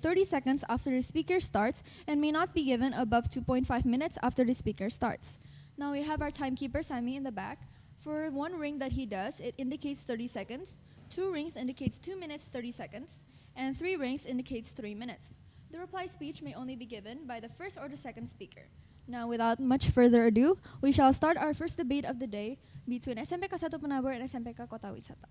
30 seconds after the speaker starts and may not be given above 2.5 minutes after the speaker starts. Now we have our timekeeper, Sammy, in the back. For one ring that he does, it indicates 30 seconds. 2 rings indicates 2 minutes 30 seconds. And 3 rings indicates 3 minutes. The reply speech may only be given by the first or the second speaker. Now, without much further ado, we shall start our first debate of the day between SMPK 1 PENABUR and SMPK Kota Wisata.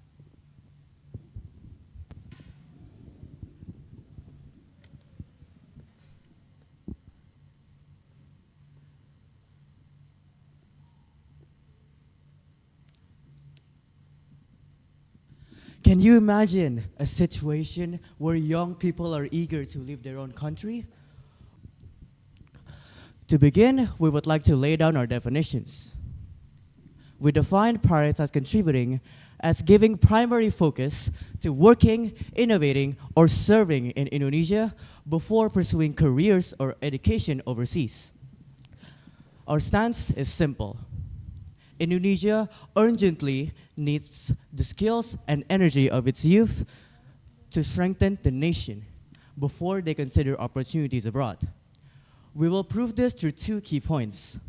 Can you imagine a situation where young people are eager to leave their own country? To begin, we would like to lay down our definitions. We define prioritize contributing as giving primary focus to working, innovating, or serving in Indonesia before pursuing careers or education overseas. Our stance is simple. Indonesia urgently needs the skills and energy of its youth to strengthen the nation before they consider opportunities abroad. We will prove this through 2 key points.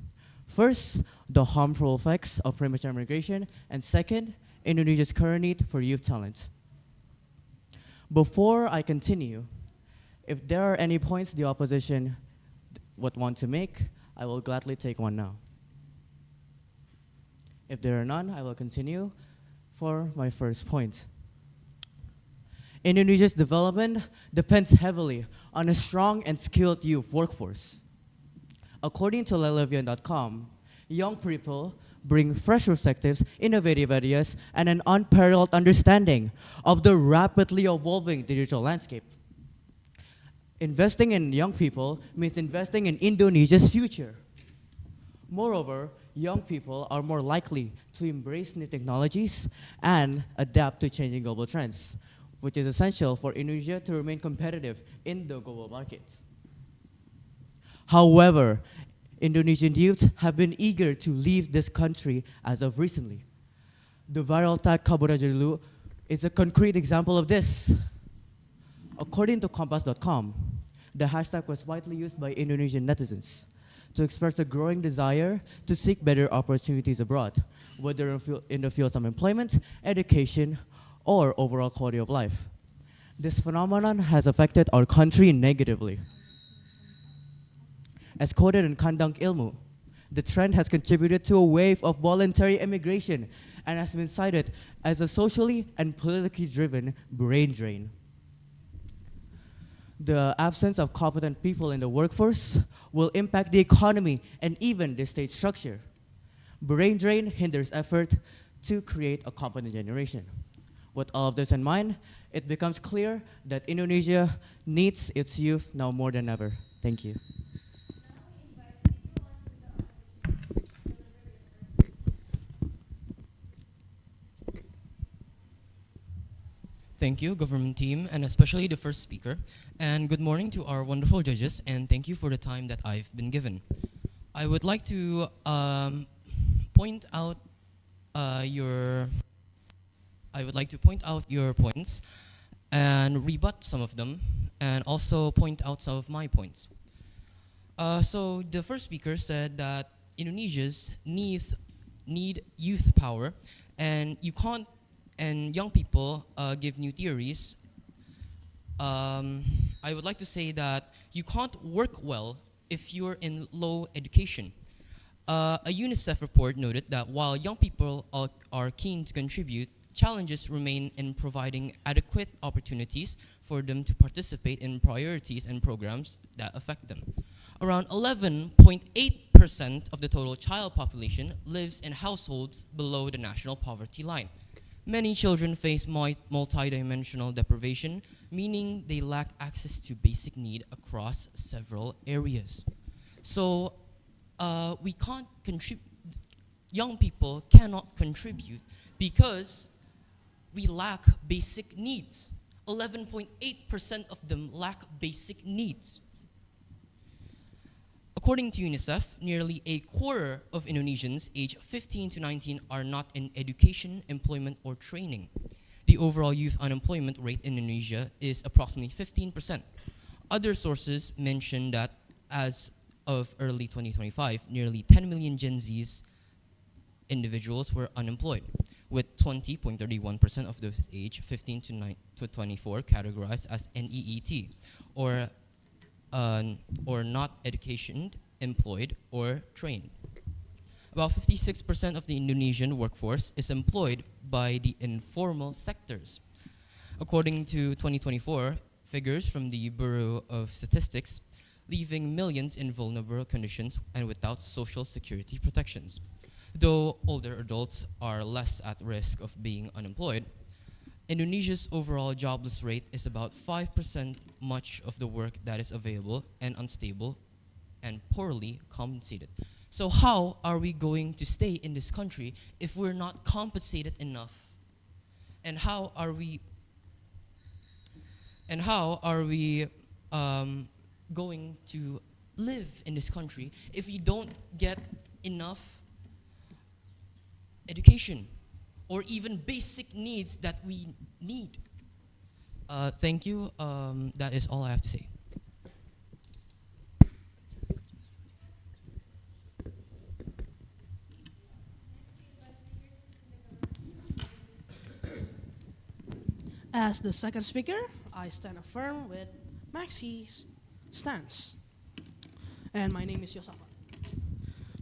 First, the harmful effects of premature migration, and second, Indonesia's current need for youth talent. Before I continue, if there are any points the opposition would want to make, I will gladly take one now. If there are none, I will continue for my first point. Indonesia's development depends heavily on a strong and skilled youth workforce. According to lelevian.com, young people bring fresh perspectives, innovative ideas, and an unparalleled understanding of the rapidly evolving digital landscape. Investing in young people means investing in Indonesia's future. Moreover, young people are more likely to embrace new technologies and adapt to changing global trends, which is essential for Indonesia to remain competitive in the global market. However, Indonesian youth have been eager to leave this country as of recently. The viral tag Kabur Aja Dulu is a concrete example of this. According to Kompas.com, the hashtag was widely used by Indonesian netizens to express a growing desire to seek better opportunities abroad, whether in the fields of employment, education, or overall quality of life. This phenomenon has affected our country negatively. As quoted in Kandang Ilmu, the trend has contributed to a wave of voluntary immigration and has been cited as a socially and politically driven brain drain. The absence of competent people in the workforce will impact the economy and even the state structure. Brain drain hinders effort to create a competent generation. With all of this in mind, it becomes clear that Indonesia needs its youth now more than ever. Thank you. Thank you, government team, and especially the first speaker. And good morning to our wonderful judges, and thank you for the time that I've been given. I would like to point out your points and rebut some of them, and also point out some of my points. So the first speaker said that Indonesians need youth power, and you can't. And young people give new theories. I would like to say that you can't work well if you're in low education. A UNICEF report noted that while young people are keen to contribute, challenges remain in providing adequate opportunities for them to participate in priorities and programs that affect them. Around 11.8% of the total child population lives in households below the national poverty line. Many children face multidimensional deprivation, meaning they lack access to basic need across several areas. So we can't contribute. Young people cannot contribute because we lack basic needs. 11.8% of them lack basic needs. According to UNICEF, nearly a quarter of Indonesians aged 15 to 19 are not in education, employment, or training. The overall youth unemployment rate in Indonesia is approximately 15%. Other sources mention that as of early 2025, nearly 10 million Gen Zs individuals were unemployed, with 20.31% of those age 15 to 24 categorized as NEET, or not educated, employed, or trained. About 56% of the Indonesian workforce is employed by the informal sectors. According to 2024 figures from the Bureau of Statistics, leaving millions in vulnerable conditions and without social security protections. Though older adults are less at risk of being unemployed, Indonesia's overall jobless rate is about 5% much of the work that is available and unstable and poorly compensated. So how are we going to stay in this country if we're not compensated enough? And how are we going to live in this country if we don't get enough education or even basic needs that we need? Thank you. That is all I have to say. As the second speaker, I stand affirm with Maxi's stance. And my name is Yosafat.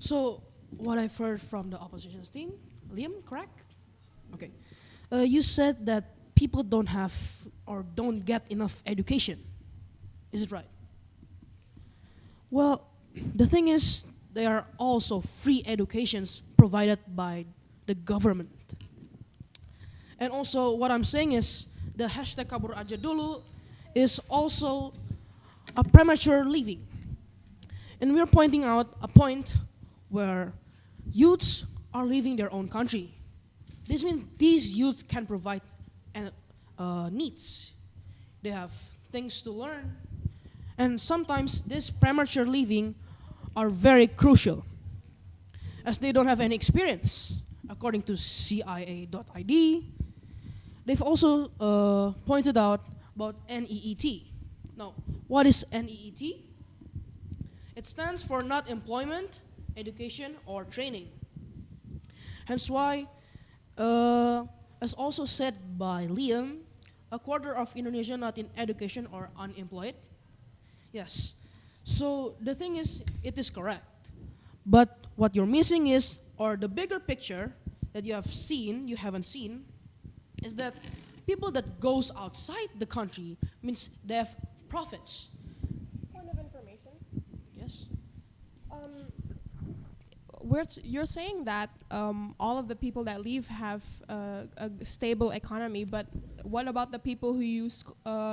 So, what I've heard from the opposition's team, Liam, correct? Okay. You said that people don't have or don't get enough education. Is it right? Well, the thing is, there are also free educations provided by the government. And also, what I'm saying is, the hashtag kabur aja dulu is also a premature leaving. And we're pointing out a point where youths are leaving their own country. This means these youths can provide needs. They have things to learn. And sometimes this premature leaving are very crucial, as they don't have any experience. According to CIA.id, they've also pointed out about NEET. Now, what is NEET? It stands for not employment, education, or training. Hence why, as also said by Liam, a quarter of Indonesia not in education or unemployed. Yes. So the thing is, it is correct. But what you're missing is, or the bigger picture that you haven't seen, is that people that goes outside the country means they have profits. Point of information. Yes. You're saying that all of the people that leave have a stable economy, but what about the people who use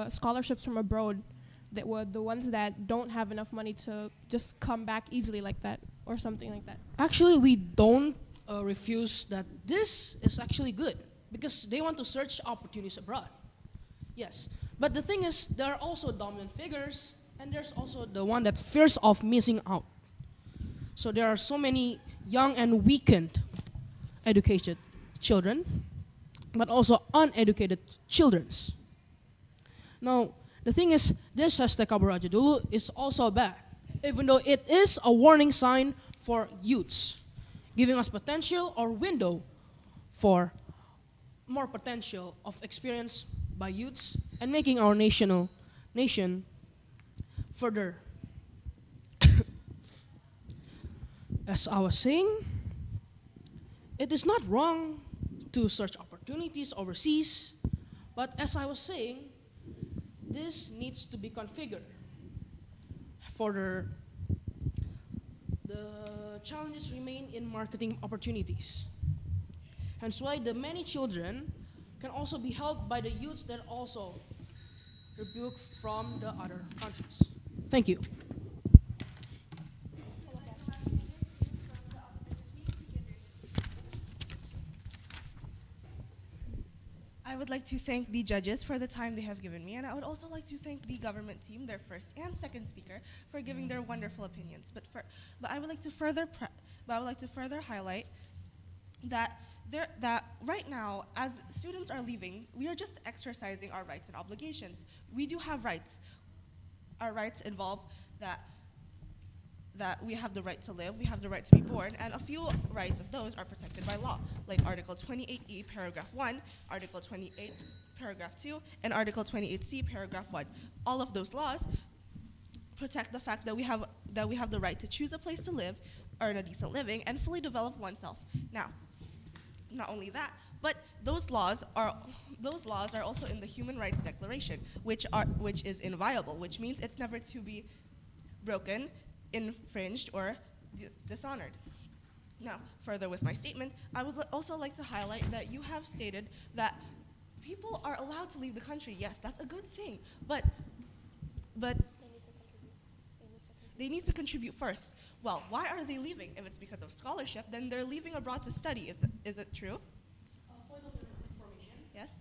scholarships from abroad, that were the ones that don't have enough money to just come back easily like that, or something like that? Actually, we don't refuse that this is actually good, because they want to search opportunities abroad. Yes. But the thing is, there are also dominant figures, and there's also the one that fears of missing out. So there are so many young and weakened educated children, but also uneducated children. Now, the thing is, this hashtag kabur aja dulu is also bad, even though it is a warning sign for youths, giving us potential or window for more potential of experience by youths and making our nation further. As I was saying, it is not wrong to search opportunities overseas, but as I was saying, this needs to be configured. Further, the challenges remain in marketing opportunities. Hence why the many children can also be helped by the youths that also rebuke from the other countries. Thank you. I would like to thank the judges for the time they have given me, and I would also like to thank the government team, their first and second speaker, for giving their wonderful opinions. But I would like to further highlight that right now, as students are leaving, we are just exercising our rights and obligations. We do have rights. our rights involve that we have the right to live, we have the right to be born, and a few rights of those are protected by law, like Article 28E, Paragraph 1, Article 28, Paragraph 2, and Article 28C, Paragraph 1. All of those laws protect the fact that we have the right to choose a place to live, earn a decent living, and fully develop oneself. Now, not only that, but those laws are also in the Human Rights Declaration, which is inviolable, which means it's never to be broken, infringed, or dishonored. Now, further with my statement, I would also like to highlight that you have stated that people are allowed to leave the country. Yes, that's a good thing, but they need to contribute first. Well, why are they leaving? If it's because of scholarship, then they're leaving abroad to study. Is it true? Point of information. Yes?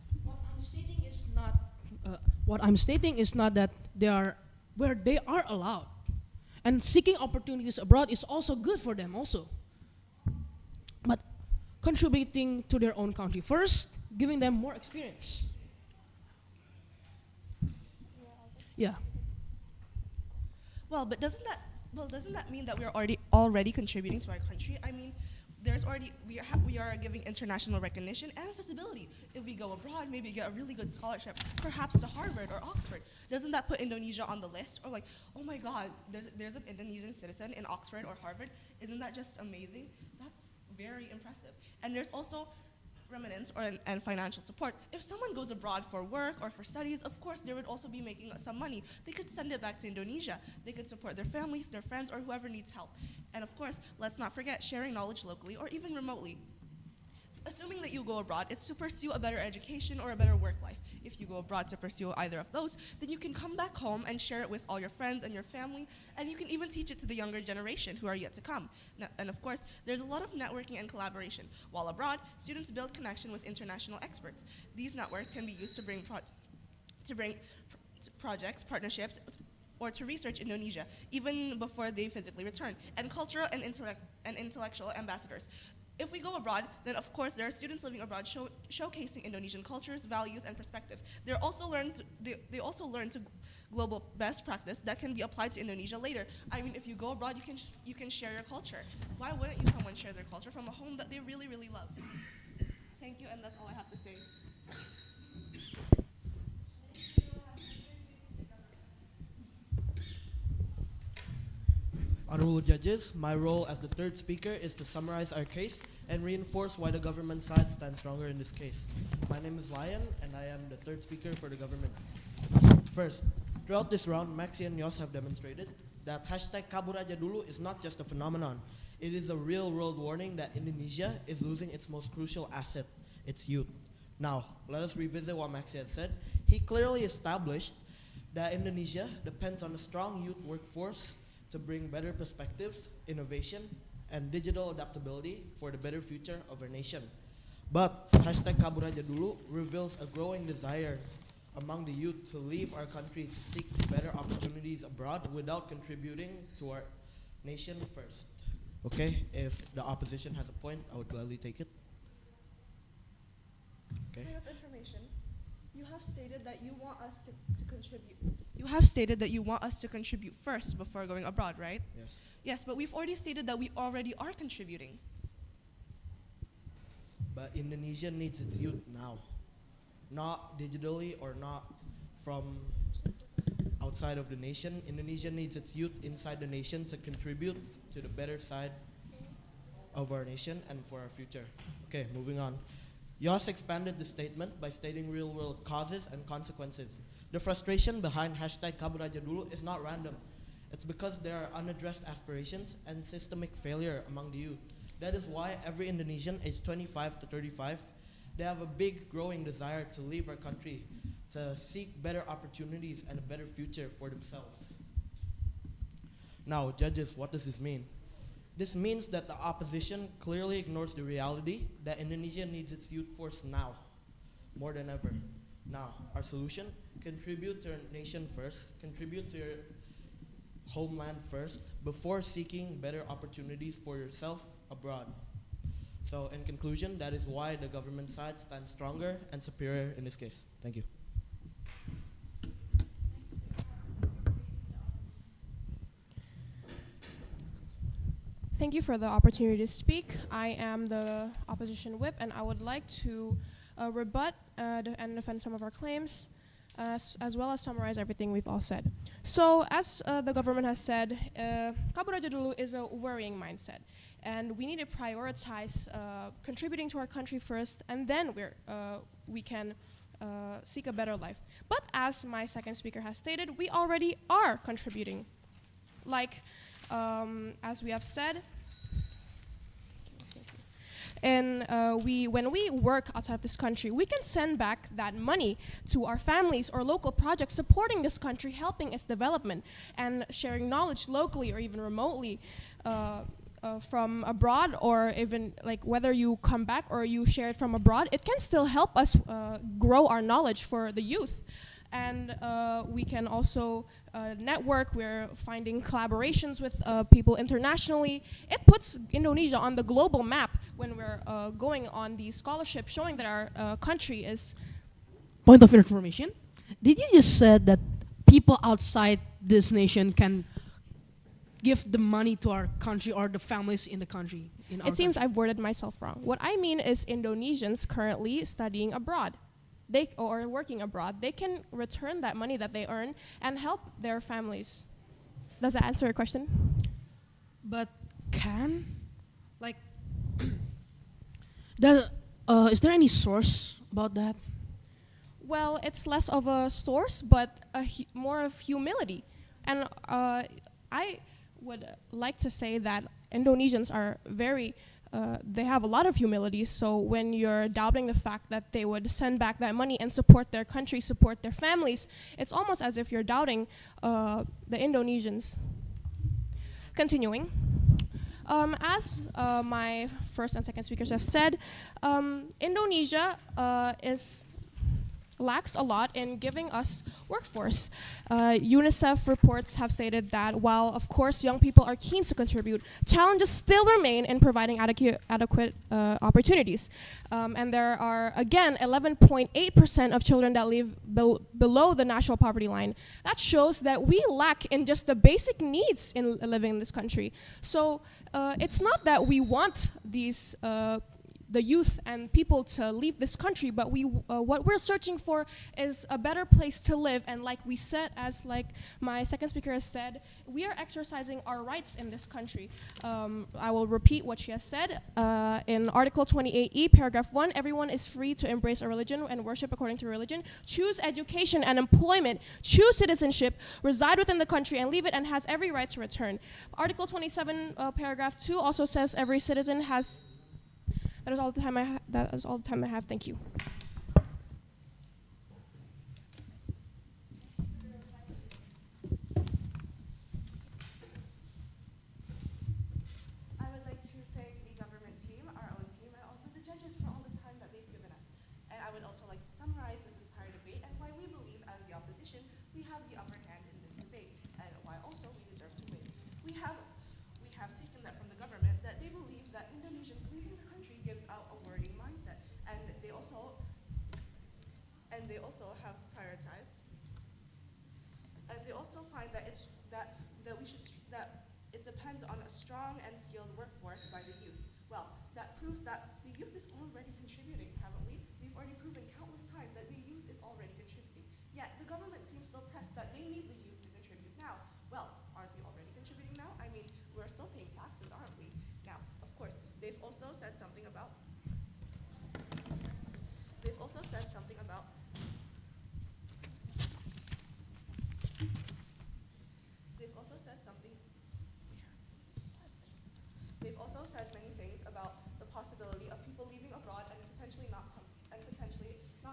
What I'm stating is not that they are where they are allowed. And seeking opportunities abroad is also good for them also. But contributing to their own country first, giving them more experience. Yeah. Well, but doesn't that mean that we're already contributing to our country? I mean, we are giving international recognition and visibility. If we go abroad, maybe get a really good scholarship, perhaps to Harvard or Oxford. Doesn't that put Indonesia on the list? Or like, oh my God, there's an Indonesian citizen in Oxford or Harvard. Isn't that just amazing? That's very impressive. And there's also remittance and financial support. If someone goes abroad for work or for studies, of course they would also be making some money. They could send it back to Indonesia. They could support their families, their friends, or whoever needs help. And of course, let's not forget sharing knowledge locally or even remotely. Assuming that you go abroad, it's to pursue a better education or a better work life. If you go abroad to pursue either of those, then you can come back home and share it with all your friends and your family, and you can even teach it to the younger generation who are yet to come. And of course, there's a lot of networking and collaboration. While abroad, students build connection with international experts. These networks can be used to bring projects, partnerships, or to research Indonesia, even before they physically return, and cultural and intellectual ambassadors. If we go abroad, then of course there are students living abroad showcasing Indonesian cultures, values, and perspectives. They also learn to global best practice that can be applied to Indonesia later. I mean, if you go abroad, you can share your culture. Why wouldn't someone share their culture from a home that they really, really love? Thank you, and that's all I have to say. Honorable judges, my role as the third speaker is to summarize our case and reinforce why the government side stands stronger in this case. My name is Lion, and I am the third speaker for the government. First, throughout this round, Maxi and Yos have demonstrated that hashtag Kabur Aja Dulu is not just a phenomenon. It is a real-world warning that Indonesia is losing its most crucial asset, its youth. Now, let us revisit what Maxi had said. He clearly established that Indonesia depends on a strong youth workforce to bring better perspectives, innovation, and digital adaptability for the better future of our nation. But hashtag Kabur Aja Dulu reveals a growing desire among the youth to leave our country to seek better opportunities abroad without contributing to our nation first. Okay, if the opposition has a point, I would gladly take it. Okay. Point of information. You have stated that you want us to contribute. You have stated that you want us to contribute first before going abroad, right? Yes. Yes, but we've already stated that we already are contributing. But Indonesia needs its youth now. Not digitally or not from outside of the nation. Indonesia needs its youth inside the nation to contribute to the better side of our nation and for our future. Okay, moving on. Yos expanded the statement by stating real-world causes and consequences. The frustration behind hashtag Kabur Aja Dulu is not random. It's because there are unaddressed aspirations and systemic failure among the youth. That is why every Indonesian aged 25 to 35, they have a big growing desire to leave our country, to seek better opportunities and a better future for themselves. Now, judges, what does this mean? This means that the opposition clearly ignores the reality that Indonesia needs its youth force now, more than ever. Now, our solution, contribute to our nation first, contribute to your homeland first, before seeking better opportunities for yourself abroad. So, in conclusion, that is why the government side stands stronger and superior in this case. Thank you. Thank you for the opportunity to speak. I am the opposition whip, and I would like to rebut and defend some of our claims, as well as summarize everything we've all said. So, as the government has said, Kabur aja dulu is a worrying mindset, and we need to prioritize contributing to our country first, and then we can seek a better life. But as my second speaker has stated, we already are contributing. Like, as we have said, and when we work outside of this country, we can send back that money to our families or local projects supporting this country, helping its development, and sharing knowledge locally or even remotely from abroad, or even like whether you come back or you share it from abroad, it can still help us grow our knowledge for the youth. And we can also network. We're finding collaborations with people internationally. It puts Indonesia on the global map when we're going on these scholarships, showing that our country is. Point of information. Did you just said that people outside this nation can give the money to our country or the families in the country? It seems I've worded myself wrong. What I mean is Indonesians currently studying abroad. Or working abroad, they can return that money that they earn and help their families. Does that answer your question? But is there any source about that? Well, it's less of a source, but more of humility. And I would like to say that Indonesians are they have a lot of humility, so when you're doubting the fact that they would send back that money and support their country, support their families, it's almost as if you're doubting the Indonesians. Continuing, as my first and second speakers have said, Indonesia lacks a lot in giving us workforce. UNICEF reports have stated that while, of course, young people are keen to contribute, challenges still remain in providing adequate opportunities. And there are, again, 11.8% of children that live below the national poverty line. That shows that we lack in just the basic needs in living in this country. So it's not that we want these the youth and people to leave this country, but what we're searching for is a better place to live. And like we said, as like my second speaker has said, we are exercising our rights in this country. I will repeat what she has said. In Article 28E, paragraph 1, everyone is free to embrace a religion and worship according to religion, choose education and employment, choose citizenship, reside within the country and leave it, and has every right to return. Article 27, paragraph 2 also says every citizen has. That is all the time I have. Thank you. I would like to thank the government team, our own team, and also the judges for all the time that they've given us. And I would also like to summarize this entire debate and why we believe, as the opposition, we have the upper hand in this debate, and why also we deserve to win. We have taken that from the government, that they believe that Indonesians leaving the country gives out a worrying mindset, and they also have prioritized, and they also find that it depends on a strong and skilled workforce by the youth. Well, that proves that the youth is already contributing, haven't we? We've already proven countless times that the youth is already contributing. Yet the government team still pressed that they need the youth to contribute now. Well, aren't they already contributing now? I mean, we're still paying taxes, aren't we? Now, of course, they've also said something about many things about the possibility of people leaving abroad and potentially not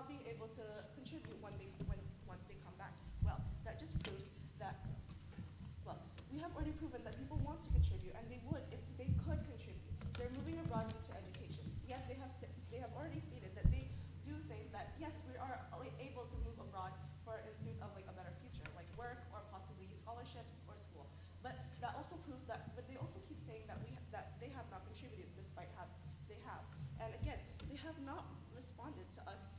being able to contribute once they come back. Well, that just proves that, well, we have already proven that people want to contribute, and they would if they could contribute. They're moving abroad due to education. Yet they have already stated that they do think that yes, we are able to move abroad in suit of like a better future, like work or possibly scholarships or school. But that also proves that. But they also keep saying that they have not contributed, despite they have. And again, they have not responded to us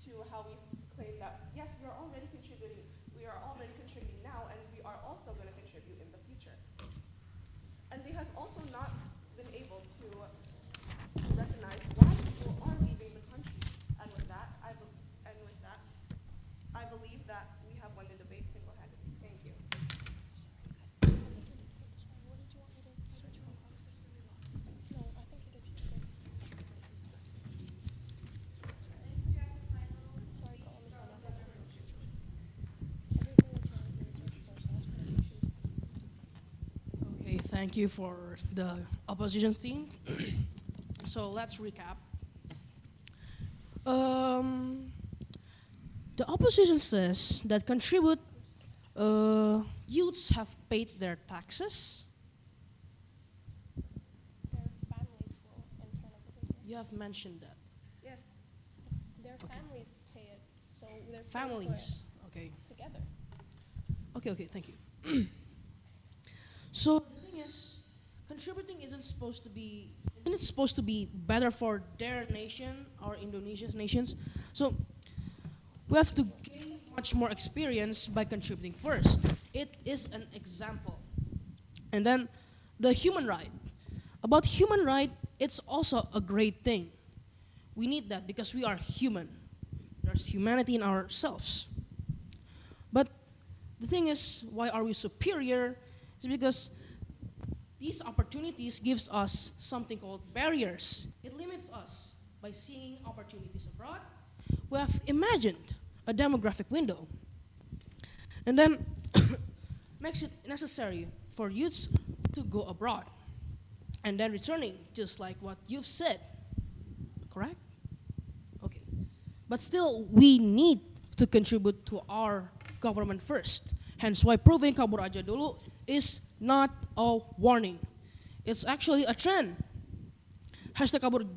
to how we claim that yes, we are already contributing. We are already contributing now, and we are also going to contribute in the future. and they have also not been able to recognize why people are leaving the country. And with that, I believe that we have won the debate single-handedly. Thank you. Okay, thank you for the opposition team. So let's recap. The opposition says that youths have paid their taxes. Their families will in turn contribute. You have mentioned that. Yes. Their families pay it, so they're paying for Families. Okay. it together. Okay, thank you. So the thing is, contributing isn't it supposed to be better for their nation or Indonesia's nations? So we have to gain much more experience by contributing first. It is an example. And then the human right. About human right, it's also a great thing. We need that because we are human. There's humanity in ourselves. But the thing is, why are we superior? It's because these opportunities gives us something called barriers. It limits us by seeing opportunities abroad. We have imagined a demographic window. And then makes it necessary for youths to go abroad. And then returning, just like what you've said. Correct? Okay. But still, we need to contribute to our government first. Hence why proving kabur aja dulu is not a warning. It's actually a trend. Hashtag kabur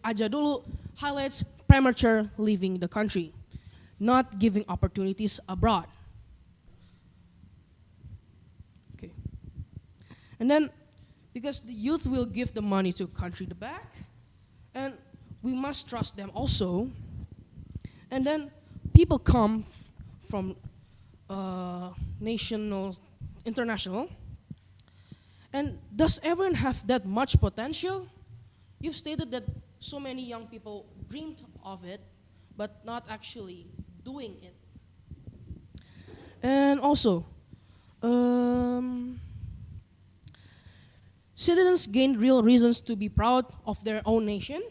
aja dulu highlights premature leaving the country, not giving opportunities abroad. Okay. And then, because the youth will give the money to country the back, and we must trust them also. And then people come from national, international. And does everyone have that much potential? You've stated that so many young people dreamed of it, but not actually doing it. And also, citizens gain real reasons to be proud of their own nation,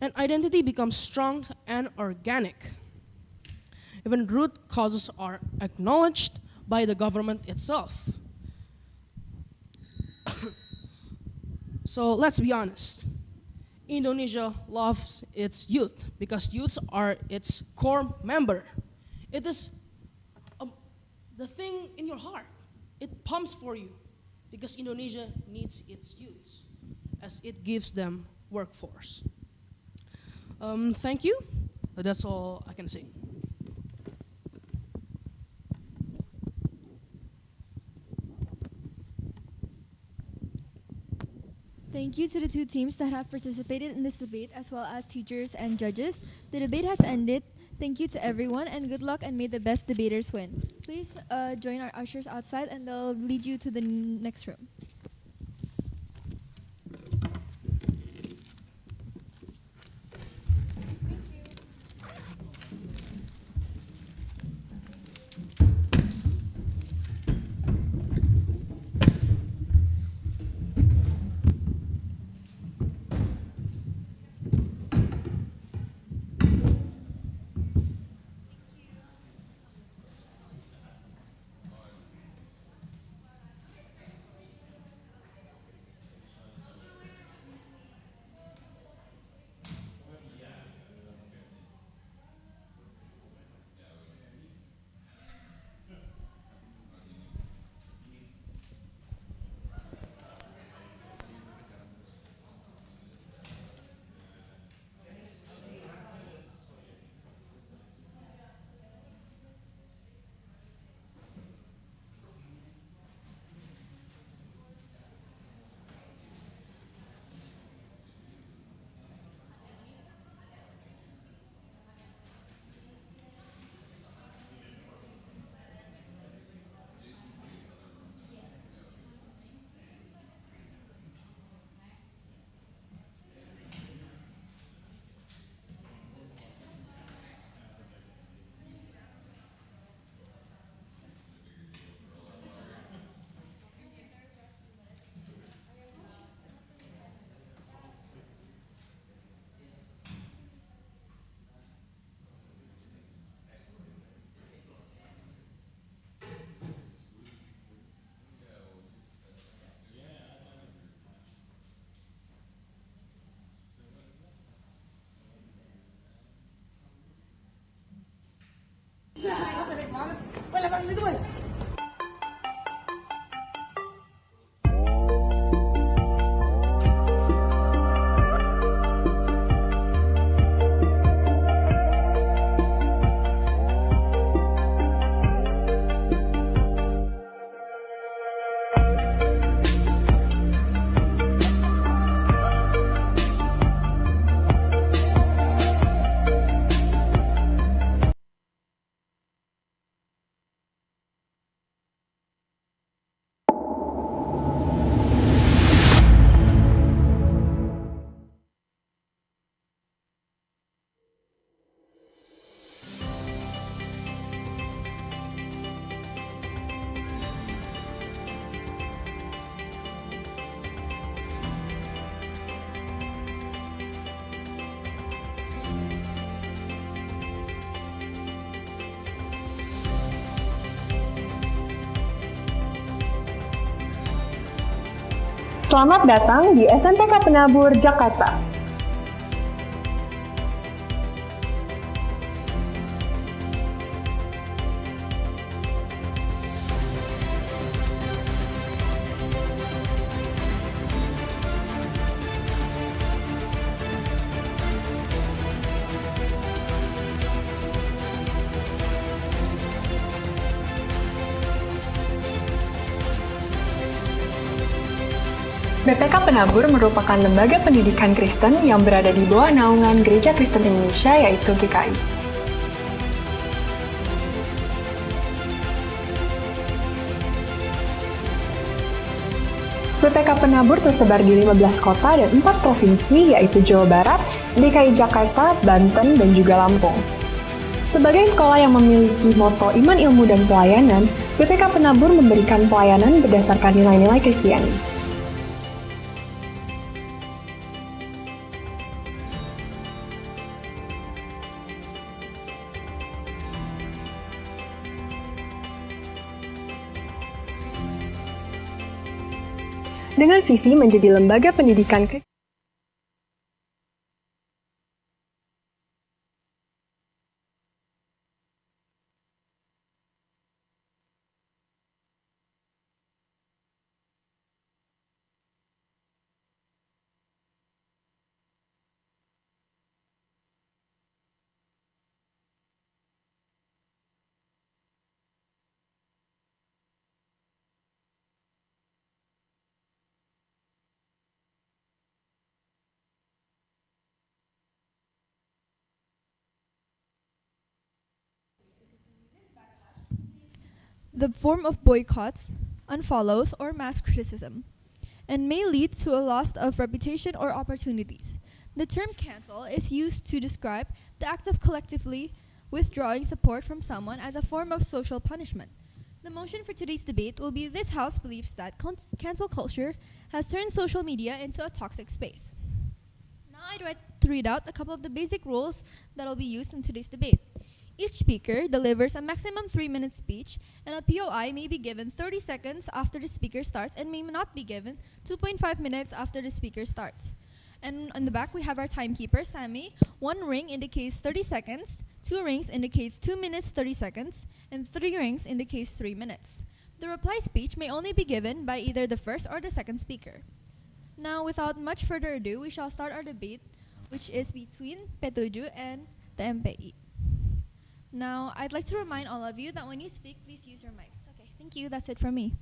and identity becomes strong and organic. Even root causes are acknowledged by the government itself. So let's be honest. Indonesia loves its youth because youths are its core member. It is the thing in your heart. It pumps for you because Indonesia needs its youths as it gives them workforce. Thank you. That's all I can say. Thank you to the two teams that have participated in this debate, as well as teachers and judges. The debate has ended. Thank you to everyone, and good luck, and may the best debaters win. Please join our ushers outside, and they'll lead you to the next room. Selamat datang di SMPK Penabur, Jakarta. BPK Penabur merupakan lembaga pendidikan Kristen yang berada di bawah naungan Gereja Kristen Indonesia, yaitu GKI. BPK Penabur tersebar di 15 kota dan 4 provinsi, yaitu Jawa Barat, DKI Jakarta, Banten, dan juga Lampung. Sebagai sekolah yang memiliki moto iman, ilmu, dan pelayanan, BPK Penabur memberikan pelayanan berdasarkan nilai-nilai Kristiani. Dengan visi menjadi lembaga pendidikan Kristen. The form of boycotts, unfollows, or mass criticism, and may lead to a loss of reputation or opportunities. The term cancel is used to describe the act of collectively withdrawing support from someone as a form of social punishment. The motion for today's debate will be this House believes that cancel culture has turned social media into a toxic space. Now I'd like to read out a couple of the basic rules that will be used in today's debate. Each speaker delivers a maximum 3-minute speech, and a POI may be given 30 seconds after the speaker starts and may not be given 2.5 minutes after the speaker starts. And on the back, we have our timekeeper, Sammy. 1 ring indicates 30 seconds, 2 rings indicates 2 minutes 30 seconds, and 3 rings indicates 3 minutes. The reply speech may only be given by either the first or the second speaker. Now, without much further ado, we shall start our debate, which is between P7 and the MPI. Now, I'd like to remind all of you that when you speak, please use your mics. Okay, thank you. That's it from me.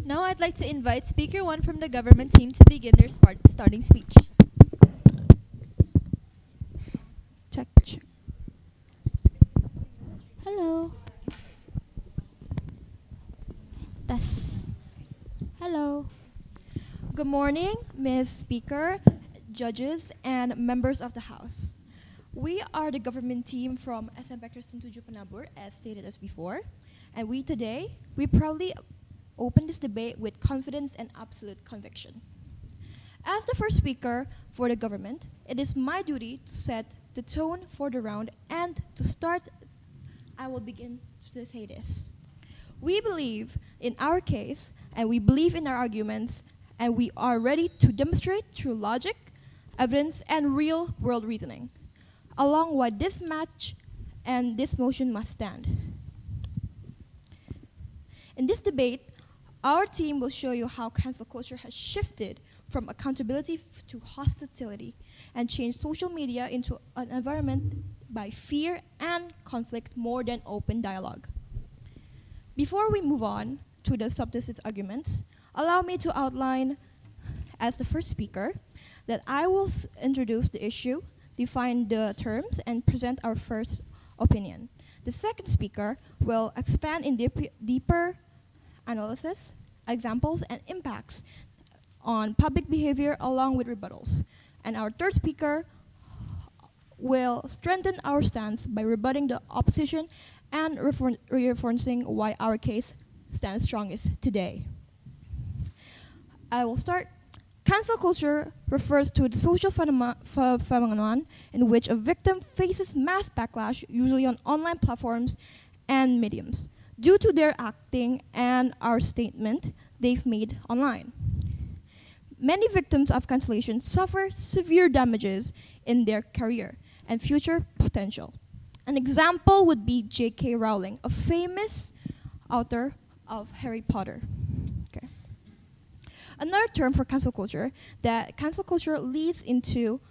Now, I'd like to invite Speaker 1 from the government team to begin their starting speech. Check, check. Hello. Hello. Good morning, Ms. Speaker, judges, and members of the House. We are the government team from SMPK Kristen 7 Penabur, as stated as before, and we proudly open this debate with confidence and absolute conviction. As the first speaker for the government, it is my duty to set the tone for the round, and to start, I will begin to say this. We believe in our case, and we believe in our arguments, and we are ready to demonstrate through logic, evidence, and real-world reasoning. along why this match and this motion must stand. In this debate, our team will show you how cancel culture has shifted from accountability to hostility and changed social media into an environment by fear and conflict more than open dialogue. Before we move on to the substantive arguments, allow me to outline, as the first speaker, that I will introduce the issue, define the terms, and present our first opinion. The second speaker will expand in deeper analysis, examples, and impacts on public behavior along with rebuttals. And our third speaker will strengthen our stance by rebutting the opposition and reinforcing why our case stands strongest today. I will start. Cancel culture refers to the social phenomenon in which a victim faces mass backlash, usually on online platforms and mediums, due to their acting and our statement they've made online. Many victims of cancellation suffer severe damages in their career and future potential. An example would be J.K. Rowling, a famous author of Harry Potter. Okay. Another term for cancel culture, that cancel culture leads into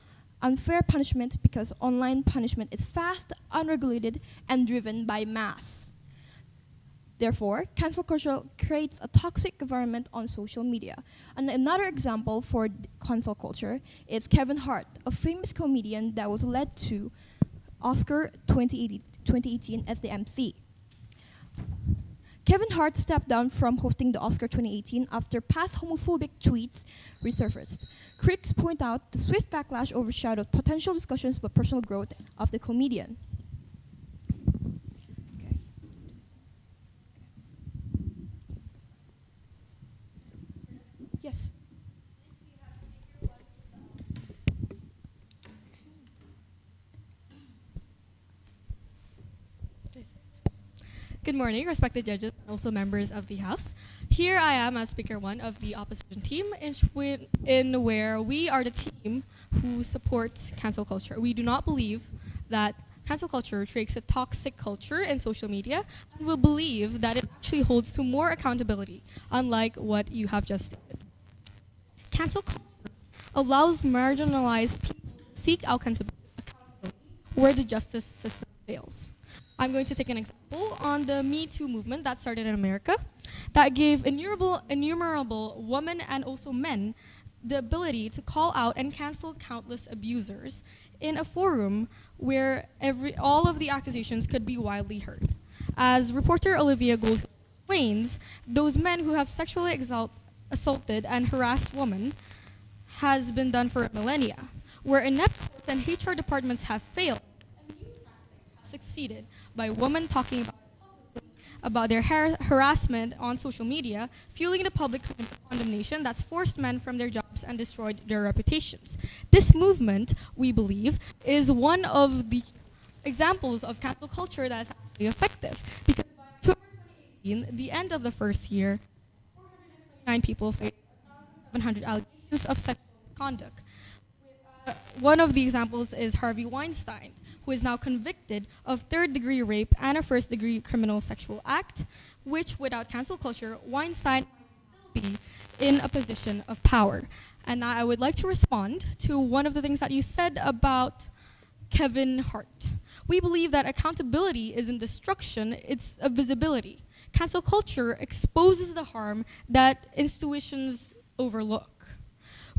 unfair punishment because online punishment is fast, unregulated, and driven by mass. Therefore, cancel culture creates a toxic environment on social media. And another example for cancel culture is Kevin Hart, a famous comedian that was led to Oscar 2018 as the MC. Kevin Hart stepped down from hosting the Oscar 2018 after past homophobic tweets resurfaced. Critics point out the swift backlash overshadowed potential discussions about personal growth of the comedian. Okay. Yes. Good morning, respected judges, and also members of the House. Here I am as Speaker 1 of the opposition team, in where we are the team who supports cancel culture. We do not believe that cancel culture creates a toxic culture in social media, and we believe that it actually holds to more accountability, unlike what you have just stated. Cancel culture allows marginalized people to seek accountability where the justice system fails. I'm going to take an example on the Me Too movement that started in America that gave innumerable women and also men the ability to call out and cancel countless abusers in a forum where all of the accusations could be widely heard. As reporter Olivia Gold explains, those men who have sexually assaulted and harassed women has been done for millennia, where inept courts and HR departments have failed. Succeeded by women talking about their harassment on social media, fueling the public condemnation that's forced men from their jobs and destroyed their reputations. This movement, we believe, is one of the examples of cancel culture that is actually effective. Because by October 2018, the end of the first year, 429 people faced 1,700 allegations of sexual misconduct. One of the examples is Harvey Weinstein, who is now convicted of third-degree rape and a first-degree criminal sexual act, which, without cancel culture, Weinstein might still be in a position of power. And now I would like to respond to one of the things that you said about Kevin Hart. We believe that accountability isn't destruction, it's a visibility. Cancel culture exposes the harm that institutions overlook.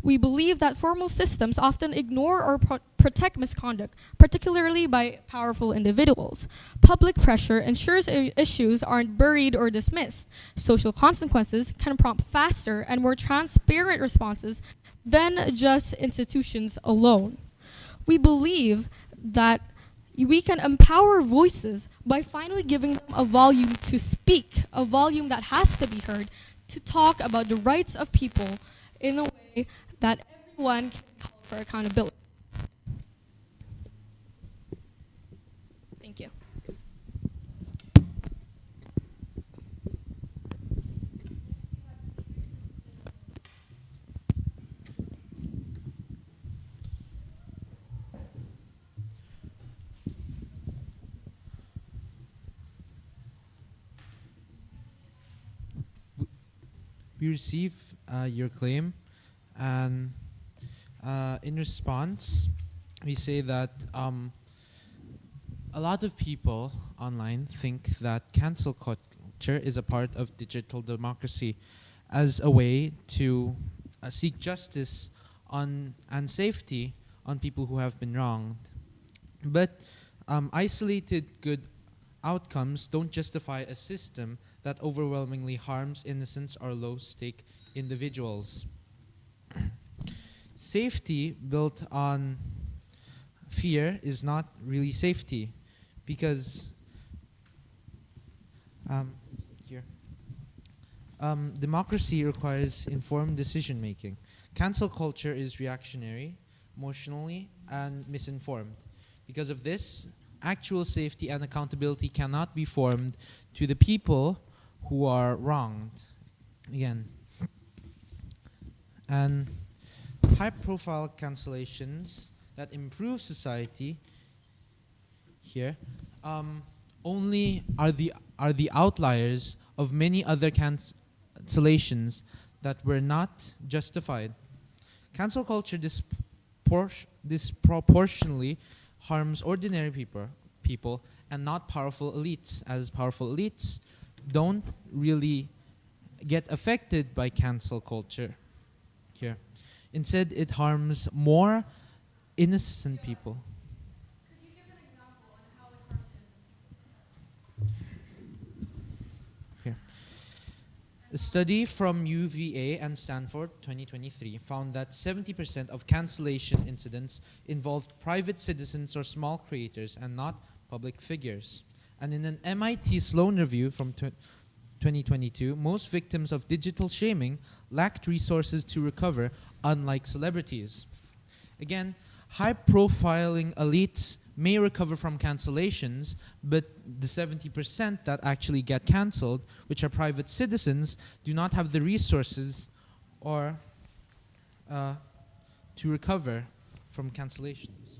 We believe that formal systems often ignore or protect misconduct, particularly by powerful individuals. Public pressure ensures issues aren't buried or dismissed. Social consequences can prompt faster and more transparent responses than just institutions alone. We believe that we can empower voices by finally giving them a volume to speak, a volume that has to be heard, to talk about the rights of people in a way that everyone can call for accountability. Thank you. we receive your claim, and in response, we say that a lot of people online think that cancel culture is a part of digital democracy as a way to seek justice on and safety on people who have been wronged. But isolated good outcomes don't justify a system that overwhelmingly harms innocent or low-stake individuals. Safety built on fear is not really safety, because democracy requires informed decision-making. Cancel culture is reactionary, emotionally, and misinformed. Because of this, actual safety and accountability cannot be formed to the people who are wronged. Again. And high-profile cancellations that improve society here only are the outliers of many other cancellations that were not justified. Cancel culture disproportionately harms ordinary people and not powerful elites, as powerful elites don't really get affected by cancel culture here. Instead, it harms more innocent people. Could you give an example on how it harms innocent? Here. A study from UVA and Stanford 2023 found that 70% of cancellation incidents involved private citizens or small creators and not public figures. And in an MIT Sloan review from 2022, most victims of digital shaming lacked resources to recover, unlike celebrities. Again, high-profiling elites may recover from cancellations, but the 70% that actually get cancelled, which are private citizens, do not have the resources or to recover from cancellations.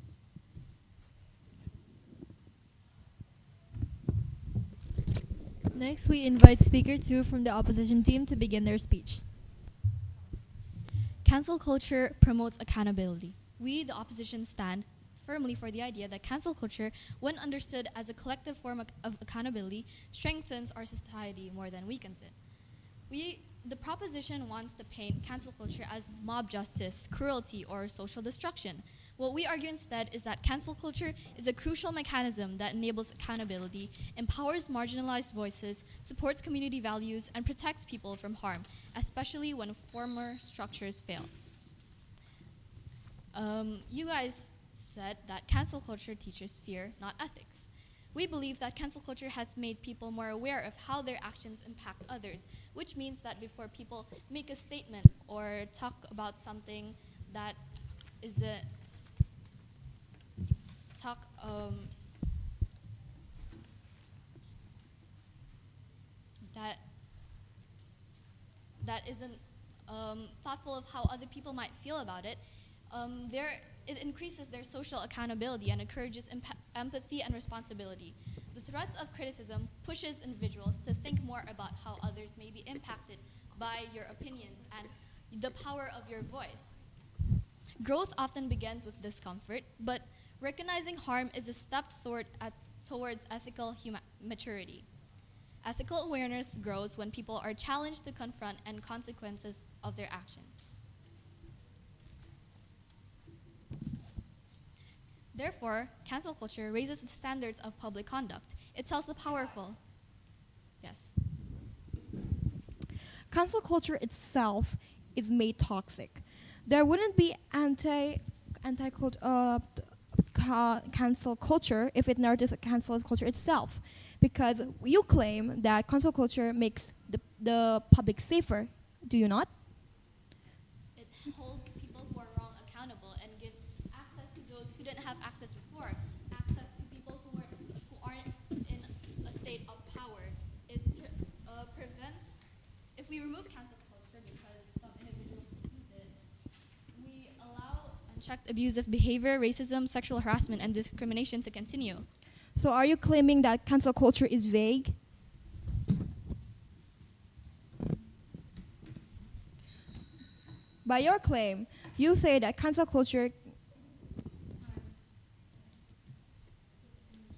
Next, we invite speaker 2 from the opposition team to begin their speech. Cancel culture promotes accountability. We, the opposition, stand firmly for the idea that cancel culture, when understood as a collective form of accountability, strengthens our society more than weakens it. The proposition wants to paint cancel culture as mob justice, cruelty, or social destruction. What we argue instead is that cancel culture is a crucial mechanism that enables accountability, empowers marginalized voices, supports community values, and protects people from harm, especially when former structures fail. You guys said that cancel culture teaches fear, not ethics. We believe that cancel culture has made people more aware of how their actions impact others, which means that before people make a statement or talk about something that is that isn't thoughtful of how other people might feel about it, it increases their social accountability and encourages empathy and responsibility. The threats of criticism pushes individuals to think more about how others may be impacted by your opinions and the power of your voice. Growth often begins with discomfort, but recognizing harm is a step towards ethical maturity. Ethical awareness grows when people are challenged to confront and consequences of their actions. Therefore, cancel culture raises the standards of public conduct. It tells the powerful. Yes. Cancel culture itself is made toxic. There wouldn't be cancel culture if it noticed cancel culture itself, because you claim that cancel culture makes the public safer. Do you not? It holds people who are wrong accountable and gives access to those who didn't have access before, access to people who aren't in a state of power. It prevents, if we remove cancel culture because some individuals use it, we allow unchecked abusive behavior, racism, sexual harassment, and discrimination to continue. So are you claiming that cancel culture is vague? By your claim, you say that cancel culture.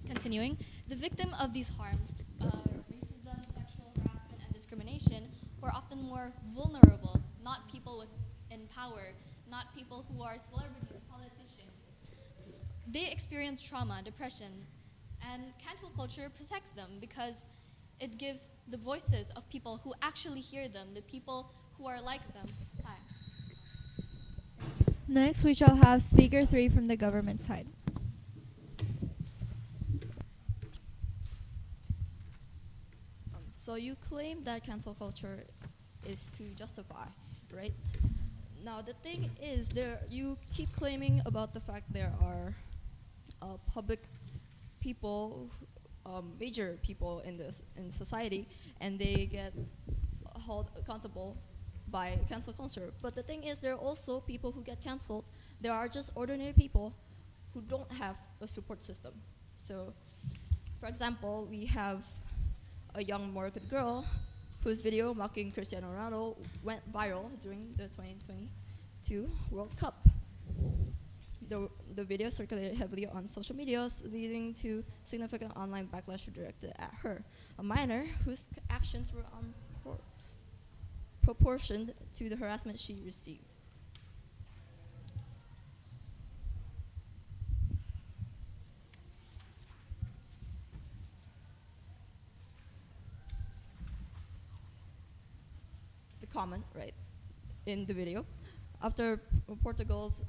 Continuing, the victim of these harms, racism, sexual harassment, and discrimination, were often more vulnerable, not people in power, not people who are celebrities, politicians. They experience trauma, depression, and cancel culture protects them because it gives the voices of people who actually hear them, the people who are like them, time. Next, we shall have speaker 3 from the government side. So you claim that cancel culture is to justify, right? Now the thing is, you keep claiming about the fact there are public people, major people in society, and they get held accountable by cancel culture. But the thing is, there are also people who get canceled. There are just ordinary people who don't have a support system. So, for example, we have a young Moroccan girl whose video mocking Cristiano Ronaldo went viral during the 2022 World Cup. The video circulated heavily on social medias, leading to significant online backlash directed at her, a minor whose actions were proportioned to the harassment she received. Comment, right, in the video. After Portugal's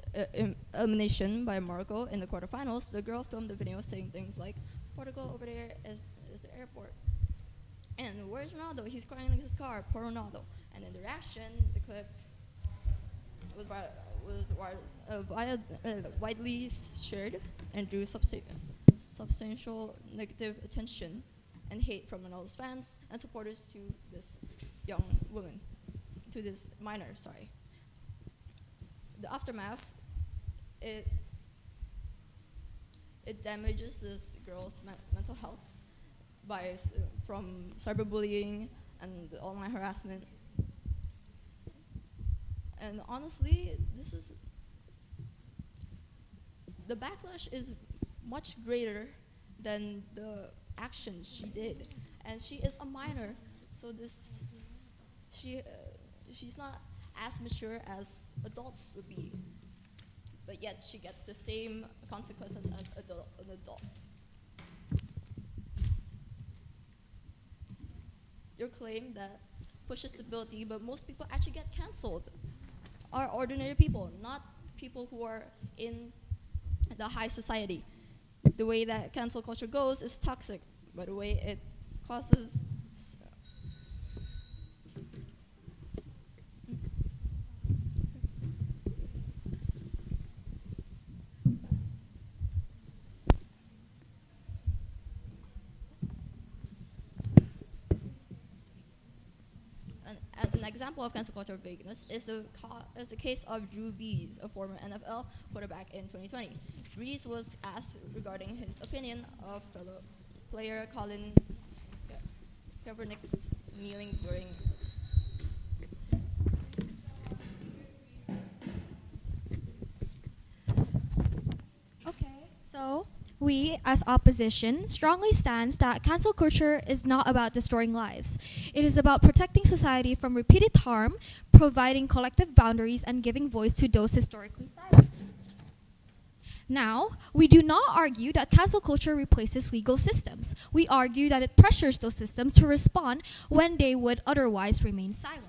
elimination by Morocco in the quarterfinals, the girl filmed the video saying things like, "Portugal over there is the airport. And where's Ronaldo? He's crying in his car, poor Ronaldo." And in the reaction, the clip was widely shared and drew substantial negative attention and hate from Ronaldo's fans and supporters to this young woman. To this minor, sorry. The aftermath, it damages this girl's mental health from cyberbullying and online harassment. And honestly, the backlash is much greater than the action she did, and she is a minor, so she's not as mature as adults would be, but yet she gets the same consequences as an adult. Your claim that pushes stability, but most people actually get canceled, are ordinary people, not people who are in the high society. The way that cancel culture goes is toxic, but the way it causes An example of cancel culture vagueness is the case of Drew Brees, a former NFL quarterback in 2020. Brees was asked regarding his opinion of fellow player Colin Kaepernick's kneeling during So, we, as opposition, strongly stands that cancel culture is not about destroying lives. It is about protecting society from repeated harm, providing collective boundaries, and giving voice to those historically silenced. Now, we do not argue that cancel culture replaces legal systems. We argue that it pressures those systems to respond when they would otherwise remain silent.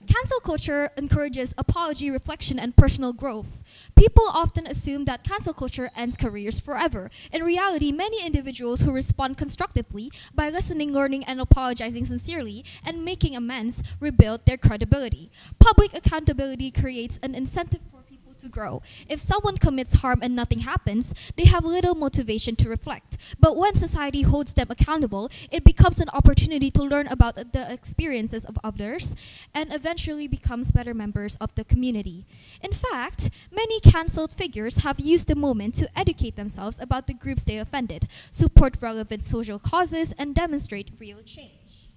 Cancel culture encourages apology, reflection, and personal growth. People often assume that cancel culture ends careers forever. In reality, many individuals who respond constructively by listening, learning, and apologizing sincerely and making amends rebuild their credibility. Public accountability creates an incentive for people to grow. If someone commits harm and nothing happens, they have little motivation to reflect. But when society holds them accountable, it becomes an opportunity to learn about the experiences of others and eventually becomes better members of the community. In fact, many cancelled figures have used the moment to educate themselves about the groups they offended, support relevant social causes, and demonstrate real change.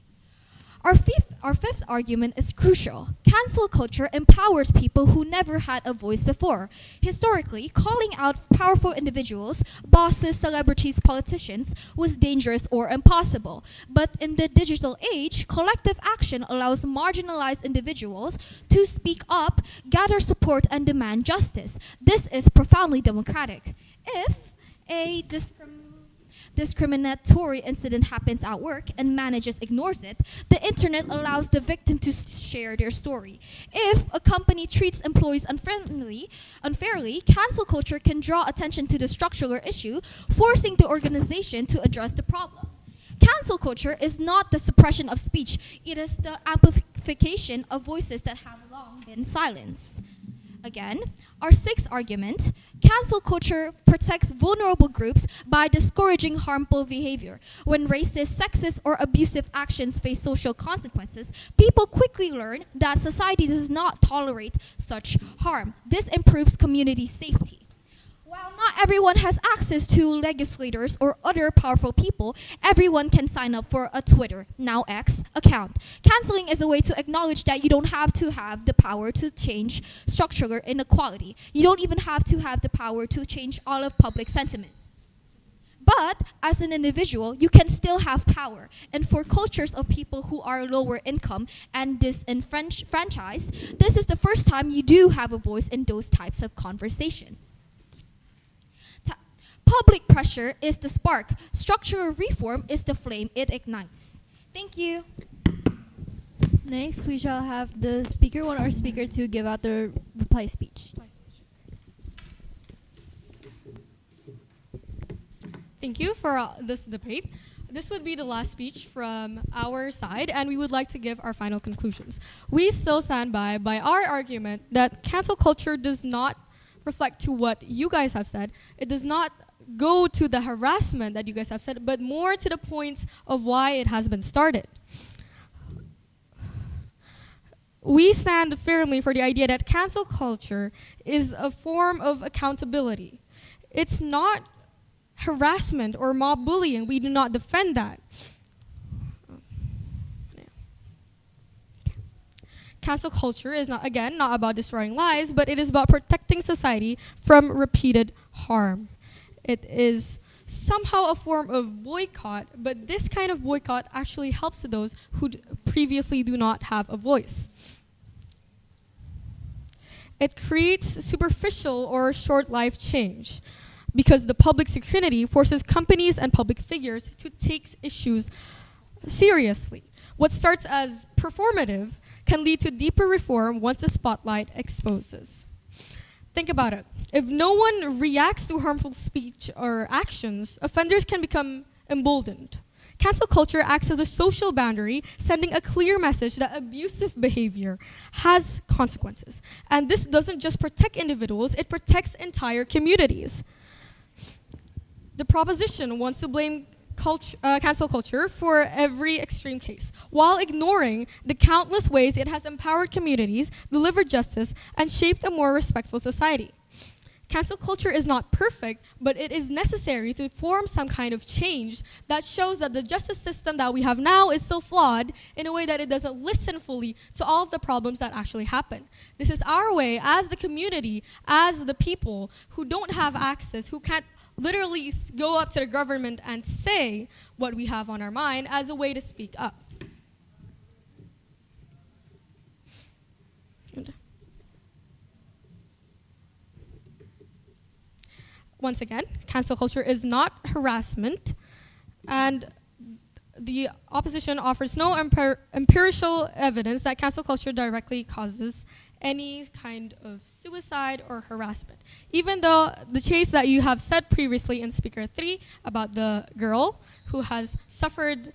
Our fifth argument is crucial. Cancel culture empowers people who never had a voice before. Historically, calling out powerful individuals, bosses, celebrities, politicians was dangerous or impossible. But in the digital age, collective action allows marginalized individuals to speak up, gather support, and demand justice. This is profoundly democratic. If a discriminatory incident happens at work and managers ignores it, the internet allows the victim to share their story. If a company treats employees unfairly, cancel culture can draw attention to the structural issue, forcing the organization to address the problem. Cancel culture is not the suppression of speech, it is the amplification of voices that have long been silenced. Again, our sixth argument, cancel culture protects vulnerable groups by discouraging harmful behavior. When racist, sexist, or abusive actions face social consequences, people quickly learn that society does not tolerate such harm. This improves community safety. While not everyone has access to legislators or other powerful people, everyone can sign up for a Twitter, now X, account. Canceling is a way to acknowledge that you don't have to have the power to change structural inequality. You don't even have to have the power to change all of public sentiment. But as an individual, you can still have power. And for cultures of people who are lower income and disenfranchised, this is the first time you do have a voice in those types of conversations. Public pressure is the spark. Structural reform is the flame it ignites. Thank you. Next, we shall have the speaker 1 or speaker 2 give out their reply speech. Thank you for this debate. This would be the last speech from our side, and we would like to give our final conclusions. We still stand by our argument that cancel culture does not reflect to what you guys have said. It does not go to the harassment that you guys have said, but more to the points of why it has been started. We stand firmly for the idea that cancel culture is a form of accountability. It's not harassment or mob bullying. We do not defend that. Cancel culture is not about destroying lives, but it is about protecting society from repeated harm. It is somehow a form of boycott, but this kind of boycott actually helps those who previously do not have a voice. It creates superficial or short-lived change because the public scrutiny forces companies and public figures to take issues seriously. What starts as performative can lead to deeper reform once the spotlight exposes. Think about it. If no one reacts to harmful speech or actions, offenders can become emboldened. Cancel culture acts as a social boundary, sending a clear message that abusive behavior has consequences. And this doesn't just protect individuals, it protects entire communities. The proposition wants to blame cancel culture for every extreme case, while ignoring the countless ways it has empowered communities, delivered justice, and shaped a more respectful society. Cancel culture is not perfect, but it is necessary to form some kind of change that shows that the justice system that we have now is still flawed in a way that it doesn't listen fully to all of the problems that actually happen. This is our way as the community, as the people who don't have access, who can't literally go up to the government and say what we have on our mind, as a way to speak up. Once again, cancel culture is not harassment, and the opposition offers no empirical evidence that cancel culture directly causes any kind of suicide or harassment. Even though the case that you have said previously in Speaker 3 about the girl who has suffered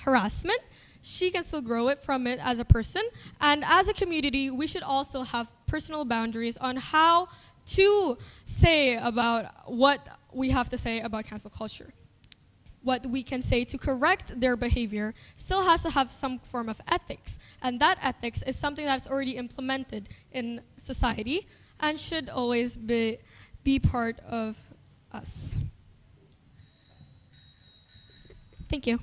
harassment, she can still grow it from it as a person. And as a community, we should also have personal boundaries on how to say about what we have to say about cancel culture. What we can say to correct their behavior still has to have some form of ethics. And that ethics is something that's already implemented in society and should always be part of us. Thank you.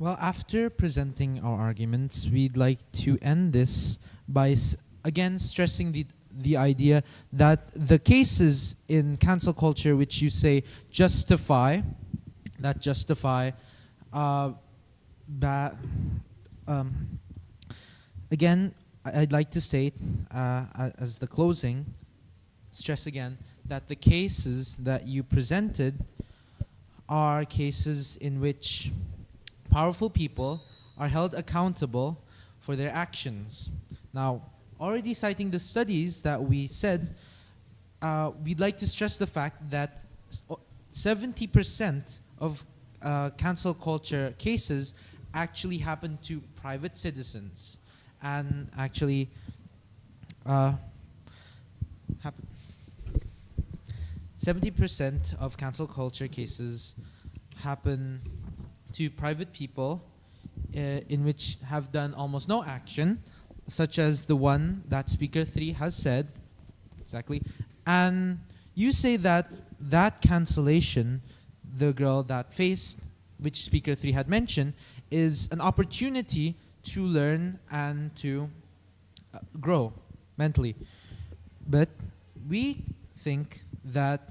Well, after presenting our arguments, we'd like to end this by again stressing the idea that the cases in cancel culture which you say justify again, I'd like to state as the closing, stress again that the cases that you presented are cases in which powerful people are held accountable for their actions. Now, already citing the studies that we said, we'd like to stress the fact that 70% of cancel culture cases actually happen to private citizens, and actually 70% of cancel culture cases happen to private people in which have done almost no action, such as the one that Speaker 3 has said. Exactly. And you say that that cancellation, the girl that faced, which Speaker 3 had mentioned, is an opportunity to learn and to grow mentally. But we think that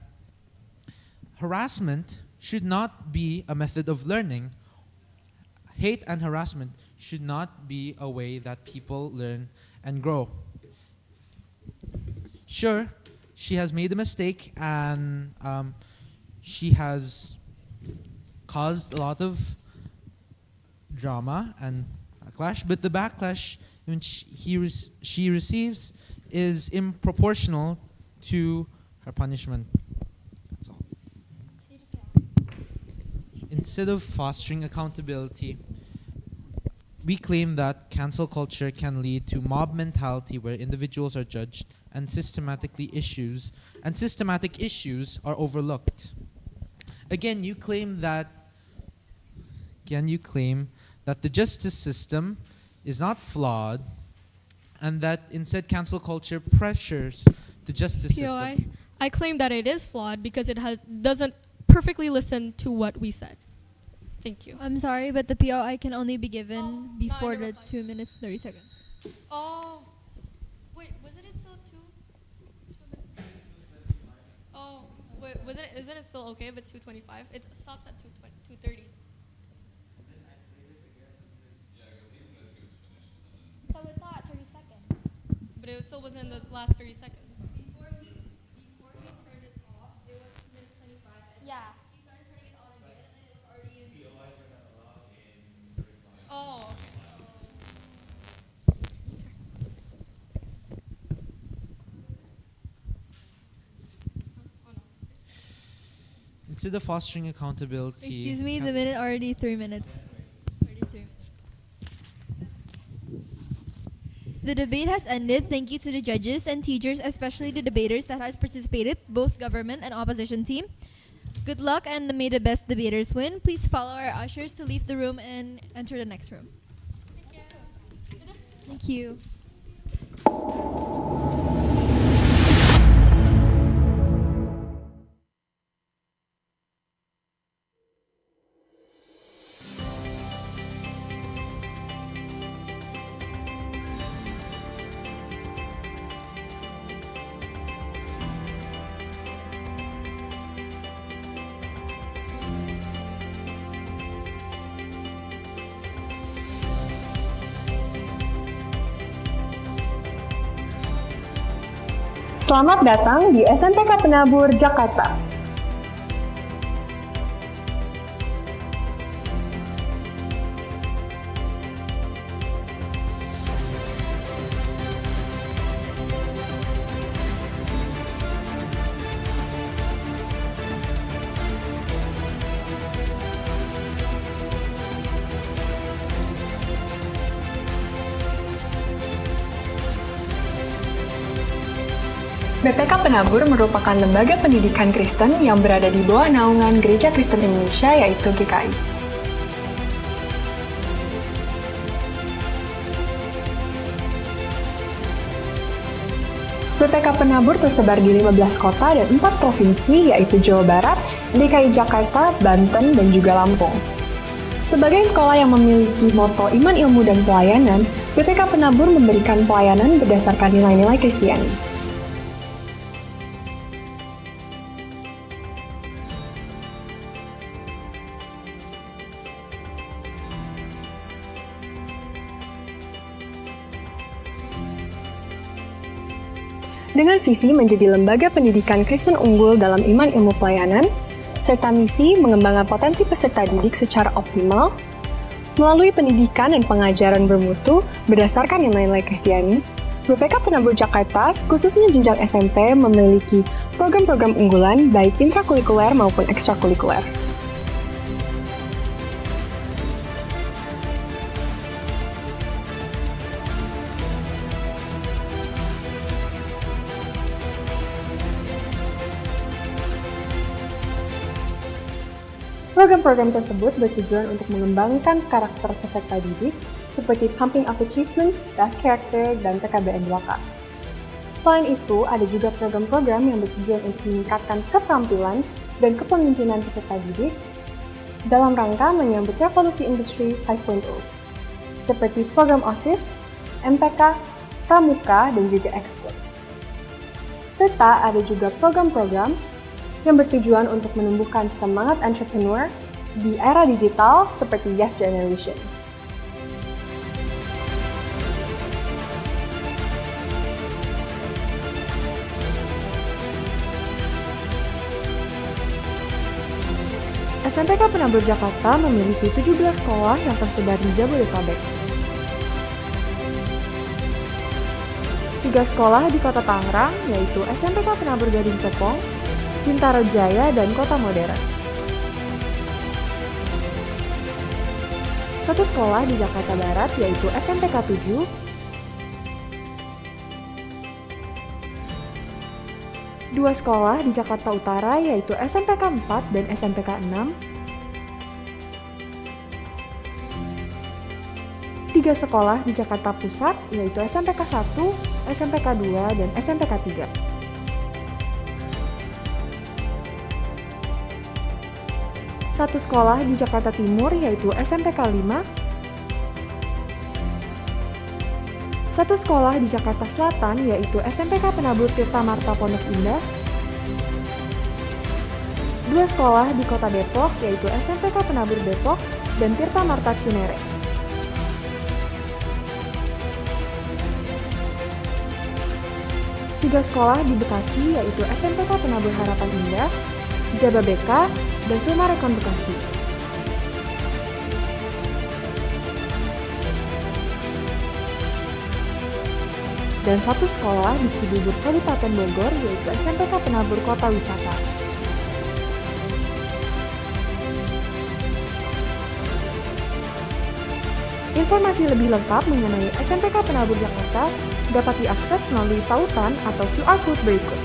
harassment should not be a method of learning. Hate and harassment should not be a way that people learn and grow. Sure, she has made a mistake and she has caused a lot of drama and backlash, but the backlash which she receives is improportional to her punishment. That's all. Instead of fostering accountability, we claim that cancel culture can lead to mob mentality where individuals are judged and systematic issues are overlooked. Again, you claim that the justice system is not flawed and that instead cancel culture pressures the justice system. I claim that it is flawed because it doesn't perfectly listen to what we said. Thank you. I'm sorry, but the POI can only be given before the 2 minutes 30 seconds. Oh, wait, wasn't it still 2 minutes? Oh, wait, isn't it still okay if it's 2:25? It stops at 2:30. So it's not at 30 seconds. But it still wasn't in the last 30 seconds. Before he turned it off, it was 2 minutes 25. Yeah. He started turning it on again, and it was already in. Oh, okay. Instead of fostering accountability. Excuse me, the minute already 3 minutes. The debate has ended. Thank you to the judges and teachers, especially the debaters that has participated, both government and opposition team. Good luck and may the best debaters win. Please follow our ushers to leave the room and enter the next room. Thank you. Selamat datang di SMPK Penabur, Jakarta. BPK Penabur merupakan lembaga pendidikan Kristen yang berada di bawah naungan Gereja Kristen Indonesia, yaitu GKI. BPK Penabur tersebar di 15 kota dan 4 provinsi, yaitu Jawa Barat, DKI Jakarta, Banten, dan juga Lampung. Sebagai sekolah yang memiliki moto iman, ilmu, dan pelayanan, BPK Penabur memberikan pelayanan berdasarkan nilai-nilai Kristiani. Dengan visi menjadi lembaga pendidikan Kristen unggul dalam iman ilmu pelayanan, serta misi mengembangkan potensi peserta didik secara optimal, melalui pendidikan dan pengajaran bermutu berdasarkan nilai-nilai Kristiani, BPK Penabur Jakarta, khususnya jenjang SMP, memiliki program-program unggulan baik intrakurikuler maupun ekstrakurikuler. Program-program tersebut bertujuan untuk mengembangkan karakter peserta didik seperti Pumping Up Achievement, Das Character, dan PKBN 2K. Selain itu, ada juga program-program yang bertujuan untuk meningkatkan keterampilan dan kepemimpinan peserta didik dalam rangka menyambut revolusi industri 5.0, seperti program OSIS, MPK, Pramuka, dan juga Ekskul. Serta ada juga program-program yang bertujuan untuk menumbuhkan semangat entrepreneur di era digital seperti Yes Generation. SMPK Penabur Jakarta memiliki 17 sekolah yang tersebar di Jabodetabek. 3 sekolah di Kota Tangerang, yaitu SMPK Penabur Gading Serpong, Bintaro Jaya, dan Kota Modern. 1 sekolah di Jakarta Barat, yaitu SMPK 7, 2 sekolah di Jakarta Utara, yaitu SMPK 4 dan SMPK 6, 3 sekolah di Jakarta Pusat, yaitu SMPK 1, SMPK 2, dan SMPK 3. 1 sekolah di Jakarta Timur, yaitu SMPK 5, 1 sekolah di Jakarta Selatan, yaitu SMPK Penabur Tirta Marta Pondok Indah, 2 sekolah di Kota Depok, yaitu SMPK Penabur Depok dan Tirta Marta Cinere. 3 sekolah di Bekasi, yaitu SMPK Penabur Harapan Indah, Jababeka, dan Sumarekon Bekasi. Dan 1 sekolah di Cibubur Kabupaten Bogor, yaitu SMPK Penabur Kota Wisata. Informasi lebih lengkap mengenai SMPK Penabur Jakarta dapat diakses melalui tautan atau QR Code berikut.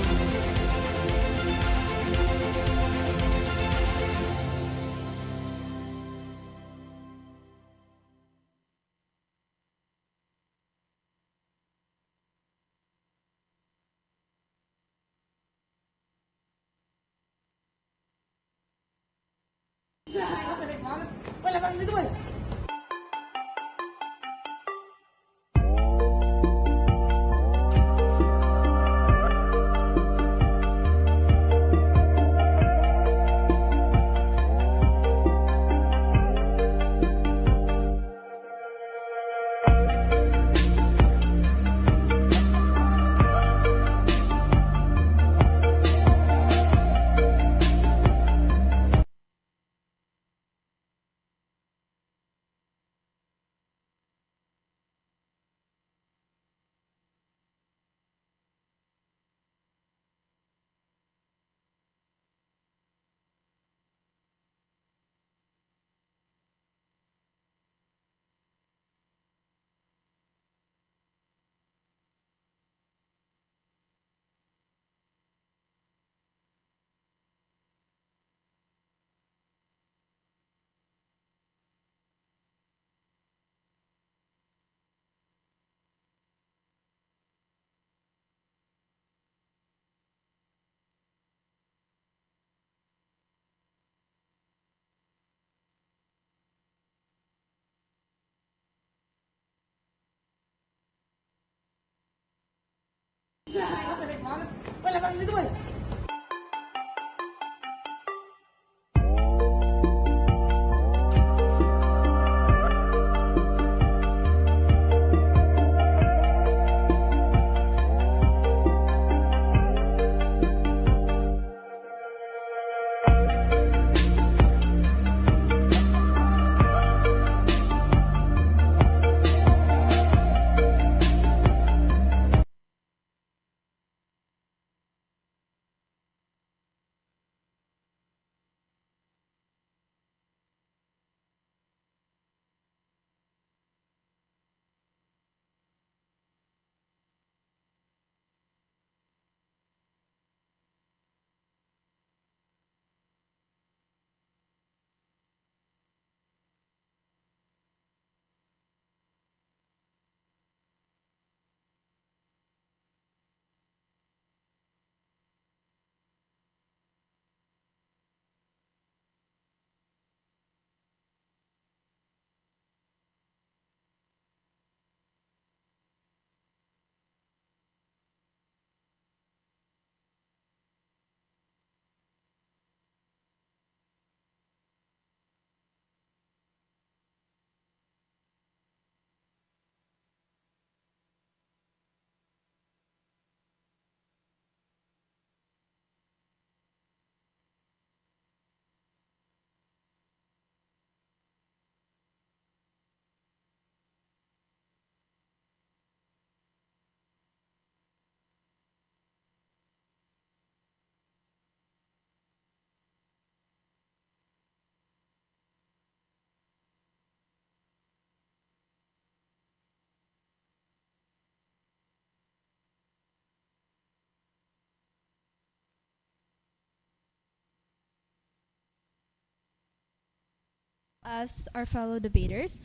As our fellow debaters,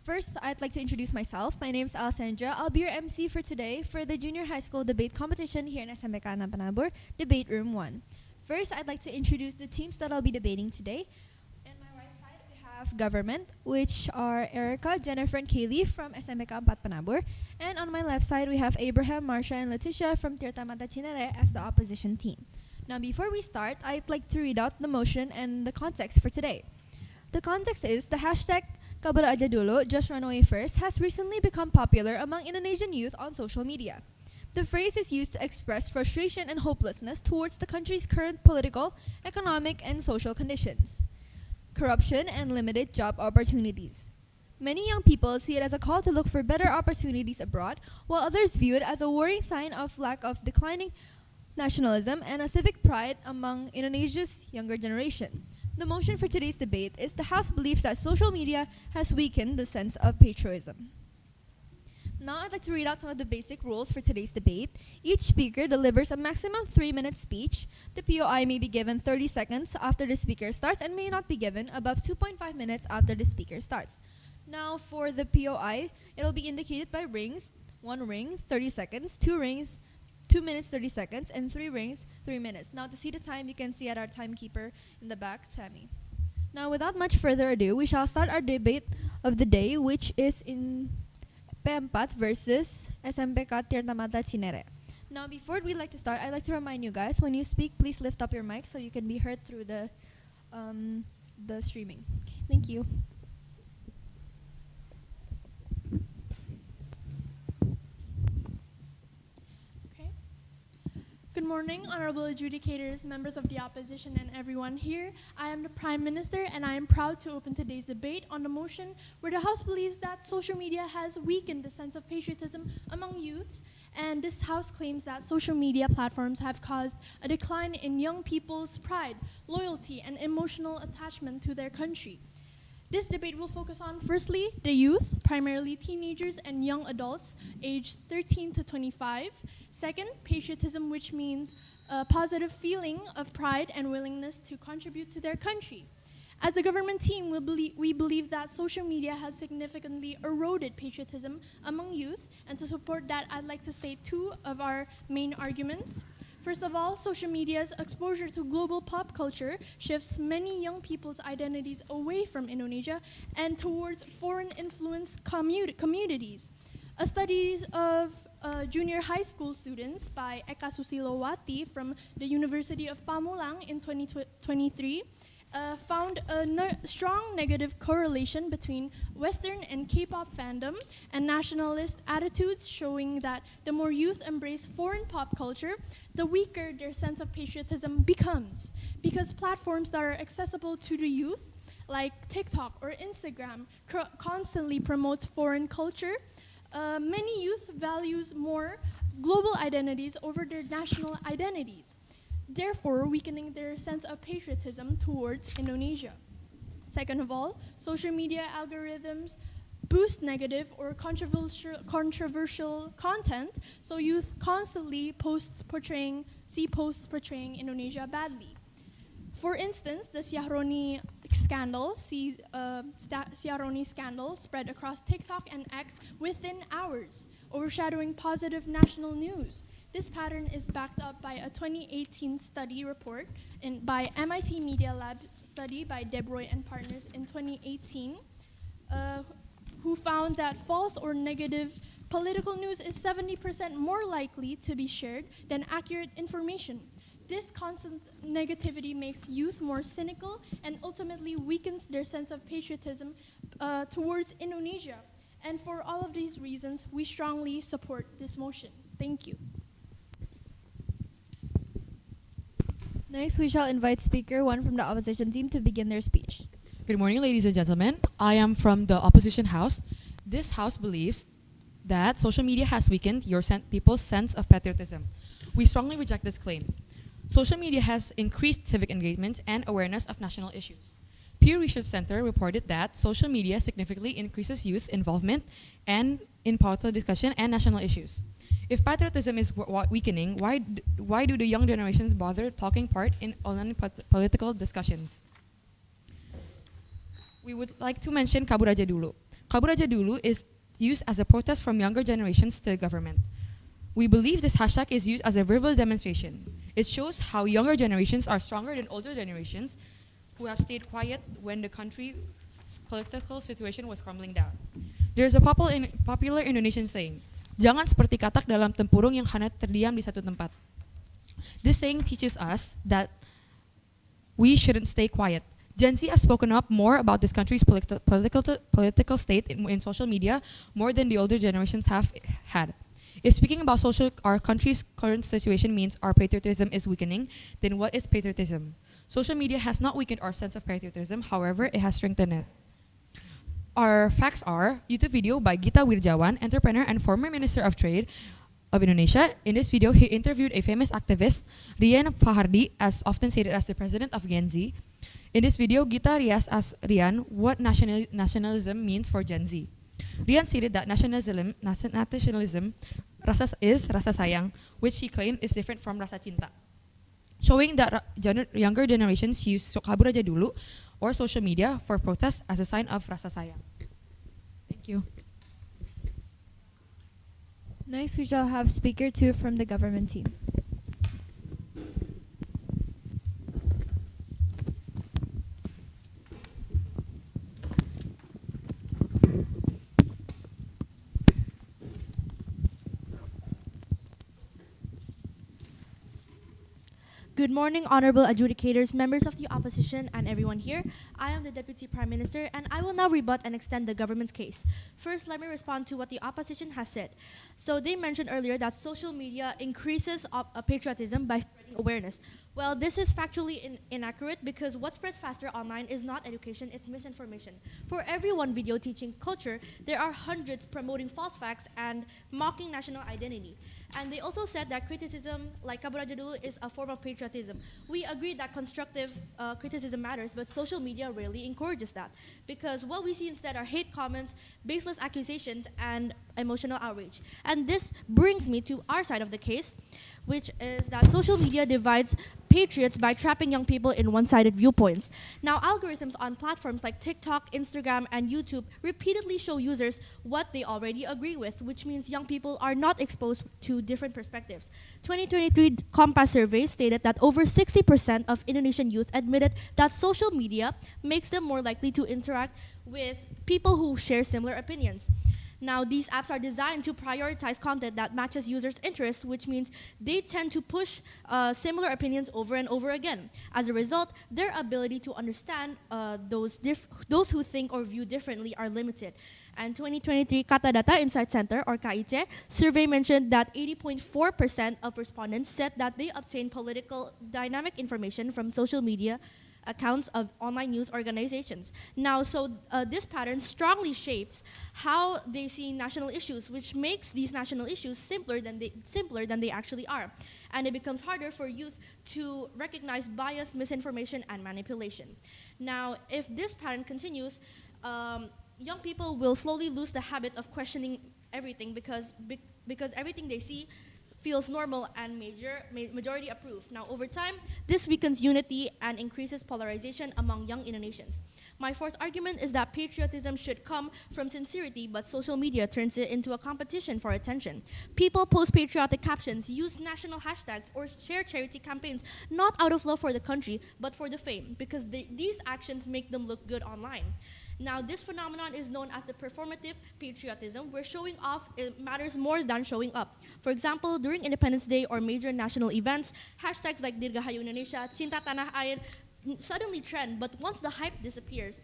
first I'd like to introduce myself. My name is Alessandra. I'll be your MC for today for the junior high school debate competition here in SMBK ng PENABUR, Debate Room 1. First, I'd like to introduce the teams that I'll be debating today. On my right side, we have government, which are Erica, Jennifer, and Kaylee from SMBK 4 PENABUR. And on my left side, we have Abraham, Marcia, and Leticia from Tirta Mata Chinere as the opposition team. Now, before we start, I'd like to read out the motion and the context for today. The context is the hashtag Kabara Aja Dulu, Just Run Away First, has recently become popular among Indonesian youth on social media. The phrase is used to express frustration and hopelessness towards the country's current political, economic, and social conditions, corruption, and limited job opportunities. Many young people see it as a call to look for better opportunities abroad, while others view it as a worrying sign of lack of declining nationalism and a civic pride among Indonesia's younger generation. The motion for today's debate is the House believes that social media has weakened the sense of patriotism. Now I'd like to read out some of the basic rules for today's debate. Each speaker delivers a maximum 3-minute speech. The POI may be given 30 seconds after the speaker starts and may not be given above 2.5 minutes after the speaker starts. Now for the POI, it'll be indicated by rings. 1 ring, 30 seconds, 2 rings, 2 minutes 30 seconds, and 3 rings, 3 minutes. Now to see the time, you can see at our timekeeper in the back, Tammy. Now without much further ado, we shall start our debate of the day, which is in P4 versus SMBK Tirta Mata Chinere. Now before we'd like to start, I'd like to remind you guys, when you speak, please lift up your mic so you can be heard through the streaming. Okay, thank you. Good morning, honorable adjudicators, members of the opposition, and everyone here. I am the Prime Minister, and I am proud to open today's debate on the motion where the House believes that social media has weakened the sense of patriotism among youth, and this House claims that social media platforms have caused a decline in young people's pride, loyalty, and emotional attachment to their country. This debate will focus on, firstly, the youth, primarily teenagers and young adults aged 13 to 25. Second, patriotism, which means a positive feeling of pride and willingness to contribute to their country. As the government team, we believe that social media has significantly eroded patriotism among youth, and to support that, I'd like to state 2 of our main arguments. First of all, social media's exposure to global pop culture shifts many young people's identities away from Indonesia and towards foreign-influenced communities. A study of junior high school students by Eka Susilowati from the University of Pamulang in 2023 found a strong negative correlation between Western and K-pop fandom and nationalist attitudes, showing that the more youth embrace foreign pop culture, the weaker their sense of patriotism becomes. Because platforms that are accessible to the youth, like TikTok or Instagram, constantly promotes foreign culture, many youth values more global identities over their national identities, therefore weakening their sense of patriotism towards Indonesia. Second of all, social media algorithms boost negative or controversial content, so youth constantly see posts portraying Indonesia badly. For instance, the Syahroni scandal spread across TikTok and X within hours, overshadowing positive national news. This pattern is backed up by a 2018 study report by MIT Media Lab study by Debroy and partners in 2018, who found that false or negative political news is 70% more likely to be shared than accurate information. This constant negativity makes youth more cynical and ultimately weakens their sense of patriotism towards Indonesia. And for all of these reasons, we strongly support this motion. Thank you. Next, we shall invite Speaker 1 from the opposition team to begin their speech. Good morning, ladies and gentlemen. I am from the opposition house. This house believes that social media has weakened people's sense of patriotism. We strongly reject this claim. Social media has increased civic engagement and awareness of national issues. Pew Research Center reported that social media significantly increases youth involvement and in political discussion and national issues. If patriotism is weakening, why do the young generations bother taking part in online political discussions? We would like to mention Kabur Aja Dulu. Kabur Aja Dulu is used as a protest from younger generations to the government. We believe this hashtag is used as a verbal demonstration. It shows how younger generations are stronger than older generations who have stayed quiet when the country's political situation was crumbling down. There is a popular Indonesian saying, "Jangan seperti katak dalam tempurung yang hanya terdiam di satu tempat." This saying teaches us that we shouldn't stay quiet. Gen Z have spoken up more about this country's political state in social media more than the older generations have had. If speaking about our country's current situation means our patriotism is weakening, then what is patriotism? Social media has not weakened our sense of patriotism, however, it has strengthened it. Our facts are YouTube video by Gita Wirjawan, entrepreneur and former Minister of Trade of Indonesia. In this video, he interviewed a famous activist, Rian Fahardi, as often stated as the president of Gen Z. In this video, Gita asked Rian what nationalism means for Gen Z. Rian stated that nationalism is rasa sayang, which he claimed is different from rasa cinta, showing that younger generations use Kabur Aja Dulu or social media for protest as a sign of rasa sayang. Thank you. Next, we shall have Speaker 2 from the government team. Good morning, honorable adjudicators, members of the opposition, and everyone here. I am the Deputy Prime Minister, and I will now rebut and extend the government's case. First, let me respond to what the opposition has said. So they mentioned earlier that social media increases patriotism by spreading awareness. Well, this is factually inaccurate because what spreads faster online is not education, it's misinformation. For every one video teaching culture, there are hundreds promoting false facts and mocking national identity. And they also said that criticism, like Kabur Aja Dulu, is a form of patriotism. We agree that constructive criticism matters, but social media rarely encourages that. Because what we see instead are hate comments, baseless accusations, and emotional outrage. And this brings me to our side of the case, which is that social media divides patriots by trapping young people in one-sided viewpoints. Now, algorithms on platforms like TikTok, Instagram, and YouTube repeatedly show users what they already agree with, which means young people are not exposed to different perspectives. 2023 Compass survey stated that over 60% of Indonesian youth admitted that social media makes them more likely to interact with people who share similar opinions. Now, these apps are designed to prioritize content that matches users' interests, which means they tend to push similar opinions over and over again. As a result, their ability to understand those who think or view differently are limited. And 2023 Kata Data Insight Center, or KICE, survey mentioned that 80.4% of respondents said that they obtain political dynamic information from social media accounts of online news organizations. Now, this pattern strongly shapes how they see national issues, which makes these national issues simpler than they actually are. And it becomes harder for youth to recognize bias, misinformation, and manipulation. Now, if this pattern continues, young people will slowly lose the habit of questioning everything because everything they see feels normal and majority approved. Now, over time, this weakens unity and increases polarization among young Indonesians. My fourth argument is that patriotism should come from sincerity, but social media turns it into a competition for attention. People post patriotic captions, use national hashtags, or share charity campaigns not out of love for the country, but for the fame, because these actions make them look good online. Now, this phenomenon is known as the performative patriotism, where showing off matters more than showing up. For example, during Independence Day or major national events, hashtags like Dirgahayu Indonesia, Cinta Tanah Air suddenly trend, but once the hype disappears,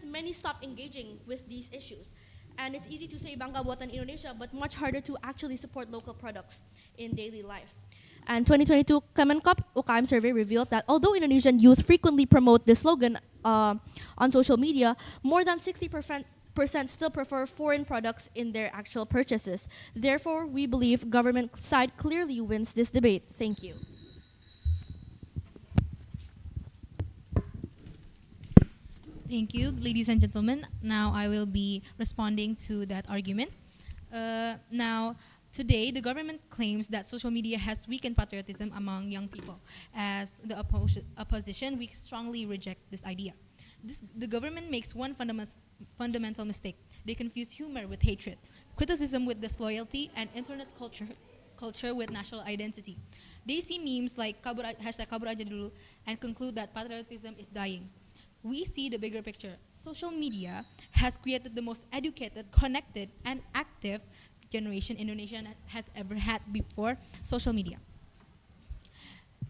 many stop engaging with these issues. And it's easy to say Bangga Buatan Indonesia, but much harder to actually support local products in daily life. And 2022 Kemenkop UKM survey revealed that although Indonesian youth frequently promote this slogan on social media, more than 60% still prefer foreign products in their actual purchases. Therefore, we believe government side clearly wins this debate. Thank you. Thank you, ladies and gentlemen. Now I will be responding to that argument. Today, the government claims that social media has weakened patriotism among young people. As the opposition, we strongly reject this idea. The government makes one fundamental mistake. They confuse humor with hatred, criticism with disloyalty, and internet culture with national identity. They see memes like hashtag Kabur Aja Dulu and conclude that patriotism is dying. We see the bigger picture. Social media has created the most educated, connected, and active generation Indonesia has ever had before social media.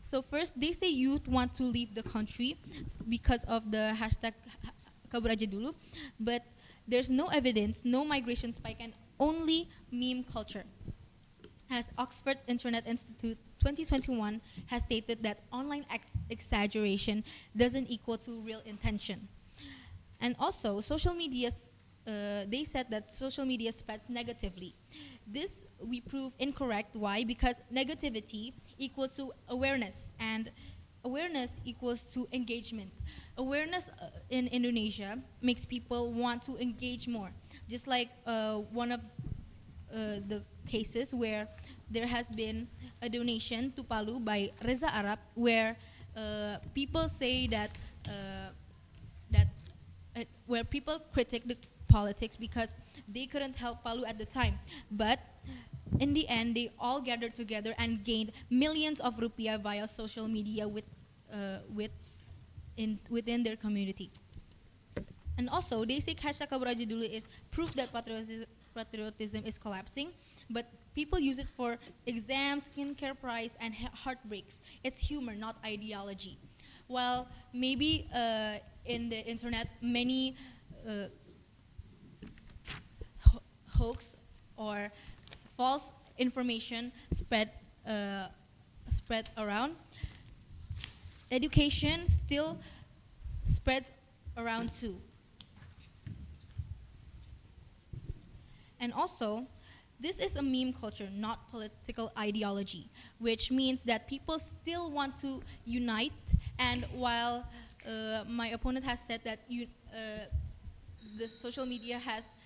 So first, they say youth want to leave the country because of the hashtag Kabur Aja Dulu, but there's no evidence, no migration spike, and only meme culture. As Oxford Internet Institute 2021 has stated that online exaggeration doesn't equal to real intention. And also, social media's they said that social media spreads negatively. This we prove incorrect. Why? Because negativity equals to awareness, and awareness equals to engagement. Awareness in Indonesia makes people want to engage more. Just like one of the cases where there has been a donation to Palu by Reza Arab, where people say that where people critique the politics because they couldn't help Palu at the time. But in the end, they all gathered together and gained millions of rupiah via social media within their community. And also, they say hashtag Kabur Aja Dulu is proof that patriotism is collapsing, but people use it for exams, skincare price, and heartbreaks. It's humor, not ideology. While maybe in the internet, many hoax or false information spread around, education still spreads around too. And also, this is a meme culture, not political ideology, which means that people still want to unite. And while my opponent has said that the social media has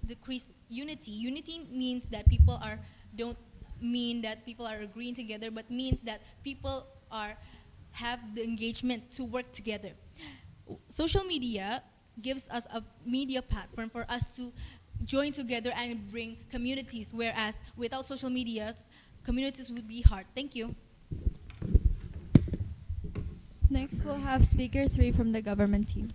decreased unity. Unity means that don't mean that people are agreeing together, but means that people have the engagement to work together. Social media gives us a media platform for us to join together and bring communities, whereas without social media, communities would be hard. Thank you. Next, we'll have speaker 3 from the government team.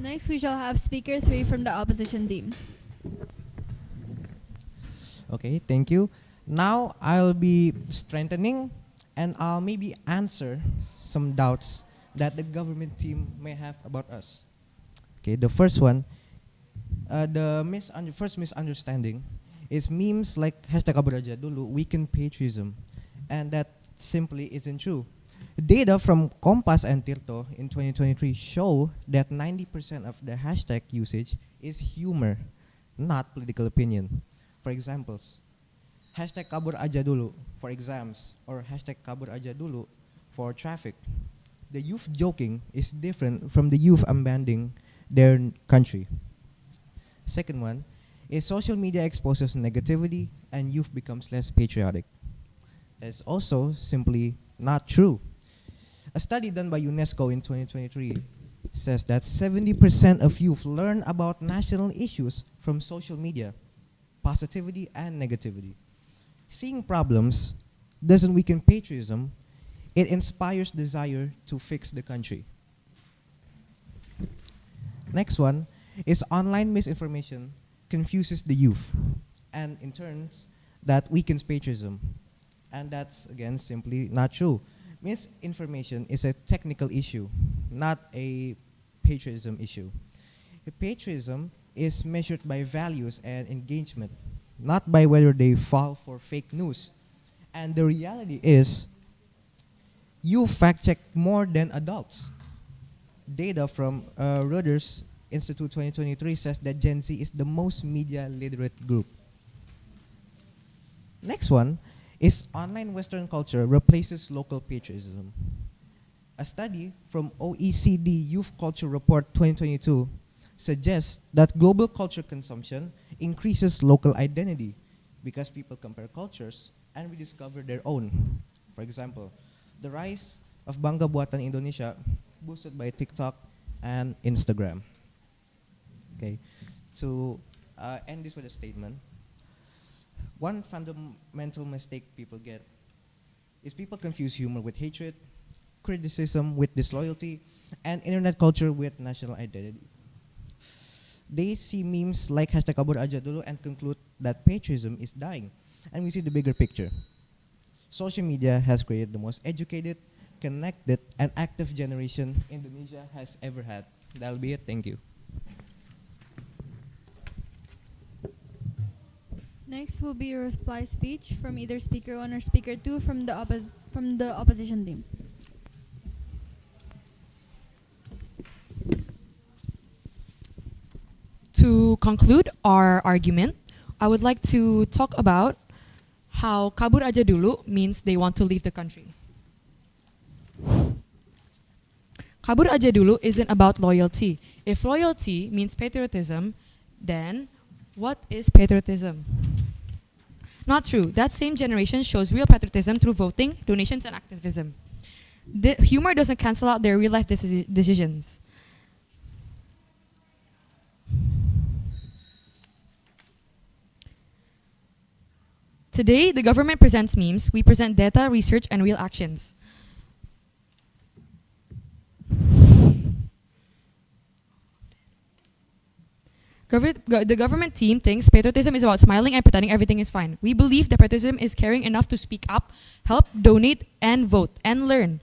Next, we shall have speaker 3 from the opposition team. Okay, thank you. Now I'll be strengthening and I'll maybe answer some doubts that the government team may have about us. Okay, the first one, first misunderstanding is memes like #Kabur Aja Dulu weaken patriotism, and that simply isn't true. Data from Kompas and Tirto in 2023 show that 90% of the hashtag usage is humor, not political opinion. For examples, #Kabur Aja Dulu for exams or #Kabur Aja Dulu for traffic. The youth joking is different from the youth abandoning their country. Second one is social media exposes negativity and youth becomes less patriotic. It's also simply not true. A study done by UNESCO in 2023 says that 70% of youth learn about national issues from social media, positivity and negativity. Seeing problems doesn't weaken patriotism, it inspires desire to fix the country. Next one is online misinformation confuses the youth, and in turns, that weakens patriotism. And that's, again, simply not true. Misinformation is a technical issue, not a patriotism issue. Patriotism is measured by values and engagement, not by whether they fall for fake news. And the reality is, you fact-check more than adults. Data from Reuters Institute 2023 says that Gen Z is the most media literate group. Next one is online Western culture replaces local patriotism. A study from OECD Youth Culture Report 2022 suggests that global culture consumption increases local identity because people compare cultures and rediscover their own. For example, the rise of Bangga Buatan Indonesia boosted by TikTok and Instagram. Okay, to end this with a statement, one fundamental mistake people get is people confuse humor with hatred, criticism with disloyalty, and internet culture with national identity. They see memes like #Kabur Aja Dulu and conclude that patriotism is dying, and we see the bigger picture. Social media has created the most educated, connected, and active generation Indonesia has ever had. That'll be it. Thank you. Next will be a reply speech from either speaker 1 or speaker 2 from the opposition team. To conclude our argument, I would like to talk about how Kabur Aja Dulu means they want to leave the country. Kabur Aja Dulu isn't about loyalty. If loyalty means patriotism, then what is patriotism? Not true. That same generation shows real patriotism through voting, donations, and activism. The humor doesn't cancel out their real life decisions. Today, the government presents memes. We present data, research, and real actions. The government team thinks patriotism is about smiling and pretending everything is fine. We believe that patriotism is caring enough to speak up, help, donate, and vote, and learn.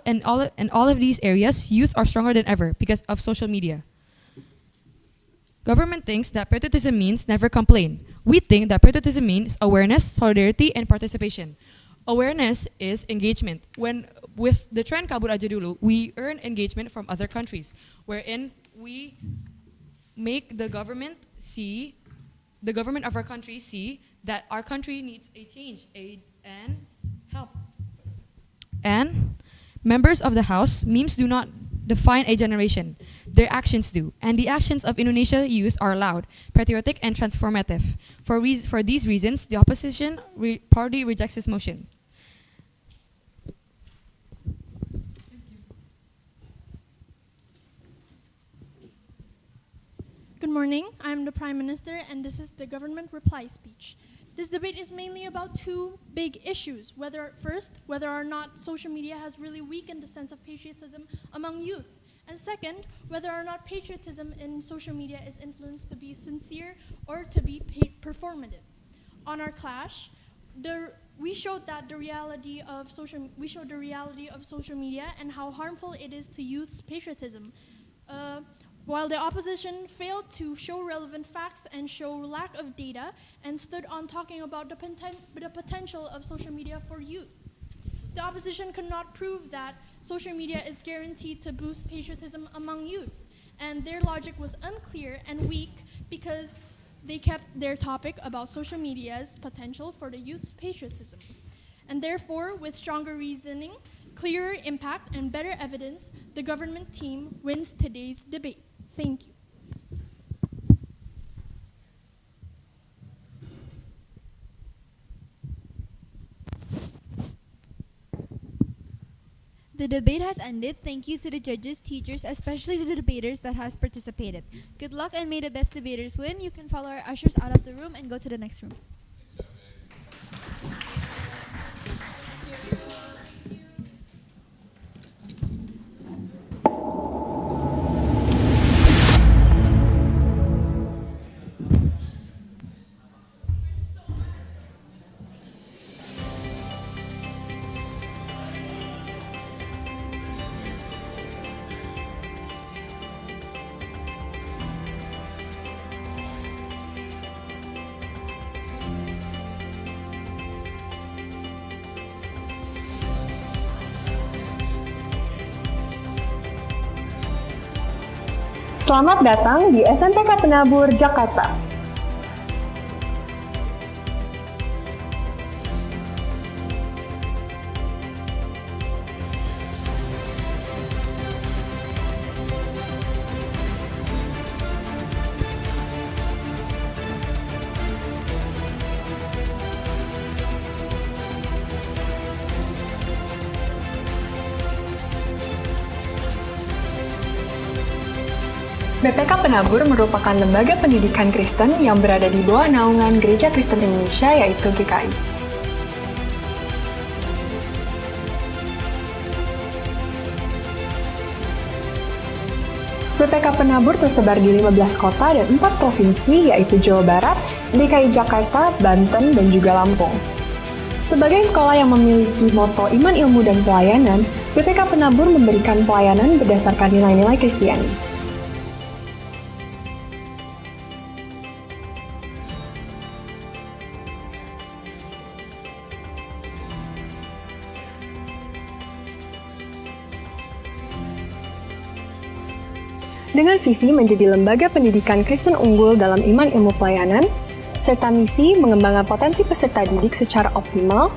In all of these areas, youth are stronger than ever because of social media. Government thinks that patriotism means never complain. We think that patriotism means awareness, solidarity, and participation. Awareness is engagement. With the trend Kabur Aja Dulu, we earn engagement from other countries, wherein we make the government of our country see that our country needs a change and help. And members of the House, memes do not define a generation. Their actions do. And the actions of Indonesia youth are loud, patriotic, and transformative. For these reasons, the opposition party rejects this motion. Good morning. I'm the Prime Minister, and this is the government reply speech. This debate is mainly about two big issues. Whether or not social media has really weakened the sense of patriotism among youth, And second, whether or not patriotism in social media is influenced to be sincere or to be performative. On our clash, we showed the reality of social media and how harmful it is to youth's patriotism. While the opposition failed to show relevant facts and show lack of data and stood on talking about the potential of social media for youth. The opposition could not prove that social media is guaranteed to boost patriotism among youth, and their logic was unclear and weak because they kept their topic about social media's potential for the youth's patriotism. And therefore, with stronger reasoning, clearer impact, and better evidence, the government team wins today's debate. Thank you. The debate has ended. Thank you to the judges, teachers, especially the debaters that has participated. Good luck and may the best debaters win. You can follow our ushers out of the room and go to the next room. Selamat datang di SMPK Penabur, Jakarta. BPK Penabur merupakan lembaga pendidikan Kristen yang berada di bawah naungan Gereja Kristen Indonesia, yaitu GKI. BPK Penabur tersebar di 15 kota dan 4 provinsi, yaitu Jawa Barat, DKI Jakarta, Banten, dan juga Lampung. Sebagai sekolah yang memiliki moto iman, ilmu, dan pelayanan, BPK Penabur memberikan pelayanan berdasarkan nilai-nilai Kristiani. Dengan visi menjadi lembaga pendidikan Kristen unggul dalam iman ilmu pelayanan, serta misi mengembangkan potensi peserta didik secara optimal,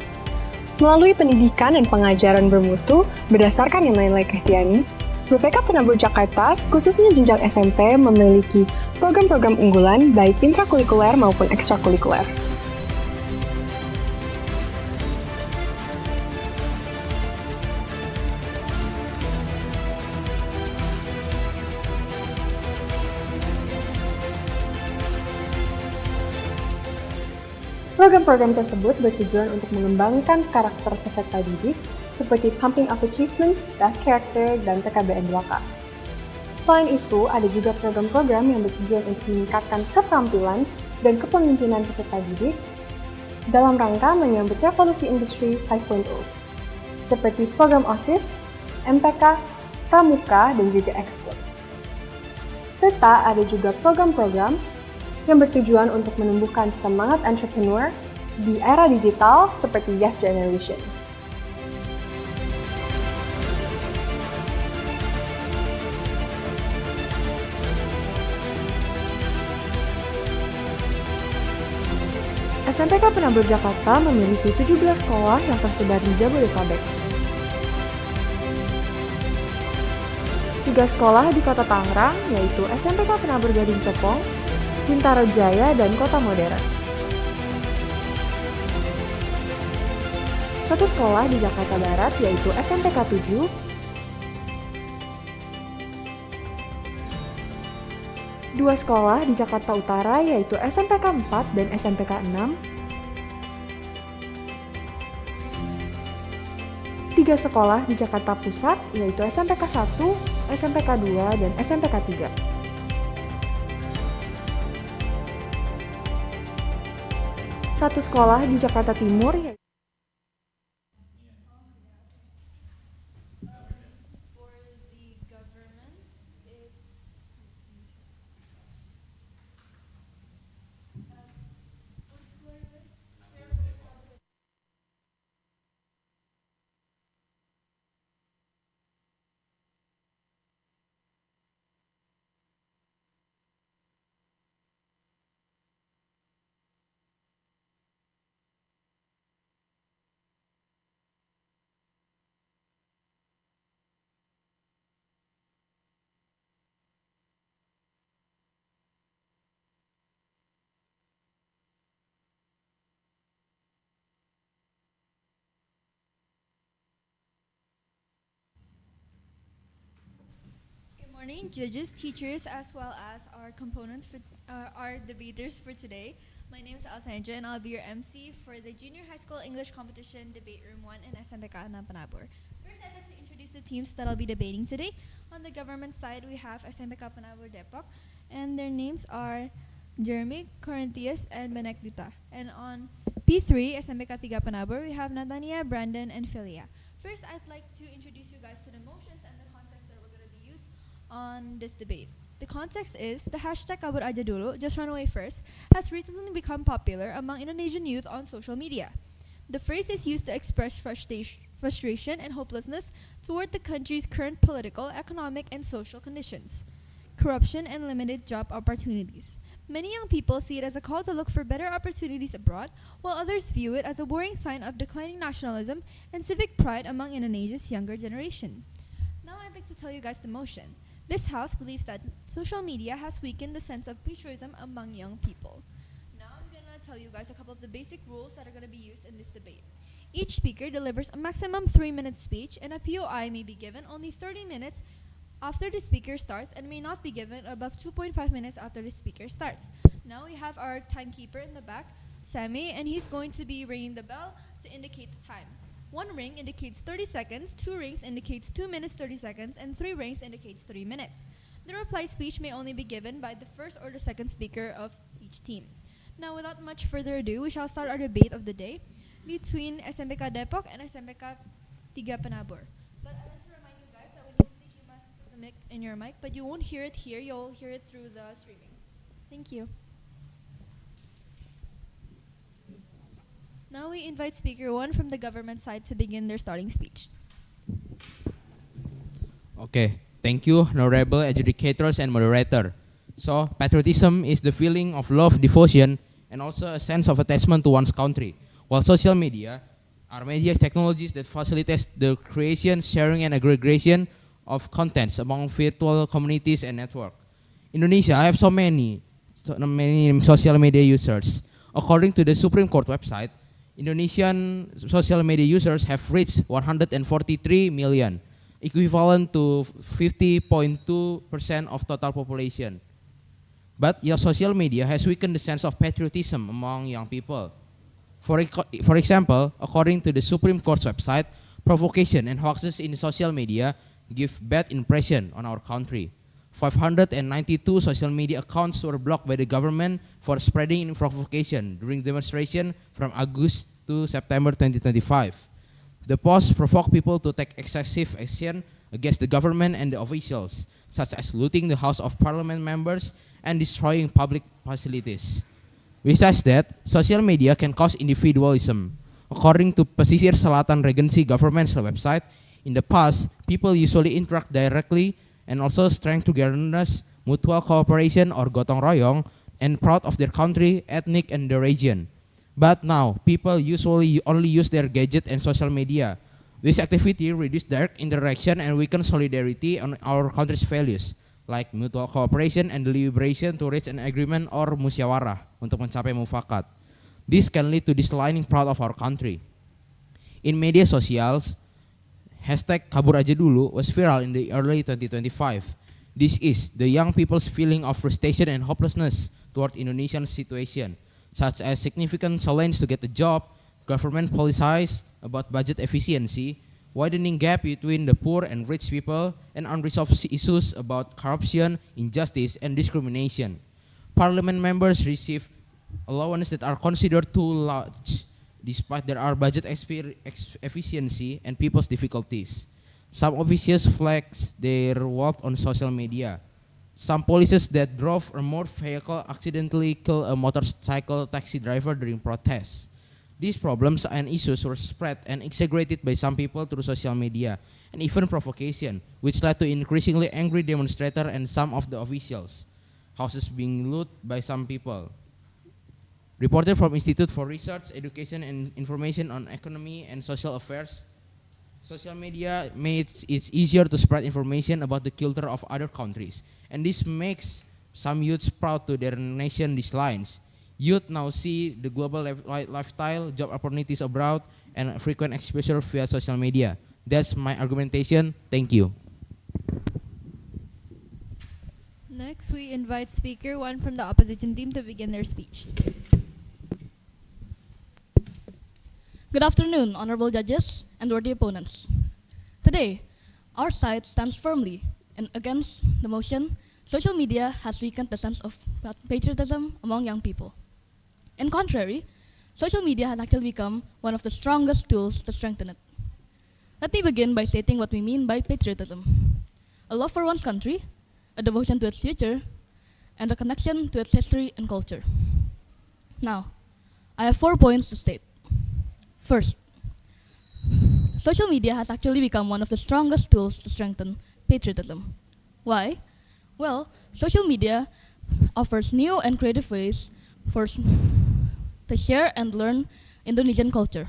melalui pendidikan dan pengajaran bermutu berdasarkan nilai-nilai Kristiani, BPK Penabur Jakarta, khususnya jenjang SMP, memiliki program-program unggulan baik intrakurikuler maupun ekstrakurikuler. Program-program tersebut bertujuan untuk mengembangkan karakter peserta didik seperti Pumping Up Achievement, Das Character, dan PKBN 2K. Selain itu, ada juga program-program yang bertujuan untuk meningkatkan keterampilan dan kepemimpinan peserta didik dalam rangka menyambut revolusi industri 5.0, seperti program OSIS, MPK, Pramuka, dan juga Ekskul. Serta ada juga program-program yang bertujuan untuk menumbuhkan semangat entrepreneur di era digital seperti Yes Generation. SMPK Penabur Jakarta memiliki 17 sekolah yang tersebar di Jabodetabek. 3 sekolah di Kota Tangerang, yaitu SMPK Penabur Gading Serpong, Bintaro Jaya, dan Kota Modern. 1 sekolah di Jakarta Barat, yaitu SMPK 7, 2 sekolah di Jakarta Utara, yaitu SMPK 4 dan SMPK 6, 3 sekolah di Jakarta Pusat, yaitu SMPK 1, SMPK 2, dan SMPK 3. Satu sekolah di Jakarta Timur, yaitu Good morning, judges, teachers, as well as our components for our debaters for today. My name is Alessandra, and I'll be your MC for the Junior High School English Competition Debate Room 1 in SMPK PENABUR. First, I'd like to introduce the teams that I'll be debating today. On the government side, we have SMPK PENABUR Depok, and their names are Jeremy, Corinthius, and Benedicta. And on P3, SMPK 3 PENABUR, we have Natania, Brandon, and Philia. First, I'd like to introduce you guys to the motions and the context that we're going to be used on this debate. The context is the hashtag Kabur Aja Dulu, just run away first, has recently become popular among Indonesian youth on social media. The phrase is used to express frustration and hopelessness toward the country's current political, economic, and social conditions, corruption, and limited job opportunities. Many young people see it as a call to look for better opportunities abroad, while others view it as a worrying sign of declining nationalism and civic pride among Indonesia's younger generation. Now I'd like to tell you guys the motion. This House believes that social media has weakened the sense of patriotism among young people. Now I'm going to tell you guys a couple of the basic rules that are going to be used in this debate. Each speaker delivers a maximum 3-minute speech, and a POI may be given only 30 minutes after the speaker starts and may not be given above 2.5 minutes after the speaker starts. Now we have our timekeeper in the back, Sammy, and he's going to be ringing the bell to indicate the time. 1 ring indicates 30 seconds, 2 rings indicates 2 minutes 30 seconds, and 3 rings indicates 3 minutes. The reply speech may only be given by the first or the second speaker of each team. Now without much further ado, we shall start our debate of the day between SMPK Depok and SMPK 3 PENABUR. But I'd like to remind you guys that when you speak, you must put the mic in your mic, but you won't hear it here, you'll hear it through the streaming. Thank you. Now we invite speaker 1 from the government side to begin their starting speech. Okay, thank you, honorable adjudicators and moderator. So, patriotism is the feeling of love, devotion, and also a sense of attachment to one's country. While social media are media technologies that facilitate the creation, sharing, and aggregation of contents among virtual communities and networks. Indonesia have so many social media users. According to the Supreme Court website, Indonesian social media users have reached 143 million, equivalent to 50.2% of total population. But your social media has weakened the sense of patriotism among young people. For example, according to the Supreme Court's website, provocation and hoaxes in social media give bad impression on our country. 592 social media accounts were blocked by the government for spreading provocation during demonstration from August to September 2025. The posts provoke people to take excessive action against the government and the officials, such as looting the House of Parliament members and destroying public facilities. Besides that, social media can cause individualism. According to Pesisir Selatan Regency government's website, in the past, people usually interact directly and also strength togetherness, mutual cooperation or gotong royong, and proud of their country, ethnic, and the region. But now, people usually only use their gadget and social media. This activity reduces direct interaction and weakens solidarity on our country's values, like mutual cooperation and deliberation to reach an agreement or musyawarah untuk mencapai mufakat. This can lead to declining proud of our country. In media socials, hashtag Kabur Aja Dulu was viral in the early 2025. This is the young people's feeling of frustration and hopelessness toward Indonesian situation, such as significant challenge to get a job, government policies about budget efficiency, widening gap between the poor and rich people, and unresolved issues about corruption, injustice, and discrimination. Parliament members receive allowances that are considered too large, despite there are budget efficiency and people's difficulties. Some officials flex their wealth on social media. Some policies that drove a motor vehicle accidentally kill a motorcycle taxi driver during protests. These problems and issues were spread and exaggerated by some people through social media and even provocation, which led to increasingly angry demonstrators and some of the officials. Houses being looted by some people. Reported from Institute for Research, Education and Information on Economy and Social Affairs, social media makes it easier to spread information about the culture of other countries, and this makes some youths proud to their nation these lines. Youth now see the global lifestyle, job opportunities abroad, and frequent exposure via social media. That's my argumentation. Thank you. Next, we invite speaker 1 from the opposition team to begin their speech. Good afternoon, honorable judges and worthy opponents. Today, our side stands firmly against the motion, social media has weakened the sense of patriotism among young people. In contrary, social media has actually become one of the strongest tools to strengthen it. Let me begin by stating what we mean by patriotism. A love for one's country, a devotion to its future, and a connection to its history and culture. Now, I have 4 points to state. First, social media has actually become one of the strongest tools to strengthen patriotism. Why? Well, social media offers new and creative ways to share and learn Indonesian culture.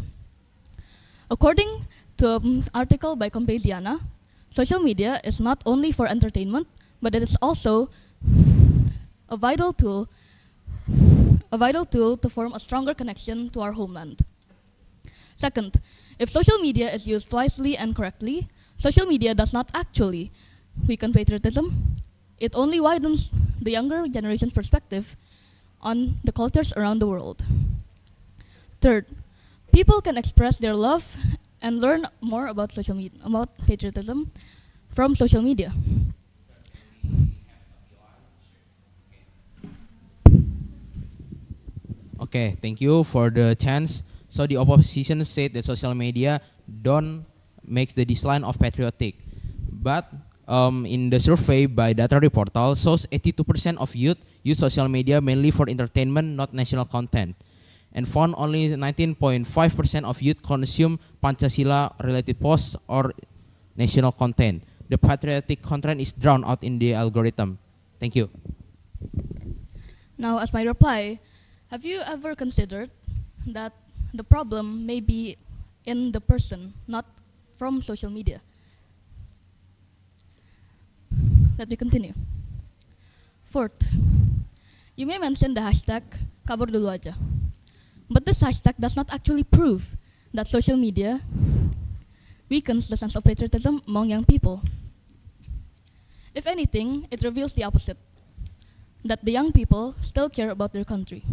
According to an article by Kompesiana, social media is not only for entertainment, but it is also a vital tool to form a stronger connection to our homeland. Second, if social media is used wisely and correctly, social media does not actually weaken patriotism. It only widens the younger generation's perspective on the cultures around the world. Third, people can express their love and learn more about about patriotism from social media. Okay, thank you for the chance. So the opposition said that social media don't make the decline of patriotic. But in the survey by Data Reportal shows 82% of youth use social media mainly for entertainment, not national content. And found only 19.5% of youth consume Pancasila-related posts or national content. The patriotic content is drowned out in the algorithm. Thank you. Now, as my reply, have you ever considered that the problem may be in the person, not from social media? Let me continue. Fourth, you may mention the hashtag kabur dulu aja. But this hashtag does not actually prove that social media weakens the sense of patriotism among young people. If anything, it reveals the opposite, that the young people still care about their country.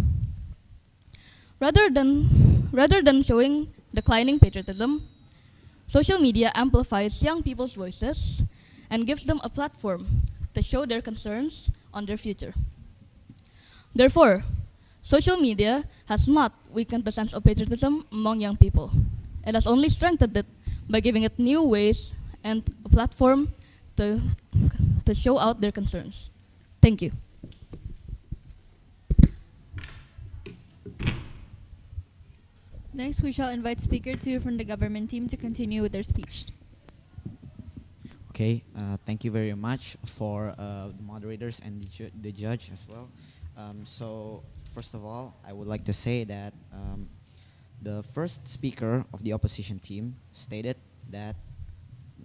Rather than showing declining patriotism, social media amplifies young people's voices and gives them a platform to show their concerns on their future. Therefore, social media has not weakened the sense of patriotism among young people. It has only strengthened it by giving it new ways and a platform to show out their concerns. Thank you. Next, we shall invite speaker 2 from the government team to continue with their speech. Okay, thank you very much for the moderators and the judge as well. So, first of all, I would like to say that the first speaker of the opposition team stated that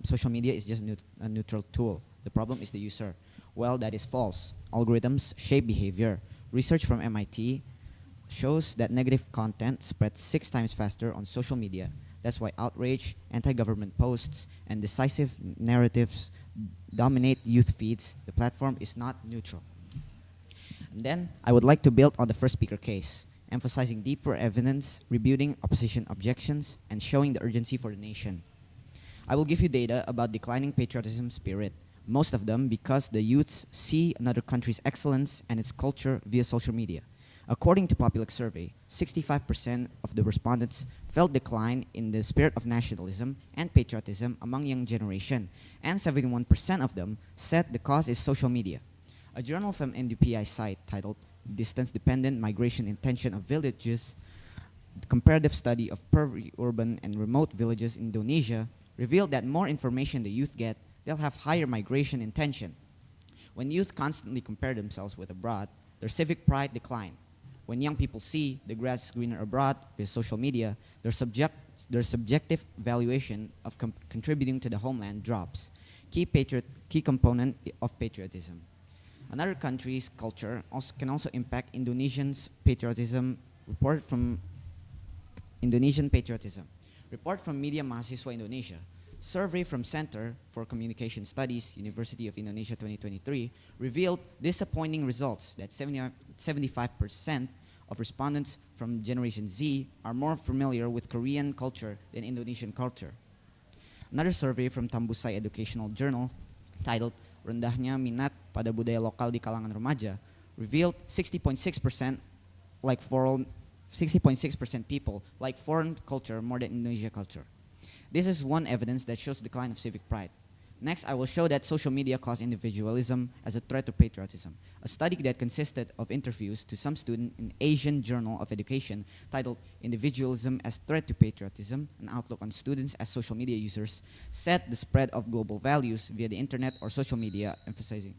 social media is just a neutral tool. The problem is the user. Well, that is false. Algorithms shape behavior. Research from MIT shows that negative content spreads 6 times faster on social media. That's why outrage, anti-government posts, and decisive narratives dominate youth feeds. The platform is not neutral. And then, I would like to build on the first speaker case, emphasizing deeper evidence, rebutting opposition objections, and showing the urgency for the nation. I will give you data about declining patriotism spirit, most of them because the youths see another country's excellence and its culture via social media. According to Popular Survey, 65% of the respondents felt decline in the spirit of nationalism and patriotism among young generation, and 71% of them said the cause is social media. A journal from NDPI site titled Distance-Dependent Migration Intention of Villages, the comparative study of peri-urban and remote villages in Indonesia, revealed that more information the youth get, they'll have higher migration intention. When youth constantly compare themselves with abroad, their civic pride decline. When young people see the grass is greener abroad with social media, their subjective valuation of contributing to the homeland drops. Key component of patriotism. Another country's culture can also impact Indonesians' patriotism. Report from Media Mahasiswa Indonesia. Survey from Center for Communication Studies, University of Indonesia 2023, revealed disappointing results that 75% of respondents from Generation Z are more familiar with Korean culture than Indonesian culture. Another survey from Tambusai Educational Journal, titled Rendahnya Minat pada Budaya Lokal di Kalangan Remaja, revealed 60.6% people like foreign culture more than Indonesia culture. This is one evidence that shows decline of civic pride. Next, I will show that social media cause individualism as a threat to patriotism. A study that consisted of interviews to some students in Asian Journal of Education titled Individualism as Threat to Patriotism, an outlook on students as social media users, said the spread of global values via the internet or social media emphasizing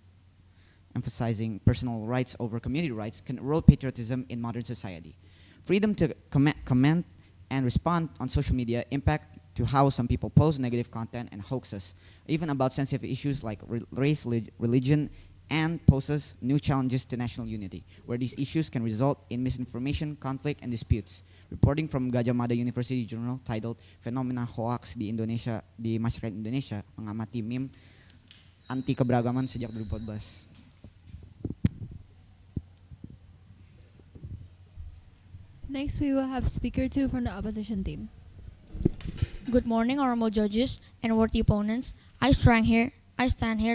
personal rights over community rights can erode patriotism in modern society. Freedom to comment and respond on social media impact to how some people post negative content and hoaxes, even about sensitive issues like race, religion, and poses new challenges to national unity, where these issues can result in misinformation, conflict, and disputes. Reporting from Gajah Mada University Journal titled Fenomena Hoax di Indonesia, di Masyarakat Indonesia, mengamati meme anti keberagaman sejak 2014. Next, we will have speaker 2 from the opposition team. Good morning, honorable judges and worthy opponents. I stand here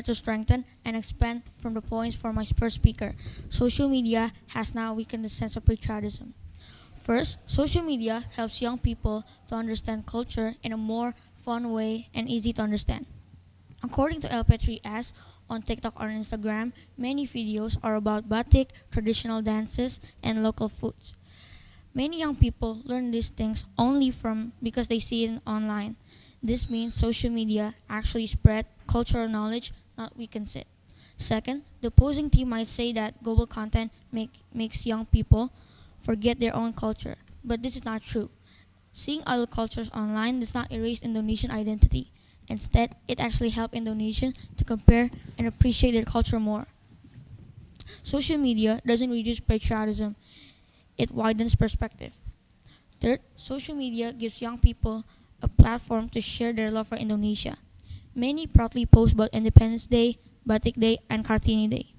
to strengthen and expand from the points for my first speaker. Social media has now weakened the sense of patriotism. First, social media helps young people to understand culture in a more fun way and easy to understand. According to LP3S, on TikTok or Instagram, many videos are about batik, traditional dances, and local foods. Many young people learn these things only because they see it online. This means social media actually spread cultural knowledge, not weakens it. Second, the opposing team might say that global content makes young people forget their own culture, but this is not true. Seeing other cultures online does not erase Indonesian identity. Instead, it actually helps Indonesians to compare and appreciate their culture more. Social media doesn't reduce patriotism. It widens perspective. Third, social media gives young people a platform to share their love for Indonesia. Many proudly post about Independence Day, Batik Day, and Kartini Day.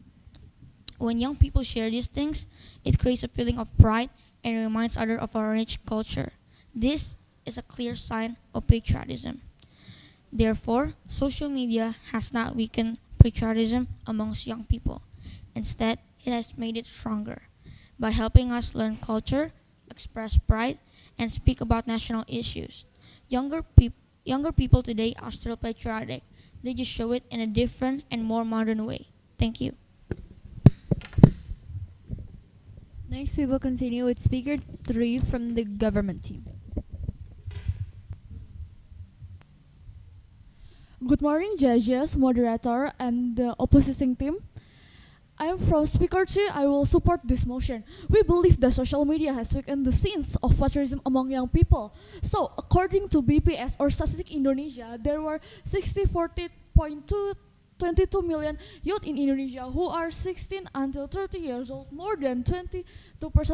When young people share these things, it creates a feeling of pride and reminds others of our rich culture. This is a clear sign of patriotism. Therefore, social media has not weakened patriotism amongst young people. Instead, it has made it stronger by helping us learn culture, express pride, and speak about national issues. Younger people today are still patriotic. They just show it in a different and more modern way. Thank you. Next, we will continue with speaker 3 from the government team. Good morning, judges, moderator, and the opposition team. I am from Speaker 2. I will support this motion. We believe that social media has weakened the sense of patriotism among young people. So, according to BPS or Statistik Indonesia, there were 60.22 million youth in Indonesia who are 16 until 30 years old, more than 22%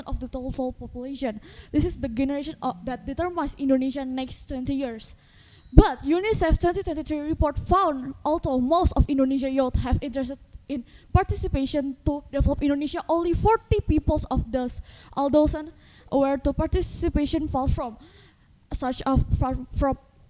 of the total population. This is the generation that determines Indonesia next 20 years. But UNICEF 2023 report found although most of Indonesia youth have interest in participation to develop Indonesia, only 40 people of those where the participation falls from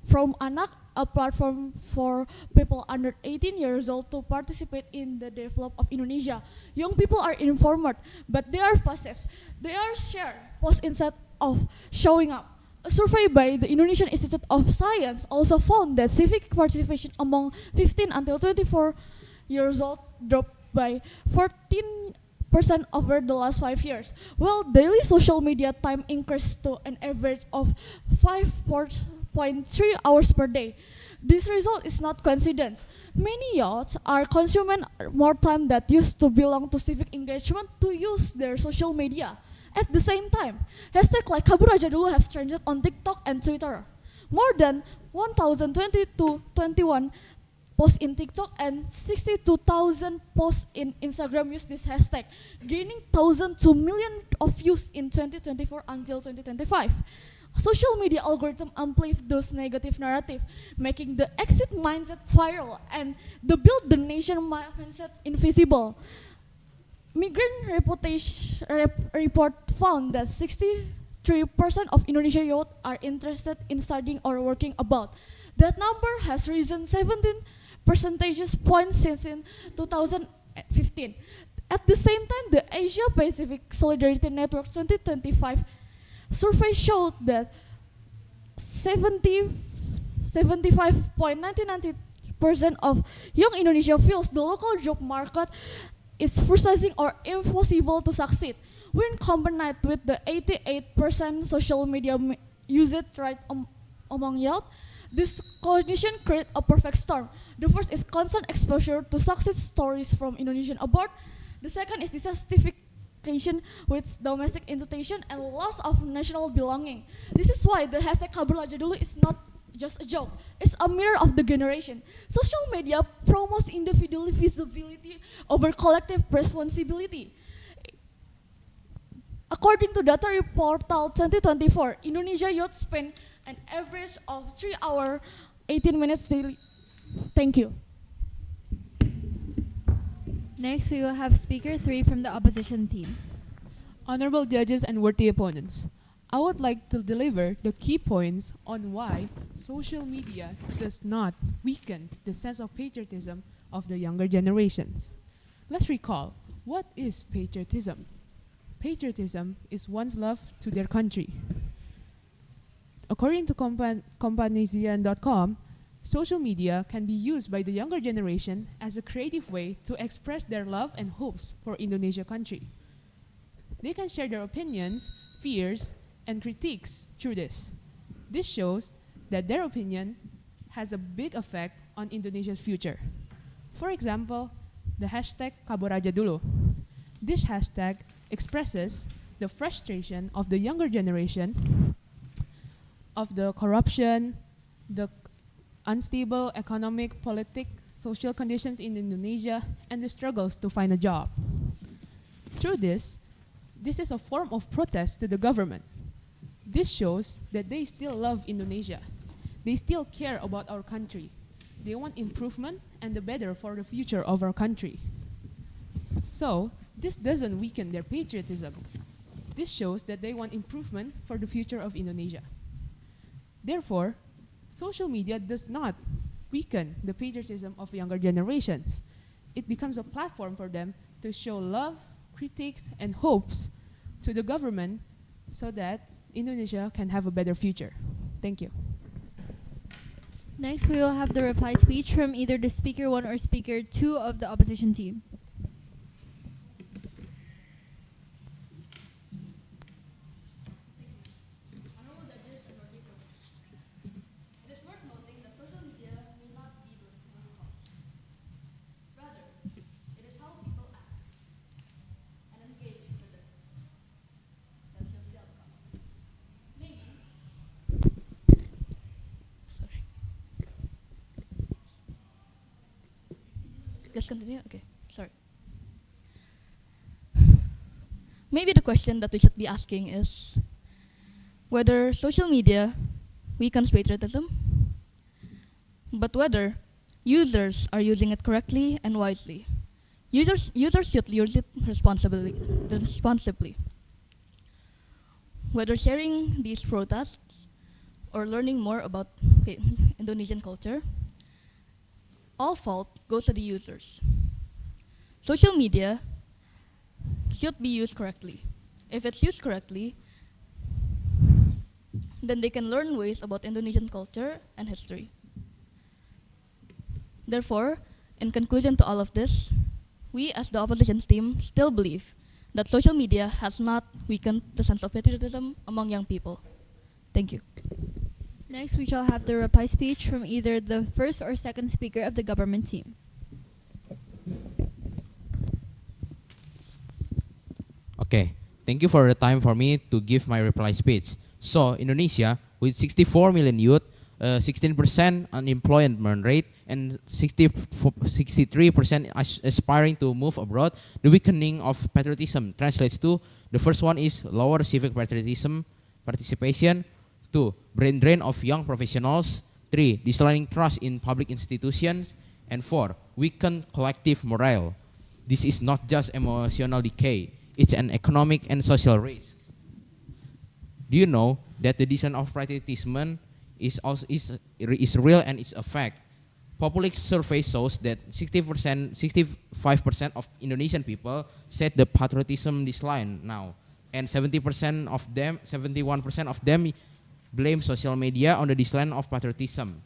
from Anak, a platform for people under 18 years old to participate in the development of Indonesia. Young people are informed, but they are passive. They are share posts instead of showing up. A survey by the Indonesian Institute of Science also found that civic participation among 15 until 24 years old dropped by 14% over the last 5 years, while daily social media time increased to an average of 5.3 hours per day. This result is not coincidence. Many youths are consuming more time that used to belong to civic engagement to use their social media. At the same time, hashtags like Kabur Aja Dulu have trended on TikTok and Twitter. More than 1,021 posts in TikTok and 62,000 posts in Instagram use this hashtag, gaining 1,002 million of views in 2024 until 2025. Social media algorithm amplify those negative narrative, making the exit mindset viral and the build the nation mindset invisible. Migrant reputation report found that 63% of Indonesian youth are interested in studying or working abroad. That number has risen 17 percentage points since in 2015. At the same time, the Asia Pacific Solidarity Network 2025 survey showed that 75.99% of young Indonesia feels the local job market is frustrating or impossible to succeed. When combined with the 88% social media usage rate among youth, this condition creates a perfect storm. The first is constant exposure to success stories from Indonesian abroad. The second is dissatisfaction with domestic institution and loss of national belonging. This is why the hashtag Kabur Aja Dulu is not just a joke. It's a mirror of the generation. Social media promotes individual visibility over collective responsibility. According to data portal 2024, Indonesia youth spend an average of 3 hours, 18 minutes daily. Thank you. Next, we will have speaker 3 from the opposition team. Honorable judges and worthy opponents, I would like to deliver the key points on why social media does not weaken the sense of patriotism of the younger generations. Let's recall, what is patriotism? Patriotism is one's love to their country. According to Companisian.com, social media can be used by the younger generation as a creative way to express their love and hopes for Indonesia country. They can share their opinions, fears, and critiques through this. This shows that their opinion has a big effect on Indonesia's future. For example, the hashtag Kabur Aja Dulu. This hashtag expresses the frustration of the younger generation of the corruption, the unstable economic, social conditions in Indonesia, and the struggles to find a job. Through this is a form of protest to the government. This shows that they still love Indonesia. They still care about our country. They want improvement and the better for the future of our country. So, this doesn't weaken their patriotism. This shows that they want improvement for the future of Indonesia. Therefore, social media does not weaken the patriotism of younger generations. It becomes a platform for them to show love, critiques, and hopes to the government so that Indonesia can have a better future. Thank you. Next, we will have the reply speech from either the speaker 1 or speaker 2 of the opposition team. Just continue? Okay, sorry. Maybe the question that we should be asking is whether social media weakens patriotism, but whether users are using it correctly and wisely. Users should use it responsibly. Whether sharing these protests or learning more about Indonesian culture, all fault goes to the users. Social media should be used correctly. If it's used correctly, then they can learn ways about Indonesian culture and history. Therefore, in conclusion to all of this, we as the opposition's team still believe that social media has not weakened the sense of patriotism among young people. Thank you. Next, we shall have the reply speech from either the first or second speaker of the government team. Okay, thank you for the time for me to give my reply speech. So, Indonesia, with 64 million youth, 16% unemployment rate, and 63% aspiring to move abroad, the weakening of patriotism translates to: the first one is lower civic patriotism participation, 2, brain drain of young professionals, 3, declining trust in public institutions, and 4, weakened collective morale. This is not just emotional decay, it's an economic and social risk. Do you know that the decline of patriotism is real and it's a fact? Public survey shows that 65% of Indonesian people said the patriotism decline now, and 71% of them blame social media on the decline of patriotism.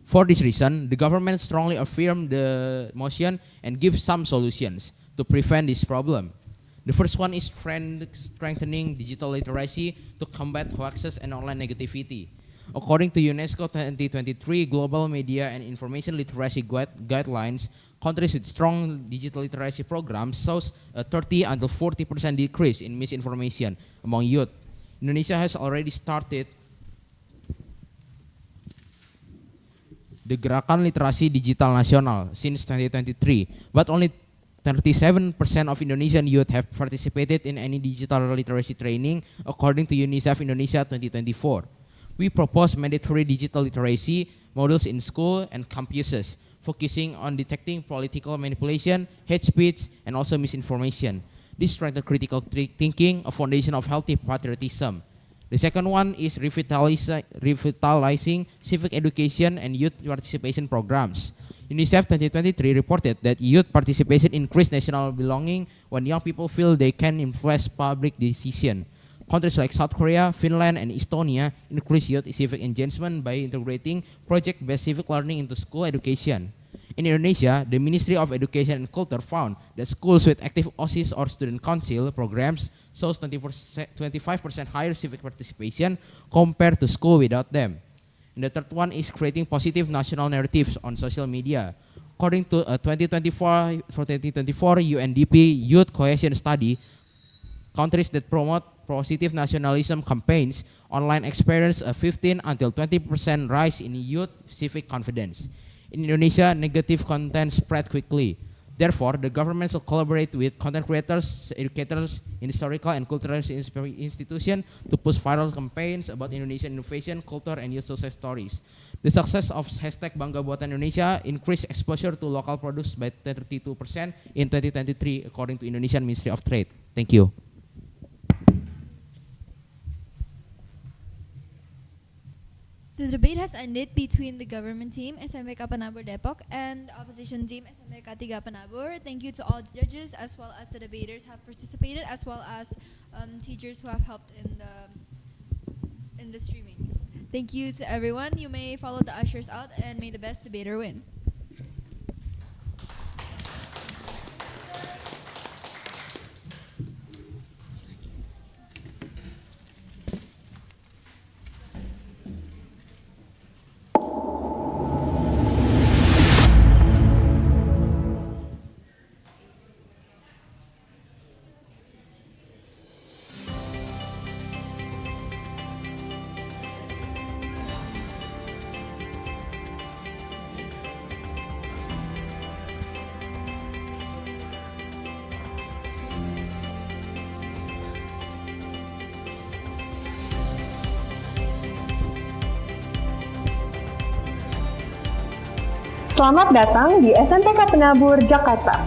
For this reason, the government strongly affirmed the motion and give some solutions to prevent this problem. The first one is strengthening digital literacy to combat hoaxes and online negativity. According to UNESCO 2023 Global Media and Information Literacy Guidelines, countries with strong digital literacy programs shows a 30 until 40% decrease in misinformation among youth. Indonesia has already started the Gerakan Literasi Digital Nasional since 2023, but only 37% of Indonesian youth have participated in any digital literacy training, according to UNICEF Indonesia 2024. We propose mandatory digital literacy modules in school and campuses, focusing on detecting political manipulation, hate speech, and also misinformation. This strengthens critical thinking, a foundation of healthy patriotism. The second one is revitalizing civic education and youth participation programs. UNICEF 2023 reported that youth participation increased national belonging when young people feel they can influence public decision. Countries like South Korea, Finland, and Estonia increase youth civic engagement by integrating project-based civic learning into school education. In Indonesia, the Ministry of Education and Culture found that schools with active OSIS or student council programs shows 25% higher civic participation compared to school without them. And the third one is creating positive national narratives on social media. According to a 2024 UNDP Youth Cohesion Study, countries that promote positive nationalism campaigns online experience a 15 until 20% rise in youth civic confidence. In Indonesia, negative content spread quickly. Therefore, the government should collaborate with content creators, educators, historical and cultural institutions to push viral campaigns about Indonesian innovation, culture, and youth success stories. The success of hashtag Bangga Buatan Indonesia increased exposure to local produce by 32% in 2023, according to Indonesian Ministry of Trade. Thank you. The debate has ended between the government team, SMPK PENABUR Depok, and the opposition team, SMPK 3 PENABUR. Thank you to all the judges, as well as the debaters who have participated, as well as teachers who have helped in the streaming. Thank you to everyone. You may follow the ushers out, and may the best debater win. Selamat datang di SMPK Penabur, Jakarta.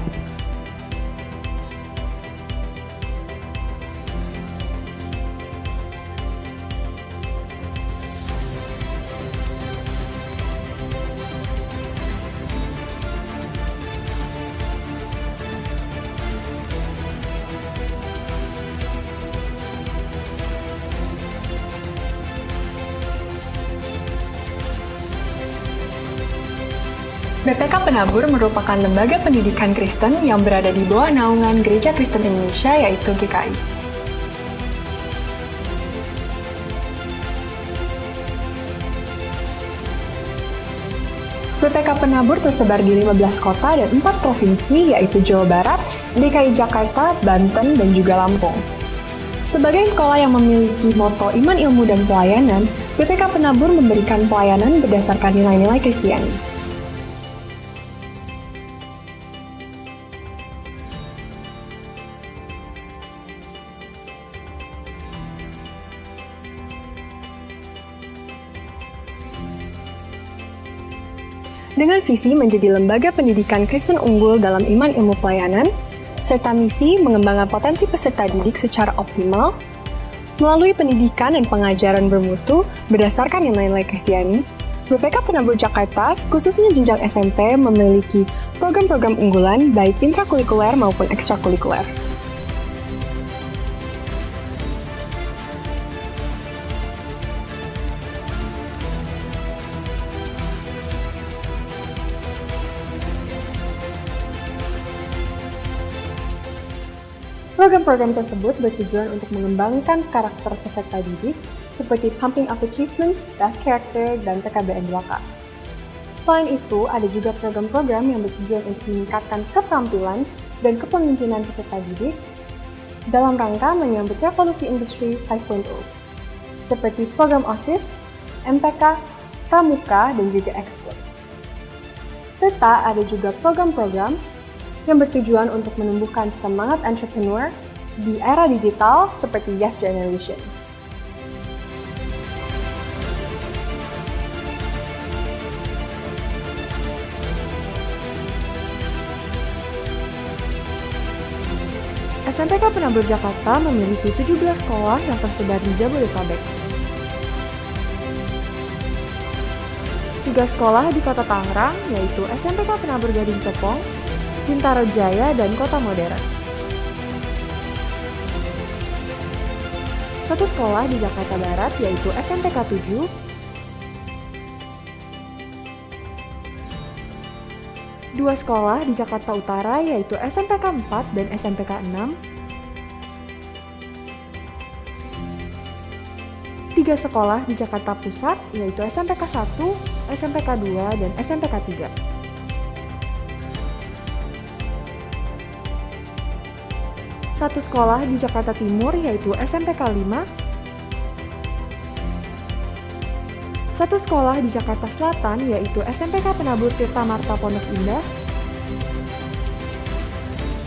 BPK Penabur merupakan lembaga pendidikan Kristen yang berada di bawah naungan Gereja Kristen Indonesia, yaitu GKI. BPK Penabur tersebar di 15 kota dan 4 provinsi, yaitu Jawa Barat, DKI Jakarta, Banten, dan juga Lampung. Sebagai sekolah yang memiliki moto iman, ilmu, dan pelayanan, BPK Penabur memberikan pelayanan berdasarkan nilai-nilai Kristiani. Dengan visi menjadi lembaga pendidikan Kristen unggul dalam iman, ilmu, pelayanan, serta misi mengembangkan potensi peserta didik secara optimal, melalui pendidikan dan pengajaran bermutu berdasarkan nilai-nilai Kristiani, BPK Penabur Jakarta, khususnya jenjang SMP, memiliki program-program unggulan baik intrakurikuler maupun ekstrakurikuler. Program-program tersebut bertujuan untuk mengembangkan karakter peserta didik seperti Pumping Up Achievement, Das Character, dan PKBN 2K. Selain itu, ada juga program-program yang bertujuan untuk meningkatkan keterampilan dan kepemimpinan peserta didik dalam rangka menyambut revolusi industri 5.0, seperti program OSIS, MPK, Pramuka, dan juga Ekskul. Serta ada juga program-program yang bertujuan untuk menumbuhkan semangat entrepreneur di era digital seperti Yes Generation. SMPK Penabur Jakarta memiliki 17 sekolah yang tersebar di Jabodetabek. 3 sekolah di Kota Tangerang, yaitu SMPK Penabur Gading Serpong, Bintaro Jaya, dan Kota Modern. 1 sekolah di Jakarta Barat, yaitu SMPK 7, 2 sekolah di Jakarta Utara, yaitu SMPK 4 dan SMPK 6, 3 sekolah di Jakarta Pusat, yaitu SMPK 1, SMPK 2, dan SMPK 3. 1 sekolah di Jakarta Timur, yaitu SMPK 5, 1 sekolah di Jakarta Selatan, yaitu SMPK Penabur Tirta Marta Pondok Indah,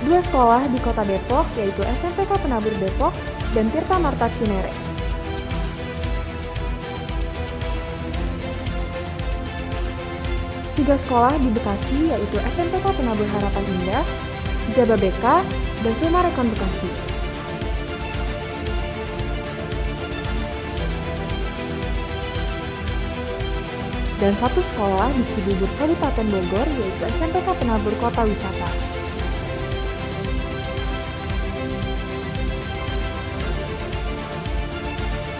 2 sekolah di Kota Depok, yaitu SMPK Penabur Depok dan Tirta Marta Cinere. 3 sekolah di Bekasi, yaitu SMPK Penabur Harapan Indah, Jababeka, dan Sumarekon Bekasi. Dan 1 sekolah di Cibubur, Kabupaten Bogor, yaitu SMPK Penabur Kota Wisata.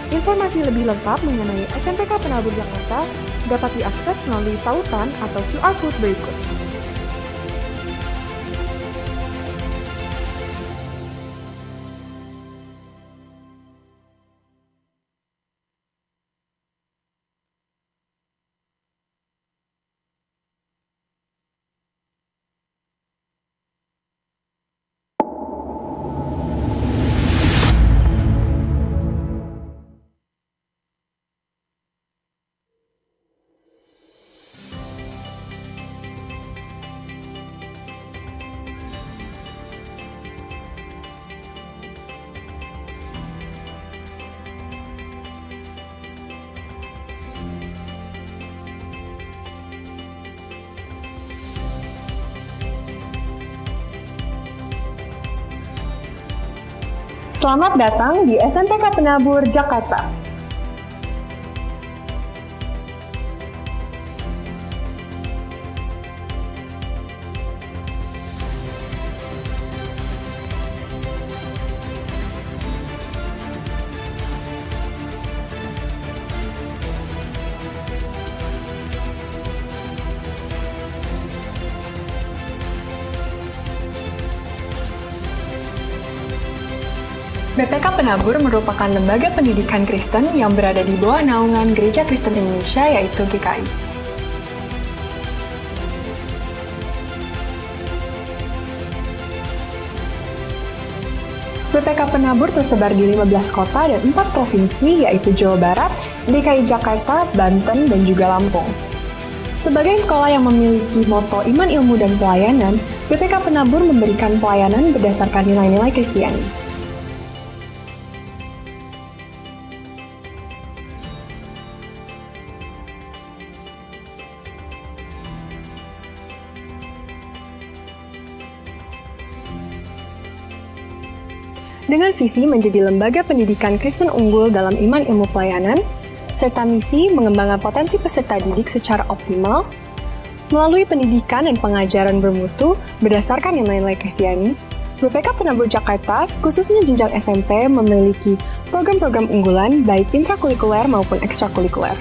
Informasi lebih lengkap mengenai SMPK Penabur Jakarta dapat diakses melalui tautan atau QR Code berikut. Selamat datang di SMPK Penabur Jakarta. BPK Penabur merupakan lembaga pendidikan Kristen yang berada di bawah naungan Gereja Kristen Indonesia, yaitu GKI. BPK Penabur tersebar di 15 kota dan 4 provinsi, yaitu Jawa Barat, DKI Jakarta, Banten, dan juga Lampung. Sebagai sekolah yang memiliki moto iman, ilmu, dan pelayanan, BPK Penabur memberikan pelayanan berdasarkan nilai-nilai Kristiani. Dengan visi menjadi lembaga pendidikan Kristen unggul dalam iman, ilmu, pelayanan, serta misi mengembangkan potensi peserta didik secara optimal, melalui pendidikan dan pengajaran bermutu berdasarkan nilai-nilai Kristiani, BPK Penabur Jakarta, khususnya jenjang SMP, memiliki program-program unggulan baik intrakurikuler maupun ekstrakurikuler.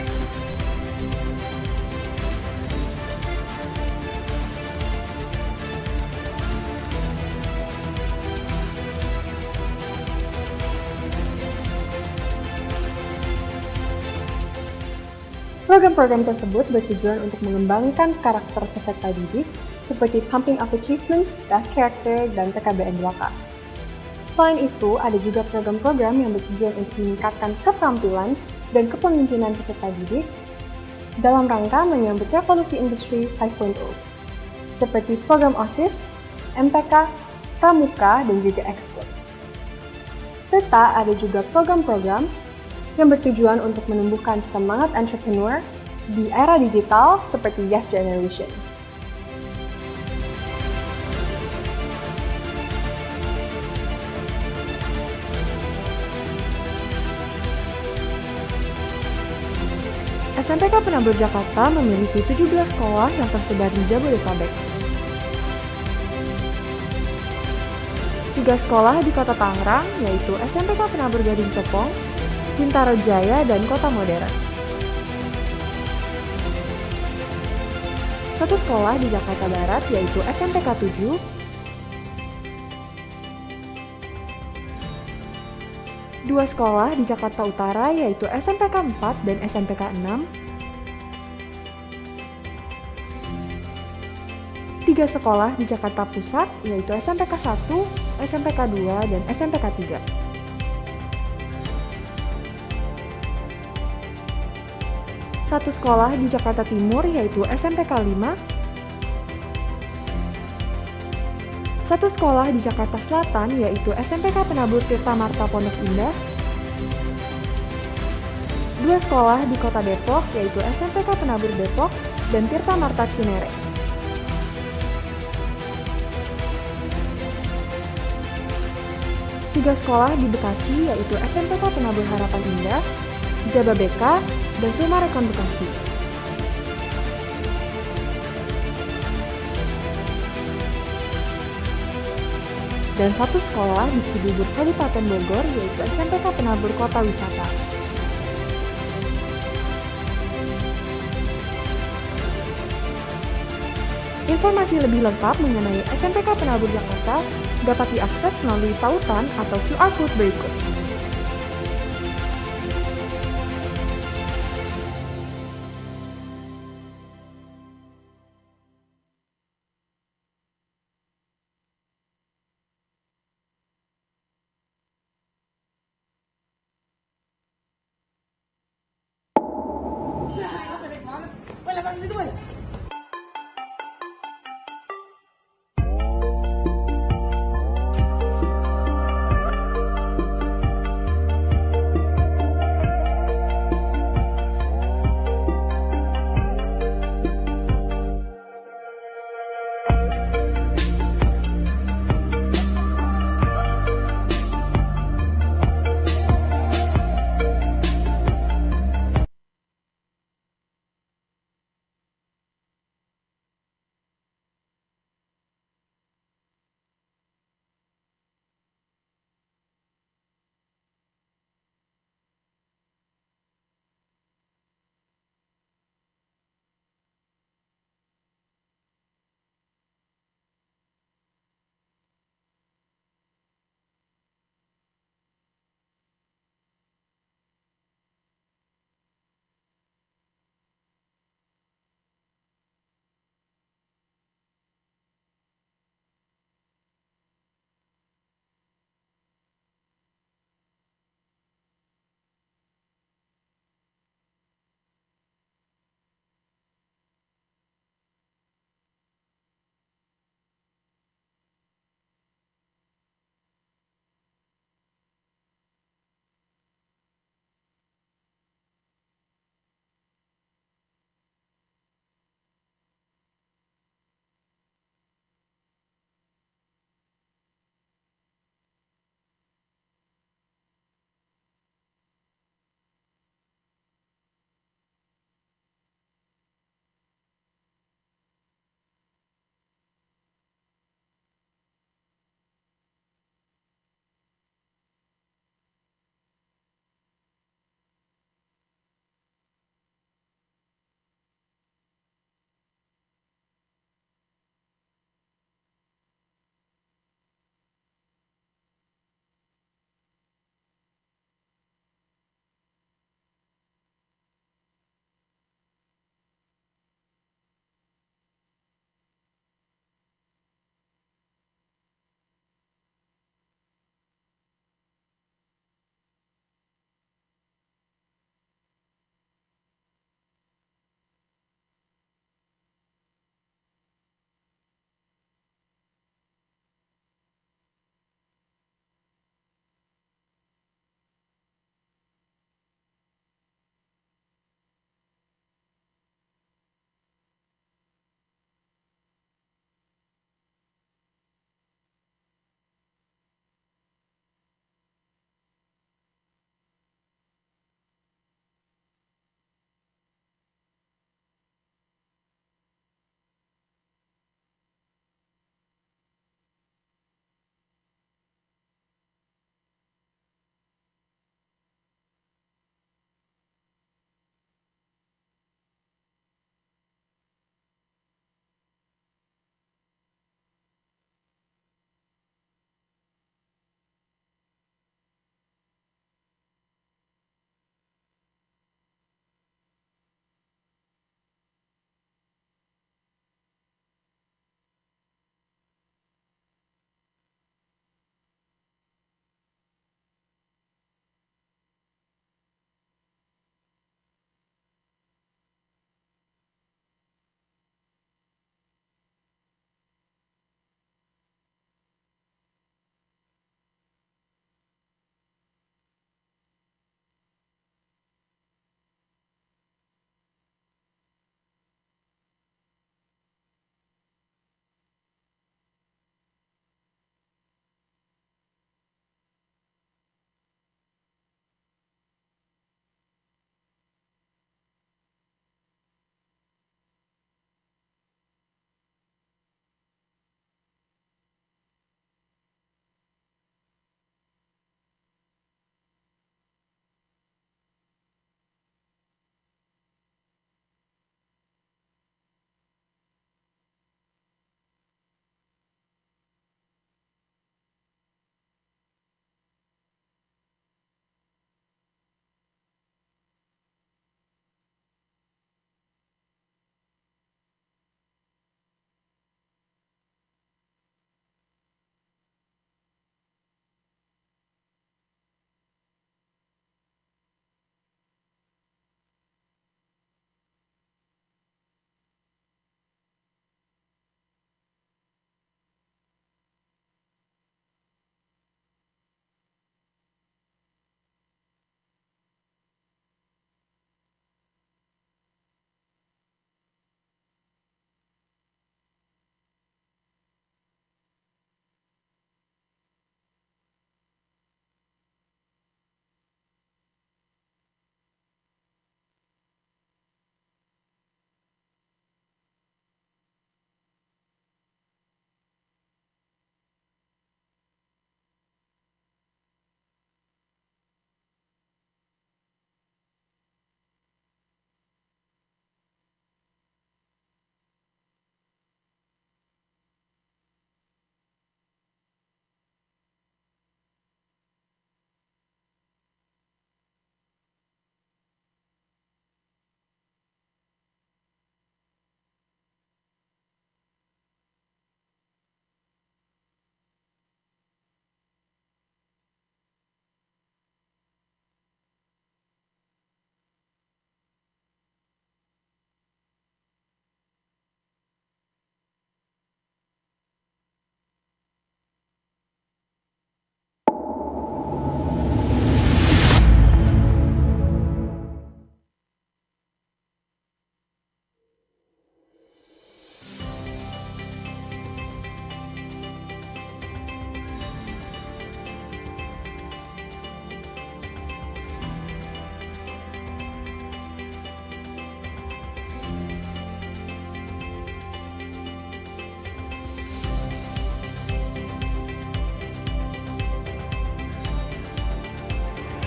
Program-program tersebut bertujuan untuk mengembangkan karakter peserta didik seperti Pumping Up Achievement, Das Character, dan PKBN 2K. Selain itu, ada juga program-program yang bertujuan untuk meningkatkan keterampilan dan kepemimpinan peserta didik dalam rangka menyambut revolusi industri 5.0, seperti program OSIS, MPK, Pramuka, dan juga Ekskul. Serta ada juga program-program yang bertujuan untuk menumbuhkan semangat entrepreneur di era digital seperti Yes Generation. SMPK Penabur Jakarta memiliki 17 sekolah yang tersebar di Jabodetabek. 3 sekolah di Kota Tangerang, yaitu SMPK Penabur Gading Serpong, Bintaro Jaya, dan Kota Modern. 1 sekolah di Jakarta Barat, yaitu SMPK 7, 2 sekolah di Jakarta Utara, yaitu SMPK 4 dan SMPK 6, 3 sekolah di Jakarta Pusat, yaitu SMPK 1, SMPK 2, dan SMPK 3. 1 sekolah di Jakarta Timur, yaitu SMPK 5, 1 sekolah di Jakarta Selatan, yaitu SMPK Penabur Tirta Marta Pondok Indah, 2 sekolah di Kota Depok, yaitu SMPK Penabur Depok dan Tirta Marta Cinere. 3 sekolah di Bekasi, yaitu SMPK Penabur Harapan Indah, Jababeka, dan Sumarekon Bekasi. Dan 1 sekolah di Cibubur, Kabupaten Bogor, yaitu SMPK Penabur Kota Wisata. Informasi lebih lengkap mengenai SMPK Penabur Jakarta dapat diakses melalui tautan atau QR Code berikut.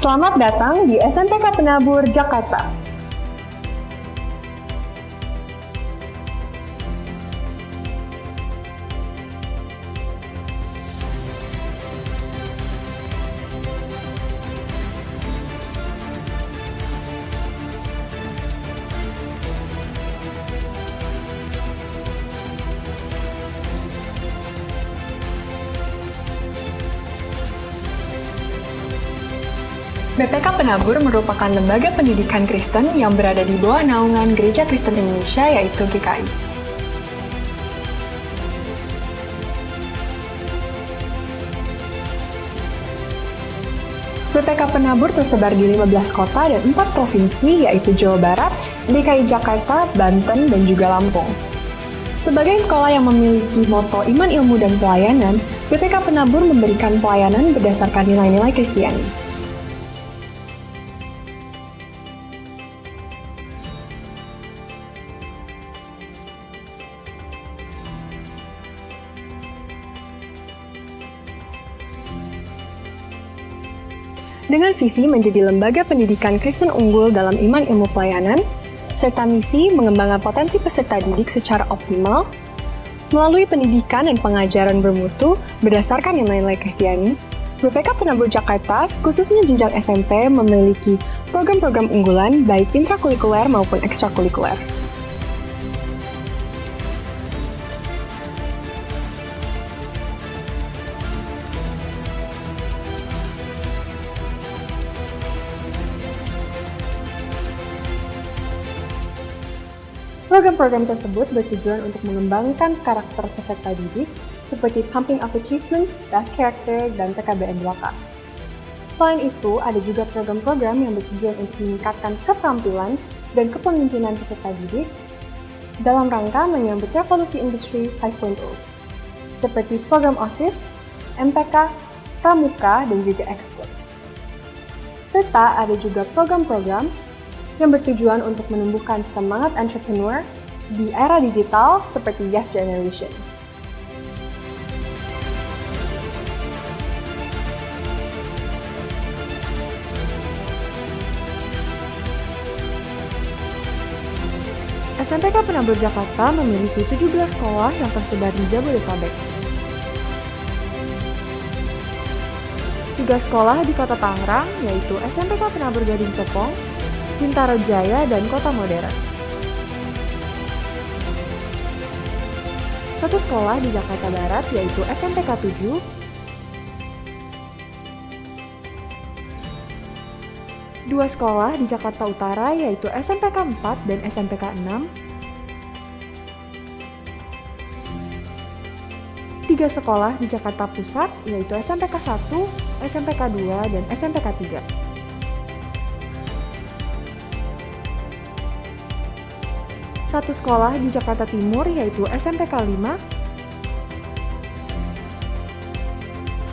Selamat datang di SMPK Penabur, Jakarta. BPK Penabur merupakan lembaga pendidikan Kristen yang berada di bawah naungan Gereja Kristen Indonesia, yaitu GKI. BPK Penabur tersebar di 15 kota dan 4 provinsi, yaitu Jawa Barat, DKI Jakarta, Banten, dan juga Lampung. Sebagai sekolah yang memiliki moto iman, ilmu, dan pelayanan, BPK Penabur memberikan pelayanan berdasarkan nilai-nilai Kristiani. Dengan visi menjadi lembaga pendidikan Kristen unggul dalam iman ilmu pelayanan, serta misi mengembangkan potensi peserta didik secara optimal, melalui pendidikan dan pengajaran bermutu berdasarkan nilai-nilai Kristiani, BPK Penabur Jakarta, khususnya jenjang SMP, memiliki program-program unggulan baik intrakurikuler maupun ekstrakurikuler. Program-program tersebut bertujuan untuk mengembangkan karakter peserta didik seperti Pumping Up Achievement, Das Character, dan PKBN 2K. Selain itu, ada juga program-program yang bertujuan untuk meningkatkan keterampilan dan kepemimpinan peserta didik dalam rangka menyambut revolusi industri 5.0, seperti program OSIS, MPK, Pramuka, dan juga Ekskul. Serta ada juga program-program yang bertujuan untuk menumbuhkan semangat entrepreneur di era digital seperti Yes Generation. SMPK Penabur Jakarta memiliki 17 sekolah yang tersebar di Jabodetabek. 3 sekolah di Kota Tangerang, yaitu SMPK Penabur Gading Serpong, Bintaro Jaya, dan Kota Modern. 1 sekolah di Jakarta Barat, yaitu SMPK 7, 2 sekolah di Jakarta Utara, yaitu SMPK 4 dan SMPK 6, 3 sekolah di Jakarta Pusat, yaitu SMPK 1, SMPK 2, dan SMPK 3. 1 sekolah di Jakarta Timur, yaitu SMPK 5,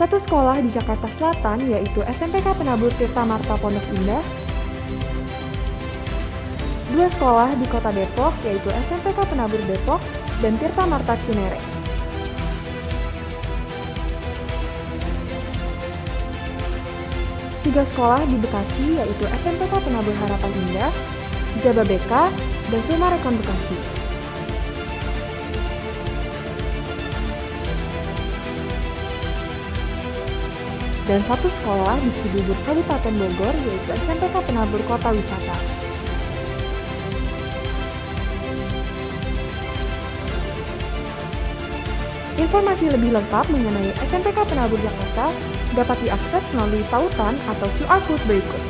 1 sekolah di Jakarta Selatan, yaitu SMPK Penabur Tirta Marta Pondok Indah, 2 sekolah di Kota Depok, yaitu SMPK Penabur Depok dan Tirta Marta Cinere. 3 sekolah di Bekasi, yaitu SMPK Penabur Harapan Indah, Jababeka, dan Sumarekon Bekasi. Dan 1 sekolah di Cibubur, Kabupaten Bogor, yaitu SMPK Penabur Kota Wisata. Informasi lebih lengkap mengenai SMPK Penabur Jakarta dapat diakses melalui tautan atau QR Code berikut.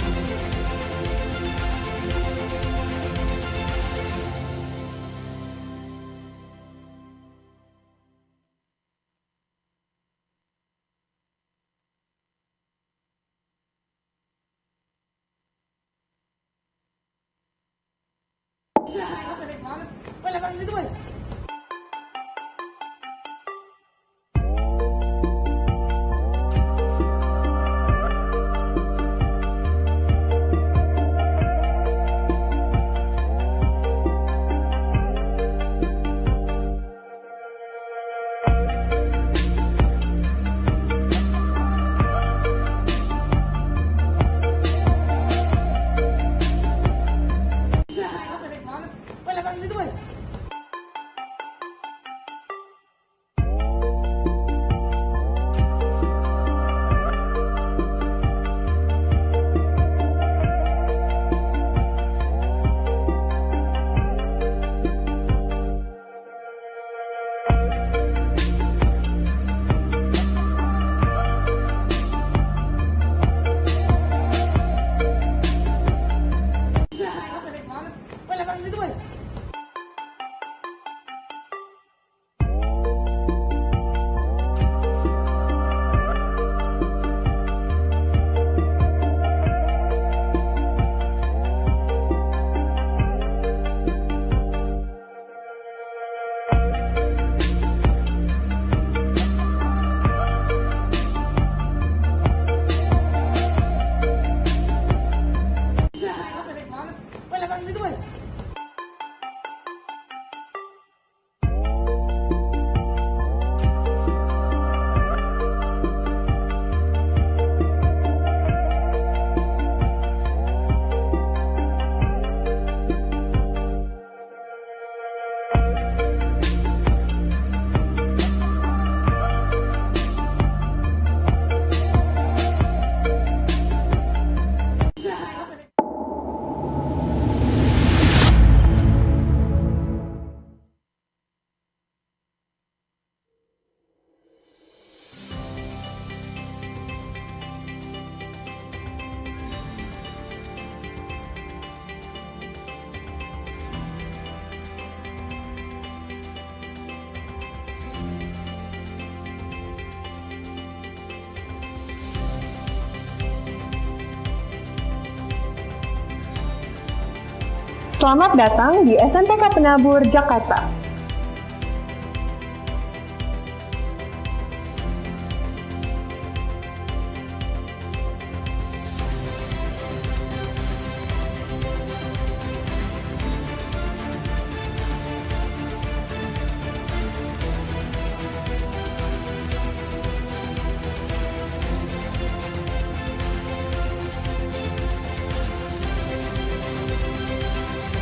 Selamat datang di SMPK Penabur, Jakarta.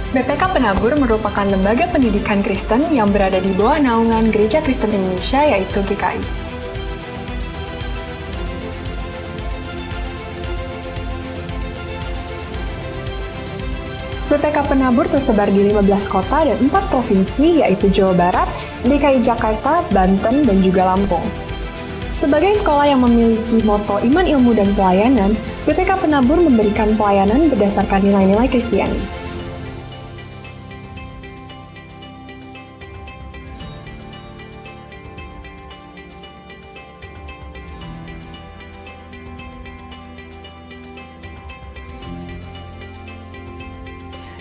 BPK Penabur merupakan lembaga pendidikan Kristen yang berada di bawah naungan Gereja Kristen Indonesia, yaitu GKI. BPK Penabur tersebar di 15 kota dan 4 provinsi, yaitu Jawa Barat, DKI Jakarta, Banten, dan juga Lampung. Sebagai sekolah yang memiliki moto iman, ilmu, dan pelayanan, BPK Penabur memberikan pelayanan berdasarkan nilai-nilai Kristiani.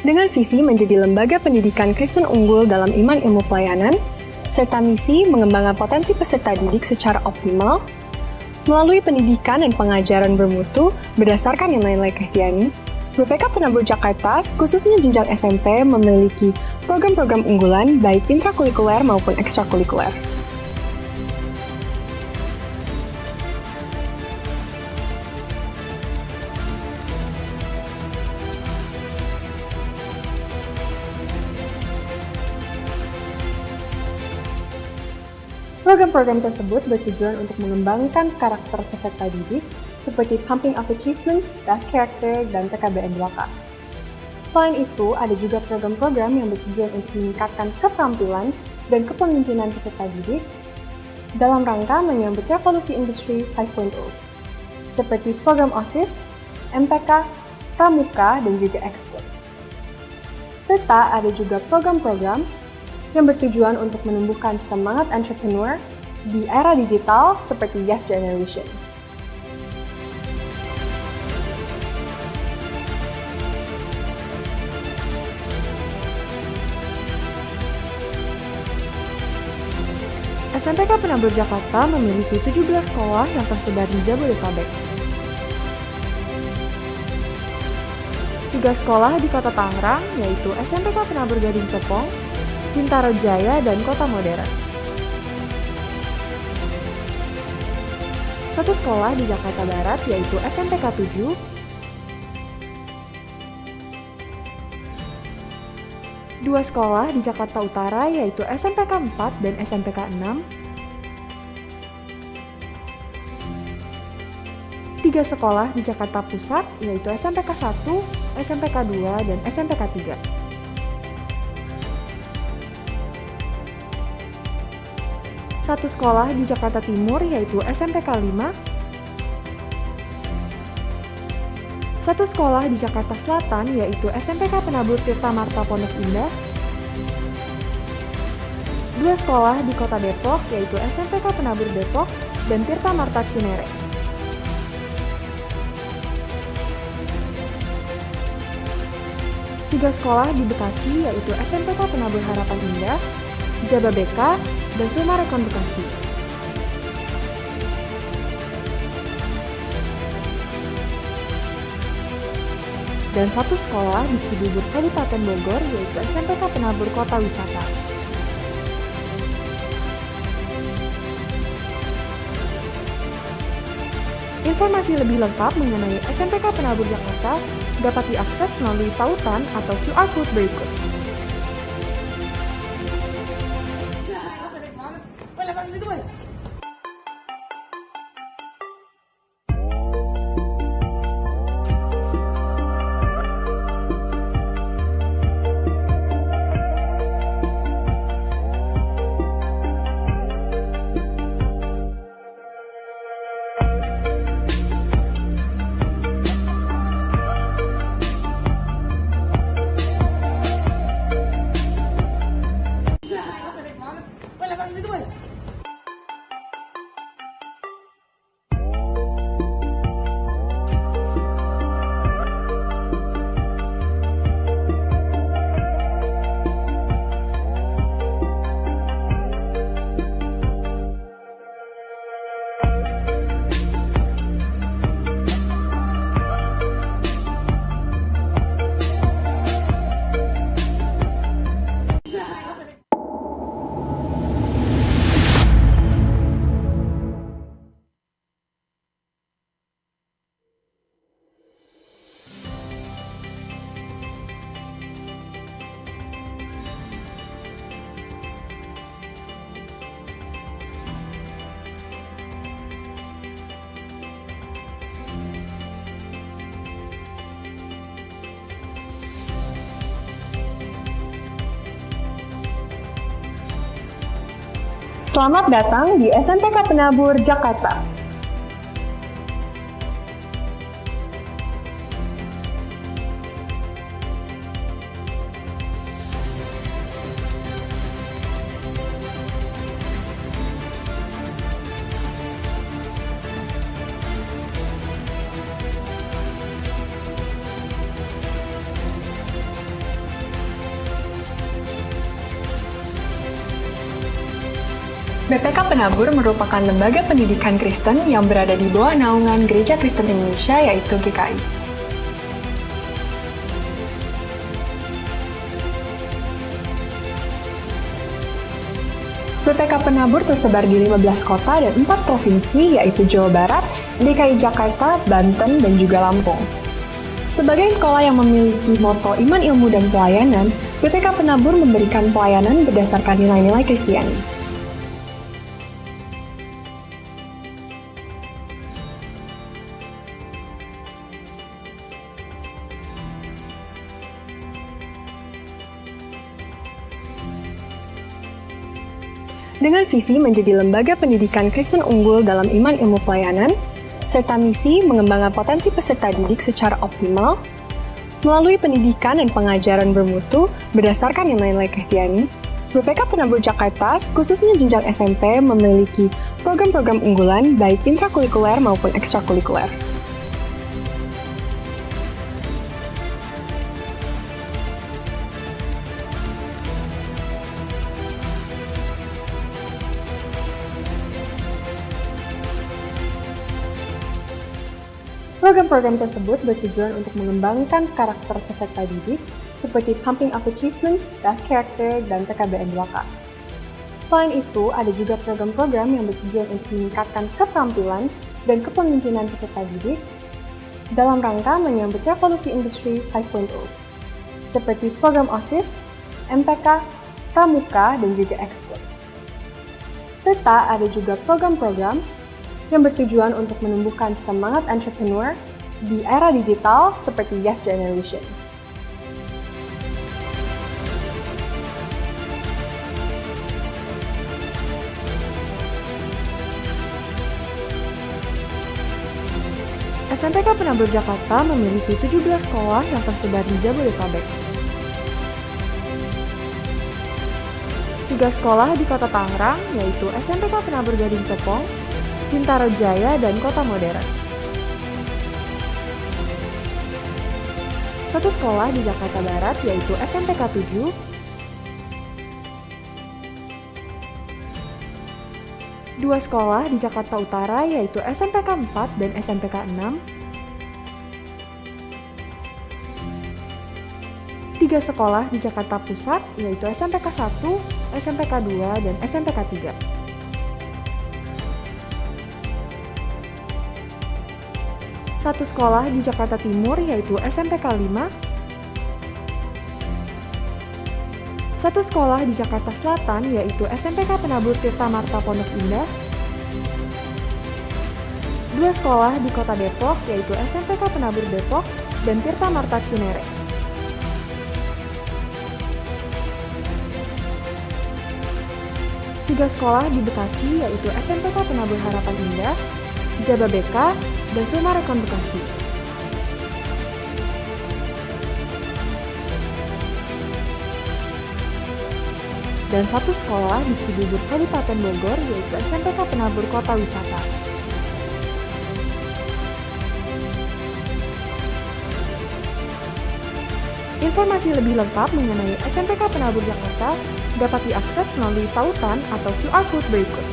Dengan visi menjadi lembaga pendidikan Kristen unggul dalam iman ilmu pelayanan, serta misi mengembangkan potensi peserta didik secara optimal, melalui pendidikan dan pengajaran bermutu berdasarkan nilai-nilai Kristiani, BPK Penabur Jakarta, khususnya jenjang SMP, memiliki program-program unggulan baik intrakurikuler maupun ekstrakurikuler. Program-program tersebut bertujuan untuk mengembangkan karakter peserta didik seperti Pumping Up Achievement, Das Character, dan PKBN 2K. Selain itu, ada juga program-program yang bertujuan untuk meningkatkan keterampilan dan kepemimpinan peserta didik dalam rangka menyambut revolusi industri 5.0, seperti program OSIS, MPK, Pramuka, dan juga Ekskul. Serta ada juga program-program yang bertujuan untuk menumbuhkan semangat entrepreneur di era digital seperti Yes Generation. SMPK Penabur Jakarta memiliki 17 sekolah yang tersebar di Jabodetabek. 3 sekolah di Kota Tangerang, yaitu SMPK Penabur Gading Serpong, Bintaro Jaya, dan Kota Modern. 1 sekolah di Jakarta Barat, yaitu SMPK 7, 2 sekolah di Jakarta Utara, yaitu SMPK 4 dan SMPK 6, 3 sekolah di Jakarta Pusat, yaitu SMPK 1, SMPK 2, dan SMPK 3. 1 sekolah di Jakarta Timur, yaitu SMPK 5, 1 Satu sekolah di Jakarta Selatan yaitu SMPK Penabur Tirta Marta Pondok Indah. 2 sekolah di Kota Depok yaitu SMPK Penabur Depok dan Tirta Marta Cinere. 3 sekolah di Bekasi yaitu SMPK Penabur Harapan Indah, Jababeka, dan Suma Rekon Bekasi. Dan 1 sekolah di Cibubur Kabupaten Bogor yaitu SMPK Penabur Kota Wisata. Informasi lebih lengkap mengenai SMPK Penabur Jakarta dapat diakses melalui tautan atau QR Code berikut. Selamat datang di SMPK Penabur Jakarta. BPK Penabur merupakan lembaga pendidikan Kristen yang berada di bawah naungan Gereja Kristen Indonesia yaitu GKI. BPK Penabur tersebar di 15 kota dan 4 provinsi yaitu Jawa Barat, DKI Jakarta, Banten, dan juga Lampung. Sebagai sekolah yang memiliki moto iman, ilmu, dan pelayanan, BPK Penabur memberikan pelayanan berdasarkan nilai-nilai Kristiani. Dengan visi menjadi lembaga pendidikan Kristen unggul dalam iman ilmu pelayanan, serta misi mengembangkan potensi peserta didik secara optimal, melalui pendidikan dan pengajaran bermutu berdasarkan nilai-nilai Kristiani, BPK Penabur Jakarta, khususnya jenjang SMP, memiliki program-program unggulan baik intrakurikuler maupun ekstrakurikuler. Program-program tersebut bertujuan untuk mengembangkan karakter peserta didik seperti Pumping Up Achievement, Das Character, dan PKBN 2K. Selain itu, ada juga program-program yang bertujuan untuk meningkatkan keterampilan dan kepemimpinan peserta didik dalam rangka menyambut revolusi industri 5.0, seperti program OSIS, MPK, Pramuka, dan juga Ekskul. Serta ada juga program-program yang bertujuan untuk menumbuhkan semangat entrepreneur di era digital seperti Yes Generation. SMPK Penabur Jakarta memiliki 17 sekolah yang tersebar di Jabodetabek. 3 sekolah di Kota Tangerang, yaitu SMPK Penabur Gading Serpong, Bintaro Jaya, dan Kota Modern. 1 sekolah di Jakarta Barat, yaitu SMPK 7, 2 sekolah di Jakarta Utara, yaitu SMPK 4 dan SMPK 6, 3 sekolah di Jakarta Pusat, yaitu SMPK 1, SMPK 2, dan SMPK 3. 1 sekolah di Jakarta Timur, yaitu SMPK 5, 1 sekolah di Jakarta Selatan, yaitu SMPK Penabur Tirta Marta Pondok Indah, 2 sekolah di Kota Depok, yaitu SMPK Penabur Depok dan Tirta Marta Cinere. 3 sekolah di Bekasi, yaitu SMPK Penabur Harapan Indah, Jababeka, dan Sumarekon Bekasi. Dan 1 sekolah di Cibubur, Kabupaten Bogor, yaitu SMPK Penabur Kota Wisata. Informasi lebih lengkap mengenai SMPK Penabur Jakarta dapat diakses melalui tautan atau QR Code berikut.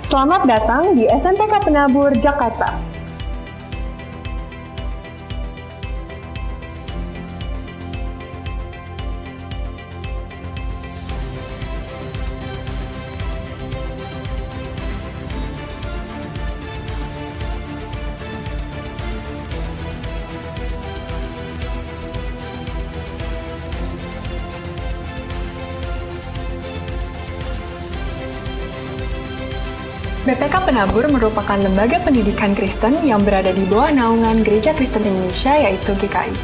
Selamat datang di SMPK Penabur Jakarta. BPK Penabur merupakan lembaga pendidikan Kristen yang berada di bawah naungan Gereja Kristen Indonesia, yaitu GKI.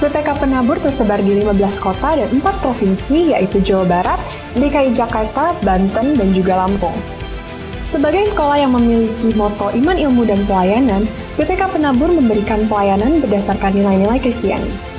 BPK Penabur tersebar di 15 kota dan 4 provinsi, yaitu Jawa Barat, DKI Jakarta, Banten, dan juga Lampung. Sebagai sekolah yang memiliki moto iman, ilmu, dan pelayanan, BPK Penabur memberikan pelayanan berdasarkan nilai-nilai Kristiani.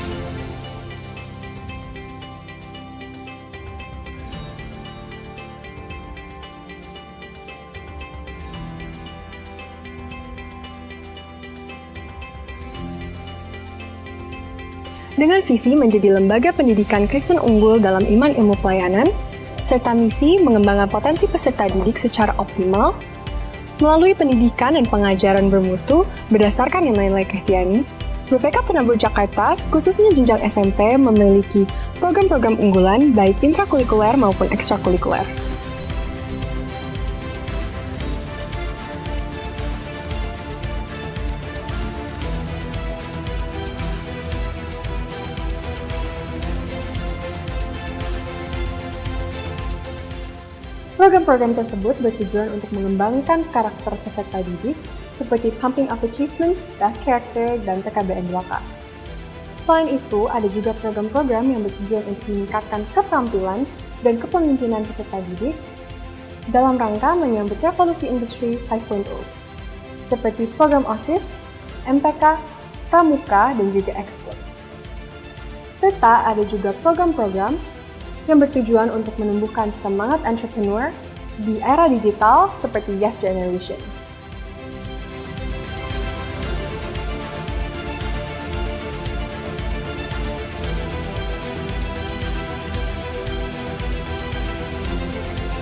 Dengan visi menjadi lembaga pendidikan Kristen unggul dalam iman ilmu pelayanan, serta misi mengembangkan potensi peserta didik secara optimal, melalui pendidikan dan pengajaran bermutu berdasarkan nilai-nilai Kristiani, BPK Penabur Jakarta, khususnya jenjang SMP, memiliki program-program unggulan baik intrakurikuler maupun ekstrakurikuler. Program-program tersebut bertujuan untuk mengembangkan karakter peserta didik seperti Pumping Up Achievement, Das Character, dan PKBN 2K. Selain itu, ada juga program-program yang bertujuan untuk meningkatkan keterampilan dan kepemimpinan peserta didik dalam rangka menyambut revolusi industri 5.0, seperti program OSIS, MPK, Pramuka, dan juga Ekskul. Serta ada juga program-program yang bertujuan untuk menumbuhkan semangat entrepreneur di era digital seperti Yes Generation.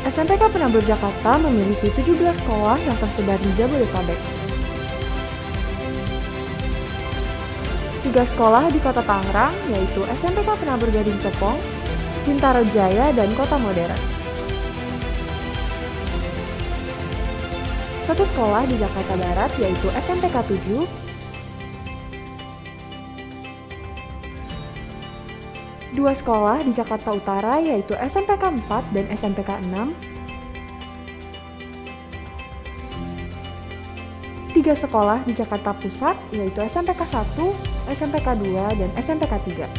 SMPK Penabur Jakarta memiliki 17 sekolah yang tersebar di Jabodetabek. 3 sekolah di Kota Tangerang, yaitu SMPK Penabur Gading Serpong, Bintaro Jaya, dan Kota Modern. 1 sekolah di Jakarta Barat, yaitu SMPK 7, 2 sekolah di Jakarta Utara, yaitu SMPK 4 dan SMPK 6, 3 sekolah di Jakarta Pusat, yaitu SMPK 1, SMPK 2, dan SMPK 3.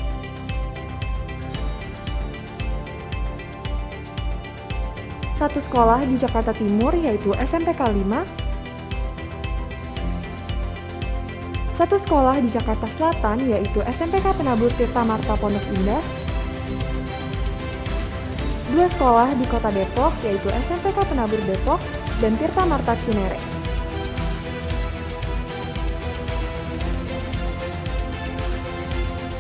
1 sekolah di Jakarta Timur, yaitu SMPK 5, 1 sekolah di Jakarta Selatan, yaitu SMPK Penabur Tirta Marta Pondok Indah, 2 sekolah di Kota Depok, yaitu SMPK Penabur Depok dan Tirta Marta Cinere.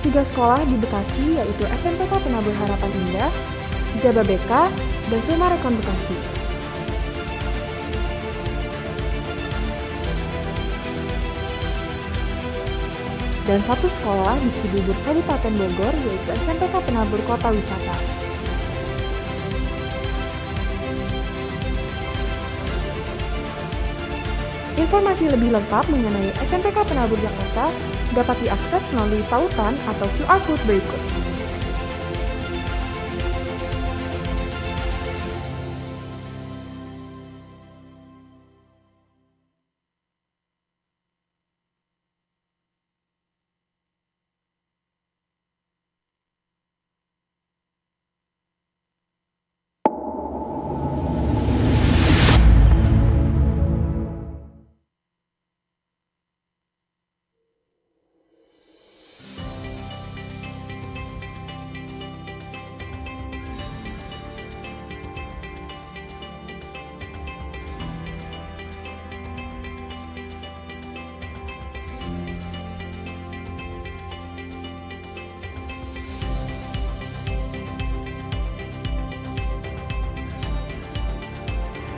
3 sekolah di Bekasi, yaitu SMPK Penabur Harapan Indah, Jababeka, dan Sumarekon Bekasi. Dan 1 sekolah di Cibubur Kabupaten Bogor, yaitu SMPK Penabur Kota Wisata. Informasi lebih lengkap mengenai SMPK Penabur Jakarta dapat diakses melalui tautan atau QR Code berikut.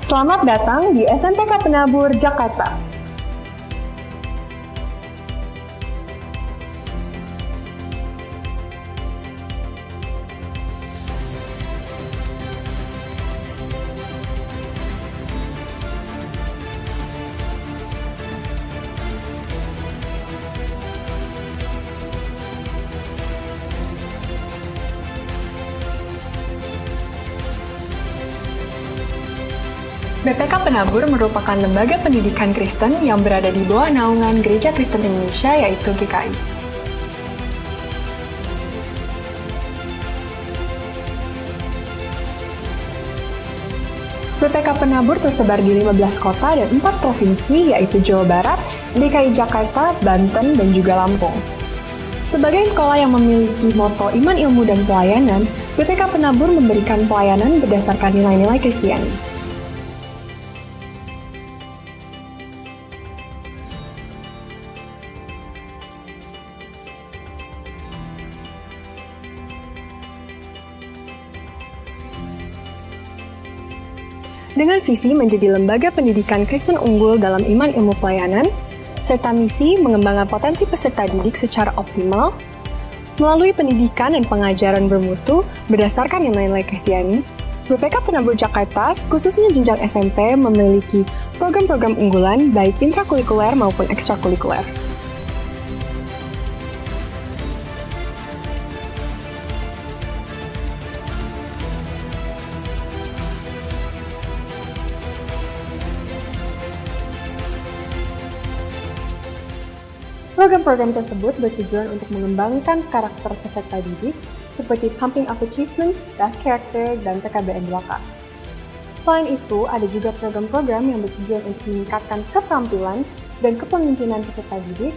Selamat datang di SMPK Penabur Jakarta. BPK Penabur merupakan lembaga pendidikan Kristen yang berada di bawah naungan Gereja Kristen Indonesia, yaitu GKI. BPK Penabur tersebar di 15 kota dan 4 provinsi, yaitu Jawa Barat, DKI Jakarta, Banten, dan juga Lampung. Sebagai sekolah yang memiliki moto iman, ilmu, dan pelayanan, BPK Penabur memberikan pelayanan berdasarkan nilai-nilai Kristiani. Dengan visi menjadi lembaga pendidikan Kristen unggul dalam iman ilmu pelayanan, serta misi mengembangkan potensi peserta didik secara optimal, melalui pendidikan dan pengajaran bermutu berdasarkan nilai-nilai Kristiani, BPK Penabur Jakarta, khususnya jenjang SMP, memiliki program-program unggulan baik intrakurikuler maupun ekstrakurikuler. Program-program tersebut bertujuan untuk mengembangkan karakter peserta didik seperti Pumping Up Achievement, Das Character, dan PKBN 2K. Selain itu, ada juga program-program yang bertujuan untuk meningkatkan keterampilan dan kepemimpinan peserta didik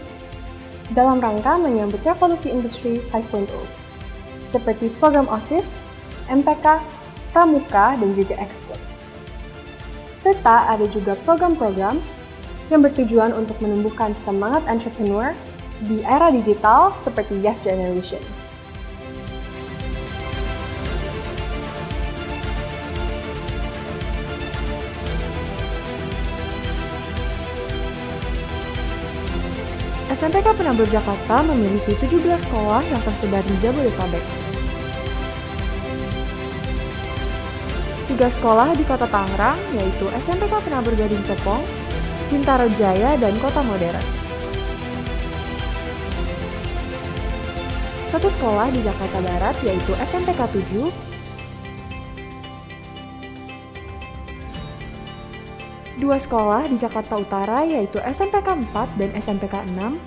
dalam rangka menyambut revolusi industri 5.0, seperti program OSIS, MPK, Pramuka, dan juga Ekskul. Serta ada juga program-program yang bertujuan untuk menumbuhkan semangat entrepreneur di era digital seperti Yes Generation. SMPK Penabur Jakarta memiliki 17 sekolah yang tersebar di Jabodetabek. 3 sekolah di Kota Tangerang, yaitu SMPK Penabur Gading Serpong, Bintaro Jaya, dan Kota Modern. 1 sekolah di Jakarta Barat, yaitu SMPK 7, 2 sekolah di Jakarta Utara, yaitu SMPK 4 dan SMPK 6,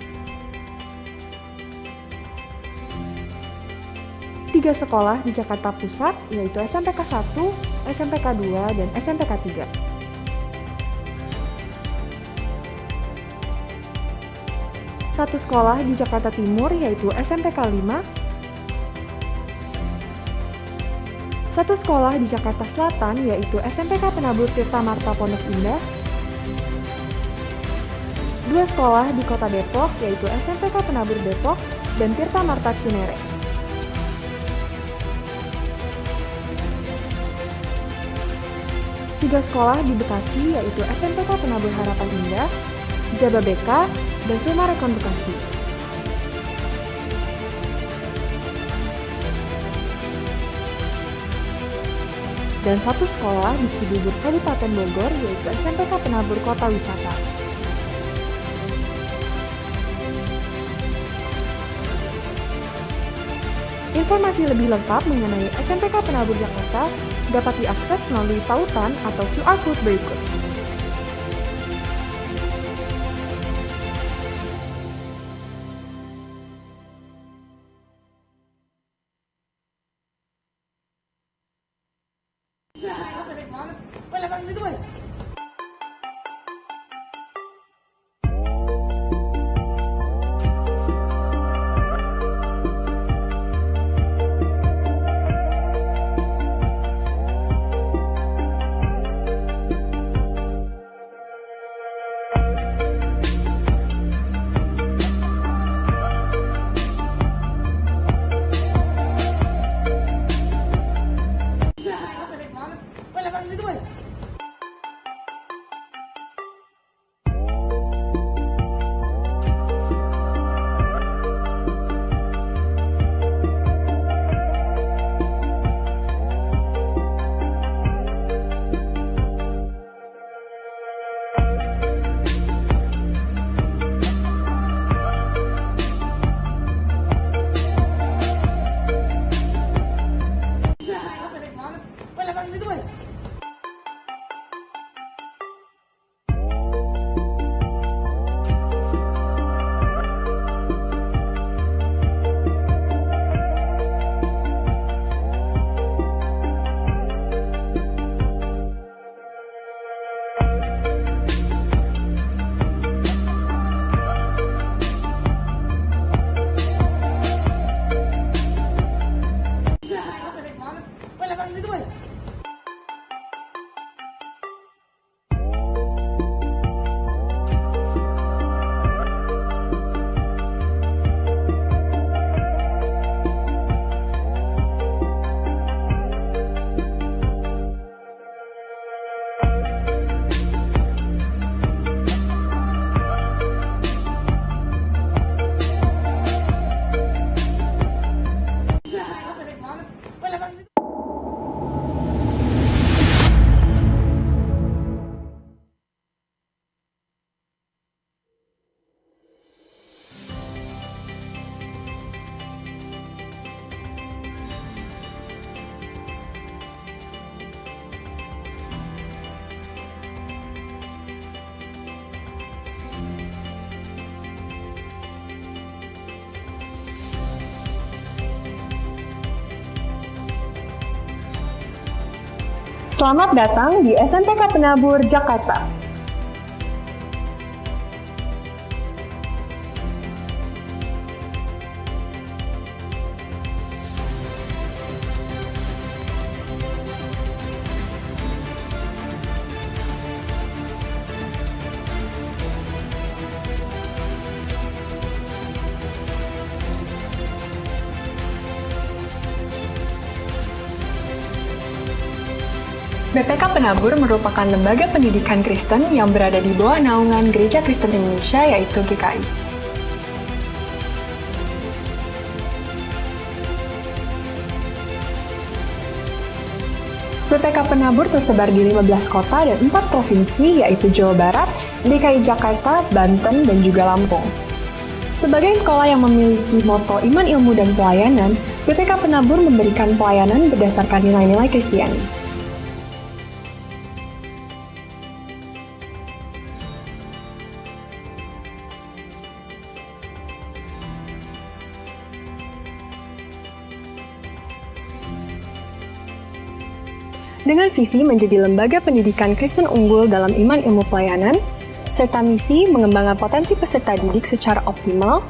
3 sekolah di Jakarta Pusat, yaitu SMPK 1, SMPK 2, dan SMPK 3. 1 sekolah di Jakarta Timur, yaitu SMPK 5, 1 sekolah di Jakarta Selatan, yaitu SMPK Penabur Tirta Marta Pondok Indah, 2 sekolah di Kota Depok, yaitu SMPK Penabur Depok dan Tirta Marta Cinere. 3 sekolah di Bekasi, yaitu SMPK Penabur Harapan Indah, Jababeka, dan Sumarekon Bekasi. Dan 1 sekolah di Cibubur, Kabupaten Bogor, yaitu SMPK Penabur Kota Wisata. Informasi lebih lengkap mengenai SMPK Penabur Jakarta dapat diakses melalui tautan atau QR Code berikut. Selamat datang di SMPK Penabur Jakarta. BPK Penabur merupakan lembaga pendidikan Kristen yang berada di bawah naungan Gereja Kristen Indonesia, yaitu GKI. BPK Penabur tersebar di 15 kota dan 4 provinsi, yaitu Jawa Barat, DKI Jakarta, Banten, dan juga Lampung. Sebagai sekolah yang memiliki moto iman, ilmu, dan pelayanan, BPK Penabur memberikan pelayanan berdasarkan nilai-nilai Kristiani. Dengan visi menjadi lembaga pendidikan Kristen unggul dalam iman ilmu pelayanan, serta misi mengembangkan potensi peserta didik secara optimal,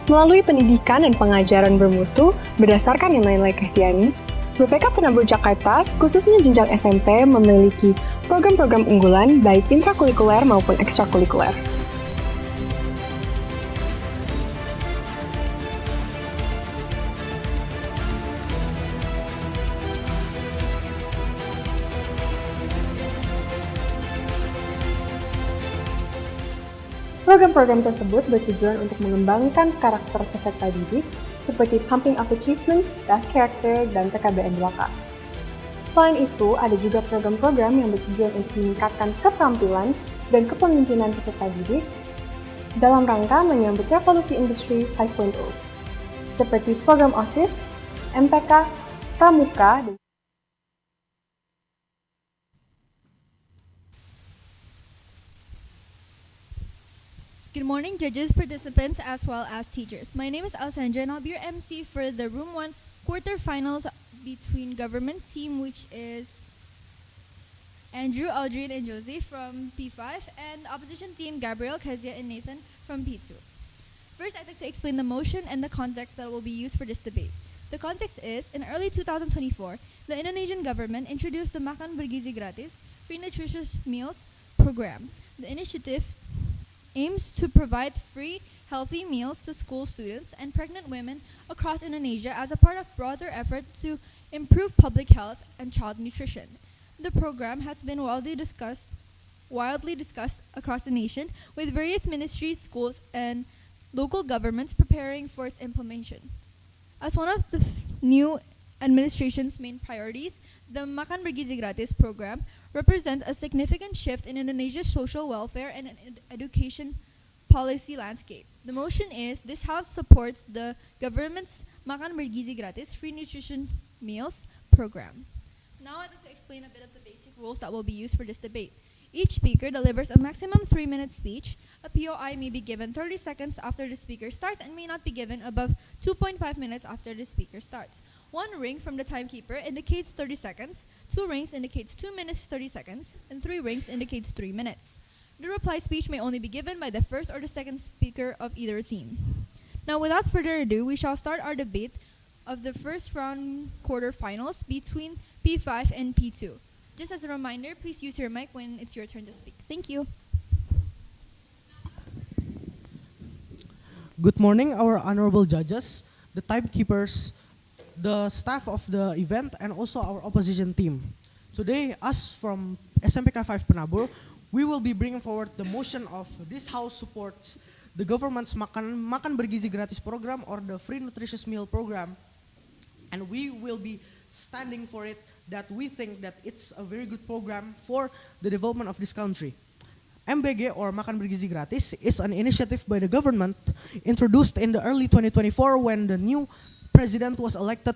melalui pendidikan dan pengajaran bermutu berdasarkan nilai-nilai Kristiani, BPK Penabur Jakarta, khususnya jenjang SMP, memiliki program-program unggulan baik intrakurikuler maupun ekstrakurikuler. Program-program tersebut bertujuan untuk mengembangkan karakter peserta didik seperti Pumping Up Achievement, Das Character, dan PKBN 2K. Selain itu, ada juga program-program yang bertujuan untuk meningkatkan keterampilan dan kepemimpinan peserta didik dalam rangka menyambut revolusi industri 5.0, seperti program OSIS, MPK, Pramuka, dan Good morning, judges, participants, as well as teachers. My name is Alessandra, and I'll be your MC for the Room 1 quarterfinals between government team, which is Andrew, Aldrin, and Josie from P5, and opposition team Gabriel, Kezia, and Nathan from P2. First, I'd like to explain the motion and the context that will be used for this debate. The context is, in early 2024, the Indonesian government introduced the Makan Bergizi Gratis, free nutritious meals program. The initiative aims to provide free, healthy meals to school students and pregnant women across Indonesia as a part of broader effort to improve public health and child nutrition. The program has been widely discussed across the nation, with various ministries, schools, and local governments preparing for its implementation. As one of the new administration's main priorities, the Makan Bergizi Gratis program represents a significant shift in Indonesia's social welfare and education policy landscape. The motion is, this House supports the government's Makan Bergizi Gratis free nutrition meals program. Now I'd like to explain a bit of the basic rules that will be used for this debate. Each speaker delivers a maximum 3-minute speech. A POI may be given 30 seconds after the speaker starts and may not be given above 2.5 minutes after the speaker starts. 1 ring from the timekeeper indicates 30 seconds, 2 rings indicates 2 minutes 30 seconds, and 3 rings indicates 3 minutes. The reply speech may only be given by the first or the second speaker of either theme. Now, without further ado, we shall start our debate of the first round quarterfinals between P5 and P2. Just as a reminder, please use your mic when it's your turn to speak. Thank you. Good morning, our honorable judges, the timekeepers, the staff of the event, and also our opposition team. Today, us from SMPK 5 Penabur, we will be bringing forward the motion of this House supports the government's Makan Bergizi Gratis program or the free nutritious meal program. And we will be standing for it, that we think that it's a very good program for the development of this country. MBG or Makan Bergizi Gratis is an initiative by the government introduced in the early 2024 when the new president was elected,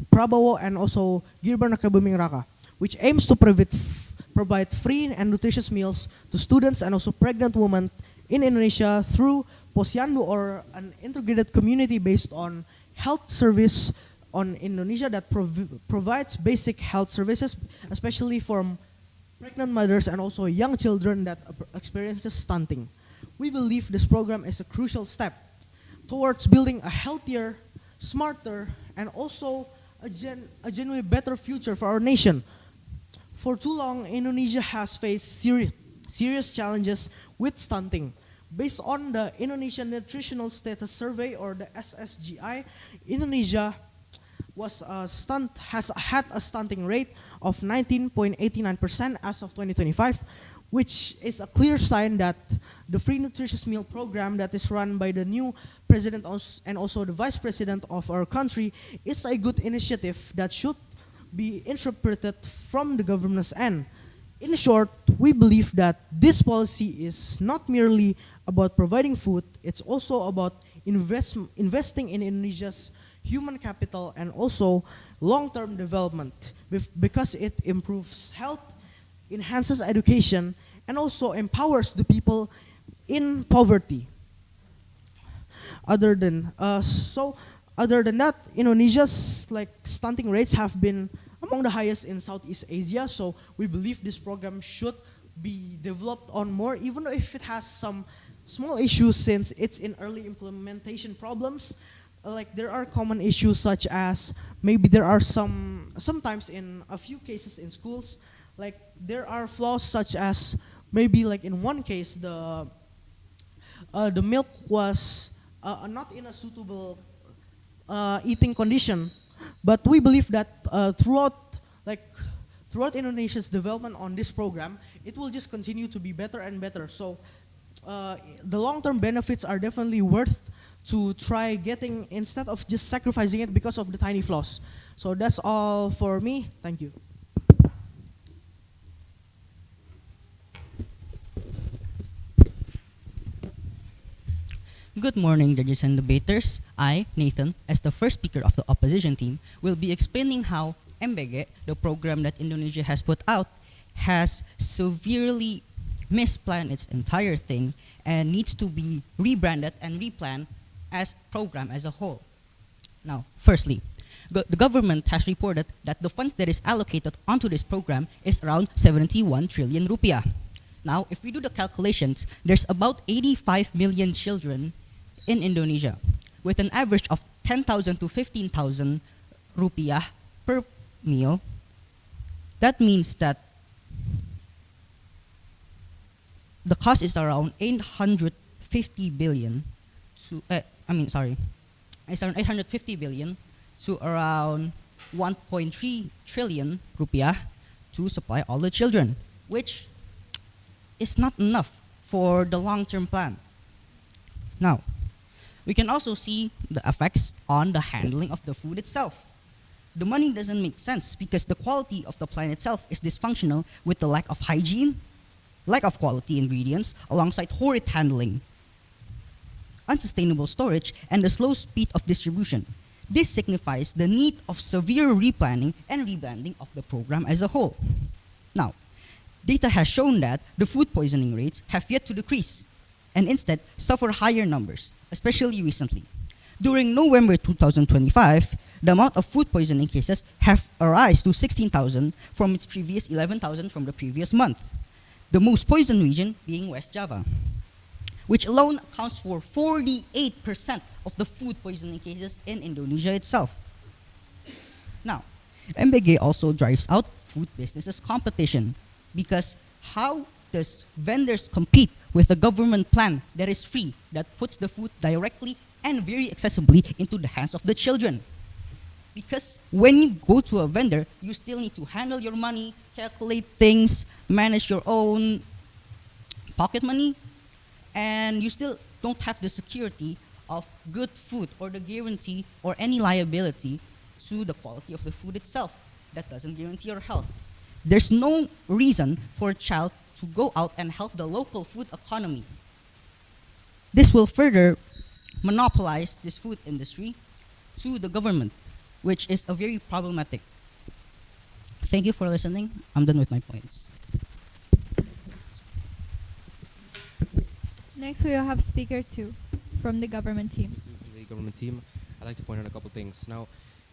Prabowo and also Gibran Rakabuming Raka, which aims to provide free and nutritious meals to students and also pregnant women in Indonesia through Posyandu, or an integrated community based on health service on Indonesia that provides basic health services, especially for pregnant mothers and also young children that experiences stunting. We believe this program is a crucial step towards building a healthier, smarter, and also a genuinely better future for our nation. For too long, Indonesia has faced serious challenges with stunting. Based on the Indonesian Nutritional Status Survey, or the SSGI, Indonesia has had a stunting rate of 19.89% as of 2025, which is a clear sign that the free nutritious meal program that is run by the new president and also the vice president of our country is a good initiative that should be interpreted from the government's end. In short, we believe that this policy is not merely about providing food, it's also about investing in Indonesia's human capital and also long-term development because it improves health, enhances education, and also empowers the people in poverty. Other than other than that, Indonesia's like stunting rates have been among the highest in Southeast Asia. So we believe this program should be developed on more, even though if it has some small issues since it's in early implementation problems. Like there are common issues such as maybe there are sometimes in a few cases in schools, like there are flaws such as maybe like in one case the milk was not in a suitable eating condition, but we believe that throughout Indonesia's development on this program, it will just continue to be better and better. So the long-term benefits are definitely worth to try getting instead of just sacrificing it because of the tiny flaws. So that's all for me. Thank you. Good morning, judges and debaters. I, Nathan, as the first speaker of the opposition team, will be explaining how MBG, the program that Indonesia has put out, has severely misplanned its entire thing and needs to be rebranded and replanned as program as a whole. Now, firstly, the government has reported that the funds that is allocated onto this program is around 71 trillion rupiah. Now, if we do the calculations, there's about 85 million children in Indonesia, with an average of 10,000 to 15,000 rupiah per meal. That means that the cost is around 850 billion to, it's around 850 billion to around 1.3 trillion rupiah to supply all the children, which is not enough for the long-term plan. Now, we can also see the effects on the handling of the food itself. The money doesn't make sense because the quality of the plan itself is dysfunctional with the lack of hygiene, lack of quality ingredients, alongside horrid handling, unsustainable storage, and the slow speed of distribution. This signifies the need of severe replanning and rebranding of the program as a whole. Now, data has shown that the food poisoning rates have yet to decrease and instead suffer higher numbers, especially recently. During November 2025, the amount of food poisoning cases have arisen to 16,000 from its previous 11,000 from the previous month. The most poisoned region being West Java, which alone accounts for 48% of the food poisoning cases in Indonesia itself. Now, MBG also drives out food businesses competition because how does vendors compete with a government plan that is free, that puts the food directly and very accessibly into the hands of the children? Because when you go to a vendor, you still need to handle your money, calculate things, manage your own pocket money, and you still don't have the security of good food or the guarantee or any liability to the quality of the food itself. That doesn't guarantee your health. There's no reason for a child to go out and help the local food economy. This will further monopolize this food industry to the government, which is a very problematic. Thank you for listening. I'm done with my points. Next, we will have speaker 2 from the government team. The government team, I'd like to point out a couple things. Now,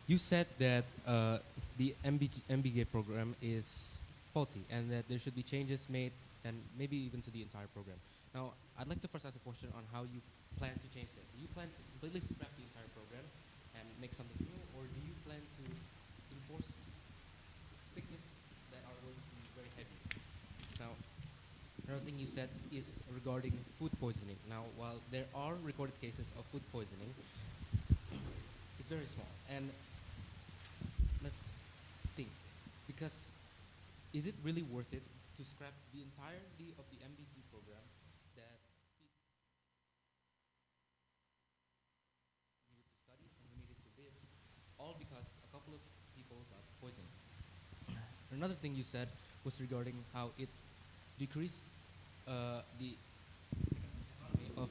you said that the MBG program is faulty and that there should be changes made and maybe even to the entire program. Now, I'd like to first ask a question on how you plan to change it. Do you plan to completely scrap the entire program and make something new, or do you plan to enforce fixes that are going to be very heavy? Now, another thing you said is regarding food poisoning. Now, while there are recorded cases of food poisoning, it's very small. And let's think, because is it really worth it to scrap the entirety of the MBG program that feeds we needed to study and we needed to live, all because a couple of people got poisoned? Another thing you said was regarding how it decreased the economy of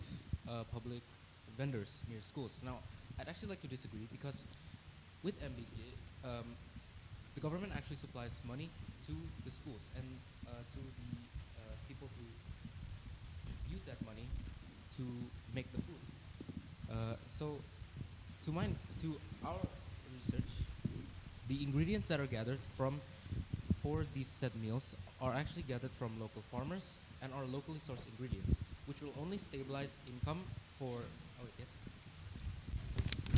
public vendors near schools. Now, I'd actually like to disagree because with MBK, the government actually supplies money to the schools and to the people who use that money to make the food. So, to our research, the ingredients that are gathered for these said meals are actually gathered from local farmers and are locally sourced ingredients, which will only stabilize income for. Oh yes.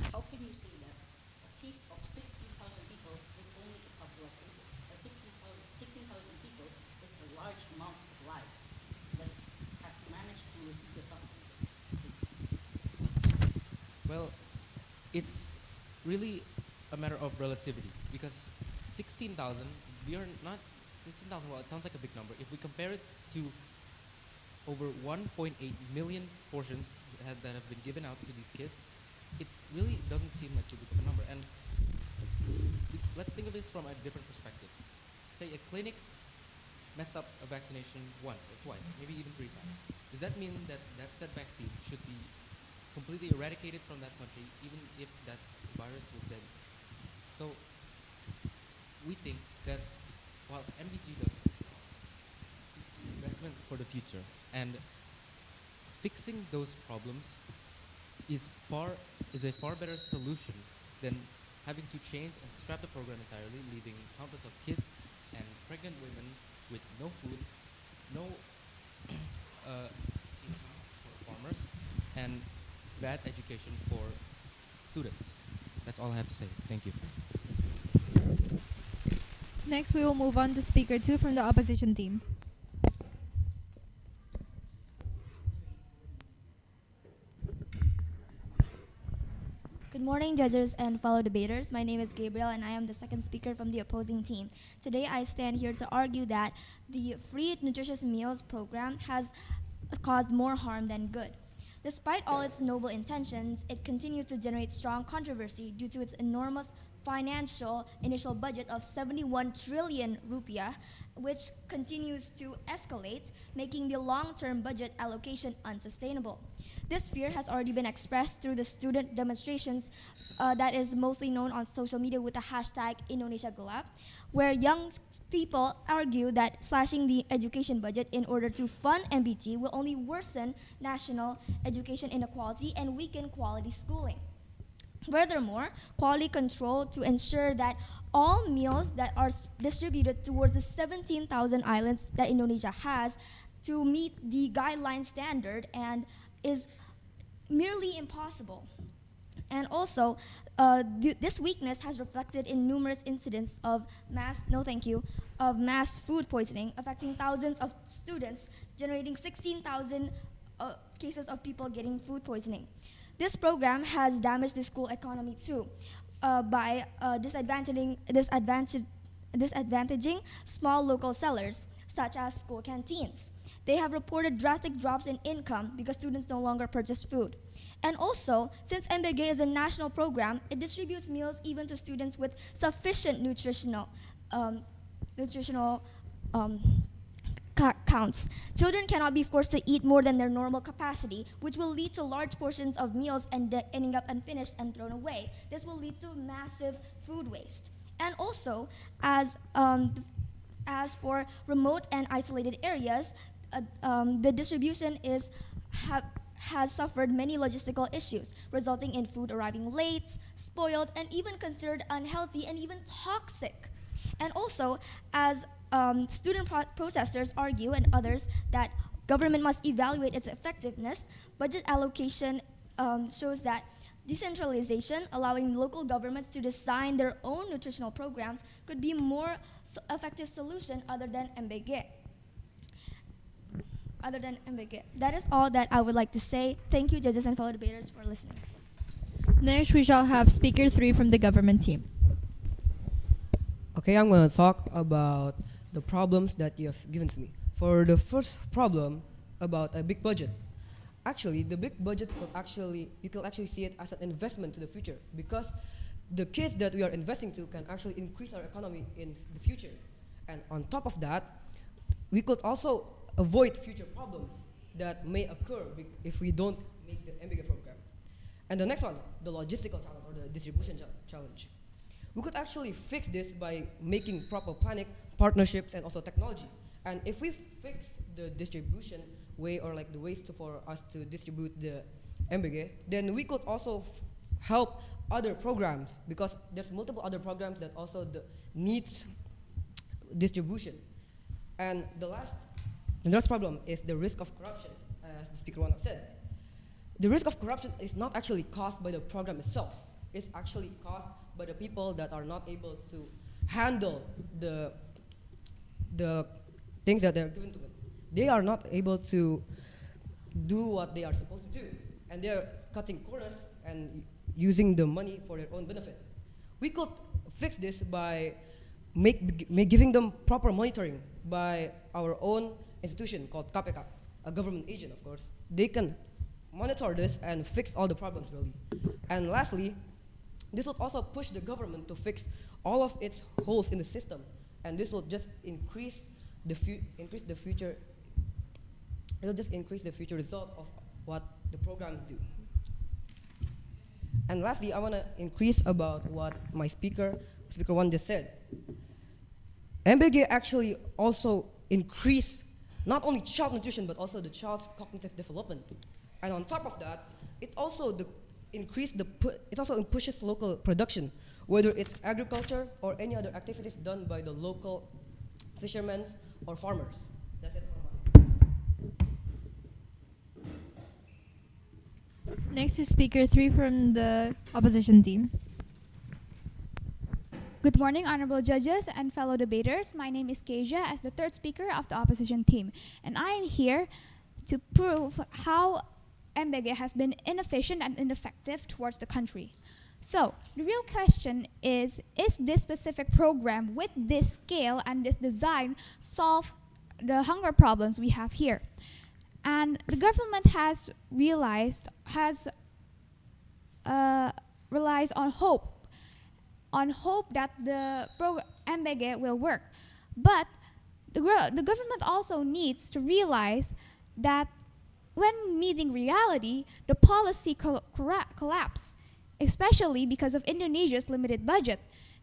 How can you say that a case of 16,000 people is only a couple of cases? 16,000 people is a large amount of lives that has managed to receive the supplement. Well, it's really a matter of relativity because 16,000, we are not 16,000. Well, it sounds like a big number. If we compare it to over 1.8 million portions that have been given out to these kids, it really doesn't seem like too big of a number. And let's think of this from a different perspective. Say a clinic messed up a vaccination once or twice, maybe even 3 times. Does that mean that that said vaccine should be completely eradicated from that country, even if that virus was dead? So we think that while MBG doesn't, it's an investment for the future, and fixing those problems is a far better solution than having to change and scrap the program entirely, leaving countless of kids and pregnant women with no food, no income for farmers, and bad education for students. That's all I have to say. Thank you. Next, we will move on to speaker 2 from the opposition team. Good morning, judges and fellow debaters. My name is Gabriel, and I am the second speaker from the opposing team. Today, I stand here to argue that the free nutritious meals program has caused more harm than good. Despite all its noble intentions, it continues to generate strong controversy due to its enormous financial initial budget of 71 trillion rupiah, which continues to escalate, making the long-term budget allocation unsustainable. This fear has already been expressed through the student demonstrations that is mostly known on social media with the hashtag Indonesia Gelap, where young people argue that slashing the education budget in order to fund MBG will only worsen national education inequality and weaken quality schooling. Furthermore, quality control to ensure that all meals that are distributed towards the 17,000 islands that Indonesia has to meet the guideline standard and is merely impossible. And also, this weakness has reflected in numerous incidents of mass food poisoning, affecting thousands of students, generating 16,000 cases of people getting food poisoning. This program has damaged the school economy too, by disadvantaging small local sellers, such as school canteens. They have reported drastic drops in income because students no longer purchase food. And also, since MBG is a national program, it distributes meals even to students with sufficient nutritional counts. Children cannot be forced to eat more than their normal capacity, which will lead to large portions of meals ending up unfinished and thrown away. This will lead to massive food waste. And also, as for remote and isolated areas, the distribution has suffered many logistical issues, resulting in food arriving late, spoiled, and even considered unhealthy and even toxic. And also, as student protesters argue and others that government must evaluate its effectiveness, budget allocation shows that decentralization, allowing local governments to design their own nutritional programs, could be more effective solution other than MBG. That is all that I would like to say. Thank you, judges and fellow debaters, for listening. Next, we shall have speaker 3 from the government team. Okay, I'm going to talk about the problems that you have given to me. For the first problem about a big budget. Actually, the big budget you can actually see it as an investment to the future, because the kids that we are investing to can actually increase our economy in the future. And on top of that, we could also avoid future problems that may occur if we don't make the MBG program. And the next one, the logistical challenge or the distribution challenge. We could actually fix this by making proper planning, partnerships, and also technology. And if we fix the distribution way or like the ways for us to distribute the MBG, then we could also help other programs because there's multiple other programs that also needs distribution. And the last problem is the risk of corruption, as the speaker one have said. The risk of corruption is not actually caused by the program itself. It's actually caused by the people that are not able to handle the things that they're given to them. They are not able to do what they are supposed to do, and they're cutting corners and using the money for their own benefit. We could fix this by giving them proper monitoring by our own institution called KPK, a government agent, of course. They can monitor this and fix all the problems, really. And lastly, this would also push the government to fix all of its holes in the system, and this will just increase the future. It will just increase the future result of what the programs do. And lastly, I want to increase about what my speaker one just said. MBG actually also increase not only child nutrition but also the child's cognitive development. And on top of that, it also pushes local production, whether it's agriculture or any other activities done by the local fishermen or farmers. That's it for me. Next is speaker 3 from the opposition team. Good morning, honorable judges and fellow debaters. My name is Keja as the third speaker of the opposition team, and I am here to prove how MBG has been inefficient and ineffective towards the country. So, the real question is this specific program with this scale and this design solve the hunger problems we have here? And the government has relies on hope that the MBG will work. But the government also needs to realize that when meeting reality, the policy collapse, especially because of Indonesia's limited budget.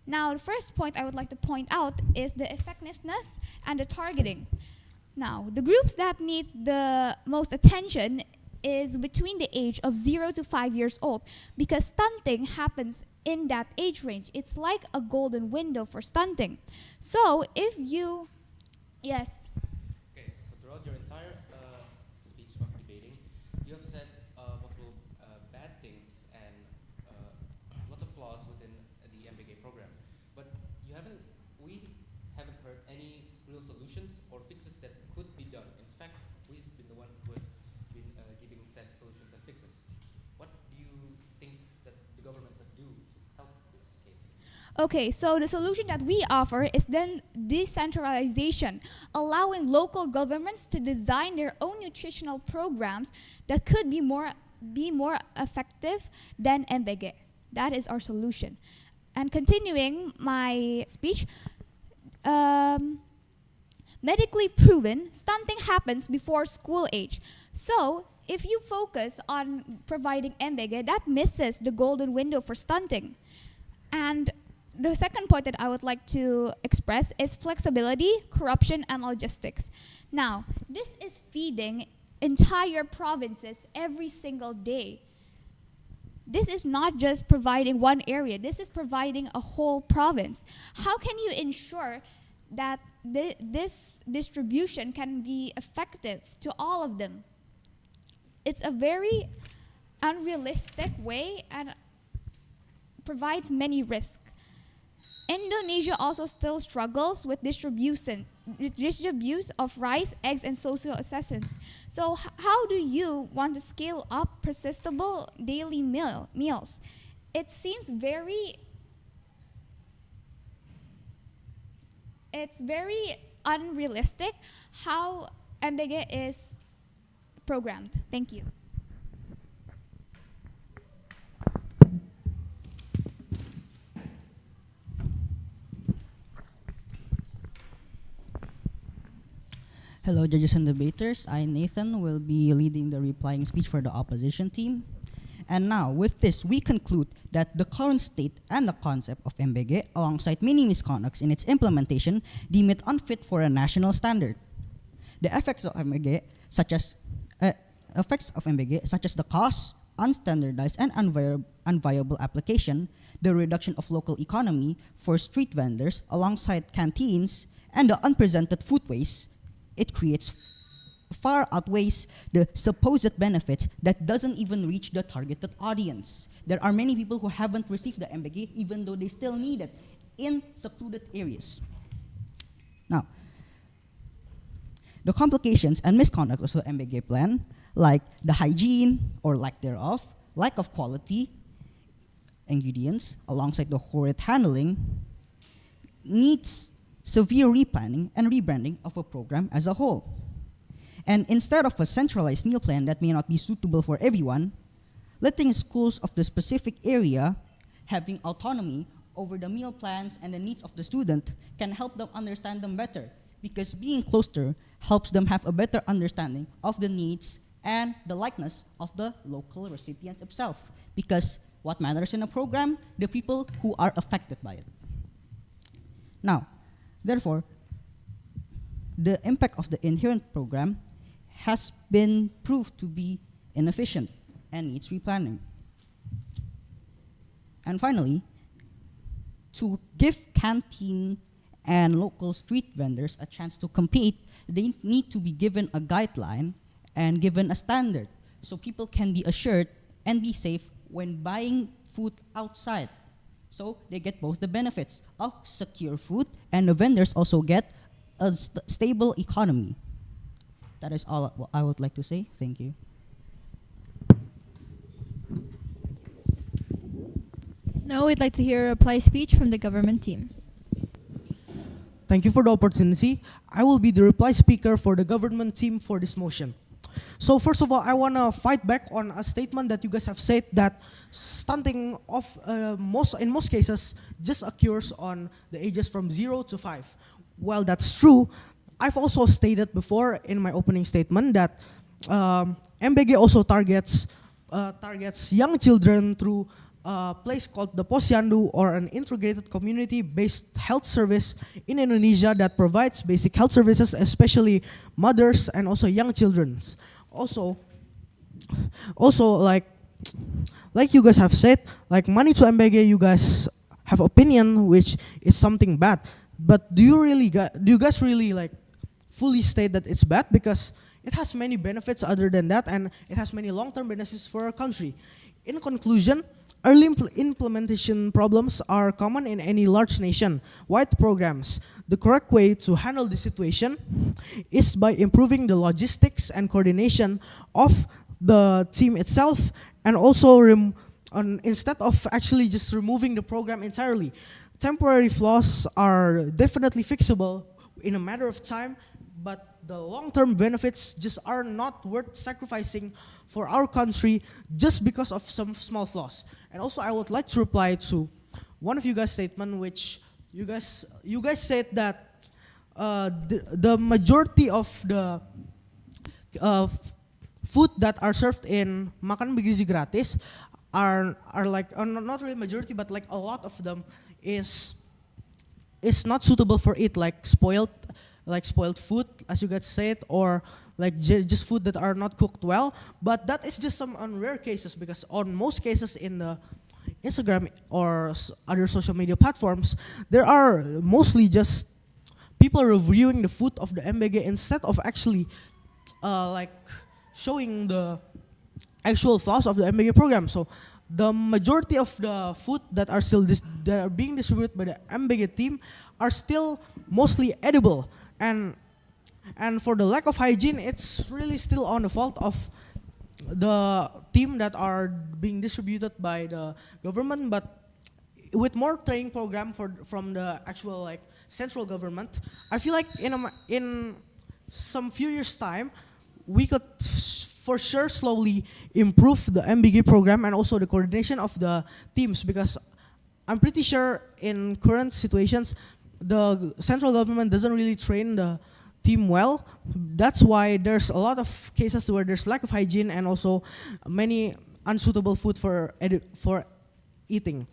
Now, the first point I would like to point out is the effectiveness and the targeting. Now, the groups that need the most attention is between the age of 0 to 5 years old, because stunting happens in that age range. It's like a golden window for stunting. So if you, yes. Okay, so throughout your entire speech of debating, you have said multiple bad things and lots of flaws within the MBG program. But we haven't heard any real solutions or fixes that could be done. In fact, we've been the one who have been giving said solutions and fixes. What do you think that the government could do to help this case? Okay, so the solution that we offer is then decentralization, allowing local governments to design their own nutritional programs that could be more effective than MBG. That is our solution. And continuing my speech, medically proven, stunting happens before school age. So if you focus on providing MBG, that misses the golden window for stunting. And the second point that I would like to express is flexibility, corruption, and logistics. Now, this is feeding entire provinces every single day. This is not just providing one area, this is providing a whole province. How can you ensure that this distribution can be effective to all of them? It's a very unrealistic way and provides many risks. Indonesia also still struggles with distribution of rice, eggs, and social assistance. So how do you want to scale up persistable daily meals? It seems it's very unrealistic how MBG is programmed. Thank you. Hello, judges and debaters. I, Nathan, will be leading the replying speech for the opposition team. And now, with this, we conclude that the current state and the concept of MBG, alongside many misconducts in its implementation, deem it unfit for a national standard. The effects of MBG, such as the cost, unstandardized and unviable application, the reduction of local economy for street vendors alongside canteens, and the unpresented food waste it creates far outweighs the supposed benefits that doesn't even reach the targeted audience. There are many people who haven't received the MBG even though they still need it in secluded areas. Now, the complications and misconduct of the MBG plan, like the hygiene or lack thereof, lack of quality ingredients, alongside the horrid handling, needs severe replanning and rebranding of a program as a whole. And instead of a centralized meal plan that may not be suitable for everyone, letting schools of the specific area having autonomy over the meal plans and the needs of the student can help them understand them better, because being closer helps them have a better understanding of the needs and the likeness of the local recipients itself. Because what matters in a program? The people who are affected by it. Now, therefore, the impact of the inherent program has been proved to be inefficient and needs replanning. And finally, to give canteen and local street vendors a chance to compete, they need to be given a guideline and given a standard so people can be assured and be safe when buying food outside. So they get both the benefits of secure food, and the vendors also get a stable economy. That is all I would like to say. Thank you. Now we'd like to hear a reply speech from the government team. Thank you for the opportunity. I will be the reply speaker for the government team for this motion. So first of all, I want to fight back on a statement that you guys have said that stunting of in most cases just occurs on the ages from 0 to 5. While that's true, I've also stated before in my opening statement that MBG also targets young children through a place called the Posyandu, or an integrated community-based health service in Indonesia that provides basic health services, especially mothers and also young children. Also like you guys have said, like money to MBG, you guys have opinion which is something bad. But do you guys really like fully state that it's bad? Because it has many benefits other than that, and it has many long-term benefits for our country. In conclusion, early implementation problems are common in any large nation-wide programs. The correct way to handle this situation is by improving the logistics and coordination of the team itself, and also instead of actually just removing the program entirely. Temporary flaws are definitely fixable in a matter of time, but the long-term benefits just are not worth sacrificing for our country just because of some small flaws. And also, I would like to reply to one of you guys' statement, which you guys said that the majority of the food that are served in Makan Bergizi Gratis are not really majority, but like a lot of them is not suitable for it, like spoiled food, as you guys said, or like just food that are not cooked well. But that is just some on rare cases, because on most cases in the Instagram or other social media platforms, there are mostly just people reviewing the food of the MBG instead of actually like showing the actual flaws of the MBG program. So the majority of the food that are still that are being distributed by the MBG team are still mostly edible, and for the lack of hygiene, it's really still on the fault of the team that are being distributed by the government. But with more training program from the actual like central government, I feel like in some few years time, we could for sure slowly improve the MBG program and also the coordination of the teams, because I'm pretty sure in current situations, the central government doesn't really train the team well. That's why there's a lot of cases where there's lack of hygiene and also many unsuitable food for eating.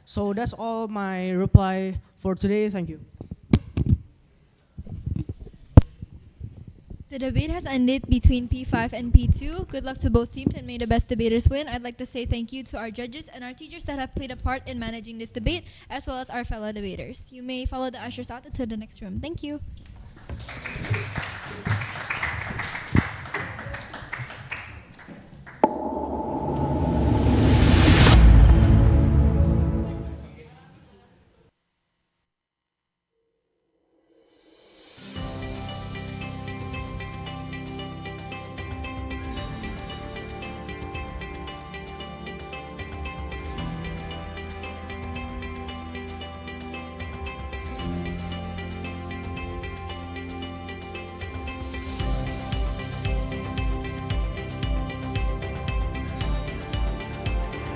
So that's all my reply for today. Thank you. The debate has ended between P5 and P2. Good luck to both teams and may the best debaters win. I'd like to say thank you to our judges and our teachers that have played a part in managing this debate, as well as our fellow debaters. You may follow the ushers out into the next room. Thank you.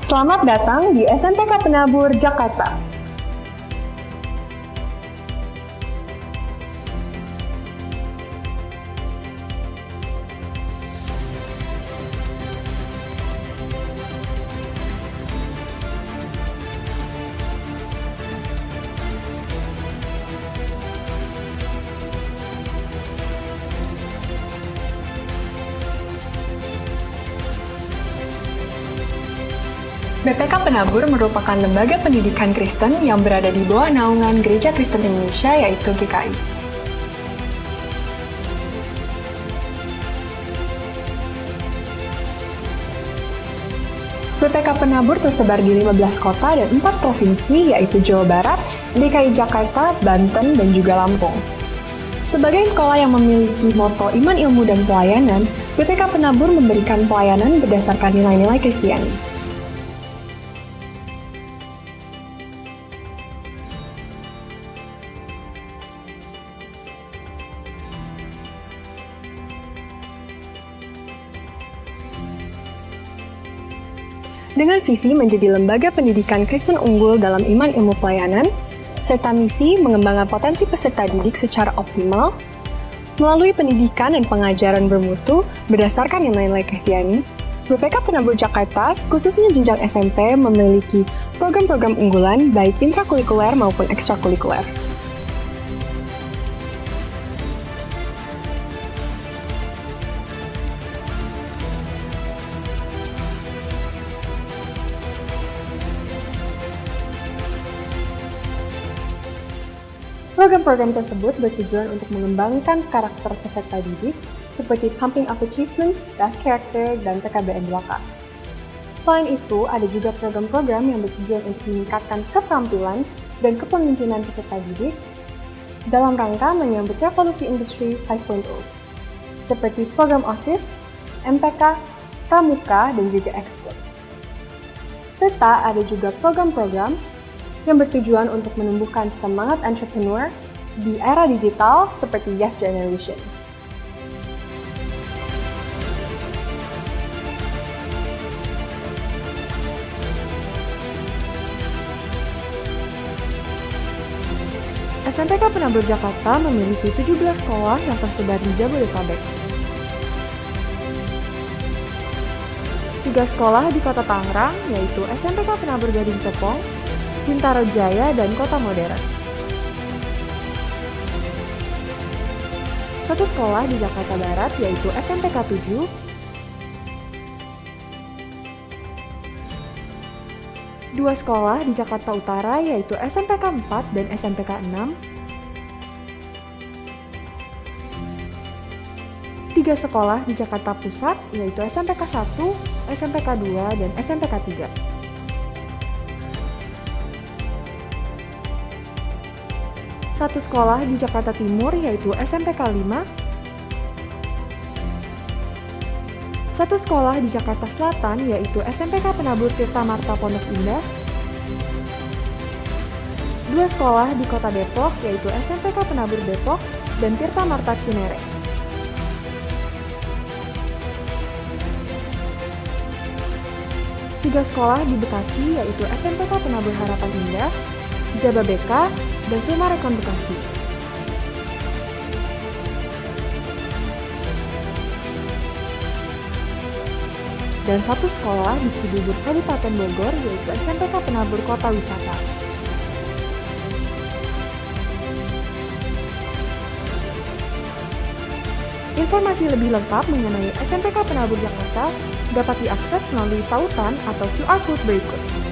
Selamat datang di SMPK Penabur, Jakarta. BPK Penabur merupakan lembaga pendidikan Kristen yang berada di bawah naungan Gereja Kristen Indonesia, yaitu GKI. BPK Penabur tersebar di 15 kota dan 4 provinsi, yaitu Jawa Barat, DKI Jakarta, Banten, dan juga Lampung. Sebagai sekolah yang memiliki moto iman, ilmu, dan pelayanan, BPK Penabur memberikan pelayanan berdasarkan nilai-nilai Kristiani. Dengan visi menjadi lembaga pendidikan Kristen unggul dalam iman ilmu pelayanan, serta misi mengembangkan potensi peserta didik secara optimal, melalui pendidikan dan pengajaran bermutu berdasarkan nilai-nilai Kristiani, BPK Penabur Jakarta, khususnya jenjang SMP, memiliki program-program unggulan baik intrakurikuler maupun ekstrakurikuler. Program-program tersebut bertujuan untuk mengembangkan karakter peserta didik seperti Pumping Up Achievement, Das Character, dan PKBN 2K. Selain itu, ada juga program-program yang bertujuan untuk meningkatkan keterampilan dan kepemimpinan peserta didik dalam rangka menyambut revolusi industri 5.0, seperti program OSIS, MPK, Pramuka, dan juga Ekskul. Serta ada juga program-program yang bertujuan untuk menumbuhkan semangat entrepreneur di era digital seperti Yes Generation. SMPK Penabur Jakarta memiliki 17 sekolah yang tersebar di Jabodetabek. 3 sekolah di Kota Tangerang, yaitu SMPK Penabur Gading Serpong, Bintaro Jaya, dan Kota Modern. 1 sekolah di Jakarta Barat, yaitu SMPK 7, 2 sekolah di Jakarta Utara, yaitu SMPK 4 dan SMPK 6, 3 sekolah di Jakarta Pusat, yaitu SMPK 1, SMPK 2, dan SMPK 3. 1 sekolah di Jakarta Timur, yaitu SMPK 5, 1 sekolah di Jakarta Selatan, yaitu SMPK Penabur Tirta Marta Pondok Indah, 2 sekolah di Kota Depok, yaitu SMPK Penabur Depok dan Tirta Marta Cinere. 3 sekolah di Bekasi, yaitu SMPK Penabur Harapan Indah, Jababeka, dan Sumarekon Bekasi. dan satu sekolah di Cibubur, Kabupaten Bogor, yaitu SMPK Penabur Kota Wisata. Informasi lebih lengkap mengenai SMPK Penabur Jakarta dapat diakses melalui tautan atau QR Code berikut.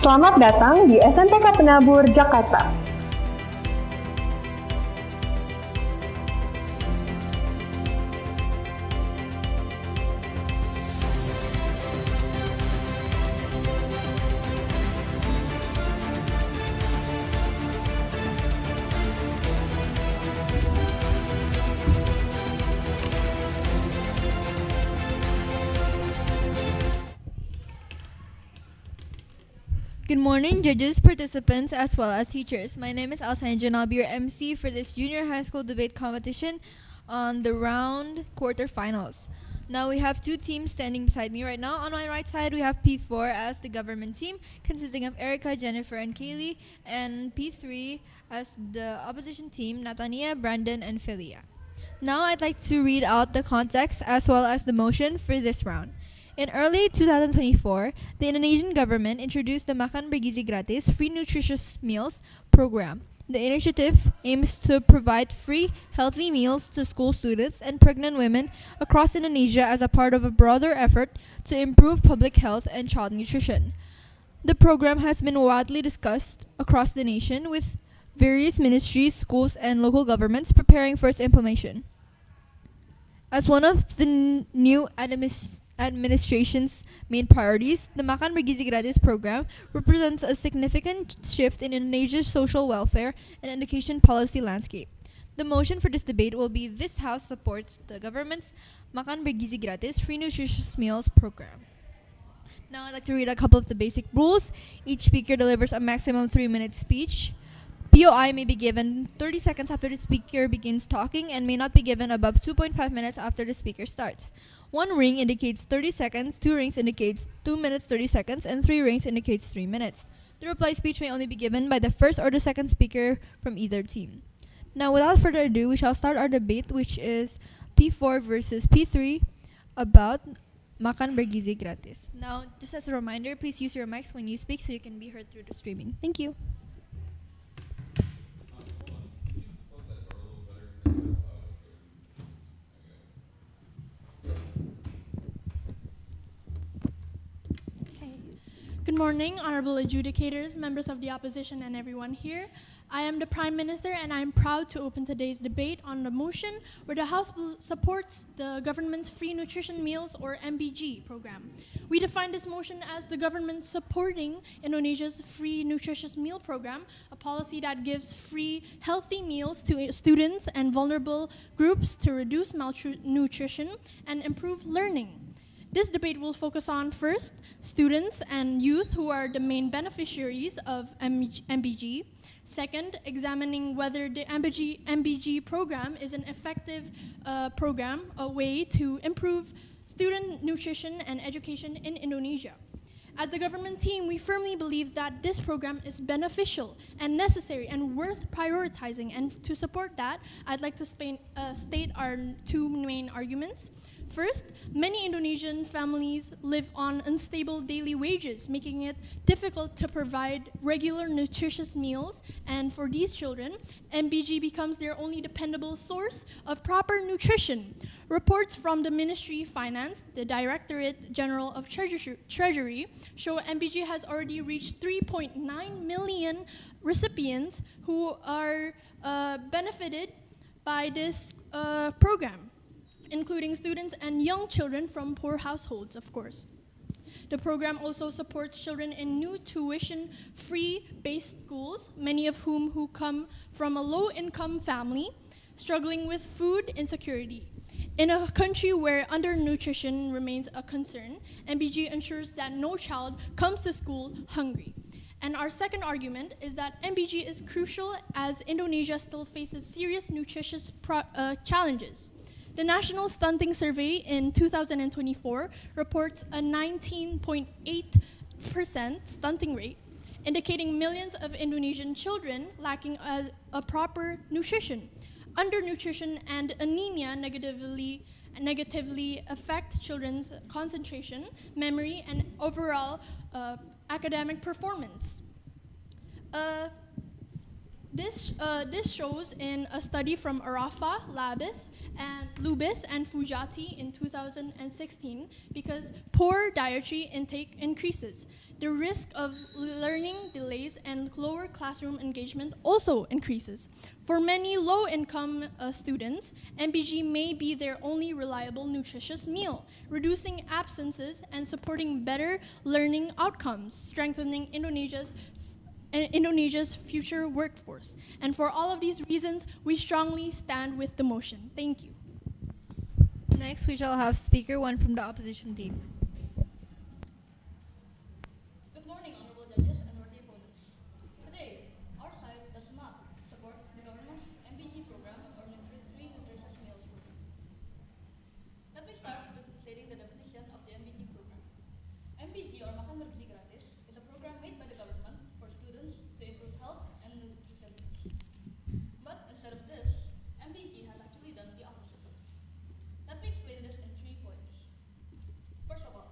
Selamat datang di SMPK Penabur, Jakarta. Good morning, judges, participants, as well as teachers. My name is Alessandra and I'll be your MC for this junior high school debate competition on the round quarterfinals. Now we have two teams standing beside me right now. On my right side, we have P4 as the government team, consisting of Erica, Jennifer, and Kaylee, and P3 as the opposition team, Natania, Brandon, and Philia. Now I'd like to read out the context as well as the motion for this round. In early 2024, the Indonesian government introduced the Makan Bergizi Gratis free nutritious meals program The initiative aims to provide free, healthy meals to school students and pregnant women across Indonesia as a part of a broader effort to improve public health and child nutrition. The program has been widely discussed across the nation, with various ministries, schools, and local governments preparing for its implementation. As one of the new administration's main priorities, the Makan Bergizi Gratis program represents a significant shift in Indonesia's social welfare and education policy landscape. The motion for this debate will be: this House supports the government's Makan Bergizi Gratis free nutritious meals program. Now I'd like to read a couple of the basic rules. Each speaker delivers a maximum 3-minute speech. POI may be given 30 seconds after the speaker begins talking and may not be given above 2.5 minutes after the speaker starts. 1 ring indicates 30 seconds, 2 rings indicates 2 minutes 30 seconds, and 3 rings indicates 3 minutes. The reply speech may only be given by the first or the second speaker from either team. Now, without further ado, we shall start our debate, which is P4 versus P3 about Makan Bergizi Gratis. Now, just as a reminder, please use your mics when you speak so you can be heard through the streaming. Thank you. Good morning, honorable adjudicators, members of the opposition, and everyone here. I am the Prime Minister, and I am proud to open today's debate on the motion where the House supports the government's Free Nutrition Meals, or MBG, program. We define this motion as the government supporting Indonesia's Free Nutritious Meal program, a policy that gives free, healthy meals to students and vulnerable groups to reduce malnutrition and improve learning. This debate will focus on, first, students and youth who are the main beneficiaries of MBG. Second, examining whether the MBG program is an effective program, a way to improve student nutrition and education in Indonesia. As the government team, we firmly believe that this program is beneficial and necessary and worth prioritizing. And to support that, I'd like to state our 2 main arguments. First, many Indonesian families live on unstable daily wages, making it difficult to provide regular nutritious meals. And for these children, MBG becomes their only dependable source of proper nutrition. Reports from the Ministry of Finance, the Directorate General of Treasury, show MBG has already reached 3.9 million recipients who are benefited by this program, including students and young children from poor households, of course. The program also supports children in new tuition-free based schools, many of whom come from a low-income family, struggling with food insecurity. In a country where undernutrition remains a concern, MBG ensures that no child comes to school hungry. And our second argument is that MBG is crucial as Indonesia still faces serious nutritious challenges. The National Stunting Survey in 2024 reports a 19.8% stunting rate, indicating millions of Indonesian children lacking a proper nutrition. Undernutrition and anemia negatively affect children's concentration, memory, and overall academic performance. This shows in a study from Arafa, Lubis, and Fujati in 2016, because poor dietary intake increases. The risk of learning delays and lower classroom engagement also increases. For many low-income students, MBG may be their only reliable nutritious meal, reducing absences and supporting better learning outcomes, strengthening Indonesia's future workforce. And for all of these reasons, we strongly stand with the motion. Thank you. Next, we shall have speaker 1 from the opposition team. Good morning, honorable judges and worthy opponents. Today, our side does not support the government's MBG program or Free Nutritious Meals program. Let me start with stating the definition of the MBG program. MBG, or Makan Bergizi Gratis, is a program made by the government for students to improve health and nutrition. But instead of this, MBG has actually done the opposite. Let me explain this in 3 points. First of all,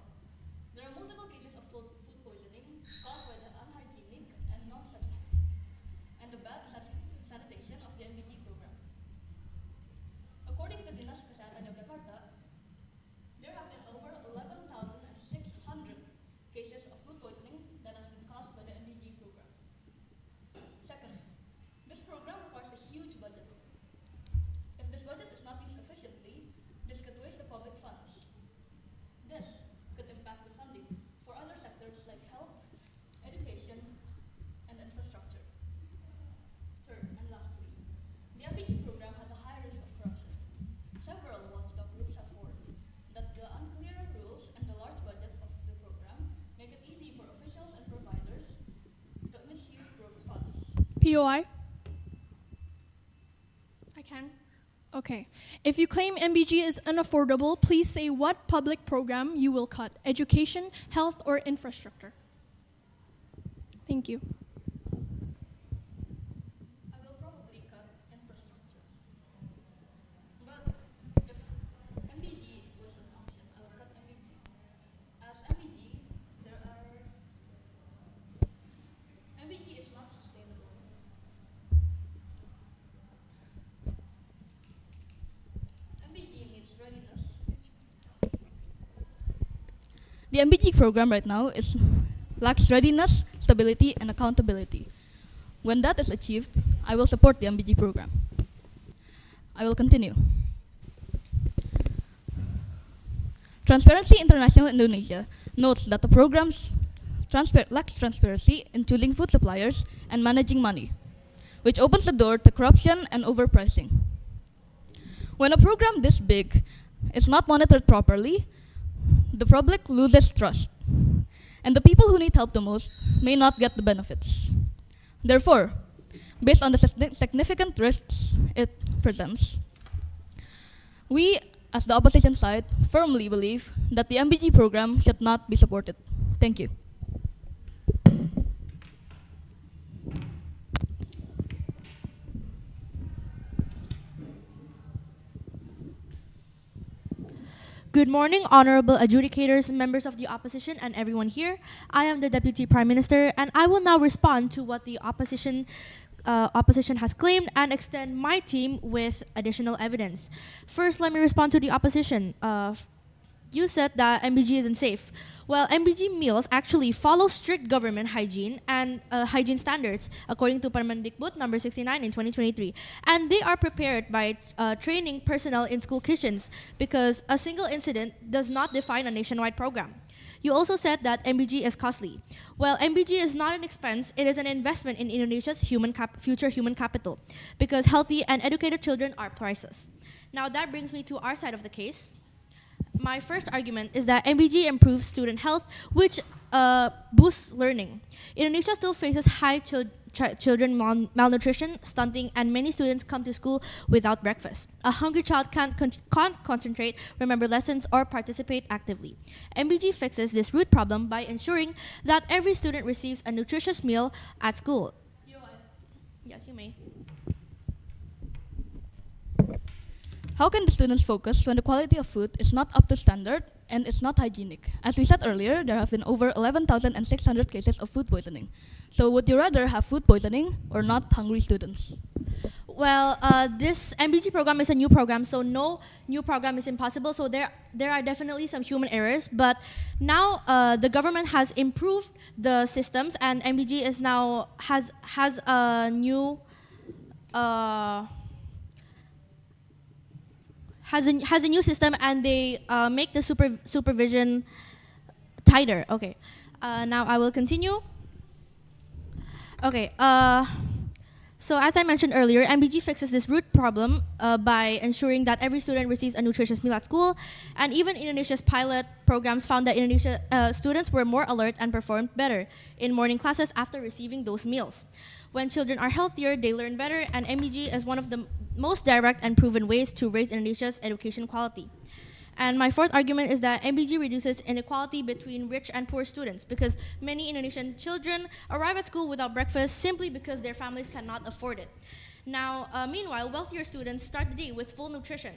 there are multiple cases of food poisoning caused by the unhygienic and non-sanitary and the bad POI? I can. Okay. If you claim MBG is unaffordable, please say what public program you will cut: education, health, or infrastructure. Thank you. I will probably cut infrastructure. But if MBG was an option, I will cut MBG. As MBG, MBG is not sustainable. MBG needs readiness. The MBG program right now lacks readiness, stability, and accountability. When that is achieved, I will support the MBG program. I will continue. Transparency International Indonesia notes that the programs lacks transparency in choosing food suppliers and managing money, which opens the door to corruption and overpricing. When a program this big is not monitored properly, the public loses trust, and the people who need help the most may not get the benefits. Therefore, based on the significant risks it presents, we, as the opposition side, firmly believe that the MBG program should not be supported. Thank you. Good morning, honorable adjudicators, members of the opposition, and everyone here. I am the Deputy Prime Minister, and I will now respond to what the opposition has claimed and extend my team with additional evidence. First, let me respond to the opposition. You said that MBG isn't safe. Well, MBG meals actually follow strict government hygiene and hygiene standards according to Permendikbud number 69 in 2023. And they are prepared by training personnel in school kitchens because a single incident does not define a nationwide program. You also said that MBG is costly. Well, MBG is not an expense, it is an investment in Indonesia's future human capital because healthy and educated children are priceless. Now that brings me to our side of the case. My first argument is that MBG improves student health, which boosts learning. Indonesia still faces high children malnutrition, stunting, and many students come to school without breakfast. A hungry child can't concentrate, remember lessons, or participate actively. MBG fixes this root problem by ensuring that every student receives a nutritious meal at school. Yes, you may. How can the students focus when the quality of food is not up to standard and it's not hygienic? As we said earlier, there have been over 11,600 cases of food poisoning. So would you rather have food poisoning or not hungry students? Well, this MBG program is a new program, so no new program is impossible. So there are definitely some human errors, but now the government has improved the systems, and MBG is now has a new has a new system, and they make the supervision tighter. Okay, now I will continue. Okay, so as I mentioned earlier, MBG fixes this root problem by ensuring that every student receives a nutritious meal at school, and even Indonesia's pilot programs found that Indonesia students were more alert and performed better in morning classes after receiving those meals. When children are healthier, they learn better, and MBG is one of the most direct and proven ways to raise Indonesia's education quality. And my fourth argument is that MBG reduces inequality between rich and poor students because many Indonesian children arrive at school without breakfast simply because their families cannot afford it. Now, meanwhile, wealthier students start the day with full nutrition.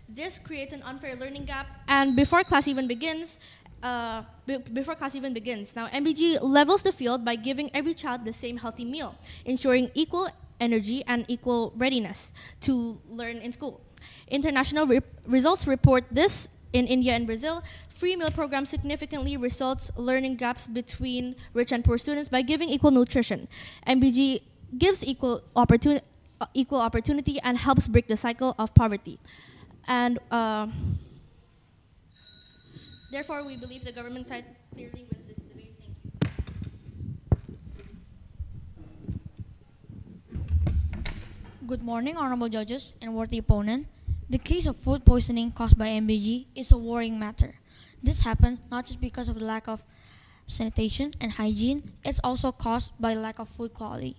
This creates an unfair learning gap, and before class even begins, now MBG levels the field by giving every child the same healthy meal, ensuring equal energy and equal readiness to learn in school. International results report this in India and Brazil. Free meal programs significantly results learning gaps between rich and poor students by giving equal nutrition. MBG gives equal opportunity and helps break the cycle of poverty. And therefore, we believe the government side clearly wins this debate. Thank you. Good morning, honorable judges and worthy opponent. The case of food poisoning caused by MBG is a worrying matter. This happens not just because of the lack of sanitation and hygiene, it's also caused by lack of food quality.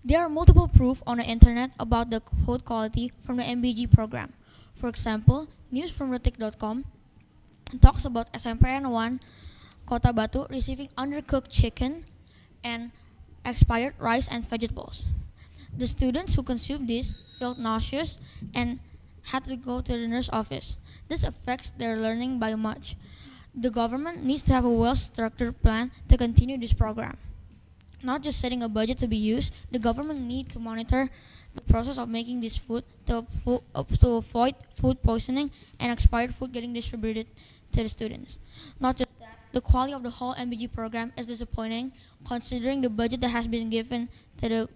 There are multiple proof on the internet about the food quality from the MBG program. For example, news from Retik.com talks about SMPN 1 Kota Batu receiving undercooked chicken and expired rice and vegetables. The students who consumed this felt nauseous and had to go to the nurse office. This affects their learning by much. The government needs to have a well-structured plan to continue this program. Not just setting a budget to be used, the government needs to monitor the process of making this food to avoid food poisoning and expired food getting distributed to the students. Not just that, the quality of the whole MBG program is disappointing considering the budget that has been given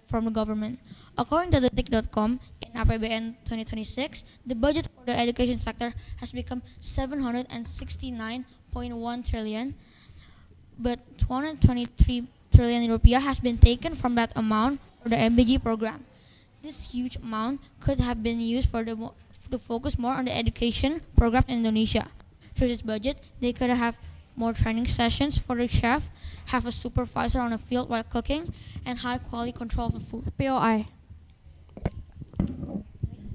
from the government. According to the TIC.com, in APBN 2026, the budget for the education sector has become 769.1 trillion, but 223 trillion rupiah has been taken from that amount for the MBG program. This huge amount could have been used to focus more on the education program in Indonesia. Through this budget, they could have more training sessions for the chef, have a supervisor on the field while cooking, and high quality control of the food. POI.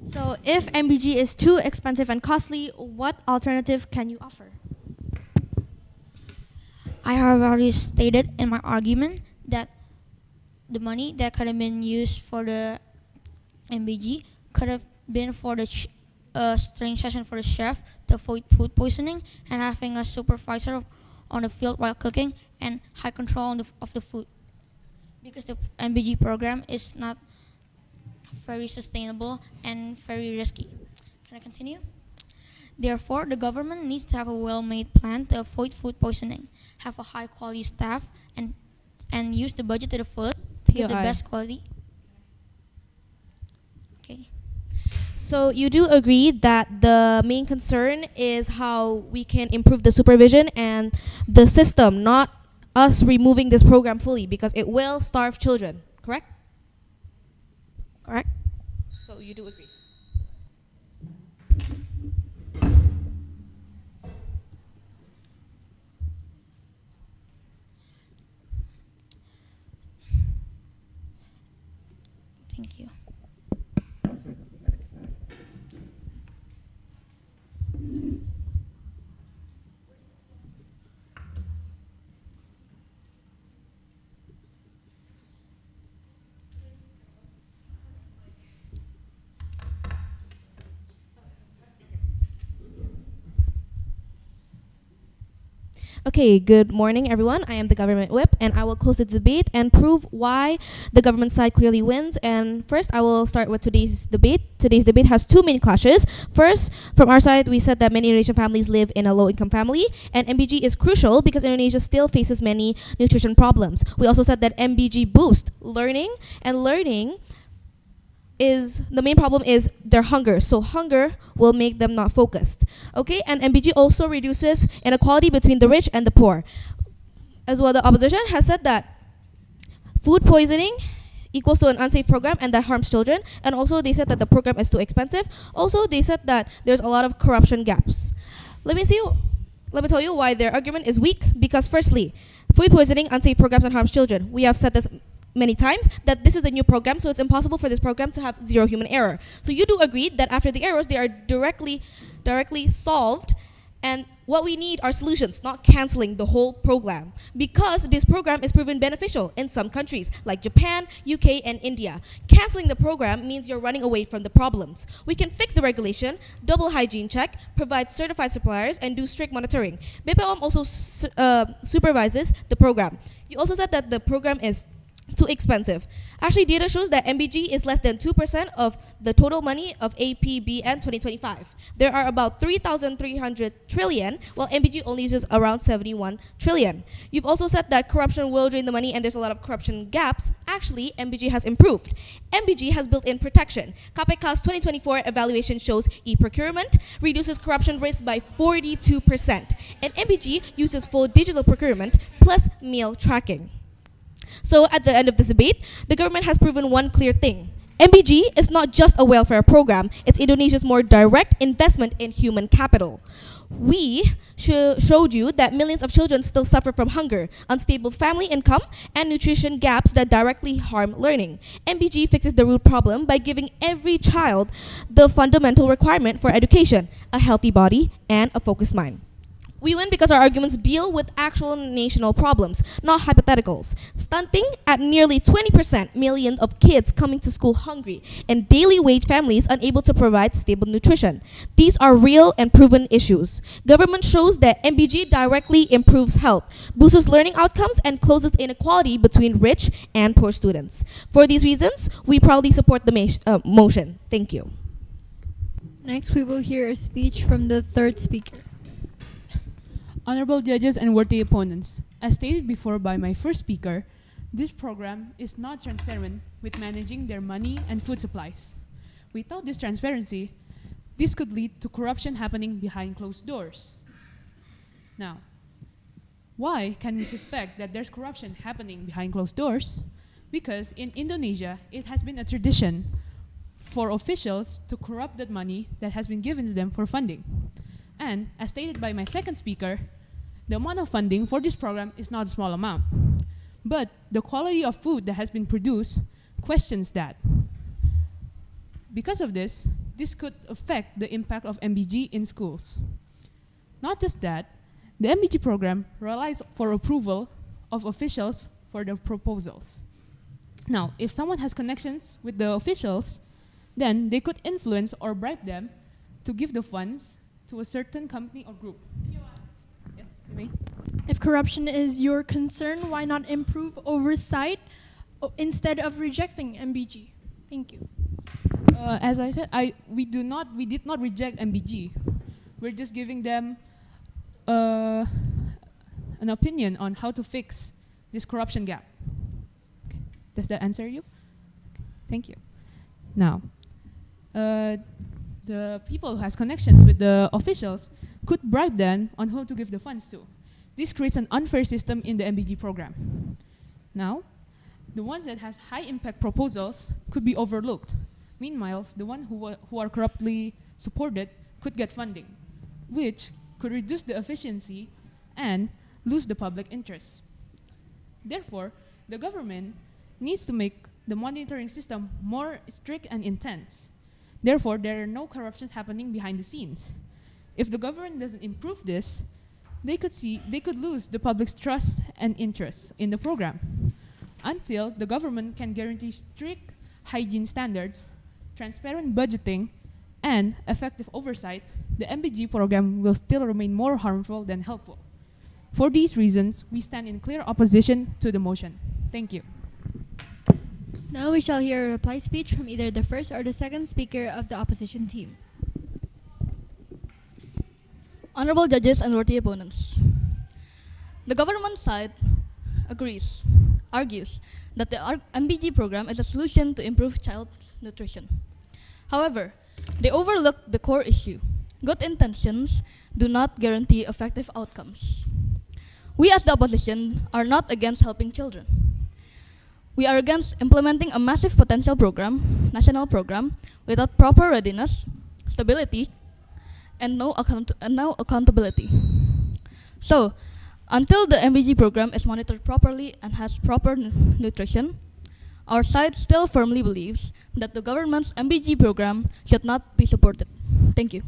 So if MBG is too expensive and costly, what alternative can you offer? I have already stated in my argument that the money that could have been used for the MBG could have been for the training session for the chef to avoid food poisoning and having a supervisor on the field while cooking and high control of the food. Because the MBG program is not very sustainable and very risky. Can I continue? Therefore, the government needs to have a well-made plan to avoid food poisoning, have a high-quality staff, and use the budget to the fullest to give the best quality. Okay. So you do agree that the main concern is how we can improve the supervision and the system, not us removing this program fully, because it will starve children, correct? Correct? So you do agree. Thank you. Okay, good morning, everyone. I am the government whip, and I will close the debate and prove why the government side clearly wins. And first, I will start with today's debate. Today's debate has two main clashes. First, from our side, we said that many Indonesian families live in a low-income family, and MBG is crucial because Indonesia still faces many nutrition problems. We also said that MBG boosts learning, and learning is the main problem is their hunger. So hunger will make them not focused. Okay, and MBG also reduces inequality between the rich and the poor. As well, the opposition has said that food poisoning equals to an unsafe program and that harms children. And also they said that the program is too expensive. Also, they said that there's a lot of corruption gaps. Let me tell you why their argument is weak. Because firstly, food poisoning, unsafe programs, and harms children. We have said this many times that this is a new program, so it's impossible for this program to have zero human error. So you do agree that after the errors, they are directly solved, and what we need are solutions, not canceling the whole program. Because this program is proven beneficial in some countries, like Japan, UK, and India. Canceling the program means you're running away from the problems. We can fix the regulation, double hygiene check, provide certified suppliers, and do strict monitoring. BPOM also supervises the program. You also said that the program is too expensive. Actually, data shows that MBG is less than 2% of the total money of APBN 2025. There are about 3,300 trillion, while MBG only uses around 71 trillion. You've also said that corruption will drain the money and there's a lot of corruption gaps. Actually, MBG has improved. MBG has built-in protection. KPK's 2024 evaluation shows e-procurement reduces corruption risk by 42%. And MBG uses full digital procurement plus meal tracking. So at the end of this debate, the government has proven one clear thing. MBG is not just a welfare program, it's Indonesia's more direct investment in human capital. We showed you that millions of children still suffer from hunger, unstable family income, and nutrition gaps that directly harm learning. MBG fixes the root problem by giving every child the fundamental requirement for education, a healthy body and a focused mind. We win because our arguments deal with actual national problems, not hypotheticals. Stunting at nearly 20%, millions of kids coming to school hungry, and daily wage families unable to provide stable nutrition. These are real and proven issues. Government shows that MBG directly improves health, boosts learning outcomes, and closes inequality between rich and poor students. For these reasons, we proudly support the motion. Thank you. Next, we will hear a speech from the third speaker. Honorable judges and worthy opponents, as stated before by my first speaker, this program is not transparent with managing their money and food supplies. Without this transparency, this could lead to corruption happening behind closed doors. Now, why can we suspect that there's corruption happening behind closed doors? Because in Indonesia, it has been a tradition for officials to corrupt that money that has been given to them for funding. And as stated by my second speaker, the amount of funding for this program is not a small amount. But the quality of food that has been produced questions that. Because of this could affect the impact of MBG in schools. Not just that, the MBG program relies for approval of officials for the proposals. Now, if someone has connections with the officials, then they could influence or bribe them to give the funds to a certain company or group. Yes, you may. If corruption is your concern, why not improve oversight instead of rejecting MBG? Thank you. As I said, we did not reject MBG. We're just giving them an opinion on how to fix this corruption gap. Okay. Does that answer you? Okay. Thank you. Now, the people who has connections with the officials could bribe them on who to give the funds to. This creates an unfair system in the MBG program. Now, the ones that has high impact proposals could be overlooked. Meanwhile, the ones who are corruptly supported could get funding, which could reduce the efficiency and lose the public interest. Therefore, the government needs to make the monitoring system more strict and intense. Therefore, there are no corruptions happening behind the scenes. If the government doesn't improve this, they could lose the public's trust and interest in the program. Until the government can guarantee strict hygiene standards, transparent budgeting, and effective oversight, the MBG program will still remain more harmful than helpful. For these reasons, we stand in clear opposition to the motion. Thank you. Now we shall hear a reply speech from either the first or the second speaker of the opposition team. Honorable judges and worthy opponents, the government side argues that the MBG program is a solution to improve child nutrition. However, they overlook the core issue. Good intentions do not guarantee effective outcomes. We as the opposition are not against helping children. We are against implementing a massive potential program, national program, without proper readiness, stability, and no accountability. So, until the MBG program is monitored properly and has proper nutrition, our side still firmly believes that the government's MBG program should not be supported. Thank you.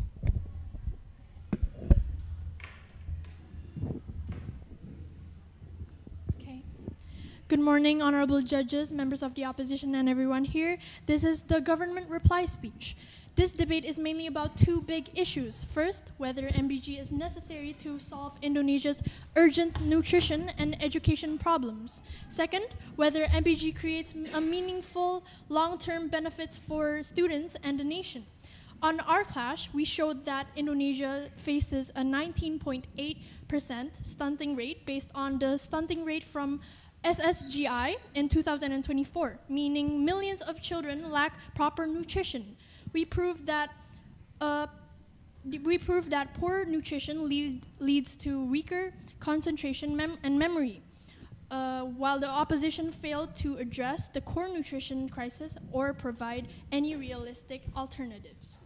Good morning, honorable judges, members of the opposition, and everyone here. This is the government reply speech. This debate is mainly about two big issues. First, whether MBG is necessary to solve Indonesia's urgent nutrition and education problems. Second, whether MBG creates a meaningful long-term benefits for students and the nation. On our clash, we showed that Indonesia faces a 19.8% stunting rate based on the stunting rate from SSGI in 2024, meaning millions of children lack proper nutrition. We proved that poor nutrition leads to weaker concentration and memory, while the opposition failed to address the core nutrition crisis or provide any realistic alternatives.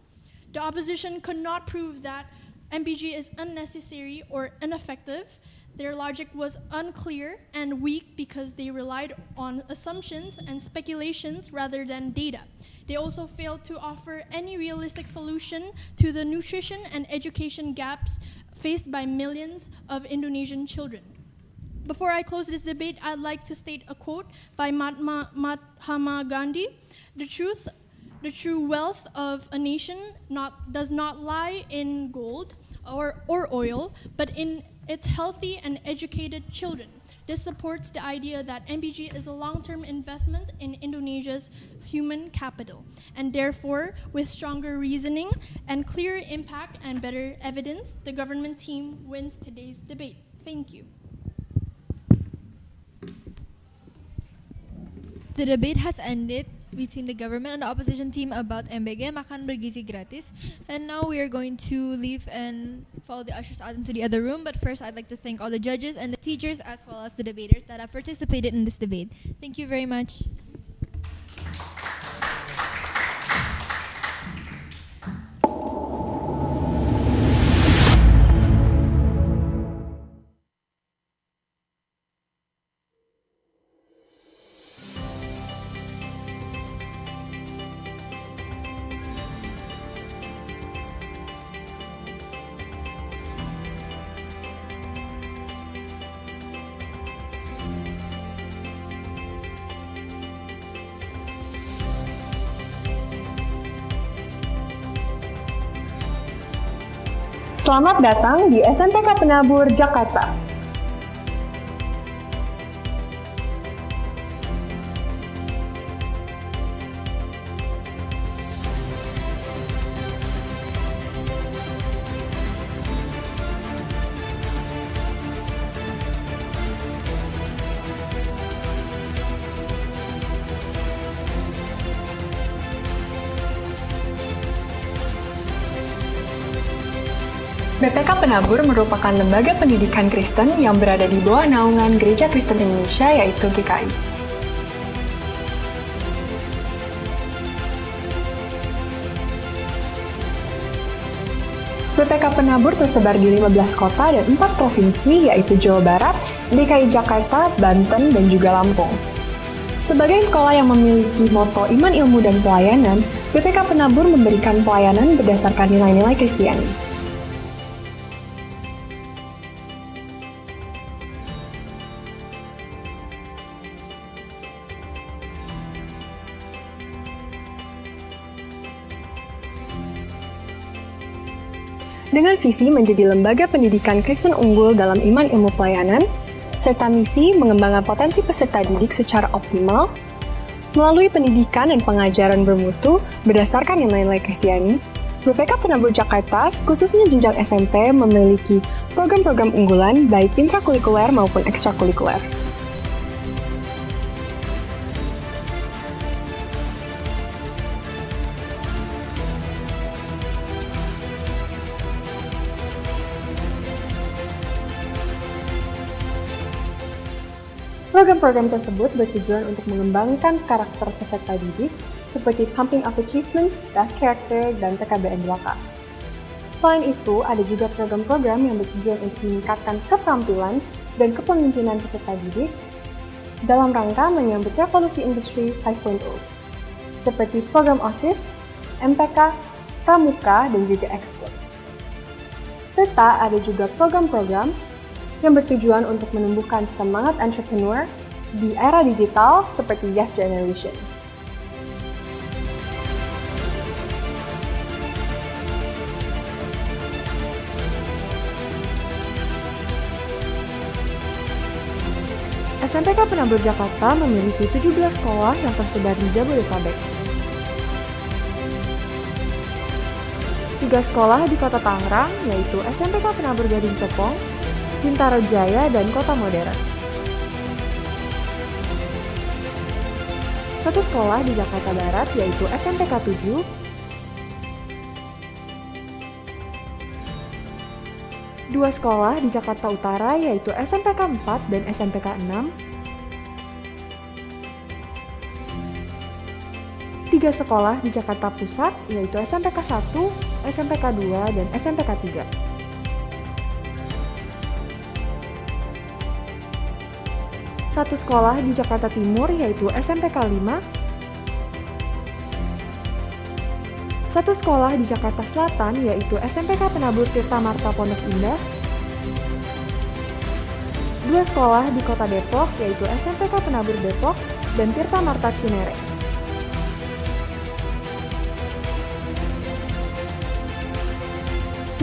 The opposition could not prove that MBG is unnecessary or ineffective. Their logic was unclear and weak because they relied on assumptions and speculations rather than data. They also failed to offer any realistic solution to the nutrition and education gaps faced by millions of Indonesian children. Before I close this debate, I'd like to state a quote by Mahatma Gandhi. The true wealth of a nation does not lie in gold or oil, but in its healthy and educated children. This supports the idea that MBG is a long-term investment in Indonesia's human capital, and therefore, with stronger reasoning and clearer impact and better evidence, the government team wins today's debate. Thank you. The debate has ended between the government and the opposition team about MBG, makan bergizi gratis. And now we are going to leave and follow the ushers out into the other room. But first, I'd like to thank all the judges and the teachers as well as the debaters that have participated in this debate. Thank you very much. Selamat datang di SMPK Penabur, Jakarta. BPK Penabur merupakan lembaga pendidikan Kristen yang berada di bawah naungan Gereja Kristen Indonesia, yaitu GKI. BPK Penabur tersebar di 15 kota dan 4 provinsi, yaitu Jawa Barat, DKI Jakarta, Banten, dan juga Lampung. Sebagai sekolah yang memiliki moto iman, ilmu, dan pelayanan, BPK Penabur memberikan pelayanan berdasarkan nilai-nilai Kristiani. Dengan visi menjadi lembaga pendidikan Kristen unggul dalam iman ilmu pelayanan, serta misi mengembangkan potensi peserta didik secara optimal, melalui pendidikan dan pengajaran bermutu berdasarkan nilai-nilai Kristiani, BPK Penabur Jakarta, khususnya jenjang SMP, memiliki program-program unggulan baik intrakurikuler maupun ekstrakurikuler. Program-program tersebut bertujuan untuk mengembangkan karakter peserta didik seperti Pumping Up Achievement, Das Character, dan TKBN 2K. Selain itu, ada juga program-program yang bertujuan untuk meningkatkan keterampilan dan kepemimpinan peserta didik dalam rangka menyambut revolusi industri 5.0, seperti program OSIS, MPK, Pramuka, dan juga Ekskul. Serta ada juga program-program yang bertujuan untuk menumbuhkan semangat entrepreneur di era digital seperti Yes Generation. SMPK Penabur Jakarta memiliki 17 sekolah yang tersebar di Jabodetabek. 3 sekolah di Kota Tangerang, yaitu SMPK Penabur Gading Serpong, Bintaro Jaya, dan Kota Modern. 1 sekolah di Jakarta Barat, yaitu SMPK 7, 2 sekolah di Jakarta Utara, yaitu SMPK 4 dan SMPK 6, 3 sekolah di Jakarta Pusat, yaitu SMPK 1, SMPK 2, dan SMPK 3. Satu sekolah di Jakarta Timur yaitu SMPK 5. Satu sekolah di Jakarta Selatan yaitu SMPK Penabur Tirta Marta Pondok Indah. 2 sekolah di Kota Depok yaitu SMPK Penabur Depok dan Tirta Marta Cinere.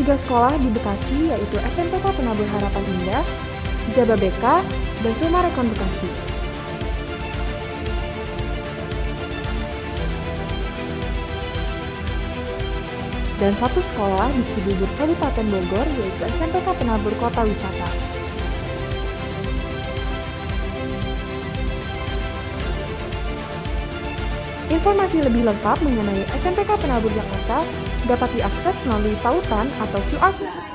3 sekolah di Bekasi yaitu SMPK Penabur Harapan Indah, Jababeka, dan Sumarekon Bekasi. Dan 1 sekolah di Cibubur Kabupaten Bogor yaitu SMPK Penabur Kota Wisata. Informasi lebih lengkap mengenai SMPK Penabur Jakarta dapat diakses melalui tautan atau QR code.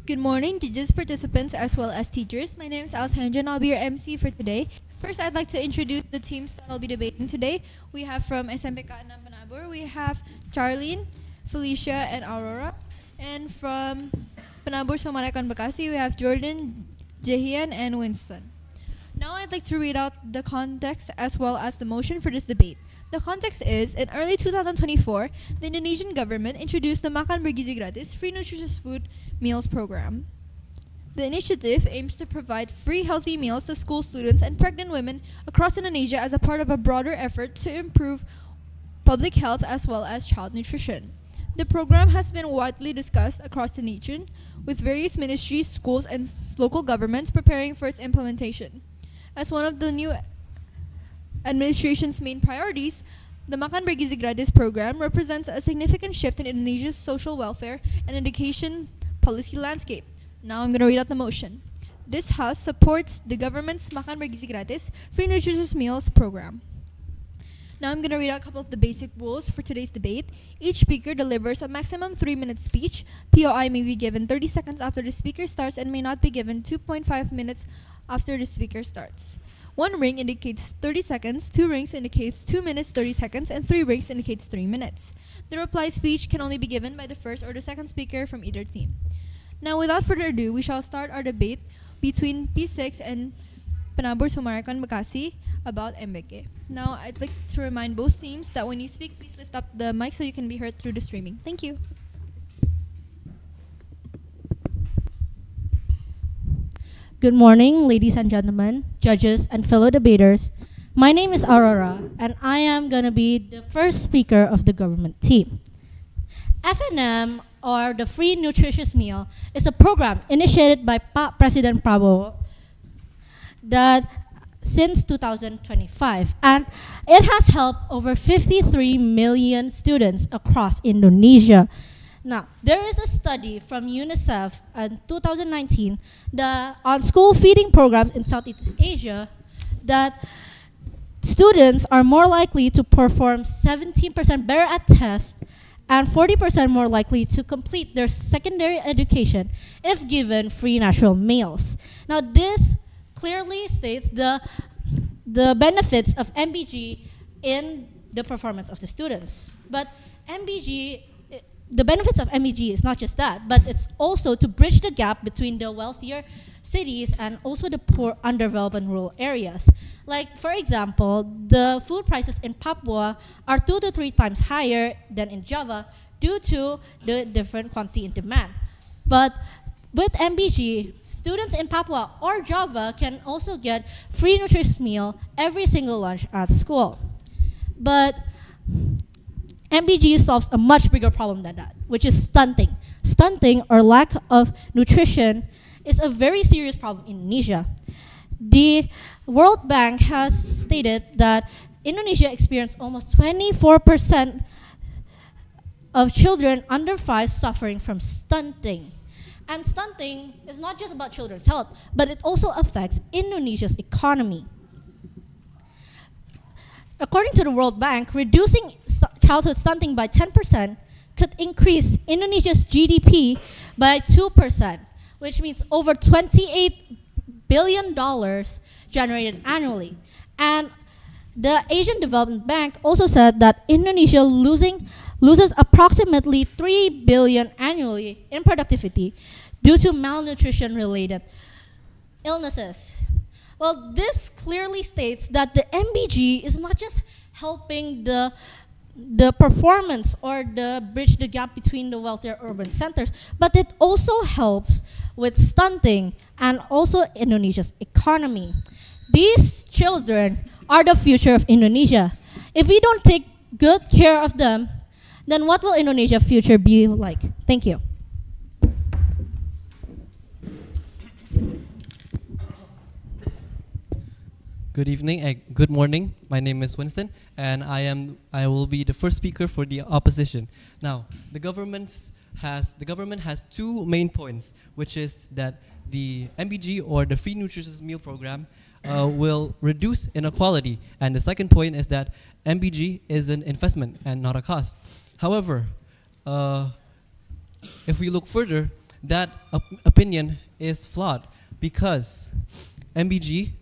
Good morning, judges, participants, as well as teachers. My name is Alessandra and I'll be your MC for today. First, I'd like to introduce the teams that will be debating today. We have from SMPK Penabur, we have Charlene, Felicia, and Aurora. And from Penabur Sumarekon Bekasi, we have Jordan, Jehian, and Winston. Now I'd like to read out the context as well as the motion for this debate. The context is, in early 2024, the Indonesian government introduced the Makan Bergizi Gratis free nutritious food meals program. The initiative aims to provide free healthy meals to school students and pregnant women across Indonesia as a part of a broader effort to improve public health as well as child nutrition. The program has been widely discussed across the nation, with various ministries, schools, and local governments preparing for its implementation. As one of the new administration's main priorities, the Makan Bergizi Gratis program represents a significant shift in Indonesia's social welfare and education policy landscape. Now I'm going to read out the motion. This House supports the government's Makan Bergizi Gratis free nutritious meals program. Now I'm going to read out a couple of the basic rules for today's debate. Each speaker delivers a maximum 3-minute speech. POI may be given 30 seconds after the speaker starts and may not be given 2.5 minutes after the speaker starts. 1 ring indicates 30 seconds, 2 rings indicates 2 minutes 30 seconds, and 3 rings indicates 3 minutes. The reply speech can only be given by the first or the second speaker from either team. Now without further ado, we shall start our debate between P6 and Penabur Sumarekon Bekasi about MBK. Now I'd like to remind both teams that when you speak, please lift up the mic so you can be heard through the streaming. Thank you. Good morning, ladies and gentlemen, judges, and fellow debaters. My name is Aurora, and I am going to be the first speaker of the government team. FNM, or the Free Nutritious Meal, is a program initiated by President Prabowo that since 2025, and it has helped over 53 million students across Indonesia. Now, there is a study from UNICEF in 2019 on school feeding programs in Southeast Asia that students are more likely to perform 17% better at tests and 40% more likely to complete their secondary education if given free natural meals. Now, this clearly states the benefits of MBG in the performance of the students. But the benefits of MBG is not just that, but it's also to bridge the gap between the wealthier cities and also the poor, underdeveloped and rural areas. Like, for example, the food prices in Papua are 2 to 3 times higher than in Java due to the different quantity in demand. But with MBG, students in Papua or Java can also get free nutritious meal every single lunch at school. But MBG solves a much bigger problem than that, which is stunting. Stunting, or lack of nutrition, is a very serious problem in Indonesia. The World Bank has stated that Indonesia experienced almost 24% of children under 5 suffering from stunting. And stunting is not just about children's health, but it also affects Indonesia's economy. According to the World Bank, reducing childhood stunting by 10% could increase Indonesia's GDP by 2%, which means over $28 billion generated annually. And the Asian Development Bank also said that Indonesia loses approximately 3 billion annually in productivity due to malnutrition-related illnesses. Well, this clearly states that the MBG is not just helping the performance or bridge the gap between the wealthier urban centers, but it also helps with stunting and also Indonesia's economy. These children are the future of Indonesia. If we don't take good care of them, then what will Indonesia's future be like? Thank you. Good evening and good morning. My name is Winston, and I will be the first speaker for the opposition. Now, the government has 2 main points, which is that the MBG, or the Free Nutritious Meal Program, will reduce inequality, and the second point is that MBG is an investment and not a cost. However, if we look further, that opinion is flawed because MBG,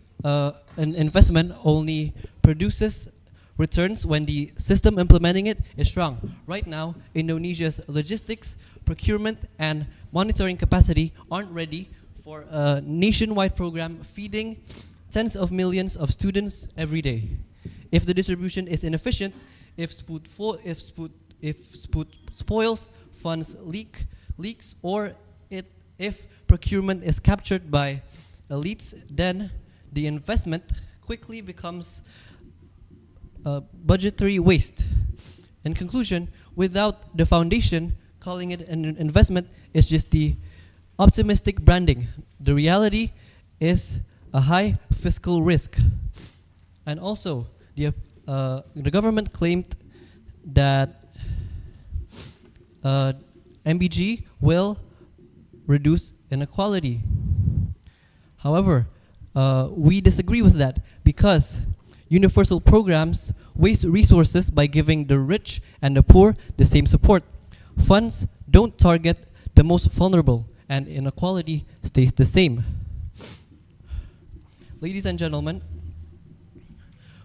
an investment, only produces returns when the system implementing it is strong. Right now, Indonesia's logistics, procurement, and monitoring capacity aren't ready for a nationwide program feeding tens of millions of students every day. If the distribution is inefficient, if spoils, funds leaks, or if procurement is captured by elites, then the investment quickly becomes budgetary waste. In conclusion, without the foundation, calling it an investment is just the optimistic branding. The reality is a high fiscal risk. And also, the government claimed that MBG will reduce inequality. However, we disagree with that because universal programs waste resources by giving the rich and the poor the same support. Funds don't target the most vulnerable, and inequality stays the same. Ladies and gentlemen,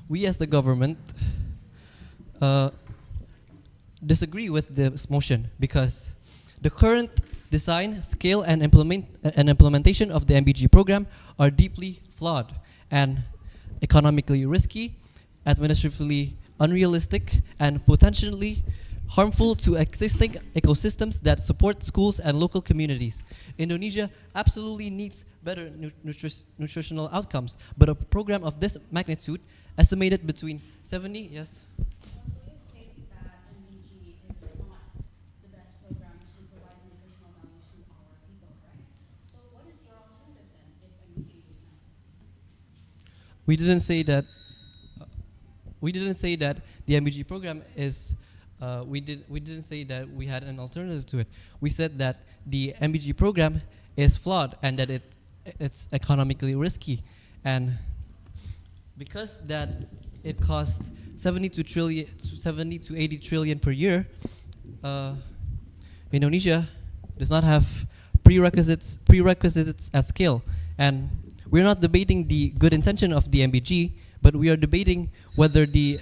we as the government disagree with this motion because the current design, scale, and implementation of the MBG program are deeply flawed and economically risky, administratively unrealistic, and potentially harmful to existing ecosystems that support schools and local communities. Indonesia absolutely needs better nutritional outcomes, but a program of this magnitude, estimated between 70, yes? We didn't say that. We didn't say that the MBG program is. We didn't say that we had an alternative to it. We said that the MBG program is flawed and that it's economically risky, and because that it costs 70 to 80 trillion per year. Indonesia does not have prerequisites at scale, and we're not debating the good intention of the MBG, but we are debating whether the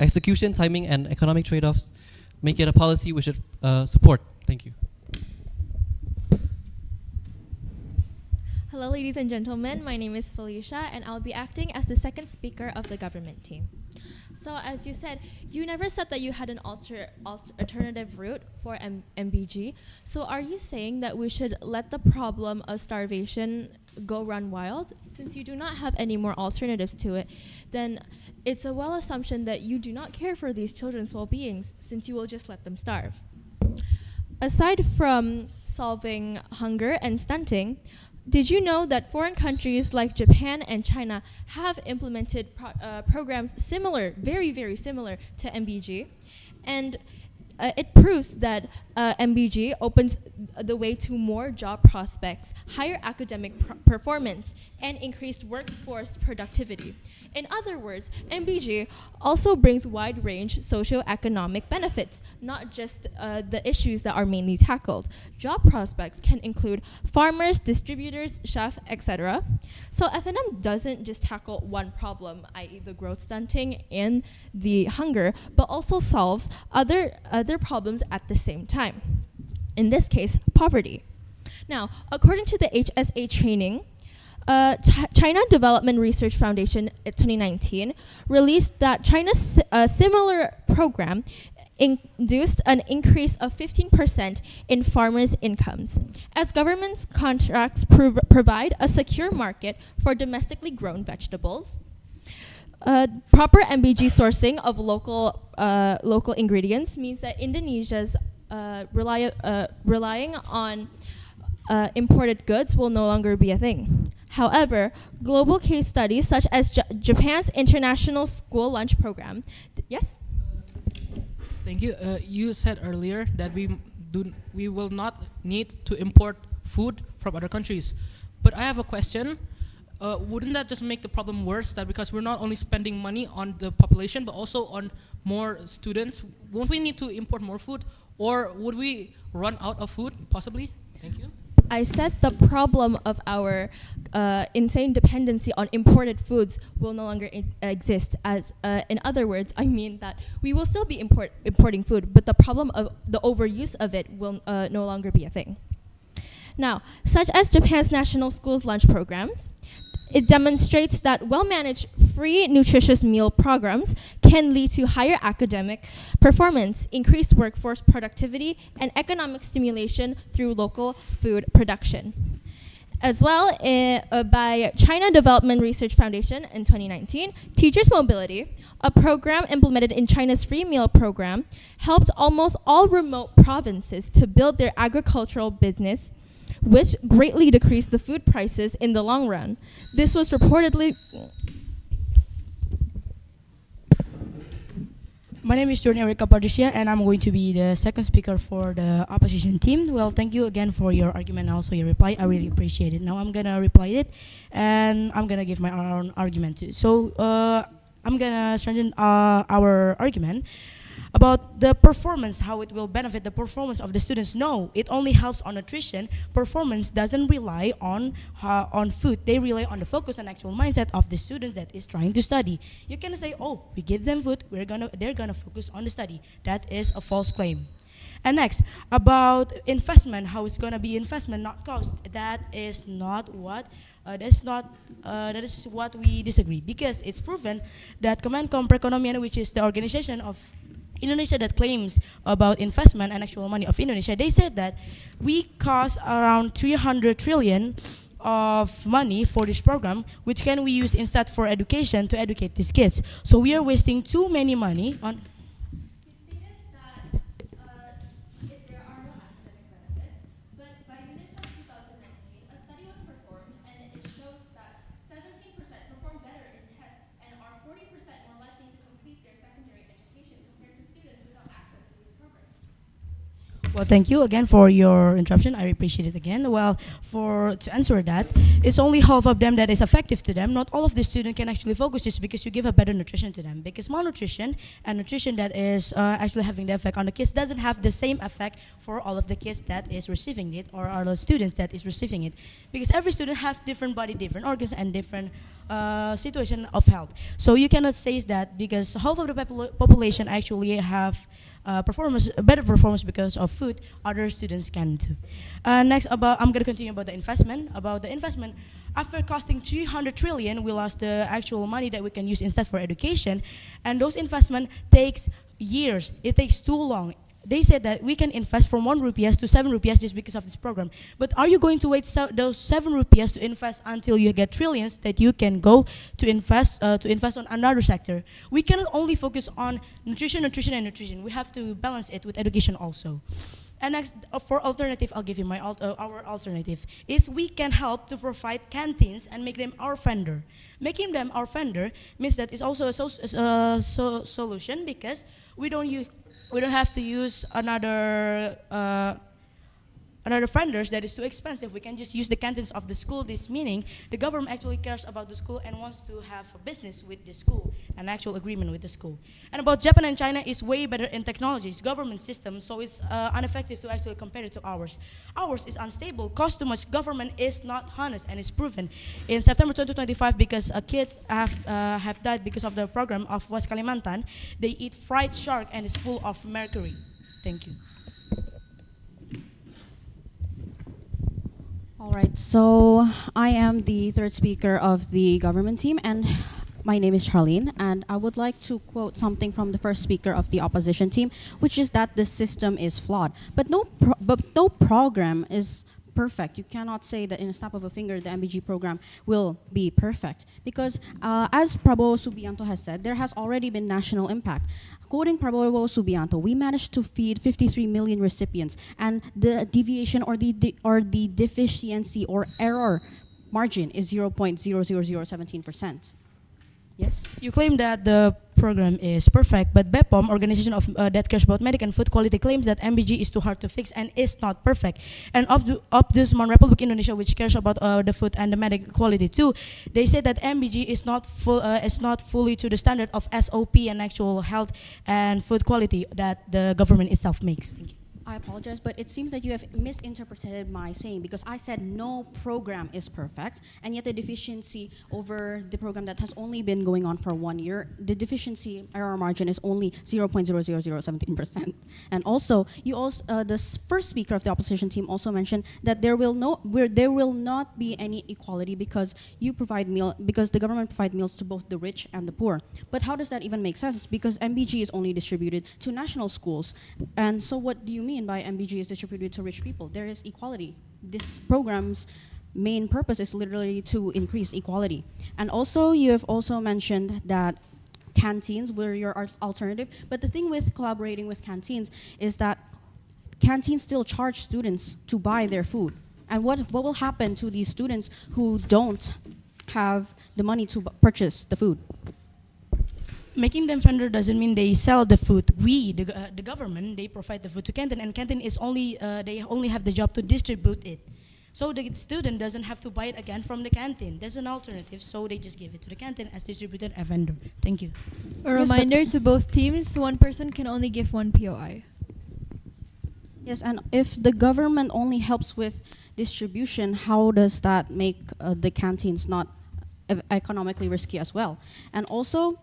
execution, timing, and economic trade-offs make it a policy we should support. Thank you. Hello, ladies and gentlemen. My name is Felicia, and I'll be acting as the second speaker of the government team. So, as you said, you never said that you had an alternative route for MBG. So, are you saying that we should let the problem of starvation go run wild? Since you do not have any more alternatives to it, then it's a well assumption that you do not care for these children's well-being, since you will just let them starve. Aside from solving hunger and stunting, did you know that foreign countries like Japan and China have implemented programs similar, very, very similar to MBG? And it proves that MBG opens the way to more job prospects, higher academic performance, and increased workforce productivity. In other words, MBG also brings wide-range socioeconomic benefits, not just the issues that are mainly tackled. Job prospects can include farmers, distributors, chefs, etc. So FNM doesn't just tackle one problem, i.e. the growth stunting and the hunger, but also solves other problems at the same time. In this case, poverty. Now, according to the HSA training, China Development Research Foundation in 2019 released that China's similar program induced an increase of 15% in farmers' incomes, as government's contracts provide a secure market for domestically grown vegetables. Proper MBG sourcing of local ingredients means that Indonesia's relying on imported goods will no longer be a thing. However, global case studies such as Japan's International School Lunch Program, yes? Thank you. You said earlier that we will not need to import food from other countries. But I have a question. Wouldn't that just make the problem worse? That because we're not only spending money on the population, but also on more students, won't we need to import more food? Or would we run out of food, possibly? Thank you. I said the problem of our insane dependency on imported foods will no longer exist. As in other words, I mean that we will still be importing food, but the problem of the overuse of it will no longer be a thing. Now, such as Japan's National Schools Lunch Programs, it demonstrates that well-managed free nutritious meal programs can lead to higher academic performance, increased workforce productivity, and economic stimulation through local food production. As well, by China Development Research Foundation in 2019, Teachers Mobility, a program implemented in China's free meal program, helped almost all remote provinces to build their agricultural business, which greatly decreased the food prices in the long run. This was reportedly... My name is Jordan Erika Patricia, and I'm going to be the second speaker for the opposition team. Well, thank you again for your argument and also your reply. I really appreciate it. Now I'm going to reply it, and I'm going to give my own argument too. So I'm going to strengthen our argument about the performance, how it will benefit the performance of the students. No, it only helps on nutrition. Performance doesn't rely on food. They rely on the focus and actual mindset of the students that is trying to study. You can say, oh, we give them food, they're gonna focus on the study. That is a false claim. And next, about investment, how it's gonna be investment, not cost. That is not what. That is what we disagree, because it's proven that Kemenkom Perekonomian, which is the organization of Indonesia that claims about investment and actual money of Indonesia, they said that we cost around 300 trillion of money for this program, which can we use instead for education to educate these kids. So we are wasting too many money on. Well, thank you again for your interruption. I appreciate it again. Well, to answer that, it's only half of them that is effective to them. Not all of the students can actually focus just because you give a better nutrition to them. Because malnutrition and nutrition that is actually having the effect on the kids doesn't have the same effect for all of the kids that is receiving it or are the students that is receiving it. Because every student have different body, different organs, and different situation of health. So you cannot say that because half of the population actually have better performance because of food, other students can too. Next, I'm going to continue about the investment. About the investment, after costing 300 trillion, we lost the actual money that we can use instead for education, and those investment takes years. It takes too long. They said that we can invest from 1 rupiah to 7 rupiah just because of this program. But are you going to wait those 7 rupiah to invest until you get trillions that you can go to invest on another sector? We cannot only focus on nutrition. We have to balance it with education also. And next, for alternative, I'll give you our alternative is we can help to provide canteens and make them our vendor. Making them our vendor means that it's also a solution because we don't have to use another vendors that is too expensive. We can just use the canteens of the school. This meaning the government actually cares about the school and wants to have a business with the school, an actual agreement with the school. And about Japan and China is way better in technologies, government system, so it's ineffective to actually compare it to ours. Ours is unstable, cost too much, government is not honest, and it's proven. In September 2025, because a kid have died because of the program of West Kalimantan, they eat fried shark and it's full of mercury. Thank you. All right, so I am the third speaker of the government team, and my name is Charlene, and I would like to quote something from the first speaker of the opposition team, which is that the system is flawed. But no program is perfect. You cannot say that in a snap of a finger the MBG program will be perfect, because as Prabowo Subianto has said, there has already been national impact. Quoting Prabowo Subianto, we managed to feed 53 million recipients, and the deviation or the deficiency or error margin is 0.00017%. Yes? You claim that the program is perfect, but BEPOM, organization that cares about medical and food quality, claims that MBG is too hard to fix and is not perfect. And Ombudsman Republic Indonesia, which cares about the food and the medical quality too, they say that MBG is not fully to the standard of SOP and actual health and food quality that the government itself makes. Thank you. I apologize, but it seems that you have misinterpreted my saying, because I said no program is perfect, and yet the deficiency over the program that has only been going on for 1 year, the deficiency error margin is only 0.00017%. And also, the first speaker of the opposition team also mentioned that there will not be any equality because the government provide meals to both the rich and the poor. But how does that even make sense? Because MBG is only distributed to national schools, and so what do you mean by MBG is distributed to rich people? There is equality. This program's main purpose is literally to increase equality. And also, you have also mentioned that canteens were your alternative, but the thing with collaborating with canteens is that canteens still charge students to buy their food. And what will happen to these students who don't have the money to purchase the food? Making them vendor doesn't mean they sell the food. We, the government, they provide the food to canteen, and canteen is they only have the job to distribute it. So the student doesn't have to buy it again from the canteen. There's an alternative, so they just give it to the canteen as distributed a vendor. Thank you. A reminder to both teams, one person can only give one POI. Yes, and if the government only helps with distribution, how does that make the canteens not economically risky as well? And also,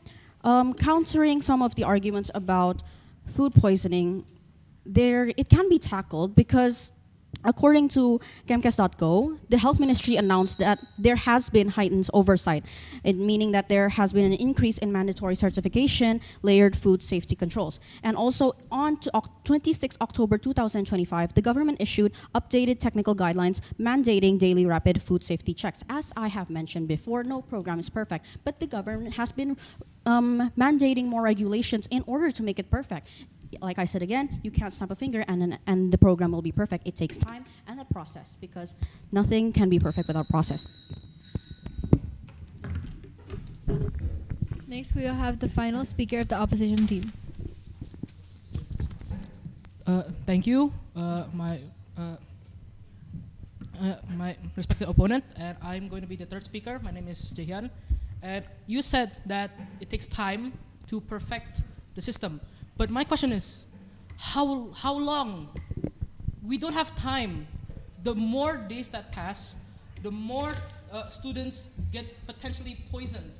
countering some of the arguments about food poisoning, it can be tackled because According to Kemkes.go, the health ministry announced that there has been heightened oversight, meaning that there has been an increase in mandatory certification, layered food safety controls. And also on to 26 October 2025, the government issued updated technical guidelines mandating daily rapid food safety checks. As I have mentioned before, no program is perfect, but the government has been mandating more regulations in order to make it perfect. Like I said again, you can't snap a finger and the program will be perfect. It takes time and a process, because nothing can be perfect without process. Next, we will have the final speaker of the opposition team. Thank you, my respected opponent, and I'm going to be the third speaker. My name is Jaehyun, and you said that it takes time to perfect the system. But my question is, how long? We don't have time. The more days that pass, the more students get potentially poisoned.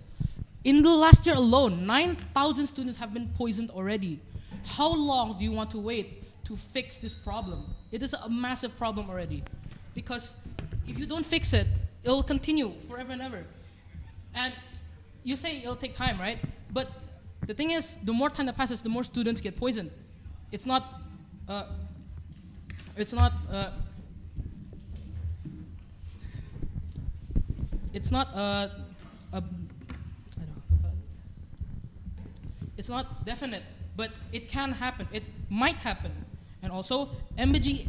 In the last year alone, 9,000 students have been poisoned already. How long do you want to wait to fix this problem? It is a massive problem already. Because if you don't fix it, it'll continue forever and ever. And you say it'll take time, right? But the thing is, the more time that passes, the more students get poisoned. It's not, it's not definite, but it can happen. It might happen. And also, MBG,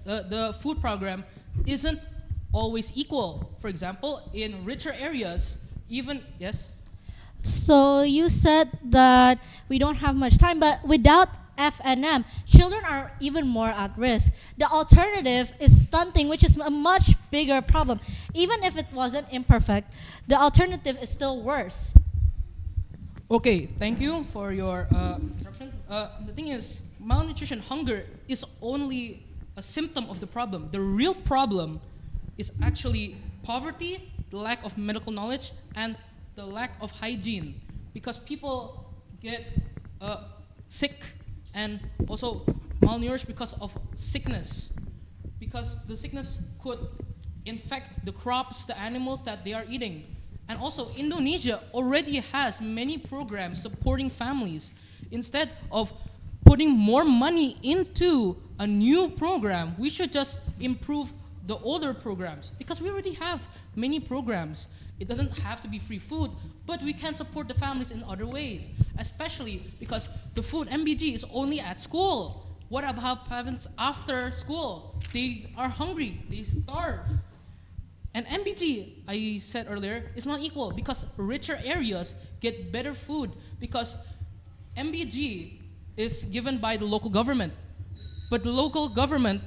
the food program, isn't always equal. For example, in richer areas, even, yes? So you said that we don't have much time, but without FNM, children are even more at risk. The alternative is stunting, which is a much bigger problem. Even if it wasn't imperfect, the alternative is still worse. Okay, thank you for your interruption. The thing is, malnutrition, hunger is only a symptom of the problem. The real problem is actually poverty, the lack of medical knowledge, and the lack of hygiene, because people get sick and also malnourished because of sickness, because the sickness could infect the crops, the animals that they are eating. And also, Indonesia already has many programs supporting families. Instead of putting more money into a new program, we should just improve the older programs, because we already have many programs. It doesn't have to be free food, but we can support the families in other ways, especially because the food MBG is only at school. What about parents after school? They are hungry, they starve. And MBG, I said earlier, is not equal, because richer areas get better food, because MBG is given by the local government, but the local government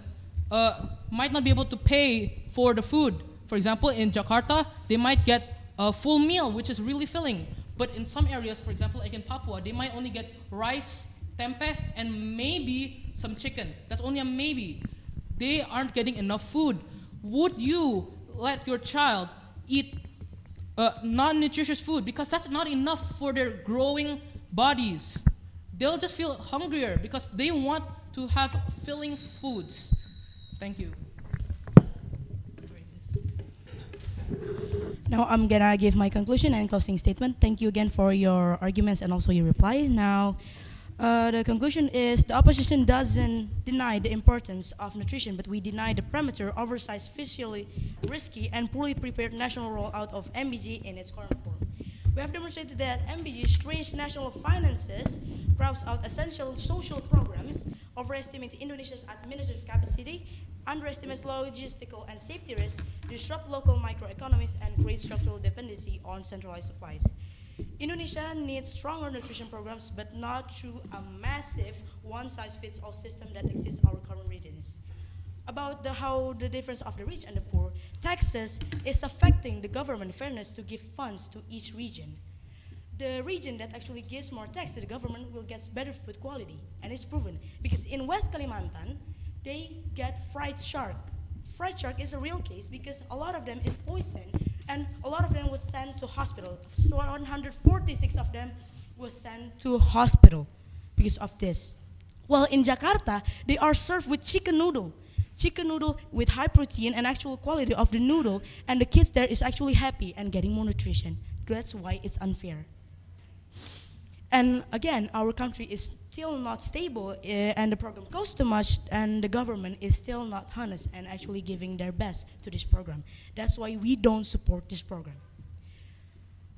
might not be able to pay for the food. For example, in Jakarta, they might get a full meal, which is really filling. But in some areas, for example, like in Papua, they might only get rice, tempeh, and maybe some chicken. That's only a maybe. They aren't getting enough food. Would you let your child eat non-nutritious food? Because that's not enough for their growing bodies. They'll just feel hungrier because they want to have filling foods. Thank you. Now I'm gonna give my conclusion and closing statement. Thank you again for your arguments and also your reply. Now, the conclusion is the opposition doesn't deny the importance of nutrition, but we deny the premature, oversized, physically risky, and poorly prepared national rollout of MBG in its current form. We have demonstrated that MBG's strange national finances crowds out essential social programs, overestimates Indonesia's administrative capacity, underestimates logistical and safety risks, disrupt local microeconomies, and create structural dependency on centralized supplies. Indonesia needs stronger nutrition programs, but not through a massive one-size-fits-all system that exists in our current regions. About how the difference of the rich and the poor, taxes is affecting the government fairness to give funds to each region. The region that actually gives more tax to the government will get better food quality, and it's proven, because in West Kalimantan, they get fried shark. Fried shark is a real case because a lot of them is poisoned, and a lot of them was sent to hospital. So 146 of them was sent to hospital because of this. Well, in Jakarta, they are served with chicken noodle. chicken noodle with high protein and actual quality of the noodle, and the kids there is actually happy and getting more nutrition. That's why it's unfair. And again, our country is still not stable, and the program costs too much, and the government is still not honest and actually giving their best to this program. That's why we don't support this program.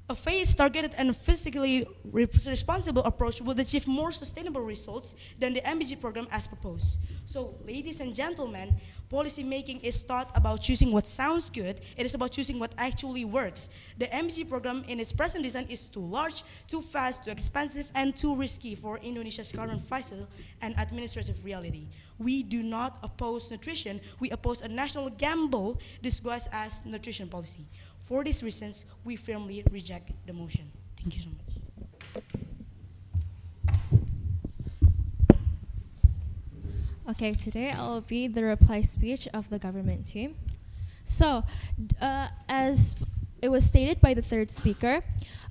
A phased, targeted, and physically responsible approach will achieve more sustainable results than the MBG program as proposed. So, ladies and gentlemen, policy making is not about choosing what sounds good, it is about choosing what actually works. The MBG program in its present design is too large, too fast, too expensive, and too risky for Indonesia's current fiscal and administrative reality. We do not oppose nutrition, we oppose a national gamble disguised as nutrition policy. For these reasons, we firmly reject the motion. Thank you so much. Okay, today I'll read the reply speech of the government team. So, as it was stated by the third speaker,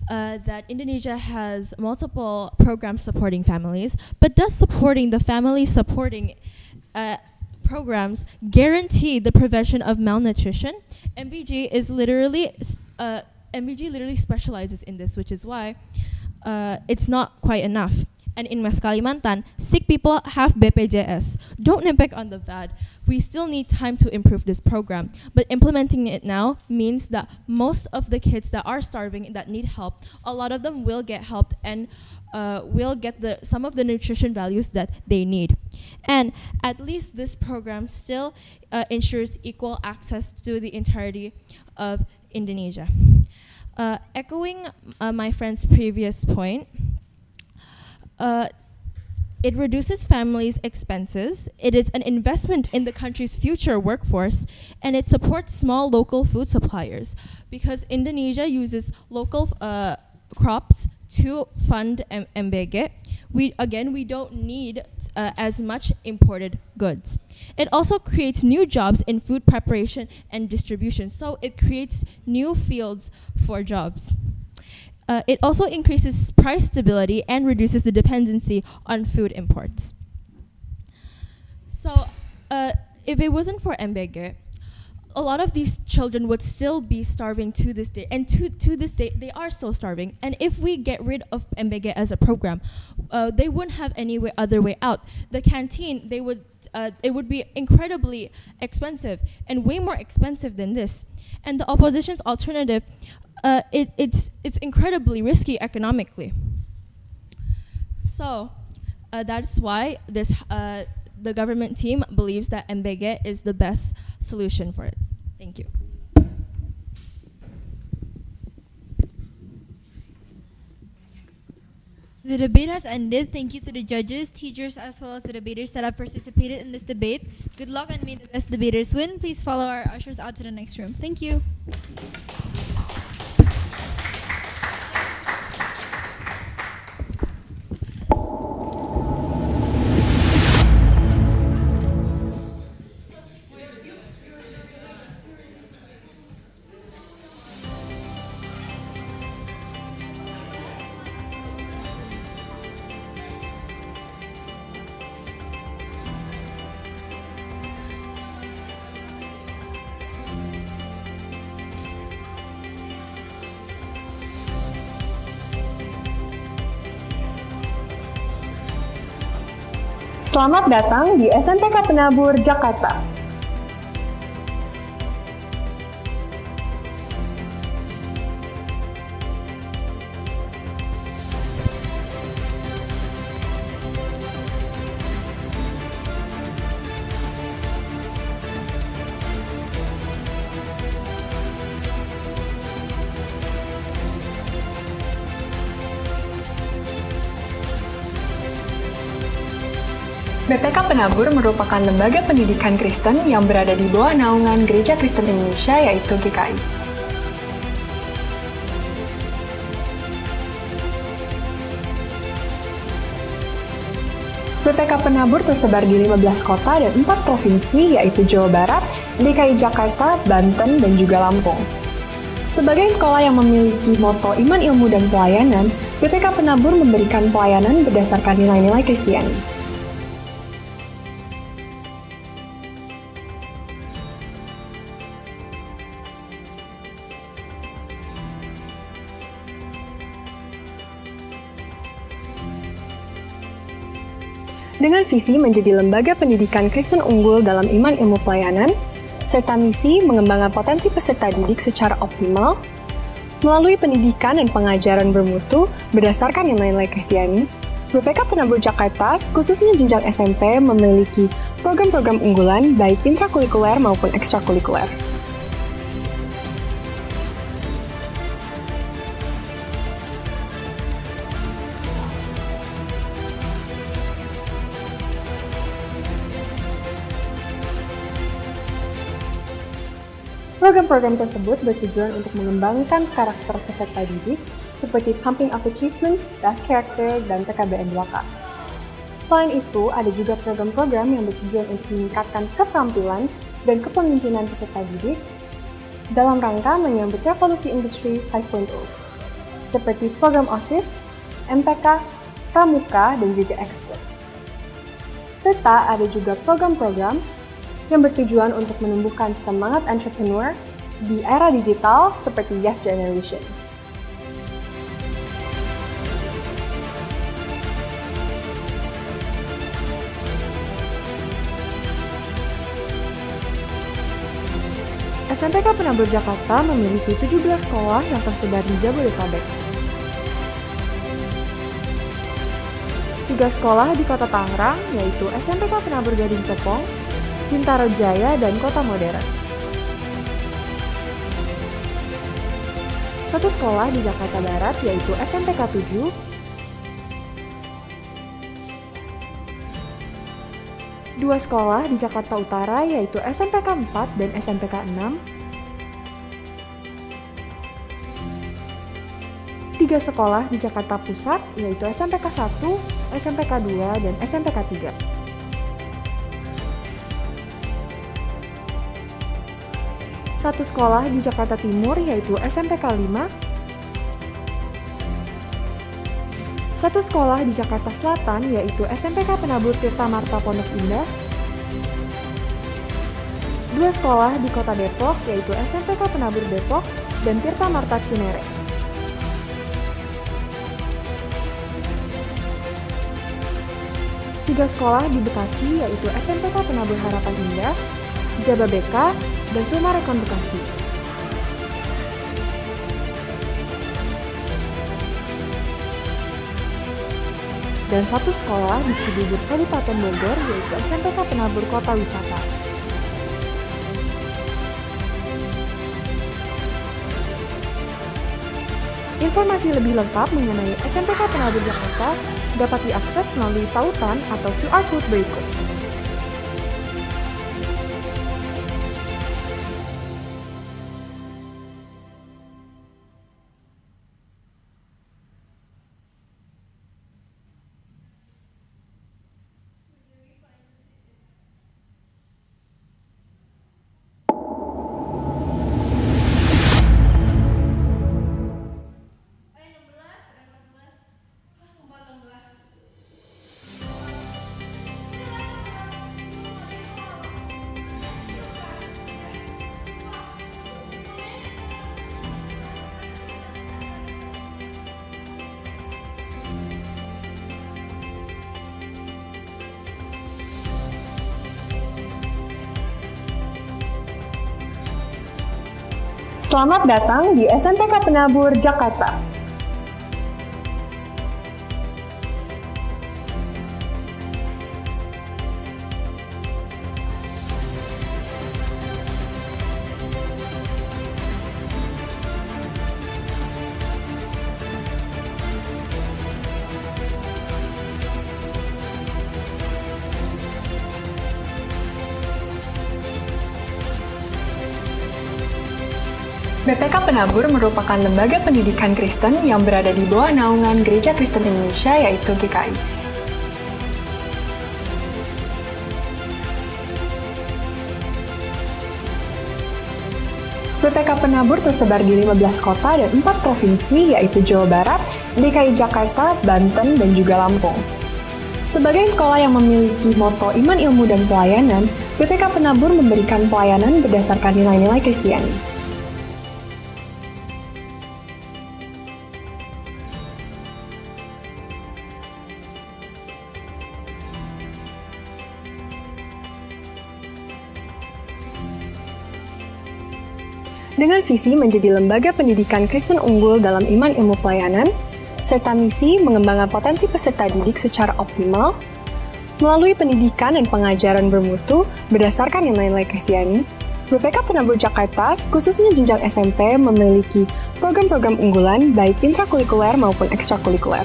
that Indonesia has multiple programs supporting families, but does supporting the family supporting programs guarantee the prevention of malnutrition? MBG literally specializes in this, which is why it's not quite enough. And in Mas Kalimantan, sick people have BPJS. Don't nitpick on the bad. We still need time to improve this program. But implementing it now means that most of the kids that are starving, that need help, a lot of them will get help and will get some of the nutrition values that they need. And at least this program still ensures equal access to the entirety of Indonesia. Echoing my friend's previous point, it reduces families' expenses, it is an investment in the country's future workforce, and it supports small local food suppliers. Because Indonesia uses local crops to fund MBG, we don't need as much imported goods. It also creates new jobs in food preparation and distribution, so it creates new fields for jobs. It also increases price stability and reduces the dependency on food imports. So, if it wasn't for MBG, a lot of these children would still be starving to this day, and to this day they are still starving. And if we get rid of MBG as a program, they wouldn't have any other way out. The canteen, it would be incredibly expensive and way more expensive than this. And the opposition's alternative, it's incredibly risky economically. So that's why the government team believes that MBG is the best solution for it. Thank you. The debate has ended. Thank you to the judges, teachers, as well as the debaters that have participated in this debate. Good luck and may the best debaters win. Please follow our ushers out to the next room. Thank you. Selamat datang di SMPK Penabur, Jakarta. BPK Penabur merupakan lembaga pendidikan Kristen yang berada di bawah naungan Gereja Kristen Indonesia, yaitu GKI. BPK Penabur tersebar di 15 kota dan 4 provinsi, yaitu Jawa Barat, DKI Jakarta, Banten, dan juga Lampung. Sebagai sekolah yang memiliki moto iman, ilmu, dan pelayanan, BPK Penabur memberikan pelayanan berdasarkan nilai-nilai Kristiani. dengan visi menjadi lembaga pendidikan Kristen unggul dalam iman ilmu pelayanan, serta misi mengembangkan potensi peserta didik secara optimal, melalui pendidikan dan pengajaran bermutu berdasarkan nilai-nilai Kristiani. BPK Penabur Jakarta, khususnya jenjang SMP, memiliki program-program unggulan baik intrakurikuler maupun ekstrakurikuler. Program-program tersebut bertujuan untuk mengembangkan karakter peserta didik seperti Pumping Up Achievement, Das Character, dan PKBN 2K. Selain itu, ada juga program-program yang bertujuan untuk meningkatkan keterampilan dan kepemimpinan peserta didik dalam rangka menyambut revolusi industri 5.0, seperti program OSIS, MPK, Pramuka, dan juga Ekskul. Serta ada juga program-program yang bertujuan untuk menumbuhkan semangat entrepreneur di era digital seperti Yes Generation. SMPK Penabur Jakarta memiliki 17 sekolah yang tersebar di Jabodetabek. 3 sekolah di Kota Tangerang, yaitu SMPK Penabur Gading Serpong, Bintaro Jaya, dan Kota Modern. 1 sekolah di Jakarta Barat, yaitu SMPK 7, 2 sekolah di Jakarta Utara, yaitu SMPK 4 dan SMPK 6, 3 sekolah di Jakarta Pusat, yaitu SMPK 1, SMPK 2, dan SMPK 3. 1 sekolah di Jakarta Timur, yaitu SMPK 5, 1 sekolah di Jakarta Selatan, yaitu SMPK Penabur Tirta Marta Pondok Indah, 2 sekolah di Kota Depok, yaitu SMPK Penabur Depok dan Tirta Marta Cinere. 3 sekolah di Bekasi, yaitu SMPK Penabur Harapan Indah, Jababeka, dan Sumarekon Bekasi. Dan 1 sekolah di Cibubur Kabupaten Bogor, yaitu SMPK Penabur Kota Wisata. Informasi lebih lengkap mengenai SMPK Penabur Jakarta dapat diakses melalui tautan atau QR Code berikut. Selamat datang di SMPK Penabur Jakarta. BPK Penabur merupakan lembaga pendidikan Kristen yang berada di bawah naungan Gereja Kristen Indonesia, yaitu GKI. BPK Penabur tersebar di 15 kota dan 4 provinsi, yaitu Jawa Barat, DKI Jakarta, Banten, dan juga Lampung. Sebagai sekolah yang memiliki moto iman, ilmu, dan pelayanan, BPK Penabur memberikan pelayanan berdasarkan nilai-nilai Kristiani. dengan visi menjadi lembaga pendidikan Kristen unggul dalam iman ilmu pelayanan, serta misi mengembangkan potensi peserta didik secara optimal, melalui pendidikan dan pengajaran bermutu berdasarkan nilai-nilai Kristiani. BPK Penabur Jakarta, khususnya jenjang SMP, memiliki program-program unggulan baik intrakurikuler maupun ekstrakurikuler.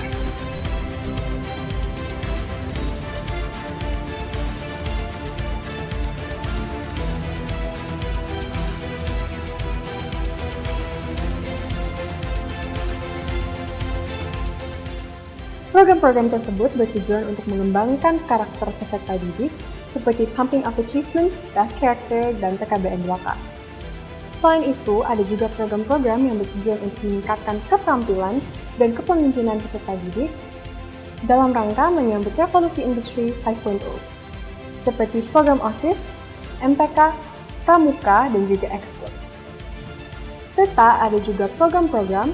Program-program tersebut bertujuan untuk mengembangkan karakter peserta didik seperti Pumping Up Achievement, Das Character, dan PKBN 2K. Selain itu, ada juga program-program yang bertujuan untuk meningkatkan keterampilan dan kepemimpinan peserta didik dalam rangka menyambut revolusi industri 5.0, seperti program OSIS, MPK, Pramuka, dan juga Ekskul. Serta ada juga program-program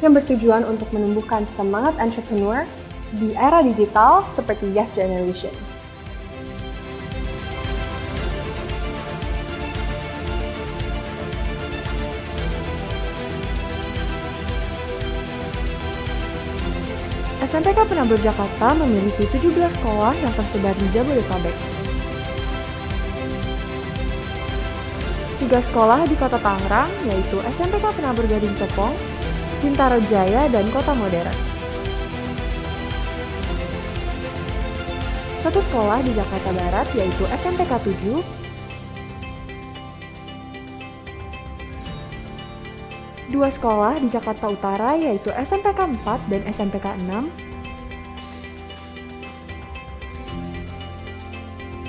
yang bertujuan untuk menumbuhkan semangat entrepreneur di era digital seperti Yes Generation. SMPK Penabur Jakarta memiliki 17 sekolah yang tersebar di Jabodetabek. 3 sekolah di Kota Tangerang, yaitu SMPK Penabur Gading Serpong, Bintaro Jaya, dan Kota Modern. 1 sekolah di Jakarta Barat, yaitu SMPK 7, 2 sekolah di Jakarta Utara, yaitu SMPK 4 dan SMPK 6,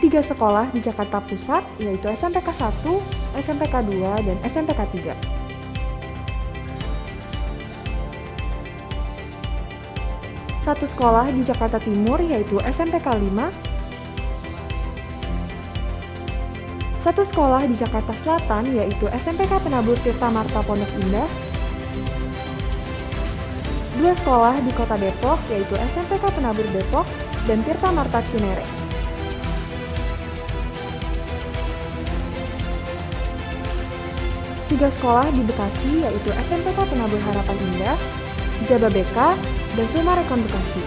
3 sekolah di Jakarta Pusat, yaitu SMPK 1, SMPK 2, dan SMPK 3. 1 sekolah di Jakarta Timur, yaitu SMPK 5, 1 sekolah di Jakarta Selatan, yaitu SMPK Penabur Tirta Marta Pondok Indah, 2 sekolah di Kota Depok, yaitu SMPK Penabur Depok dan Tirta Marta Cinere. 3 sekolah di Bekasi, yaitu SMPK Penabur Harapan Indah, Jababeka, dan Sumarekon Bekasi.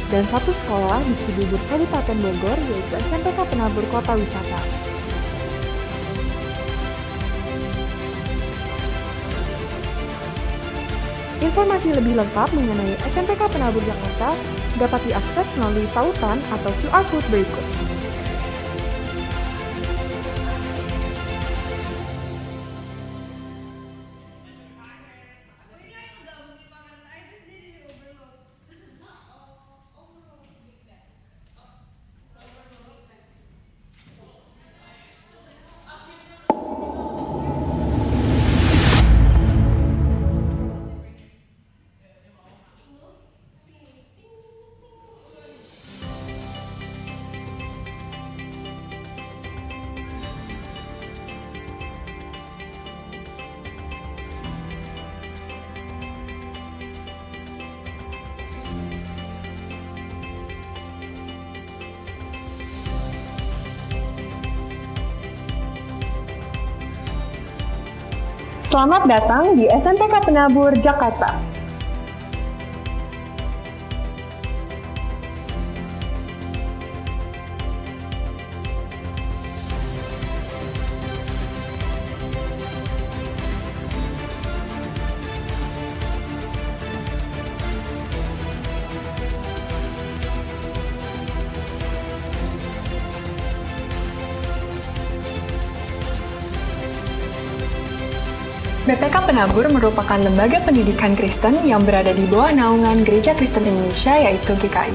Dan 1 sekolah di Cibubur Kabupaten Bogor, yaitu SMPK Penabur Kota Wisata. Informasi lebih lengkap mengenai SMPK Penabur Jakarta dapat diakses melalui tautan atau QR Code berikut. Selamat datang di SMPK Penabur Jakarta. BPK Penabur merupakan lembaga pendidikan Kristen yang berada di bawah naungan Gereja Kristen Indonesia, yaitu GKI.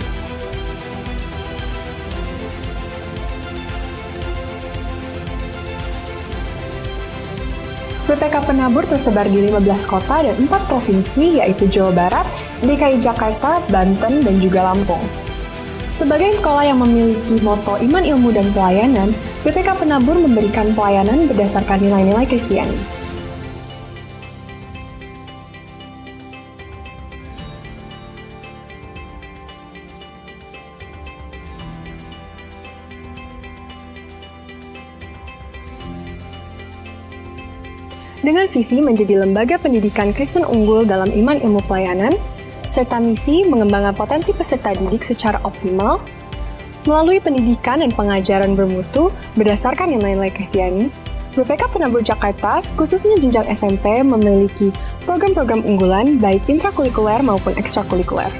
BPK Penabur tersebar di 15 kota dan 4 provinsi, yaitu Jawa Barat, DKI Jakarta, Banten, dan juga Lampung. Sebagai sekolah yang memiliki moto iman, ilmu, dan pelayanan, BPK Penabur memberikan pelayanan berdasarkan nilai-nilai Kristiani. dengan visi menjadi lembaga pendidikan Kristen unggul dalam iman ilmu pelayanan, serta misi mengembangkan potensi peserta didik secara optimal, melalui pendidikan dan pengajaran bermutu berdasarkan nilai-nilai Kristiani. BPK Penabur Jakarta, khususnya jenjang SMP, memiliki program-program unggulan baik intrakurikuler maupun ekstrakurikuler.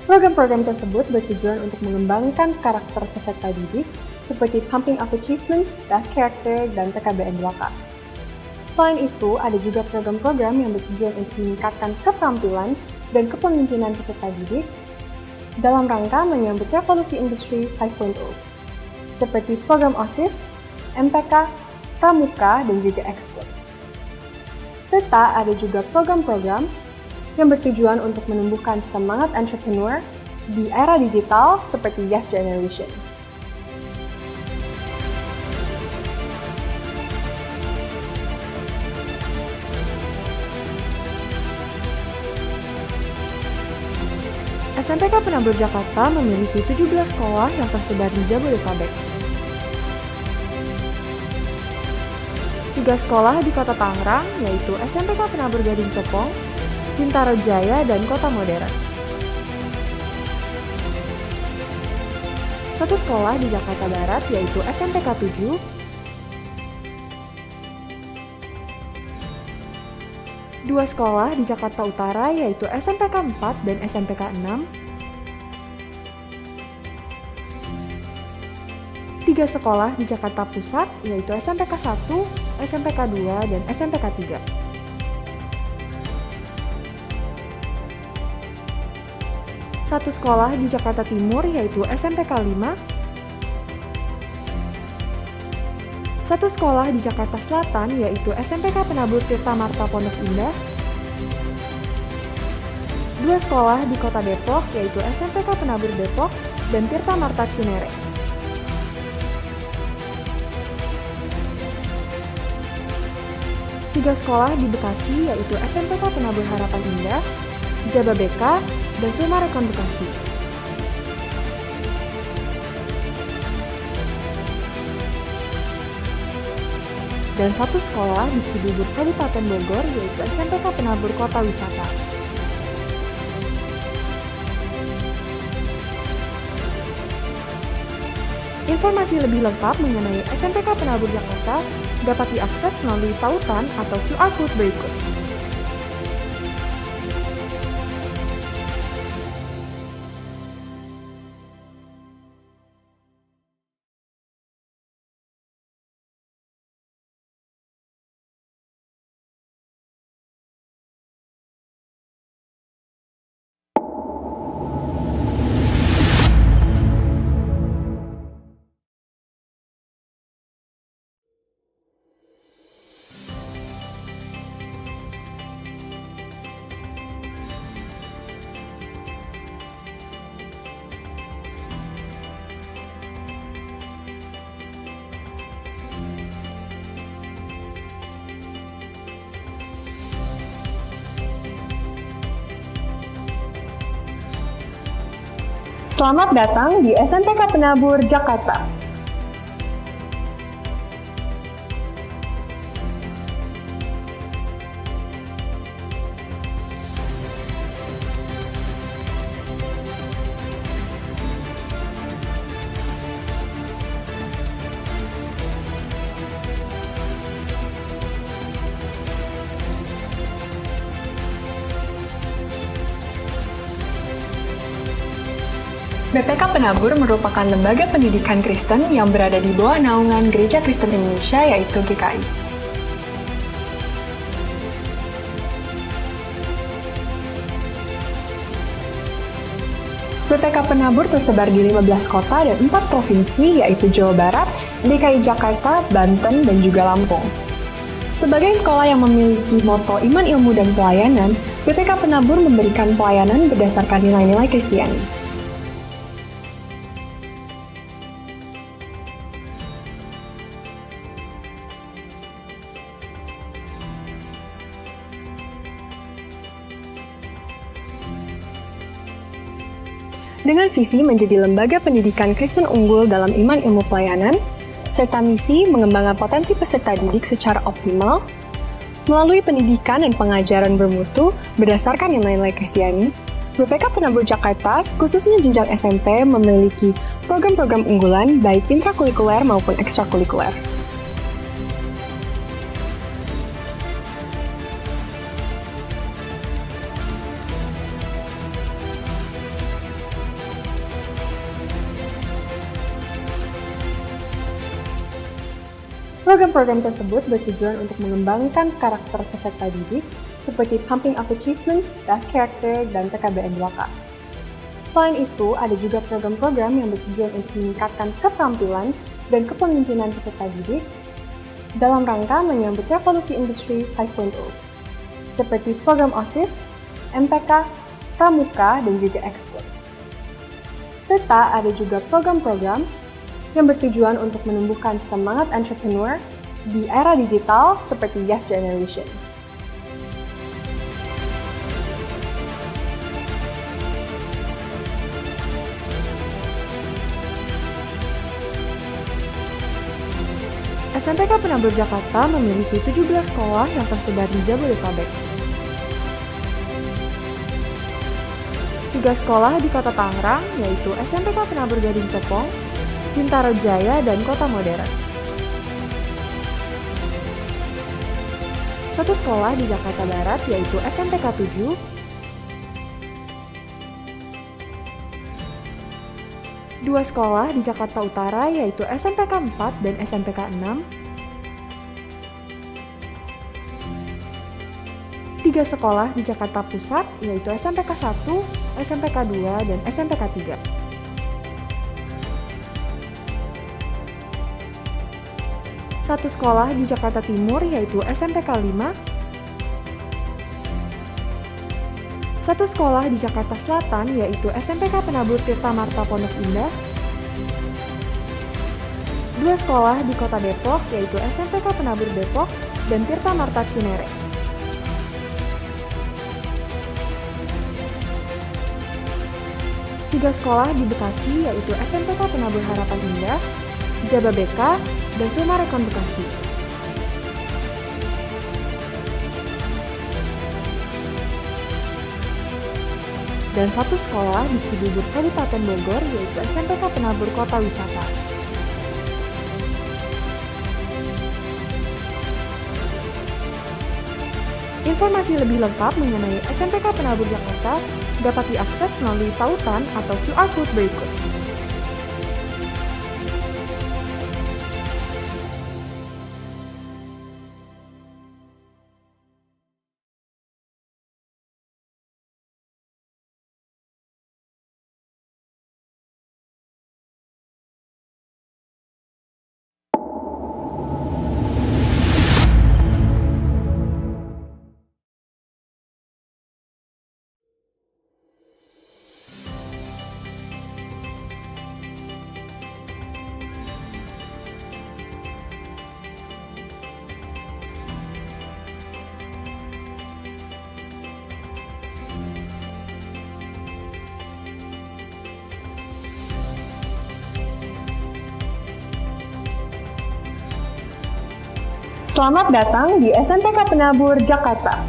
Program-program tersebut bertujuan untuk mengembangkan karakter peserta didik seperti Pumping Up Achievement, Das Character, dan PKBN 2K. Selain itu, ada juga program-program yang bertujuan untuk meningkatkan keterampilan dan kepemimpinan peserta didik dalam rangka menyambut revolusi industri 5.0, seperti program OSIS, MPK, Pramuka, dan juga Ekskul. Serta ada juga program-program yang bertujuan untuk menumbuhkan semangat entrepreneur di era digital seperti Yes Generation. SMPK Penabur Jakarta memiliki 17 sekolah yang tersebar di Jabodetabek. 3 sekolah di Kota Tangerang, yaitu SMPK Penabur Gading Serpong, Bintaro Jaya, dan Kota Modern. 1 sekolah di Jakarta Barat, yaitu SMPK 7, 2 sekolah di Jakarta Utara, yaitu SMPK 4 dan SMPK 6, 3 sekolah di Jakarta Pusat, yaitu SMPK 1, SMPK 2, dan SMPK 3. 1 sekolah di Jakarta Timur, yaitu SMPK 5, 1 sekolah di Jakarta Selatan, yaitu SMPK Penabur Tirta Marta Pondok Indah, 2 sekolah di Kota Depok, yaitu SMPK Penabur Depok dan Tirta Marta Cinere. 3 sekolah di Bekasi, yaitu SMPK Penabur Harapan Indah, Jababeka, dan Sumarekon Bekasi. Dan 1 sekolah di Cibubur Kabupaten Bogor, yaitu SMPK Penabur Kota Wisata. Informasi lebih lengkap mengenai SMPK Penabur Jakarta dapat diakses melalui tautan atau QR Code berikut. Selamat datang di SMPK Penabur Jakarta. BPK Penabur merupakan lembaga pendidikan Kristen yang berada di bawah naungan Gereja Kristen Indonesia, yaitu GKI. BPK Penabur tersebar di 15 kota dan 4 provinsi, yaitu Jawa Barat, DKI Jakarta, Banten, dan juga Lampung. Sebagai sekolah yang memiliki moto iman, ilmu, dan pelayanan, BPK Penabur memberikan pelayanan berdasarkan nilai-nilai Kristiani. dengan visi menjadi lembaga pendidikan Kristen unggul dalam iman ilmu pelayanan, serta misi mengembangkan potensi peserta didik secara optimal, melalui pendidikan dan pengajaran bermutu berdasarkan nilai-nilai Kristiani. BPK Penabur Jakarta, khususnya jenjang SMP, memiliki program-program unggulan baik intrakurikuler maupun ekstrakurikuler. Program-program tersebut bertujuan untuk mengembangkan karakter peserta didik seperti Pumping Up Achievement, Das Character, dan PKBN 2K. Selain itu, ada juga program-program yang bertujuan untuk meningkatkan keterampilan dan kepemimpinan peserta didik dalam rangka menyambut revolusi industri 5.0, seperti program OSIS, MPK, Pramuka, dan juga Ekskul. Serta ada juga program-program yang bertujuan untuk menumbuhkan semangat entrepreneur di era digital seperti Yes Generation. SMPK Penabur Jakarta memiliki 17 sekolah yang tersebar di Jabodetabek. 3 sekolah di Kota Tangerang, yaitu SMPK Penabur Gading Serpong, Bintaro Jaya, dan Kota Modern. 1 sekolah di Jakarta Barat, yaitu SMPK 7, 2 sekolah di Jakarta Utara, yaitu SMPK 4 dan SMPK 6, 3 sekolah di Jakarta Pusat, yaitu SMPK 1, SMPK 2, dan SMPK 3. 1 sekolah di Jakarta Timur, yaitu SMPK 5, 1 sekolah di Jakarta Selatan, yaitu SMPK Penabur Tirta Marta Pondok Indah, 2 sekolah di Kota Depok, yaitu SMPK Penabur Depok dan Tirta Marta Cinere. 3 sekolah di Bekasi, yaitu SMPK Penabur Harapan Indah, Jababeka, dan Sumarekon Bekasi. Dan 1 sekolah di Cibubur Kabupaten Bogor, yaitu SMPK Penabur Kota Wisata. Informasi lebih lengkap mengenai SMPK Penabur Jakarta dapat diakses melalui tautan atau QR Code berikut. Selamat datang di SMPK Penabur Jakarta.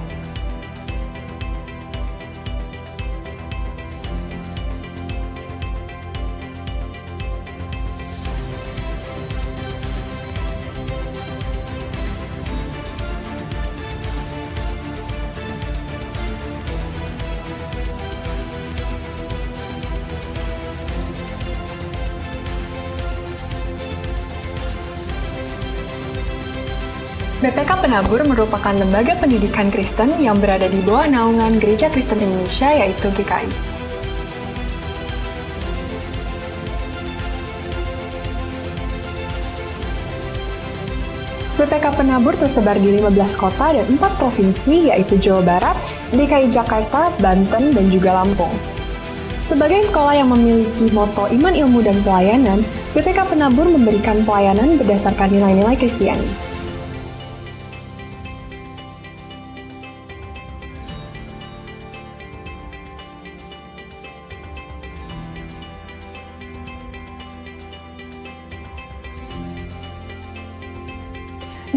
BPK Penabur merupakan lembaga pendidikan Kristen yang berada di bawah naungan Gereja Kristen Indonesia, yaitu GKI. BPK Penabur tersebar di 15 kota dan 4 provinsi, yaitu Jawa Barat, DKI Jakarta, Banten, dan juga Lampung. Sebagai sekolah yang memiliki moto iman, ilmu, dan pelayanan, BPK Penabur memberikan pelayanan berdasarkan nilai-nilai Kristiani.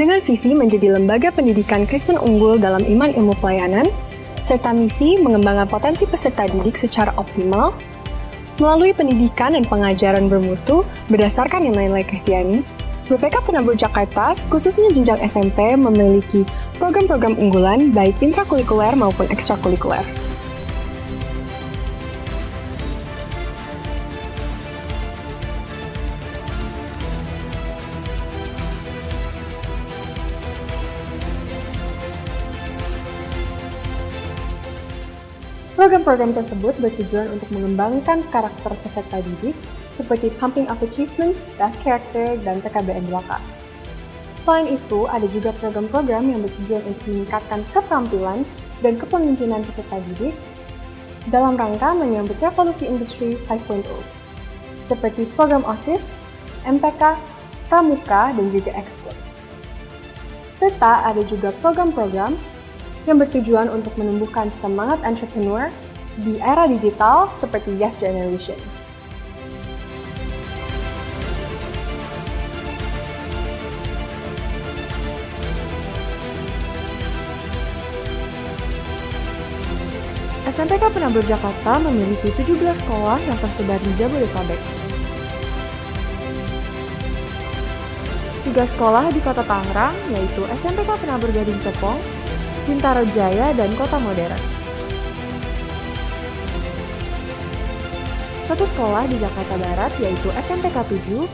dengan visi menjadi lembaga pendidikan Kristen unggul dalam iman ilmu pelayanan, serta misi mengembangkan potensi peserta didik secara optimal, melalui pendidikan dan pengajaran bermutu berdasarkan nilai-nilai Kristiani. BPK Penabur Jakarta, khususnya jenjang SMP, memiliki program-program unggulan baik intrakurikuler maupun ekstrakurikuler. Program-program tersebut bertujuan untuk mengembangkan karakter peserta didik seperti Pumping Up Achievement, Das Character, dan PKBM 2K. Selain itu, ada juga program-program yang bertujuan untuk meningkatkan keterampilan dan kepemimpinan peserta didik dalam rangka menyambut revolusi industri 5.0, seperti program OSIS, MPK, Pramuka, dan juga Ekskul. Serta ada juga program-program yang bertujuan untuk menumbuhkan semangat entrepreneur di era digital seperti Yes Generation. SMPK Penabur Jakarta memiliki 17 sekolah yang tersebar di Jabodetabek. 3 sekolah di Kota Tangerang, yaitu SMPK Penabur Gading Serpong, Bintaro Jaya, dan Kota Modern. 1 sekolah di Jakarta Barat, yaitu SMPK 7,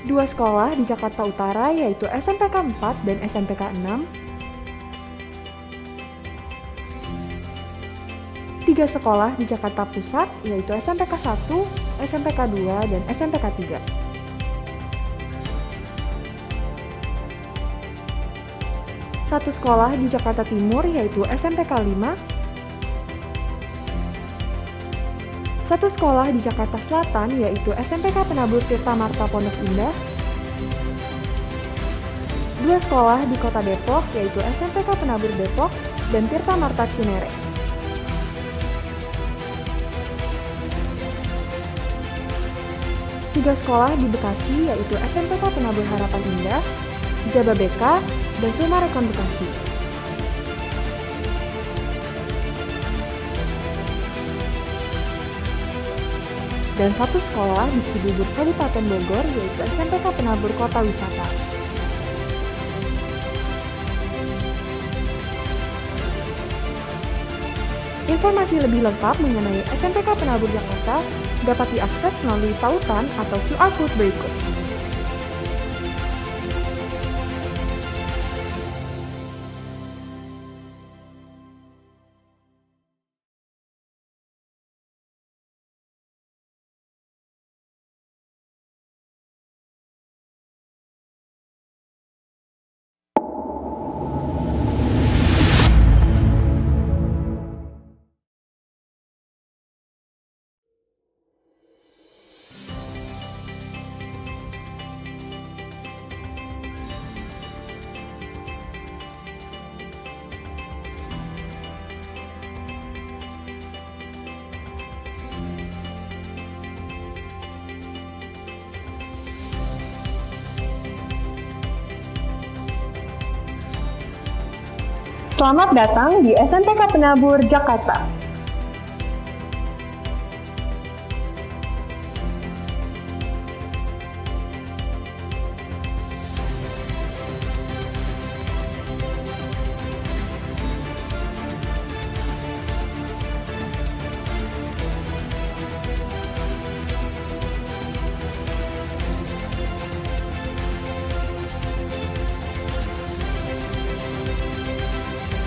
2 sekolah di Jakarta Utara, yaitu SMPK 4 dan SMPK 6, 3 sekolah di Jakarta Pusat, yaitu SMPK 1, SMPK 2, dan SMPK 3. 1 sekolah di Jakarta Timur, yaitu SMPK 5, 1 sekolah di Jakarta Selatan, yaitu SMPK Penabur Tirta Marta Pondok Indah, 2 sekolah di Kota Depok, yaitu SMPK Penabur Depok dan Tirta Marta Cinere. 3 sekolah di Bekasi, yaitu SMPK Penabur Harapan Indah, Jababeka, dan Sumarekon Bekasi. Dan 1 sekolah di Cibubur Kabupaten Bogor, yaitu SMPK Penabur Kota Wisata. Informasi lebih lengkap mengenai SMPK Penabur Jakarta dapat diakses melalui tautan atau QR Code berikut. Selamat datang di SMPK Penabur Jakarta.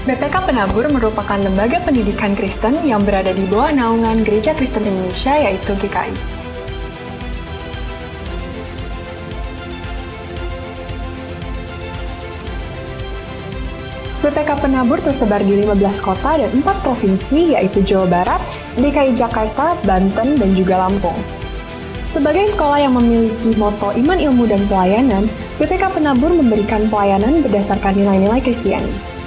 BPK Penabur merupakan lembaga pendidikan Kristen yang berada di bawah naungan Gereja Kristen Indonesia, yaitu GKI. BPK Penabur tersebar di 15 kota dan 4 provinsi, yaitu Jawa Barat, DKI Jakarta, Banten, dan juga Lampung. Sebagai sekolah yang memiliki moto iman, ilmu, dan pelayanan, BPK Penabur memberikan pelayanan berdasarkan nilai-nilai Kristiani.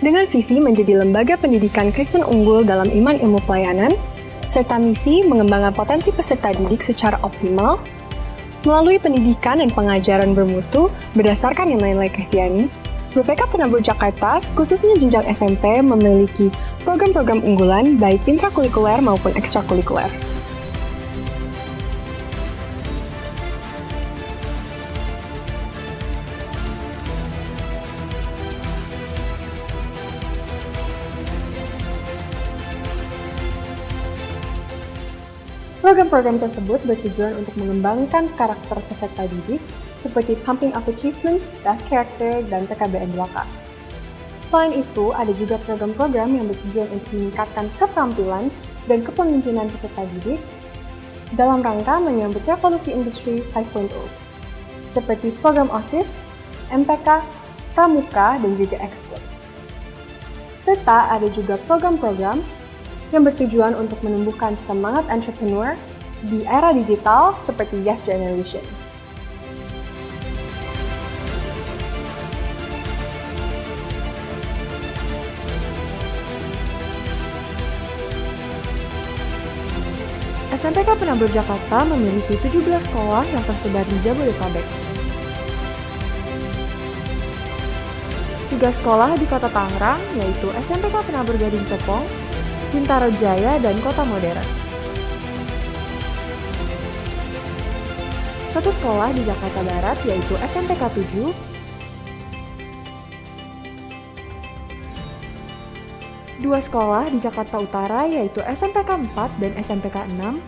dengan visi menjadi lembaga pendidikan Kristen unggul dalam iman ilmu pelayanan, serta misi mengembangkan potensi peserta didik secara optimal, melalui pendidikan dan pengajaran bermutu berdasarkan nilai-nilai Kristiani. BPK Penabur Jakarta, khususnya jenjang SMP, memiliki program-program unggulan baik intrakurikuler maupun ekstrakurikuler. Program-program tersebut bertujuan untuk mengembangkan karakter peserta didik seperti Pumping Up Achievement, Das Character, dan PKBN 2K. Selain itu, ada juga program-program yang bertujuan untuk meningkatkan keterampilan dan kepemimpinan peserta didik dalam rangka menyambut revolusi industri 5.0, seperti program OSIS, MPK, Pramuka, dan juga Ekskul. Serta ada juga program-program yang bertujuan untuk menumbuhkan semangat entrepreneur di era digital seperti Yes Generation. SMPK Penabur Jakarta memiliki 17 sekolah yang tersebar di Jabodetabek. 3 sekolah di Kota Tangerang, yaitu SMPK Penabur Gading Serpong, Bintaro Jaya, dan Kota Modern. 1 sekolah di Jakarta Barat, yaitu SMPK 7, 2 sekolah di Jakarta Utara, yaitu SMPK 4 dan SMPK 6,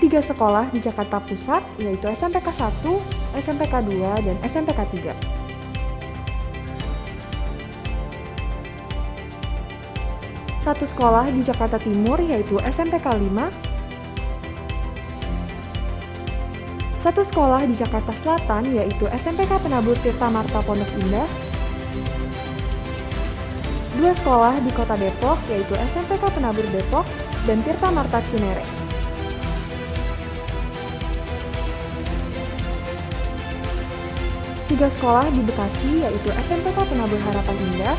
3 sekolah di Jakarta Pusat, yaitu SMPK 1, SMPK 2, dan SMPK 3. 1 sekolah di Jakarta Timur, yaitu SMPK 5, 1 sekolah di Jakarta Selatan, yaitu SMPK Penabur Tirta Marta Pondok Indah, 2 sekolah di Kota Depok, yaitu SMPK Penabur Depok dan Tirta Marta Cinere. 3 sekolah di Bekasi, yaitu SMPK Penabur Harapan Indah,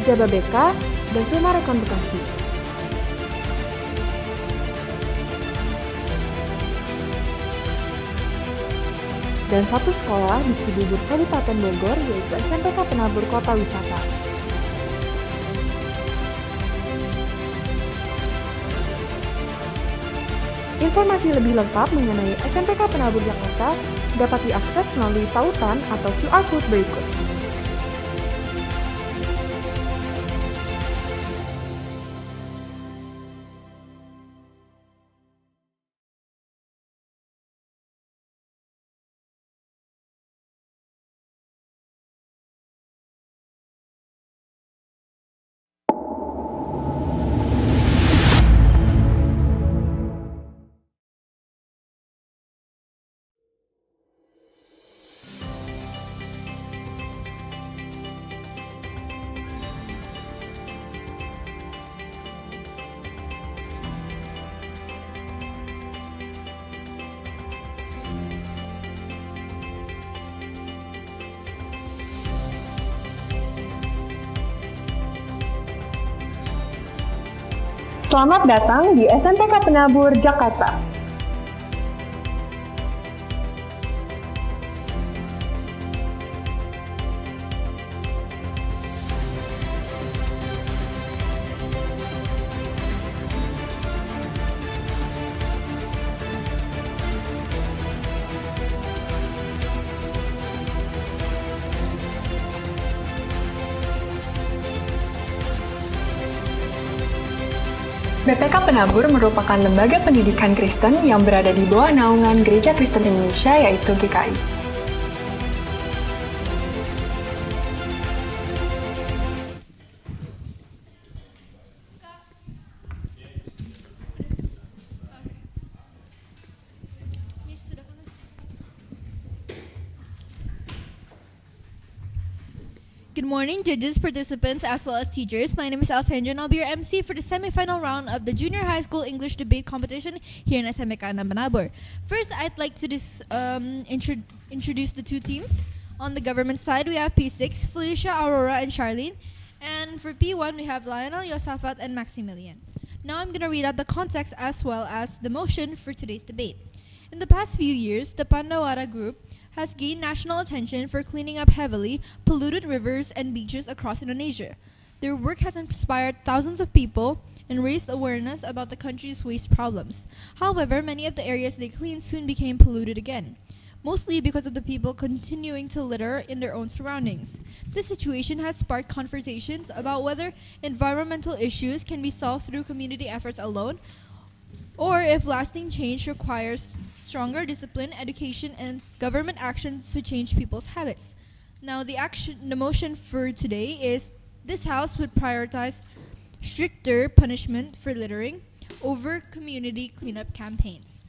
Jababeka, dan Sumarekon Bekasi. Dan 1 sekolah di Cibubur Kabupaten Bogor, yaitu SMPK Penabur Kota Wisata. Informasi lebih lengkap mengenai SMPK Penabur Jakarta dapat diakses melalui tautan atau QR Code berikut. Selamat datang di SMPK Penabur Jakarta. BPK Penabur merupakan lembaga pendidikan Kristen yang berada di bawah naungan Gereja Kristen Indonesia, yaitu GKI. Good morning, judges, participants, as well as teachers. My name is Alessandra, and I'll be your MC for the semi-final round of the Junior High School English Debate Competition here in SMK Penabur. First, I'd like to introduce the two teams. On the government side, we have P6, Felicia, Aurora, and Charlene. And for P1, we have Lionel, Yosafat, and Maximilian. Now I'm going to read out the context as well as the motion for today's debate. In the past few years, the Pandawara group has gained national attention for cleaning up heavily polluted rivers and beaches across Indonesia. Their work has inspired thousands of people and raised awareness about the country's waste problems. However, many of the areas they cleaned soon became polluted again, mostly because of the people continuing to litter in their own surroundings. This situation has sparked conversations about whether environmental issues can be solved through community efforts alone, or if lasting change requires stronger discipline, education, and government action to change people's habits. Now, the motion for today is this House would prioritize stricter punishment for littering over community cleanup campaigns.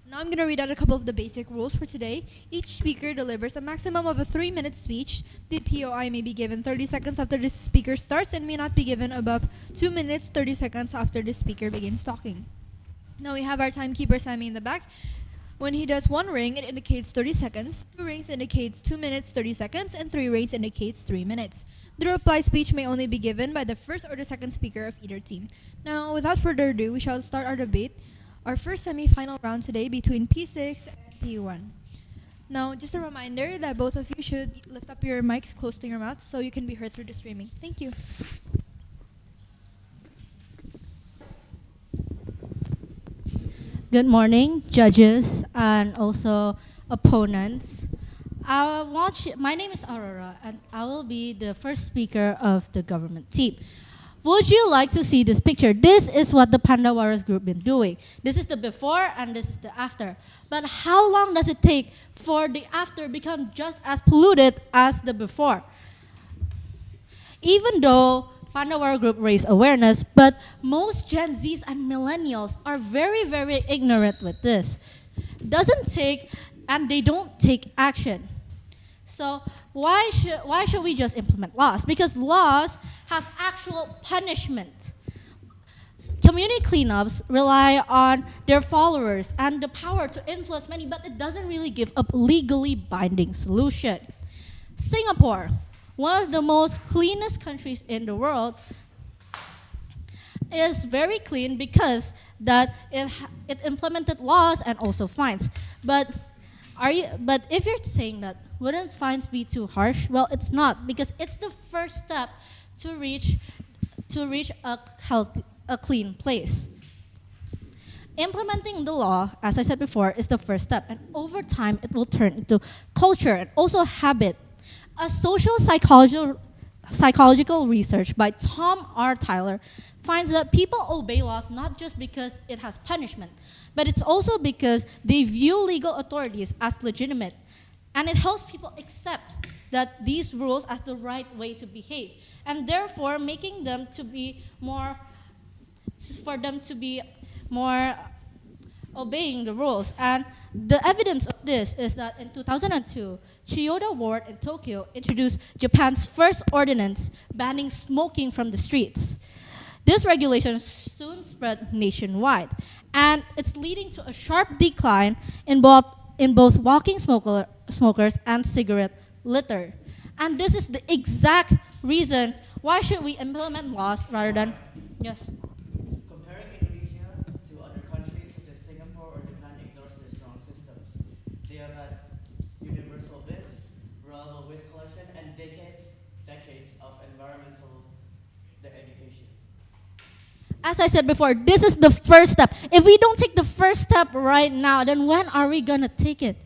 Now I'm going to read out a couple of the basic rules for today. Each speaker delivers a maximum of a 3-minute speech. The POI may be given 30 seconds after the speaker starts and may not be given above 2 minutes 30 seconds after the speaker begins talking. Now we have our timekeeper Sammy in the back. When he does 1 ring, it indicates 30 seconds, 2 rings indicates 2 minutes 30 seconds, and 3 rings indicates 3 minutes. The reply speech may only be given by the first or the second speaker of either team. Now, without further ado, we shall start our debate, our first semi-final round today between P6 and P1. Now, just a reminder that both of you should lift up your mics close to your mouths so you can be heard through the streaming. Thank you. Good morning, judges and also opponents. My name is Aurora, and I will be the first speaker of the government team. Would you like to see this picture? This is what the Pandawaras group been doing. This is the before and this is the after. But how long does it take for the after become just as polluted as the before? Even though Pandawara group raised awareness, but most Gen Zs and millennials are very, very ignorant with this. Doesn't take, and they don't take action. So why should we just implement laws? Because laws have actual punishment. Community cleanups rely on their followers and the power to influence many, but it doesn't really give a legally binding solution. Singapore, one of the most cleanest countries in the world, is very clean because that it implemented laws and also fines. But if you're saying that, wouldn't fines be too harsh? Well, it's not, because it's the first step to reach a clean place. Implementing the law, as I said before, is the first step, and over time it will turn into culture and also habit. A social psychological research by Tom R. Tyler finds that people obey laws not just because it has punishment, but it's also because they view legal authorities as legitimate. And it helps people accept that these rules as the right way to behave, and therefore making them to be more obeying the rules. And the evidence of this is that in 2002, Chiyoda Ward in Tokyo introduced Japan's first ordinance banning smoking from the streets. This regulation soon spread nationwide, and it's leading to a sharp decline in both walking smokers and cigarette litter. And this is the exact reason why should we implement laws rather than, yes. Comparing Indonesia to other countries such as Singapore or Japan ignores their strong systems. They have had universal bins, reliable waste collection, and decades of environmental education. As I said before, this is the first step. If we don't take the first step right now, then when are we gonna take it?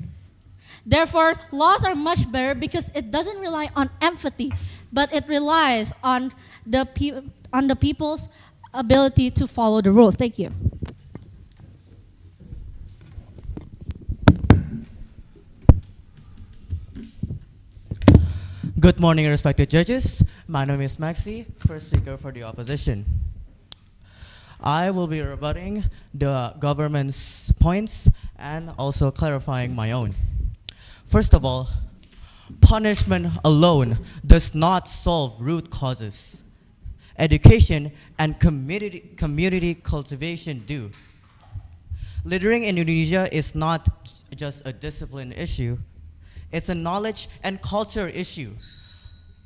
Therefore, laws are much better because it doesn't rely on empathy, but it relies on the people's ability to follow the rules. Thank you. Good morning, respected judges. My name is Maxi, first speaker for the opposition. I will be rebutting the government's points and also clarifying my own. First of all, punishment alone does not solve root causes. Education and community cultivation do. Littering in Indonesia is not just a discipline issue. It's a knowledge and culture issue.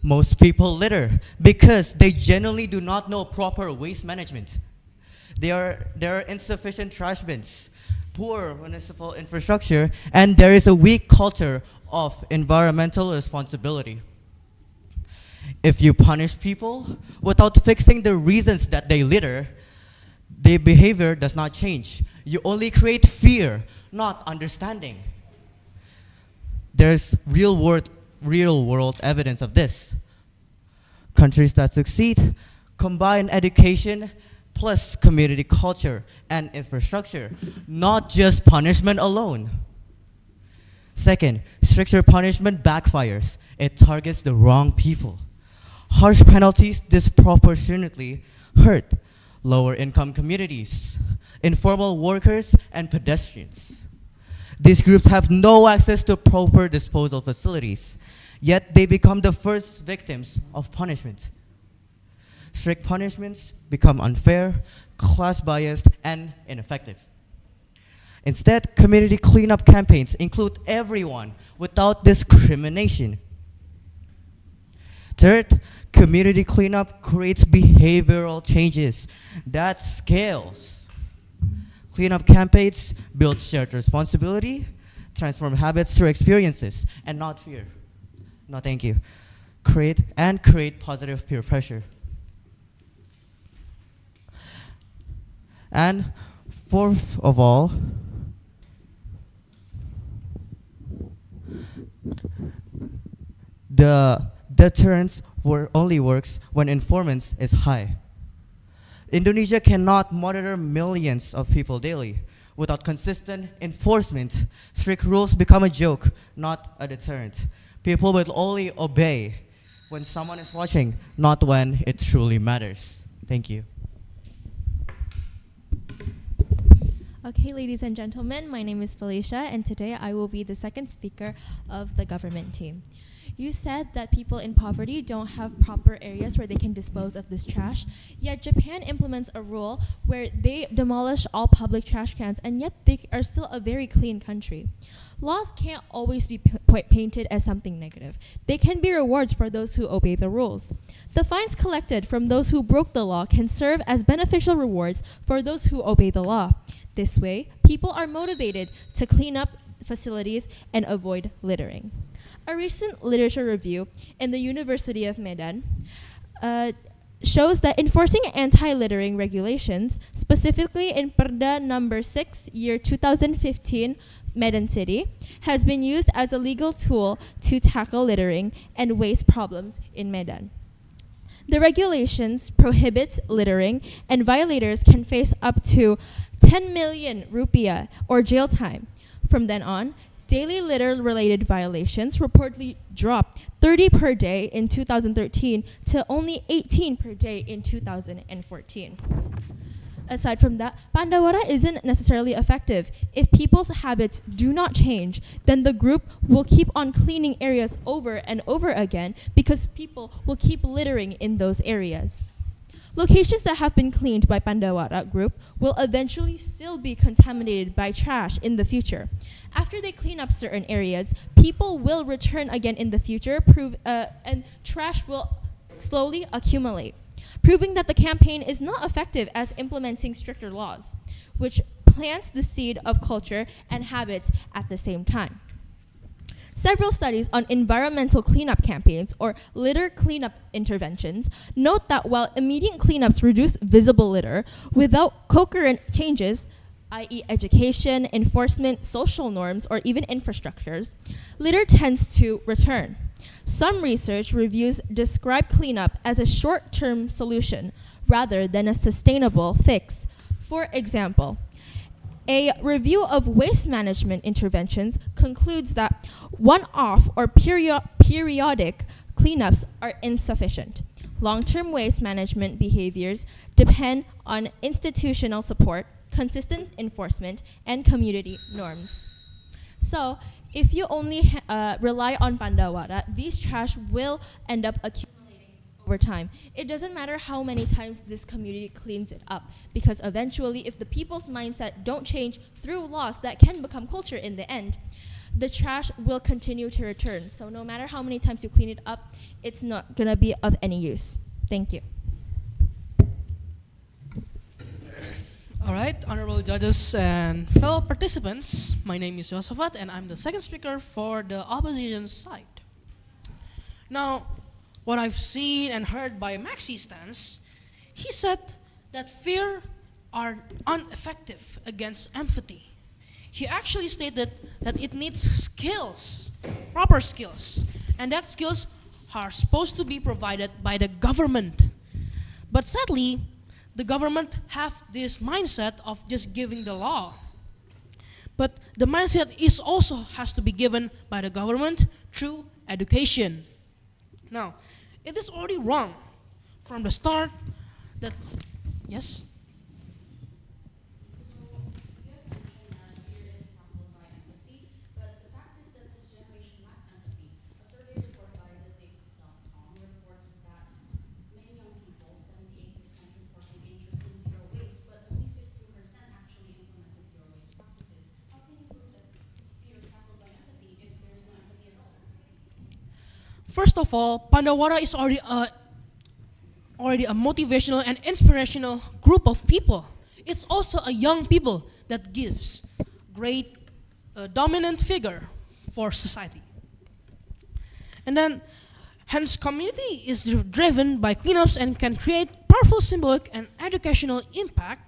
Most people litter because they genuinely do not know proper waste management. There are insufficient trash bins, poor municipal infrastructure, and there is a weak culture of environmental responsibility. If you punish people without fixing the reasons that they litter, their behavior does not change. You only create fear, not understanding. There's real world evidence of this. Countries that succeed combine education plus community culture and infrastructure, not just punishment alone. Second, stricter punishment backfires. It targets the wrong people. Harsh penalties disproportionately hurt lower income communities, informal workers, and pedestrians. These groups have no access to proper disposal facilities, yet they become the first victims of punishment. Strict punishments become unfair, class-biased, and ineffective. Instead, community cleanup campaigns include everyone without discrimination. Third, community cleanup creates behavioral changes that scales. Cleanup campaigns build shared responsibility, transform habits through experiences, and not fear. No, thank you. Create positive peer pressure. And fourth of all, the deterrence only works when informants is high. Indonesia cannot monitor millions of people daily. Without consistent enforcement, strict rules become a joke, not a deterrent. People will only obey when someone is watching, not when it truly matters. Thank you. Okay, ladies and gentlemen, my name is Felicia, and today I will be the second speaker of the government team. You said that people in poverty don't have proper areas where they can dispose of this trash, yet Japan implements a rule where they demolish all public trash cans, and yet they are still a very clean country. Laws can't always be painted as something negative. They can be rewards for those who obey the rules. The fines collected from those who broke the law can serve as beneficial rewards for those who obey the law. This way, people are motivated to clean up facilities and avoid littering. A recent literature review in the University of Medan shows that enforcing anti-littering regulations, specifically in Perda number 6, year 2015, Medan City, has been used as a legal tool to tackle littering and waste problems in Medan. The regulations prohibit littering, and violators can face up to 10 million rupiah or jail time. From then on, daily litter-related violations reportedly dropped 30 per day in 2013 to only 18 per day in 2014. Aside from that, Pandawara isn't necessarily effective. If people's habits do not change, then the group will keep on cleaning areas over and over again because people will keep littering in those areas. Locations that have been cleaned by Pandawara group will eventually still be contaminated by trash in the future. After they clean up certain areas, people will return again in the future, and trash will slowly accumulate, proving that the campaign is not effective as implementing stricter laws, which plants the seed of culture and habits at the same time. Several studies on environmental cleanup campaigns or litter cleanup interventions note that while immediate cleanups reduce visible litter, without coherent changes, i.e. education, enforcement, social norms, or even infrastructures, litter tends to return. Some research reviews describe cleanup as a short-term solution rather than a sustainable fix. For example, a review of waste management interventions concludes that one-off or periodic cleanups are insufficient. Long-term waste management behaviors depend on institutional support, consistent enforcement, and community norms. So, if you only rely on Pandawara, these trash will end up accumulating over time. It doesn't matter how many times this community cleans it up, because eventually, if the people's mindset don't change through laws that can become culture in the end, the trash will continue to return. So no matter how many times you clean it up, it's not going to be of any use. Thank you. All right, honorable judges and fellow participants, my name is Josephat and I'm the second speaker for the opposition side. Now, what I've seen and heard by Maxi's stance, he said that fear are ineffective against empathy. He actually stated that it needs skills, proper skills, and that skills are supposed to be provided by the government. But sadly, the government have this mindset of just giving the law. But the mindset is also has to be given by the government through education. Now, it is already wrong from the start that, yes? First of all, Pandawara is already a motivational and inspirational group of people. It's also a young people that gives great dominant figure for society. And then, hence community is driven by cleanups and can create powerful symbolic and educational impact,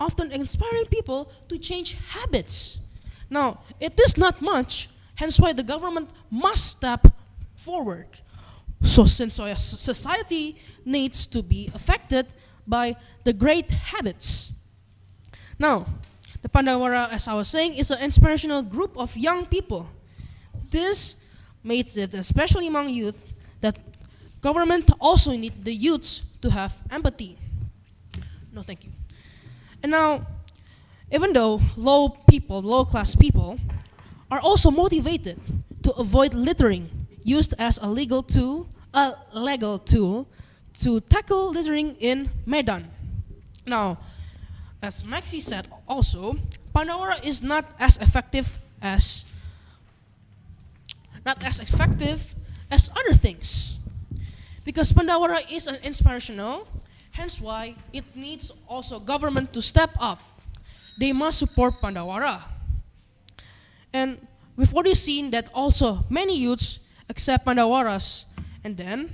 often inspiring people to change habits. Now, it is not much, hence why the government must step forward. So since our society needs to be affected by the great habits. Now, the Pandawara, as I was saying, is an inspirational group of young people. This makes it, especially among youth, that government also need the youths to have empathy. No, thank you. And now, even though low-class people are also motivated to avoid littering, used as a legal tool to tackle littering in Medan. Now, as Maxi said also, Pandawara is not as effective as other things. Because Pandawara is an inspirational, hence why it needs also government to step up. They must support Pandawara. And we've already seen that also many youths accept Pandawaras, and then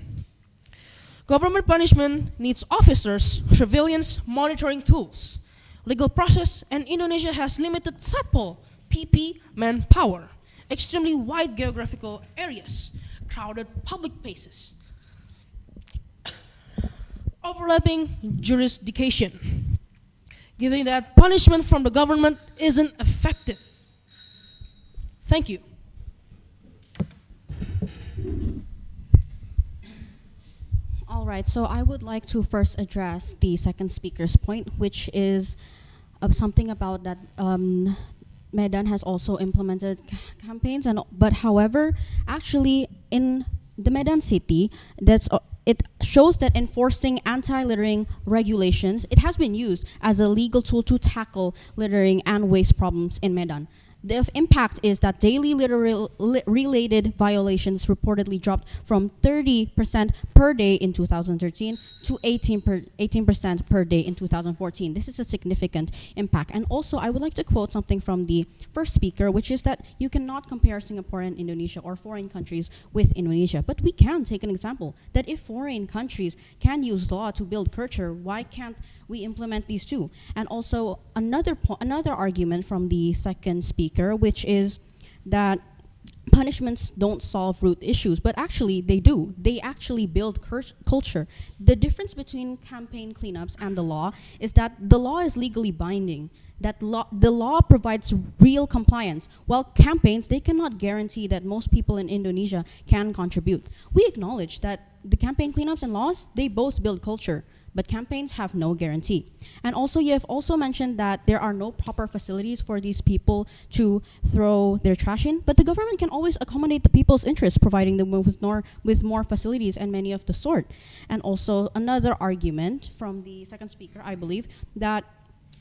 government punishment needs officers, surveillance, monitoring tools, legal process, and Indonesia has limited Satpol PP manpower, extremely wide geographical areas, crowded public places, overlapping jurisdiction, giving that punishment from the government isn't effective. Thank you. All right, so I would like to first address the second speaker's point, which is something about that Medan has also implemented campaigns, but however, actually in the Medan city, it shows that enforcing anti-littering regulations, it has been used as a legal tool to tackle littering and waste problems in Medan. The impact is that daily litter-related violations reportedly dropped from 30% per day in 2013 to 18% per day in 2014. This is a significant impact. And also, I would like to quote something from the first speaker, which is that you cannot compare Singapore and Indonesia or foreign countries with Indonesia. But we can take an example that if foreign countries can use law to build culture, why can't we implement these too? And also another argument from the second speaker, which is that punishments don't solve root issues, but actually they do. They actually build culture. The difference between campaign cleanups and the law is that the law is legally binding. The law provides real compliance, while campaigns, they cannot guarantee that most people in Indonesia can contribute. We acknowledge that the campaign cleanups and laws, they both build culture, but campaigns have no guarantee. And also, you have also mentioned that there are no proper facilities for these people to throw their trash in, but the government can always accommodate the people's interests, providing them with more facilities and many of the sort. And also, another argument from the second speaker, I believe, that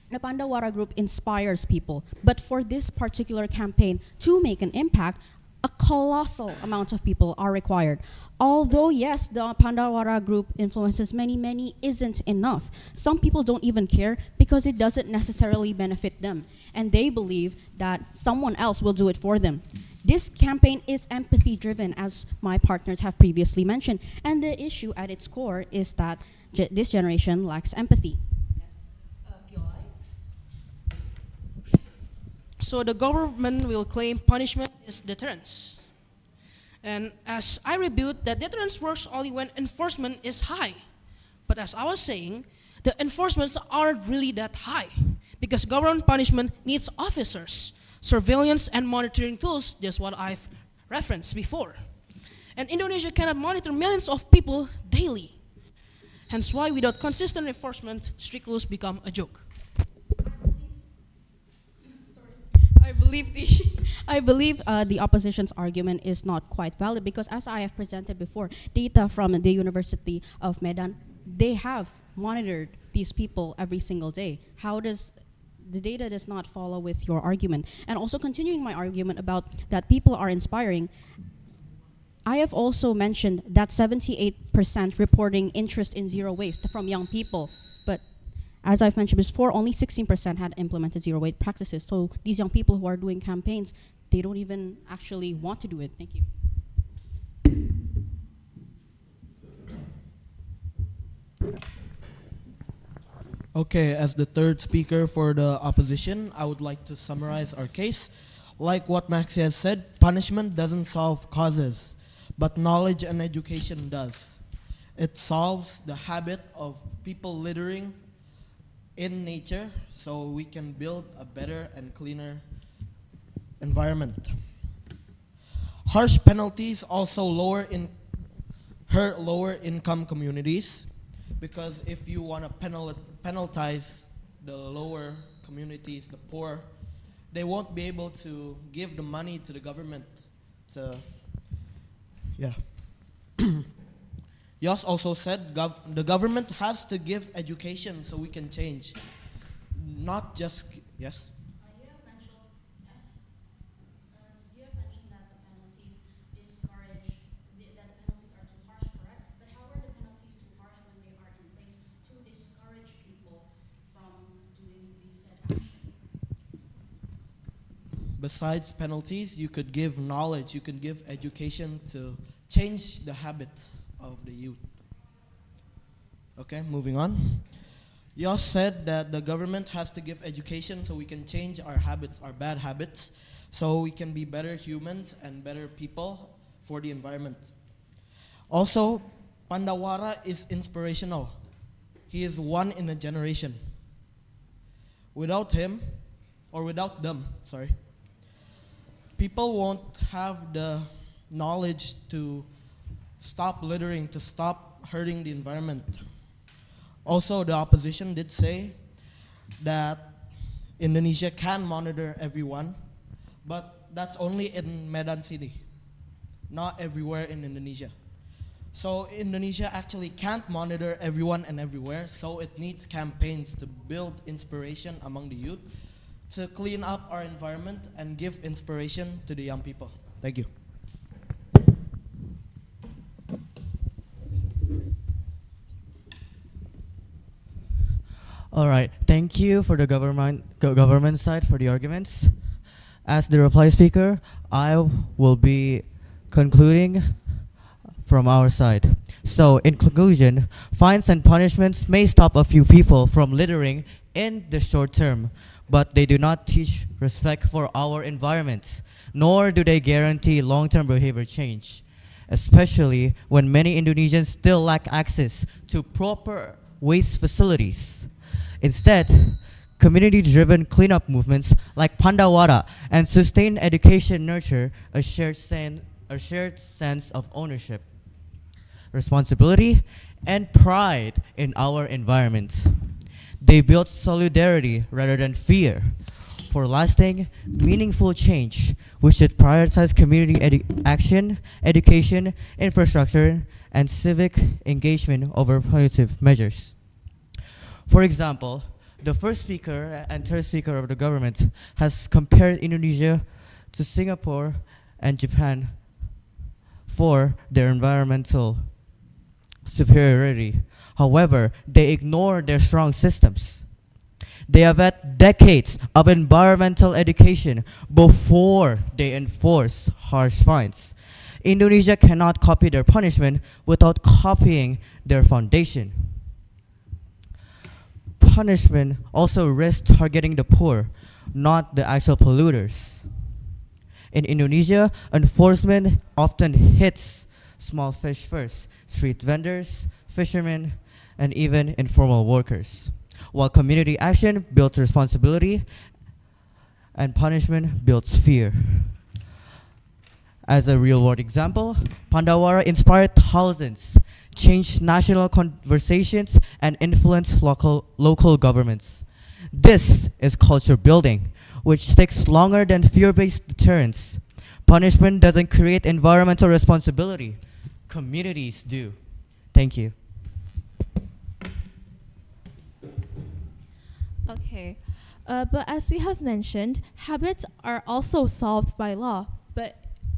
The Pandawara group inspires people, but for this particular campaign to make an impact, a colossal amount of people are required. Although yes, the Pandawara group influences many, isn't enough. Some people don't even care because it doesn't necessarily benefit them, and they believe that someone else will do it for them. This campaign is empathy driven, as my partners have previously mentioned, and the issue at its core is that this generation lacks empathy. So the government will claim punishment is deterrence. And as I rebuke that deterrence works only when enforcement is high. But as I was saying, the enforcements aren't really that high because government punishment needs officers, surveillance and monitoring tools, just what I've referenced before. And Indonesia cannot monitor millions of people daily. Hence why without consistent enforcement, strict rules become a joke. I believe the opposition's argument is not quite valid because, as I have presented before, data from the University of Medan, they have monitored these people every single day. How does the data does not follow with your argument? And also continuing my argument about that people are inspiring, I have also mentioned that 78% reporting interest in zero waste from young people, but as I've mentioned before, only 16% had implemented zero waste practices. So these young people who are doing campaigns, they don't even actually want to do it. Thank you. Okay, as the third speaker for the opposition, I would like to summarize our case. Like what Maxi has said, punishment doesn't solve causes, but knowledge and education does. It solves the habit of people littering in nature so we can build a better and cleaner environment. Harsh penalties also hurt lower income communities because if you want to penalize the lower communities, the poor, they won't be able to give the money to the government to, yeah. Yos also said the government has to give education so we can change. Not just, yes? You have mentioned that the penalties discourage, that the penalties are too harsh, correct? But how are the penalties too harsh when they are in place to discourage people from doing these said actions? Besides penalties, you could give knowledge, you could give education to change the habits of the youth. Okay, moving on. Yos said that the government has to give education so we can change our habits, our bad habits, so we can be better humans and better people for the environment. Also, Pandawara is inspirational. He is one in a generation. Without him, or without them, sorry, people won't have the knowledge to stop littering, to stop hurting the environment. Also, the opposition did say that Indonesia can monitor everyone, but that's only in Medan City, not everywhere in Indonesia. So Indonesia actually can't monitor everyone and everywhere, so it needs campaigns to build inspiration among the youth, to clean up our environment and give inspiration to the young people. Thank you. All right, thank you for the government side for the arguments. As the reply speaker, I will be concluding from our side. So, in conclusion, fines and punishments may stop a few people from littering in the short term, but they do not teach respect for our environment, nor do they guarantee long-term behavior change, especially when many Indonesians still lack access to proper waste facilities. Instead, community-driven cleanup movements like Pandawara and sustained education nurture a shared sense of ownership, responsibility, and pride in our environment. They build solidarity rather than fear. For lasting, meaningful change, we should prioritize community action, education, infrastructure, and civic engagement over punitive measures. For example, The first speaker and third speaker of the government has compared Indonesia to Singapore and Japan for their environmental superiority. However, they ignore their strong systems. They have had decades of environmental education before they enforce harsh fines. Indonesia cannot copy their punishment without copying their foundation. Punishment also risks targeting the poor, not the actual polluters. In Indonesia, enforcement often hits small fish first, street vendors, fishermen, and even informal workers, while community action builds responsibility and punishment builds fear. As a real-world example, Pandawara inspired thousands, changed national conversations, and influenced local governments. This is culture building, which takes longer than fear-based deterrence. Punishment doesn't create environmental responsibility. Communities do. Thank you. Okay, but as we have mentioned, habits are also solved by law, but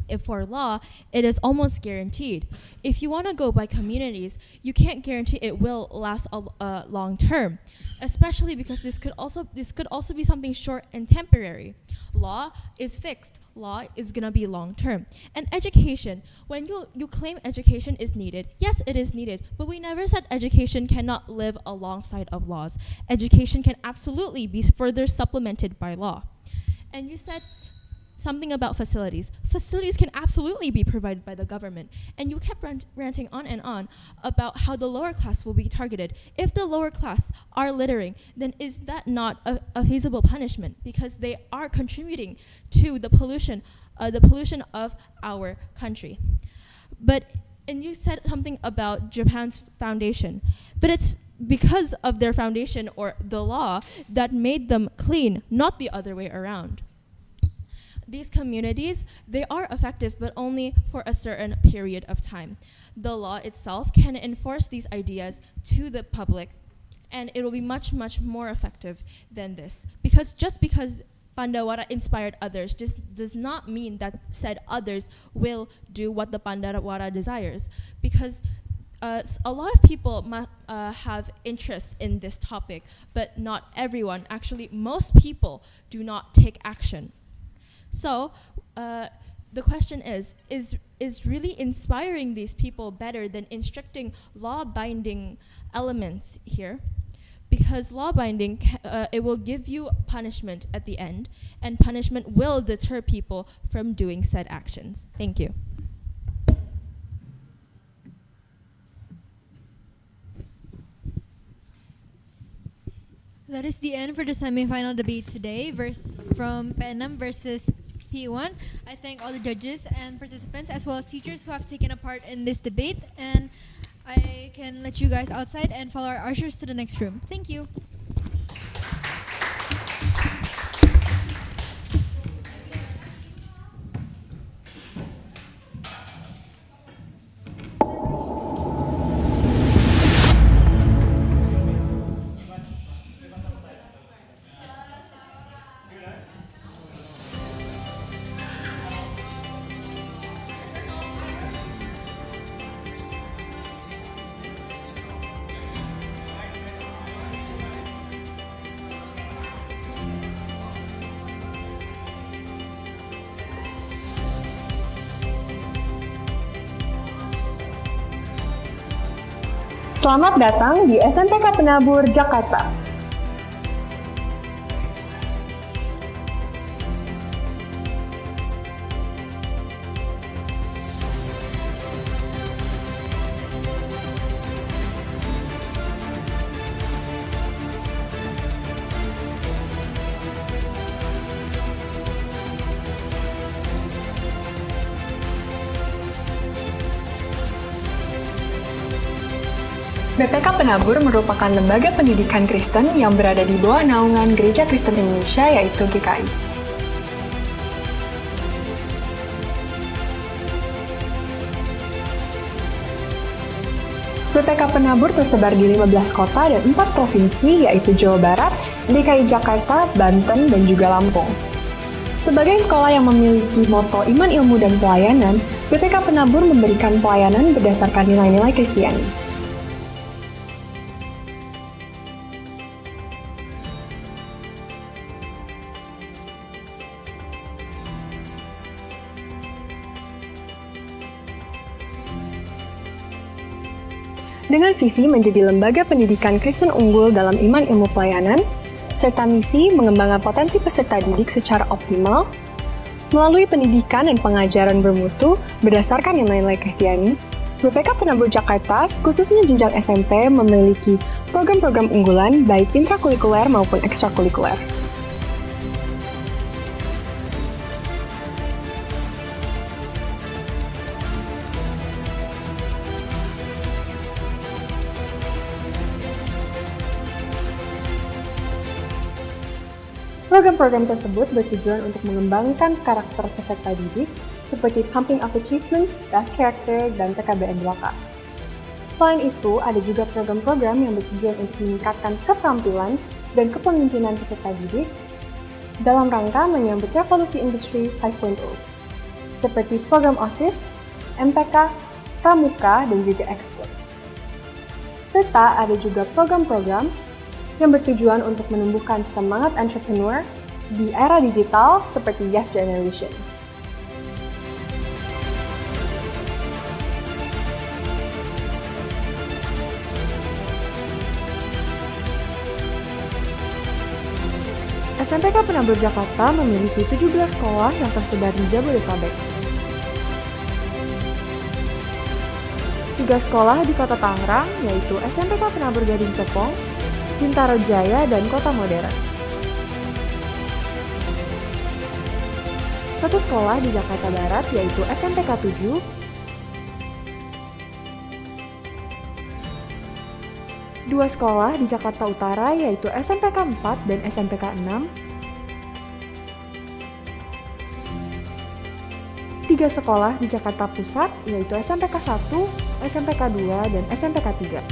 if for law, it is almost guaranteed. If you want to go by communities, you can't guarantee it will last a long term, especially because this could also be something short and temporary. Law is fixed. Law is gonna be long term. And education, when you claim education is needed, yes, it is needed, but we never said education cannot live alongside of laws. Education can absolutely be further supplemented by law. And you said something about facilities. Facilities can absolutely be provided by the government. And you kept ranting on and on about how the lower class will be targeted. If the lower class are littering, then is that not a feasible punishment? Because they are contributing to the pollution of our country. And you said something about Japan's foundation. But it's because of their foundation or the law that made them clean, not the other way around. These communities, they are effective, but only for a certain period of time. The law itself can enforce these ideas to the public, and it will be much, much more effective than this. Because just because Pandawara inspired others does not mean that said others will do what the Pandawara desires. Because a lot of people have interest in this topic, but not everyone. Actually, most people do not take action. So the question is really inspiring these people better than instructing law-binding elements here? Because law-binding, it will give you punishment at the end, and punishment will deter people from doing said actions. Thank you. That is the end for the semifinal debate today, from PENAM versus P1. I thank all the judges and participants as well as teachers who have taken a part in this debate, and I can let you guys outside and follow our ushers to the next room. Thank you. Selamat datang di SMPK Penabur, Jakarta. BPK Penabur merupakan lembaga pendidikan Kristen yang berada di bawah naungan Gereja Kristen Indonesia, yaitu GKI. BPK Penabur tersebar di 15 kota dan 4 provinsi, yaitu Jawa Barat, DKI Jakarta, Banten, dan juga Lampung. Sebagai sekolah yang memiliki moto iman, ilmu, dan pelayanan, BPK Penabur memberikan pelayanan berdasarkan nilai-nilai Kristiani. Dengan visi menjadi lembaga pendidikan Kristen unggul dalam iman ilmu pelayanan, serta misi mengembangkan potensi peserta didik secara optimal, melalui pendidikan dan pengajaran bermutu berdasarkan nilai-nilai Kristiani, BPK Penabur Jakarta, khususnya jenjang SMP, memiliki program-program unggulan baik intrakurikuler maupun ekstrakurikuler. Program-program tersebut bertujuan untuk mengembangkan karakter peserta didik seperti Pumping Up Achievement, Das Character, dan PKBN 2K. Selain itu, ada juga program-program yang bertujuan untuk meningkatkan keterampilan dan kepemimpinan peserta didik dalam rangka menyambut revolusi industri 5.0, seperti program OSIS, MPK, Pramuka, dan juga Ekskul. Serta ada juga program-program yang bertujuan untuk menumbuhkan semangat entrepreneur di era digital seperti Yes Generation. SMPK Penabur Jakarta memiliki 17 sekolah yang tersebar di Jabodetabek. 3 sekolah di Kota Tangerang, yaitu SMPK Penabur Gading Serpong, Bintaro Jaya, dan Kota Modern. 1 sekolah di Jakarta Barat, yaitu SMPK 7, 2 sekolah di Jakarta Utara, yaitu SMPK 4 dan SMPK 6, 3 sekolah di Jakarta Pusat, yaitu SMPK 1, SMPK 2, dan SMPK 3.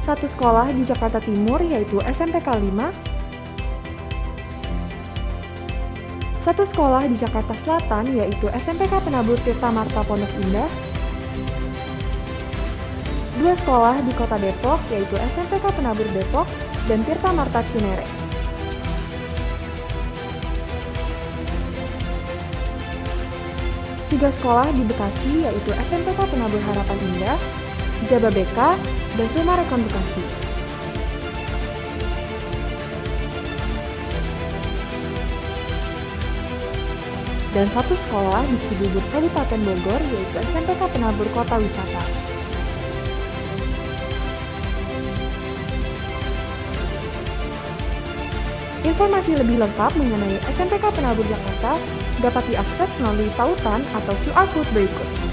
1 sekolah di Jakarta Timur, yaitu SMPK 5, 1 sekolah di Jakarta Selatan, yaitu SMPK Penabur Tirta Marta Pondok Indah, 2 sekolah di Kota Depok, yaitu SMPK Penabur Depok dan Tirta Marta Cinere. 3 sekolah di Bekasi, yaitu SMPK Penabur Harapan Indah, Jababeka, dan Sumarekon Bekasi. Dan 1 sekolah di Cibubur Kabupaten Bogor, yaitu SMPK Penabur Kota Wisata. Informasi lebih lengkap mengenai SMPK Penabur Jakarta dapat diakses melalui tautan atau QR Code berikut.